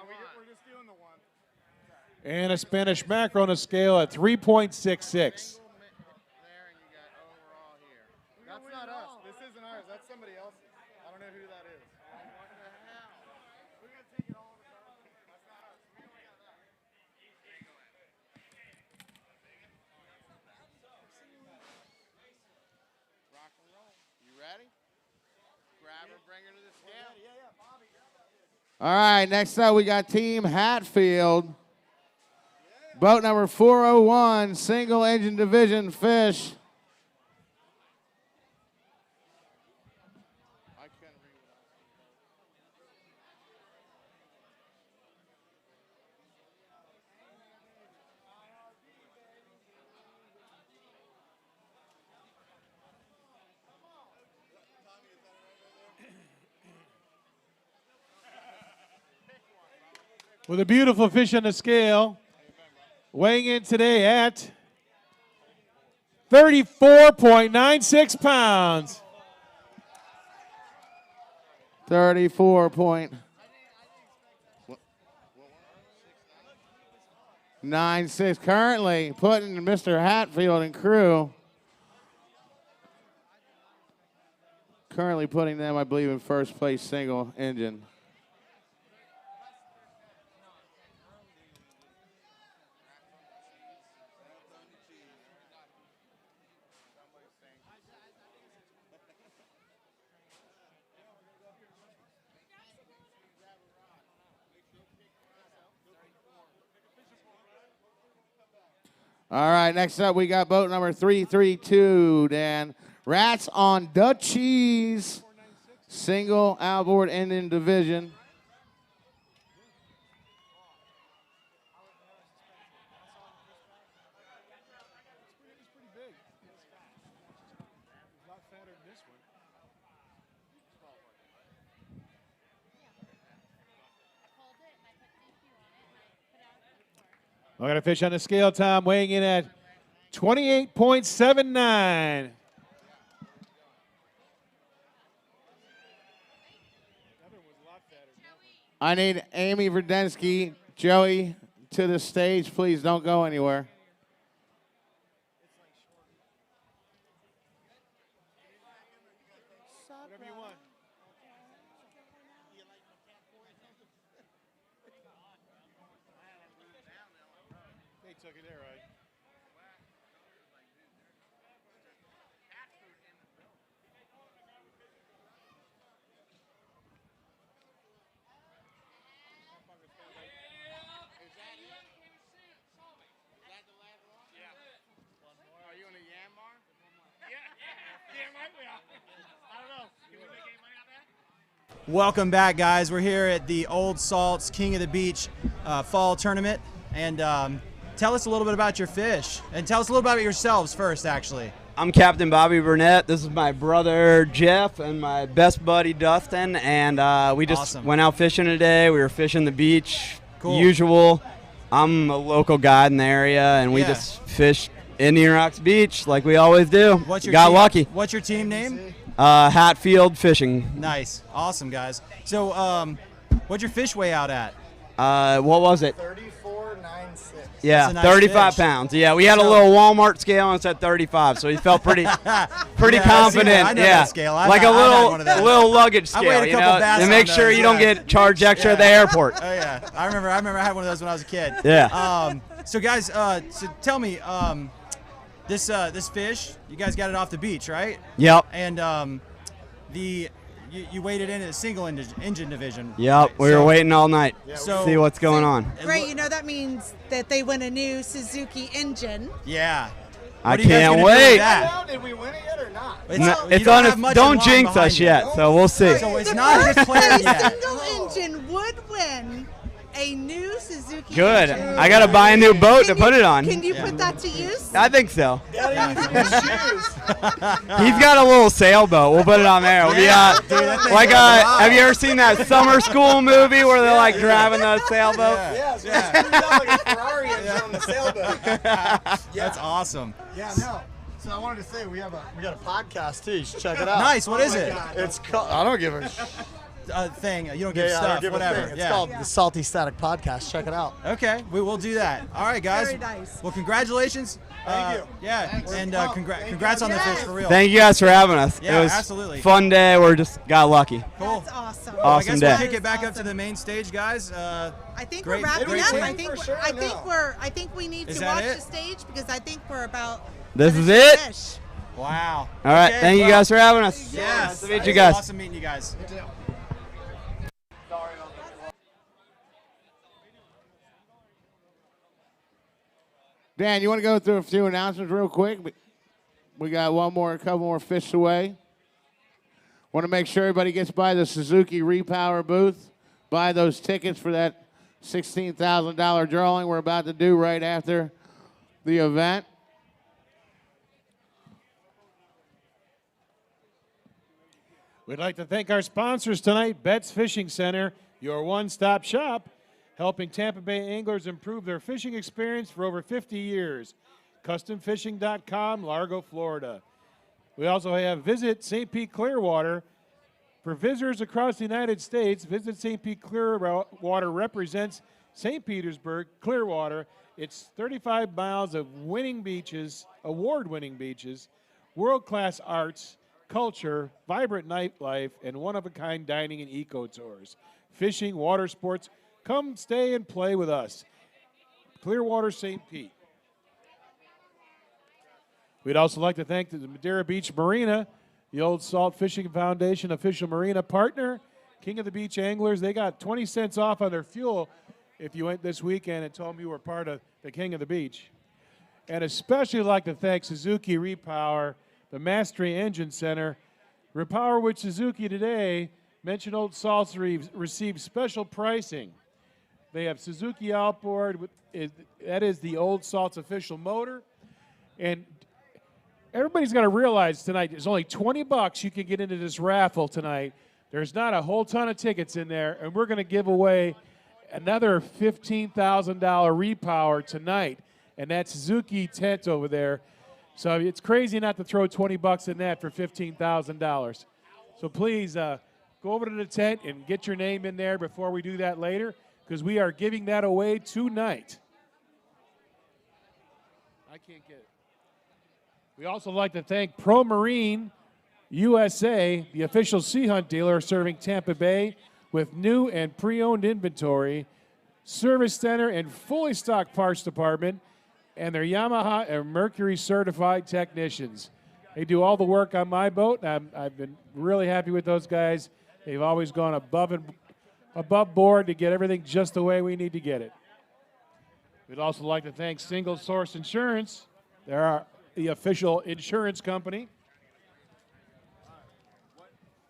S18: we're just doing the one.
S3: And a Spanish mackerel on a scale at 3.66.
S18: That's not us. This isn't ours. That's somebody else's. I don't know who that is. What the hell? We're going to take it all over. That's not us. We only got that.
S9: Rock and roll. You ready? Grab her, bring her to the scale.
S18: Yeah, Bobby.
S9: All right, next up we got Team Hatfield. Boat number 401, single engine division fish.
S3: With a beautiful fish on the scale, weighing in today at 34.96 pounds.
S9: 34.96. Currently putting Mr. Hatfield and crew. Currently putting them, I believe, in first place single engine. All right, next up we got boat number 332, Dan. Rats on the Cheese, single outboard engine division.
S3: I got a fish on the scale, Tom, weighing in at 28.79.
S9: I need Amy Verdensky, Joey, to the stage. Please don't go anywhere.
S18: Whatever you want. They took it there, right?
S9: Are you in a yam bar?
S18: Yeah, might we are. I don't know. Can we make any money out of that?
S2: Welcome back, guys. We're here at the Old Salts King of the Beach fall tournament. And tell us a little bit about your fish. And tell us a little bit about yourselves first, actually.
S8: I'm Captain Bobby Burnett. This is my brother Jeff and my best buddy Dustin. And we just went out fishing today. We were fishing the beach, usual. I'm a local guide in the area, and we just fished Indian Rocks Beach like we always do. Got lucky.
S2: What's your team name?
S8: Hatfield Fishing.
S2: Nice. Awesome, guys. So what'd your fish weigh out at?
S8: What was it?
S18: 34.96.
S8: Yeah,
S2: nice
S8: 35
S2: fish.
S8: pounds. Yeah, we had a little Walmart scale and it said 35, so he felt pretty confident.
S2: I know that scale.
S8: Like a little luggage scale, you know, to make sure you don't get charged extra at the airport.
S2: Oh yeah, I remember I had one of those when I was a kid.
S8: Yeah.
S2: So guys, so tell me, this fish, you guys got it off the beach, right?
S8: Yep.
S2: And you waded in a single engine division.
S8: Yep.
S2: Right?
S8: We were waiting all night to
S2: So-
S8: see what's going on.
S23: Great, you know that means that they win a new Suzuki engine.
S2: Yeah.
S8: I
S2: What are you guys
S8: can't
S2: gonna do with
S8: wait.
S2: that?
S18: Did we win it yet or not?
S8: It's on. Don't jinx us yet, so we'll see.
S2: So it's not just playing yet.
S23: Single engine would win a new Suzuki
S8: Good.
S23: engine.
S8: I gotta buy a new boat to put it on.
S23: Can you put that to use?
S8: I think so.
S18: Gotta use his shoes.
S8: He's got a little sailboat. We'll put it on there. We'll be like have you ever seen that summer school movie where they're like driving the sailboat?
S18: Yeah. Like a Ferrari engine on the sailboat.
S2: That's awesome.
S18: Yeah, no. So I wanted to say we got a podcast too. You should check it out.
S2: Nice. What is it?
S18: It's called. I don't give a.
S2: thing. You don't give
S18: I don't
S2: stuff,
S18: give a
S2: whatever.
S18: thing. It's called the Salty Static Podcast. Check it out.
S2: Okay, we will do that. All right, guys.
S23: Very nice.
S2: Well, congratulations.
S18: Thank you.
S2: Yeah,
S18: Thanks.
S2: and congrats on the fish for real.
S8: Thank you guys for having us.
S2: Yeah,
S8: it was
S2: absolutely.
S8: fun day. We're just got lucky.
S2: Cool.
S23: That's awesome.
S2: Well, I
S8: Awesome
S2: guess
S8: day.
S2: we'll kick it back up to the main stage, guys.
S23: I think
S2: great,
S23: we're wrapping
S2: great
S23: up.
S2: team.
S23: I think we need
S2: Is
S23: to
S2: that
S23: watch
S2: it?
S23: the stage because I think we're about.
S8: This is
S23: finished
S8: it.
S23: fish.
S2: Wow.
S8: All right.
S2: Okay,
S8: Thank you
S2: well,
S8: guys for having us.
S2: Yes.
S8: Nice to meet
S2: It
S8: you
S2: was
S8: guys.
S2: Awesome meeting you guys.
S10: Dan, you want to go through a few announcements real quick? We got a couple more fish away. Want to make sure everybody gets by the Suzuki Repower booth. Buy those tickets for that $16,000 drawing we're about to do right after the event.
S3: We'd like to thank our sponsors tonight, Betts Fishing Center, your one-stop shop, helping Tampa Bay anglers improve their fishing experience for over 50 years. CustomFishing.com, Largo, Florida. We also have Visit St. Pete Clearwater. For visitors across the United States, Visit St. Pete Clearwater represents St. Petersburg, Clearwater. It's 35 miles of winning beaches, award-winning beaches, world-class arts, culture, vibrant nightlife, and one-of-a-kind dining and eco-tours. Fishing, water sports, come stay and play with us. Clearwater, St. Pete. We'd also like to thank the Madeira Beach Marina, the Old Salt Fishing Foundation official marina partner, King of the Beach Anglers. They got 20 cents off on their fuel if you went this weekend and told them you were part of the King of the Beach. And especially like to thank Suzuki Repower, the Mastery Engine Center. Repower with Suzuki today. Mention Old Salt's received special pricing. They have Suzuki outboard. That is the Old Salt's official motor. And everybody's got to realize tonight there's only $20 you can get into this raffle tonight. There's not a whole ton of tickets in there, and we're going to give away another $15,000 repower tonight, and that Suzuki tent over there. So it's crazy not to throw $20 in that for $15,000. So please go over to the tent and get your name in there before we do that later, because we are giving that away tonight. I can't get it. We also like to thank Pro Marine USA, the official sea hunt dealer serving Tampa Bay with new and pre-owned inventory, service center, and fully stocked parts department, and their Yamaha and Mercury certified technicians. They do all the work on my boat, and I've been really happy with those guys. They've always gone above board to get everything just the way we need to get it. We'd also like to thank Single Source Insurance. They're the official insurance company.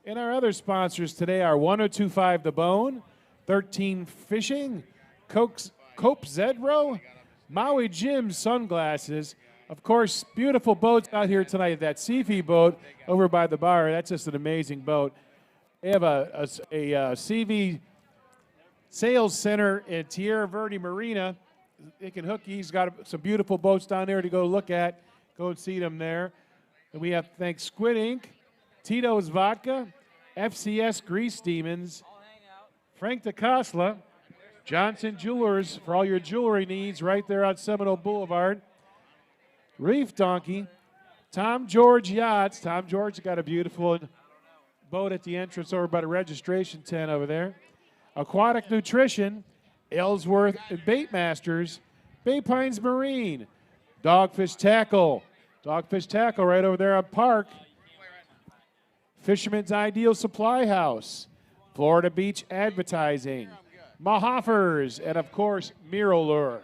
S3: And our other sponsors today are 1025 The Bone, 13 Fishing, Cope Zedro, Maui Jim Sunglasses. Of course, beautiful boats out here tonight. That Seafy boat over by the bar, that's just an amazing boat. They have a CV sales center at Tierra Verde Marina. They can hook you. He's got some beautiful boats down there to go look at. Go and see them there. And we have to thank Squid Inc., Tito's Vodka, FCS Grease Demons, Frank DeCasla, Johnson Jewelers for all your jewelry needs right there on Seminole Boulevard, Reef Donkey, Tom George Yachts. Tom George got a beautiful boat at the entrance over by the registration tent over there. Aquatic Nutrition, Ellsworth Bait Masters, Bay Pines Marine, Dogfish Tackle right over there on Park. Fisherman's Ideal Supply House, Florida Beach Advertising, Mahoffers, and of course, Mirrolure.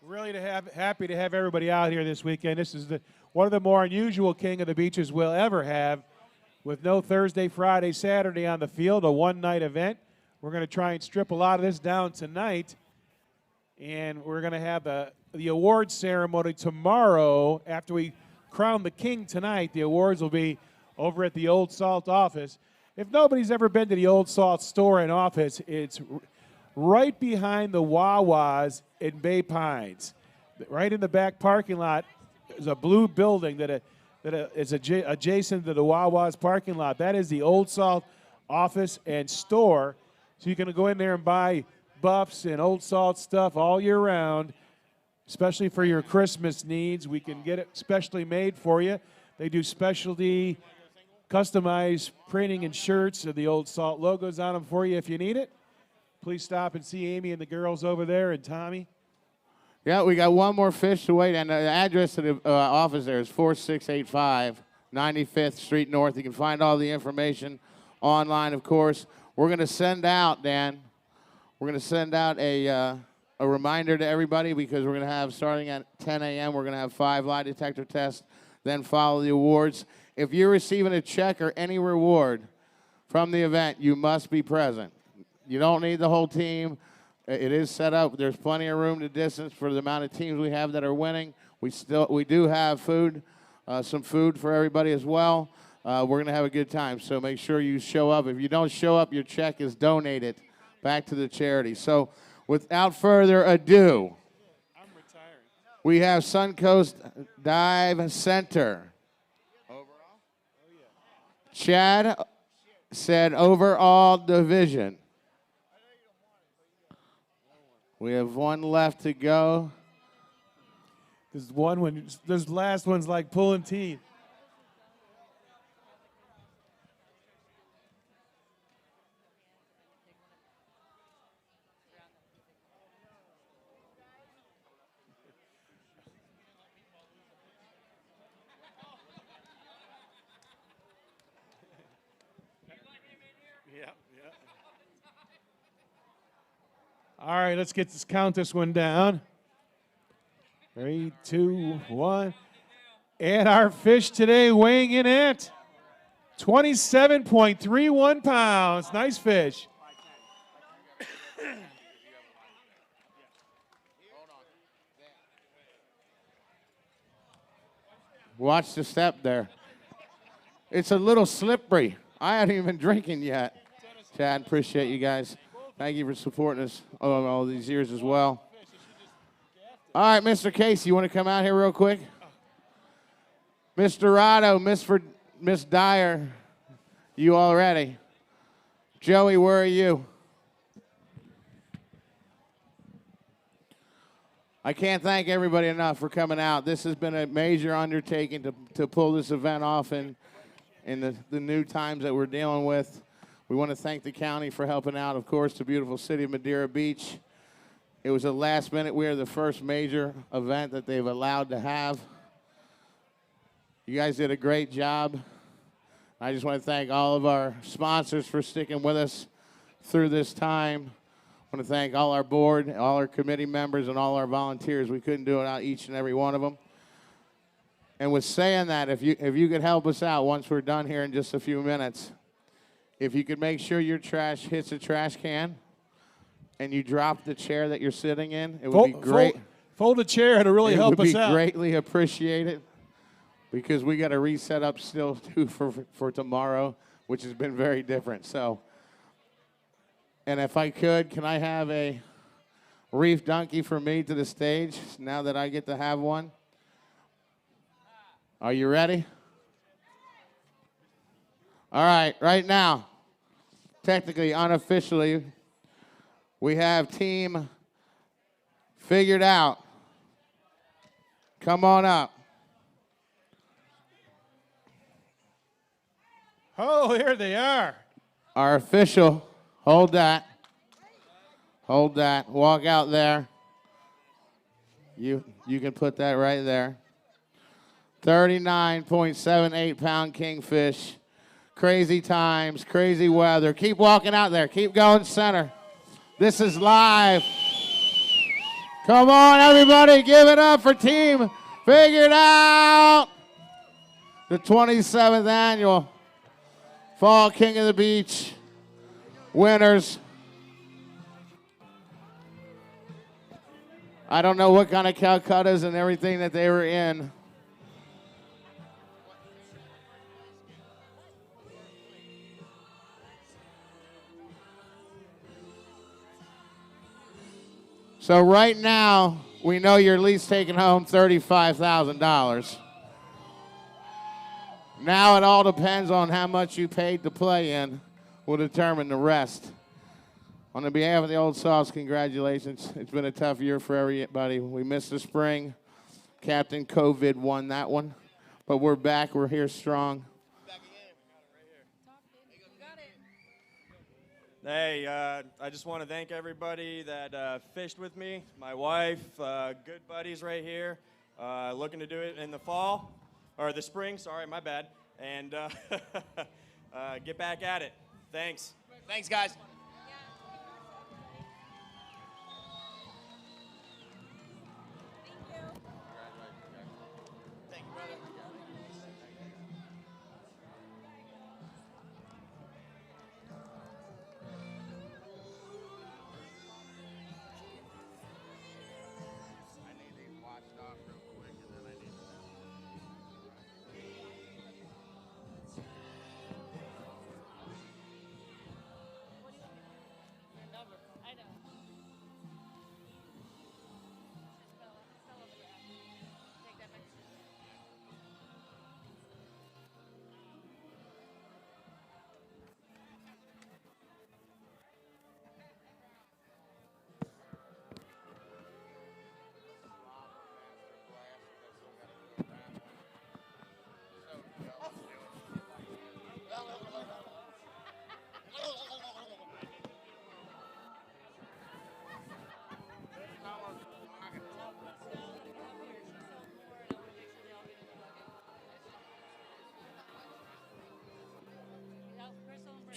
S3: Really happy to have everybody out here this weekend. This is one of the more unusual King of the Beaches we'll ever have, with no Thursday, Friday, Saturday on the field, a one-night event. We're going to try and strip a lot of this down tonight And we're going to have the awards ceremony tomorrow. After we crown the king tonight, the awards will be over at the Old Salt office. If nobody's ever been to the Old Salt store and office, it's right behind the Wawa's in Bay Pines. Right in the back parking lot is a blue building that is adjacent to the Wawa's parking lot. That is the Old Salt office and store. So you can go in there and buy Buffs and Old Salt stuff all year round, especially for your Christmas needs. We can get it specially made for you. They do specialty customized printing and shirts with the Old Salt logos on them for you if you need it. Please stop and see Amy and the girls over there and Tommy.
S10: Yeah, we got one more fish to wait, and the address to the office there is 4685 95th Street North. You can find all the information online, of course. We're going to send out, Dan, we're going to send out a reminder to everybody because we're going to have, starting at 10 a.m., we're going to have 5 lie detector tests, then follow the awards. If you're receiving a check or any reward from the event, you must be present. You don't need the whole team. It is set up. There's plenty of room to distance for the amount of teams we have that are winning. We do have food, some food for everybody as well. We're going to have a good time, so make sure you show up. If you don't show up, your check is donated back to the charity. So without further ado, we have Suncoast Dive Center. Chad said overall division. We have one left to go.
S3: This last one's like pulling teeth. All right, let's count this one down. 3, 2, 1. And our fish today weighing in at 27.31 pounds. Nice fish.
S10: Watch the step there. It's a little slippery. I haven't even been drinking yet. Chad, appreciate you guys. Thank you for supporting us all these years as well. All right, Mr. Casey, you want to come out here real quick? Mr. Rotto, Miss Dyer, you all ready? Joey, where are you? I can't thank everybody enough for coming out. This has been a major undertaking to pull this event off in the new times that we're dealing with. We want to thank the county for helping out, of course, the beautiful city of Madeira Beach. It was a last minute. We are the first major event that they've allowed to have. You guys did a great job. I just want to thank all of our sponsors for sticking with us through this time. I want to thank all our board, all our committee members, and all our volunteers. We couldn't do it without each and every one of them. And with saying that, if you could help us out once we're done here in just a few minutes, if you could make sure your trash hits a trash can and you drop the chair that you're sitting in, it would be great.
S3: Fold a chair to really help us out.
S10: It would be greatly appreciated because we got to reset up still too for tomorrow, which has been very different. So, and if I could, can I have a reef donkey for me to the stage now that I get to have one? Are you ready? All right, right now, technically, unofficially, we have team figured out. Come on up.
S3: Oh, here they are.
S10: Our official, hold that. Hold that. Walk out there. You can put that right there. 39.78 pound kingfish. Crazy times, crazy weather. Keep walking out there. Keep going center. This is live. Come on, everybody. Give it up for Team Figured Out. The 27th annual Fall King of the Beach winners.
S9: I don't know what kind of Calcuttas and everything that they were in. So right now, we know you're at least taking home $35,000. Now it all depends on how much you paid to play in will determine the rest. On the behalf of the Old Salts, congratulations. It's been a tough year for everybody. We missed the spring. Captain COVID won that one. But we're back. We're here strong.
S14: Hey, I just want to thank everybody that fished with me. My wife, good buddies right here. Looking to do it in the fall, or the spring, sorry, my bad. And get back at it. Thanks.
S17: Thanks, guys.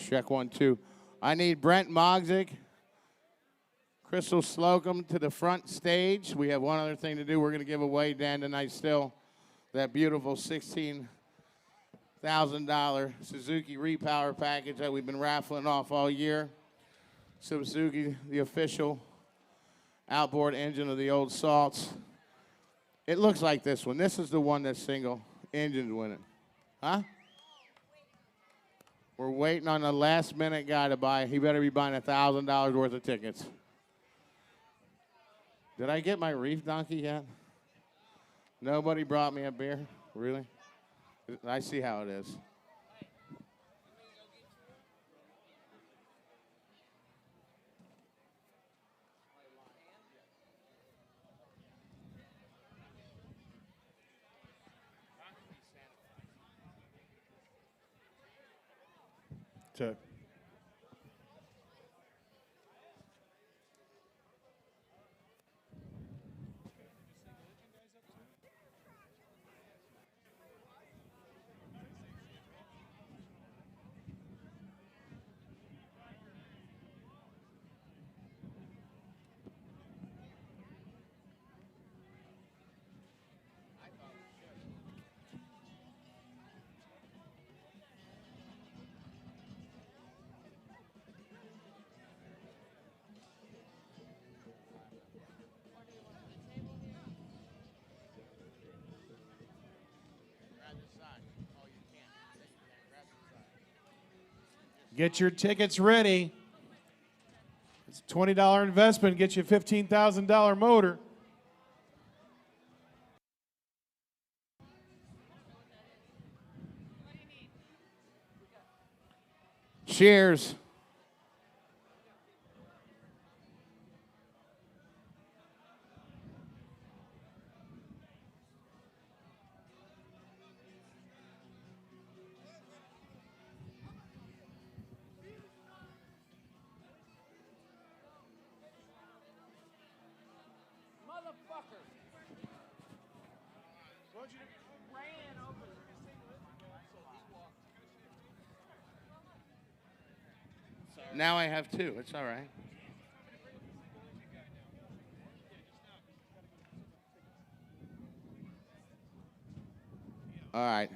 S9: Check 1, 2. I need Brent Mogzik, Crystal Slocum to the front stage. We have one other thing to do. We're going to give away, Dan, tonight still, that beautiful $16,000 Suzuki Repower package that we've been raffling off all year. Suzuki, the official outboard engine of the Old Salts. It looks like this one. This is the one that's single. Engine's winning. Huh? We're waiting on the last minute guy to buy. He better be buying $1,000 worth of tickets. Did I get my reef donkey yet? Nobody brought me a beer? Really? I see how it is.
S3: To get your tickets ready. It's a $20 investment, get you a $15,000 motor.
S9: Cheers. Now I have two. It's all right. All right.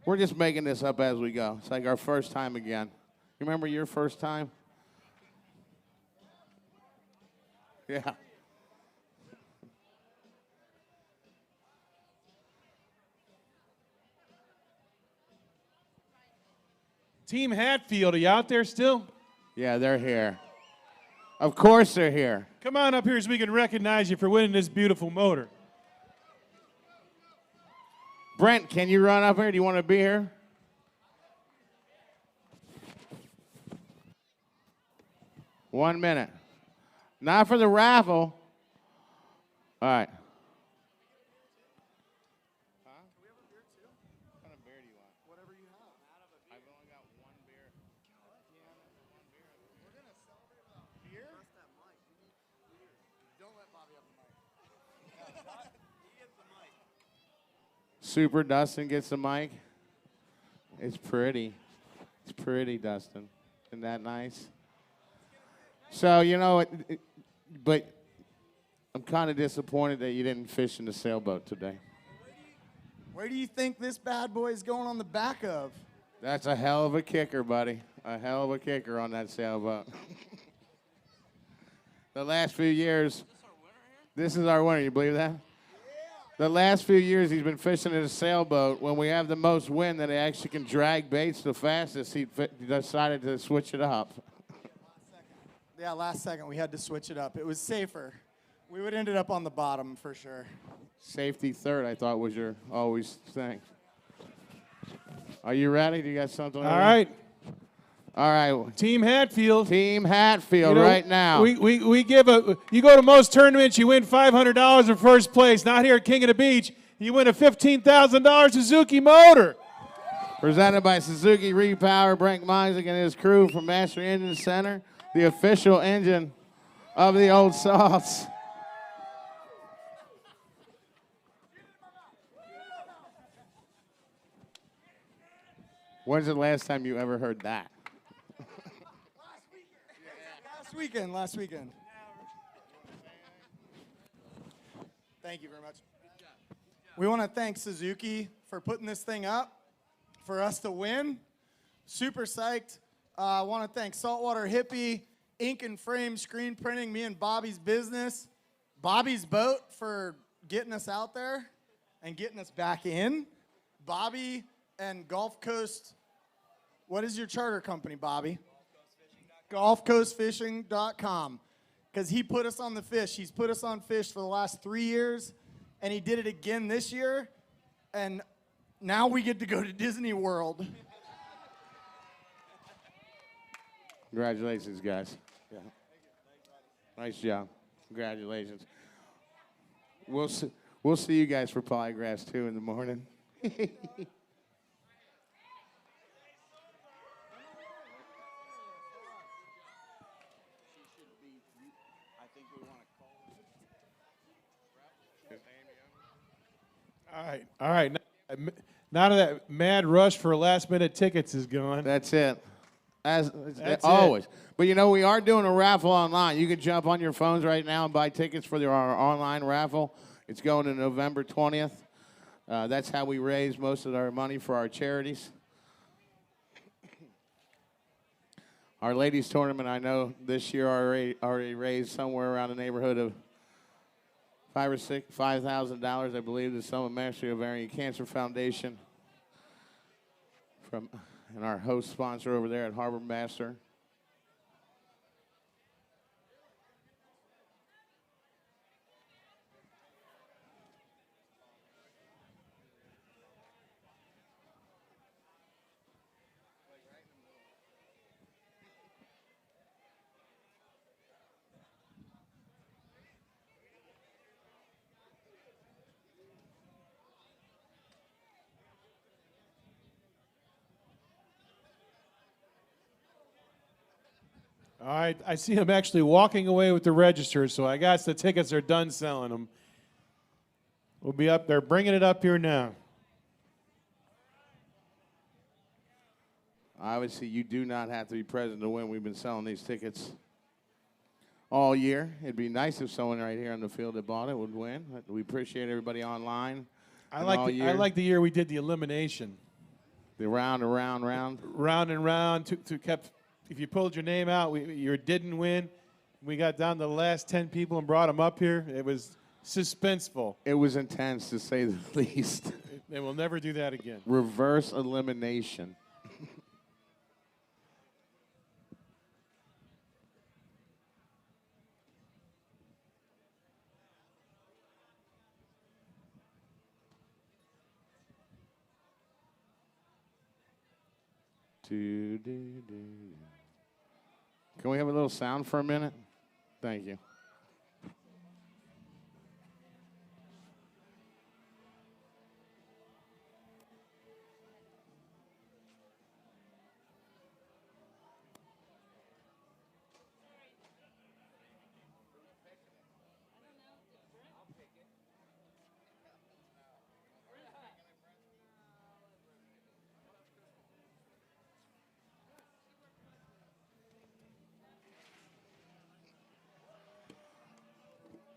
S9: We're just making this up as we go. It's like our first time again. You remember your first time? Yeah.
S3: Team Hatfield, are you out there still?
S10: Yeah, they're here. Of course they're here.
S3: Come on up here so we can recognize you for winning this beautiful motor.
S10: Brent, can you run up here? Do you want to be here? One minute. Not for the raffle. All right. Super Dustin gets the mic. It's pretty. It's pretty, Dustin. Isn't that nice? So, you know, but I'm kind of disappointed that you didn't fish in the sailboat today.
S18: Where do you think this bad boy is going on the back of?
S10: That's a hell of a kicker, buddy. A hell of a kicker on that sailboat. The last few years, this is our winner. You believe that? The last few years he's been fishing in a sailboat. When we have the most wind that he actually can drag baits the fastest, he decided to switch it up.
S18: Yeah, last second we had to switch it up. It was safer. We would have ended up on the bottom for sure.
S10: Safety third, I thought, was your always thing. Are you ready? Do you got something?
S3: All right.
S10: All right.
S3: Team Hatfield.
S10: Team Hatfield right now.
S3: We give you go to most tournaments, you win $500 in first place. Not here at King of the Beach. You win a $15,000 Suzuki motor.
S10: Presented by Suzuki Repower, Brent Meisig and his crew from Master Engine Center, the official engine of the Old Salts. When's the last time you ever heard that?
S18: Last weekend. Thank you very much. We want to thank Suzuki for putting this thing up for us to win. Super psyched. I want to thank Saltwater Hippie, Ink and Frame Screen Printing, me and Bobby's business, Bobby's Boat for getting us out there and getting us back in, Bobby and Gulf Coast. What is your charter company, Bobby? GulfCoastFishing.com, because he put us on the fish. He's put us on fish for the last 3 years, and he did it again this year, and now we get to go to Disney World.
S10: Congratulations, guys. Yeah. Nice job. Congratulations. We'll see you guys for Polygraphs 2 in the morning.
S3: All right. Now that mad rush for last-minute tickets is gone.
S10: That's it. That's
S3: always.
S10: It. But, you know, we are doing a raffle online. You can jump on your phones right now and buy tickets for our online raffle. It's going to November 20th. That's how we raise most of our money for our charities. Our ladies tournament, I know this year already raised somewhere around the neighborhood of $5,000, I believe, to some Mastery Ovarian Cancer Foundation and our host sponsor over there at Harbor Master.
S3: All right, I see him actually walking away with the register, so I guess the tickets are done selling them. We'll be up there bringing it up here now.
S10: Obviously, you do not have to be present to win. We've been selling these tickets all year. It'd be nice if someone right here on the field that bought it would win. We appreciate everybody online.
S3: I like the year we did the elimination.
S10: The round and round.
S3: Round and round. To kept. If you pulled your name out, you didn't win. We got down to the last 10 people and brought them up here. It was suspenseful.
S10: It was intense, to say the least.
S3: And we'll never do that again.
S10: Reverse elimination. Can we have a little sound for a minute? Thank you.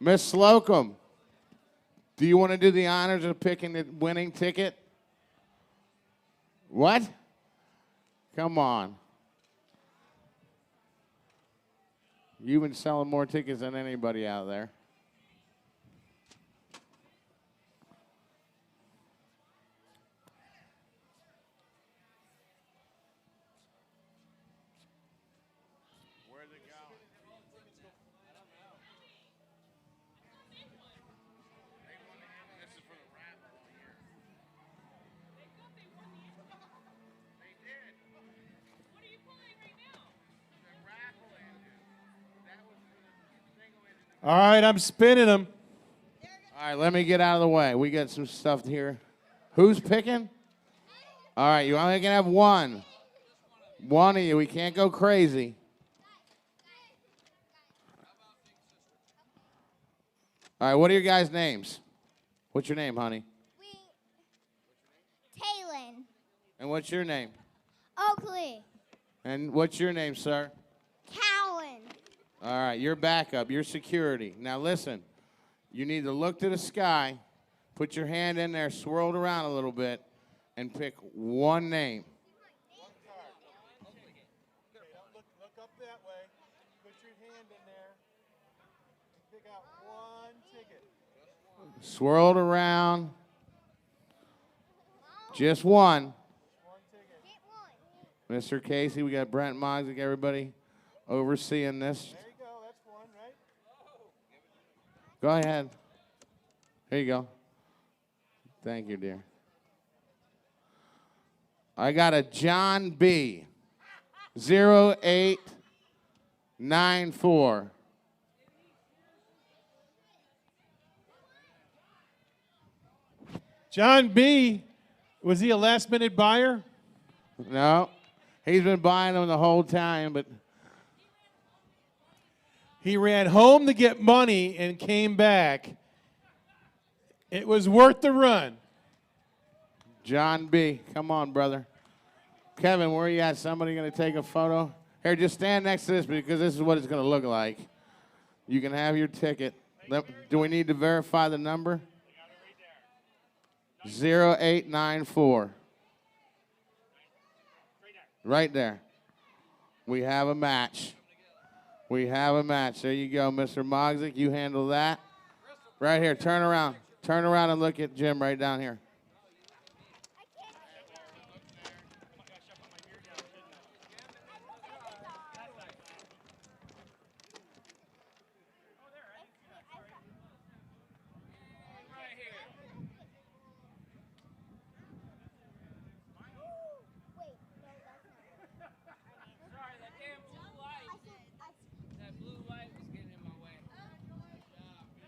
S10: Miss Slocum, do you want to do the honors of picking the winning ticket? What? Come on. You've been selling more tickets than anybody out there.
S3: All right, I'm spinning them.
S10: All right, let me get out of the way. We got some stuff here. Who's picking? All right, you only can have one. One of you. We can't go crazy. All right, what are your guys' names? What's your name, honey?
S13: Taylin.
S10: And what's your name?
S13: Oakley.
S10: And what's your name, sir?
S13: Cowan.
S10: All right, your backup, your security. Now listen, you need to look to the sky, put your hand in there, swirl it around a little bit, and pick one name.
S2: Look up that way. Put your hand in there. Pick out one ticket.
S10: Swirl it around. Just one. Mr. Casey, we got Brent Mogzik, everybody overseeing this.
S2: There you go. That's one, right?
S10: Go ahead. Here you go. Thank you, dear. I got a John B. 0894.
S3: John B., was he a last-minute buyer?
S10: No. He's been buying them the whole time, but
S3: he ran home to get money and came back. It was worth the run.
S10: John B., come on, brother. Kevin, where are you at? Somebody going to take a photo? Here, just stand next to this because this is what it's going to look like. You can have your ticket. Do we need to verify the number? 0894. Right there. We have a match. We have a match. There you go, Mr. Mogzik. You handle that. Right here. Turn around. Turn around and look at Jim right down here.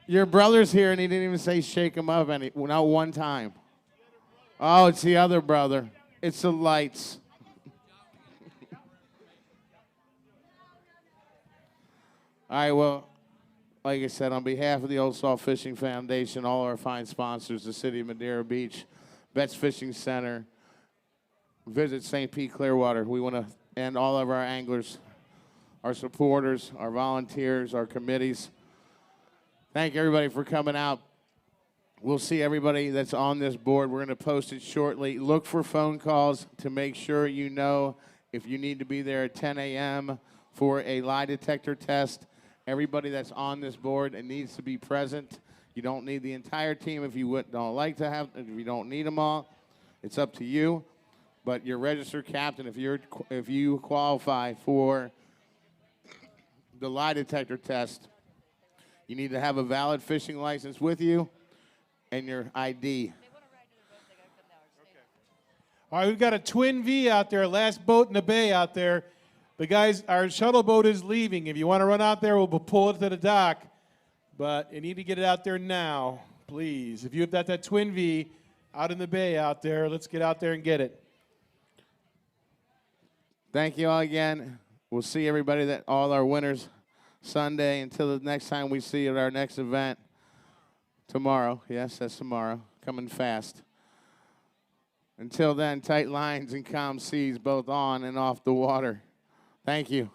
S10: Your brother's here, and he didn't even say shake him up not one time. Oh, it's the other brother. It's the lights. All right, well, like I said, on behalf of the Old Salt Fishing Foundation, all our fine sponsors, the City of Madeira Beach, Betts Fishing Center, Visit St. Pete Clearwater, we want to end all of our anglers, our supporters, our volunteers, our committees. Thank everybody for coming out. We'll see everybody that's on this board. We're going to post it shortly. Look for phone calls to make sure you know if you need to be there at 10 a.m. for a lie detector test. Everybody that's on this board and needs to be present. You don't need the entire team if you don't like to have. If you don't need them all, it's up to you. But your registered captain, if you qualify for the lie detector test, you need to have a valid fishing license with you and your ID.
S3: All right, we've got a twin V out there, last boat in the bay out there. The guys, our shuttle boat is leaving. If you want to run out there, we'll pull it to the dock. But you need to get it out there now, please. If you've got that twin V out in the bay out there, let's get out there and get it.
S10: Thank you all again. We'll see everybody, all our winners, Sunday. Until the next time we see you at our next event tomorrow. Yes, that's tomorrow. Coming fast. Until then, tight lines and calm seas both on and off the water. Thank you.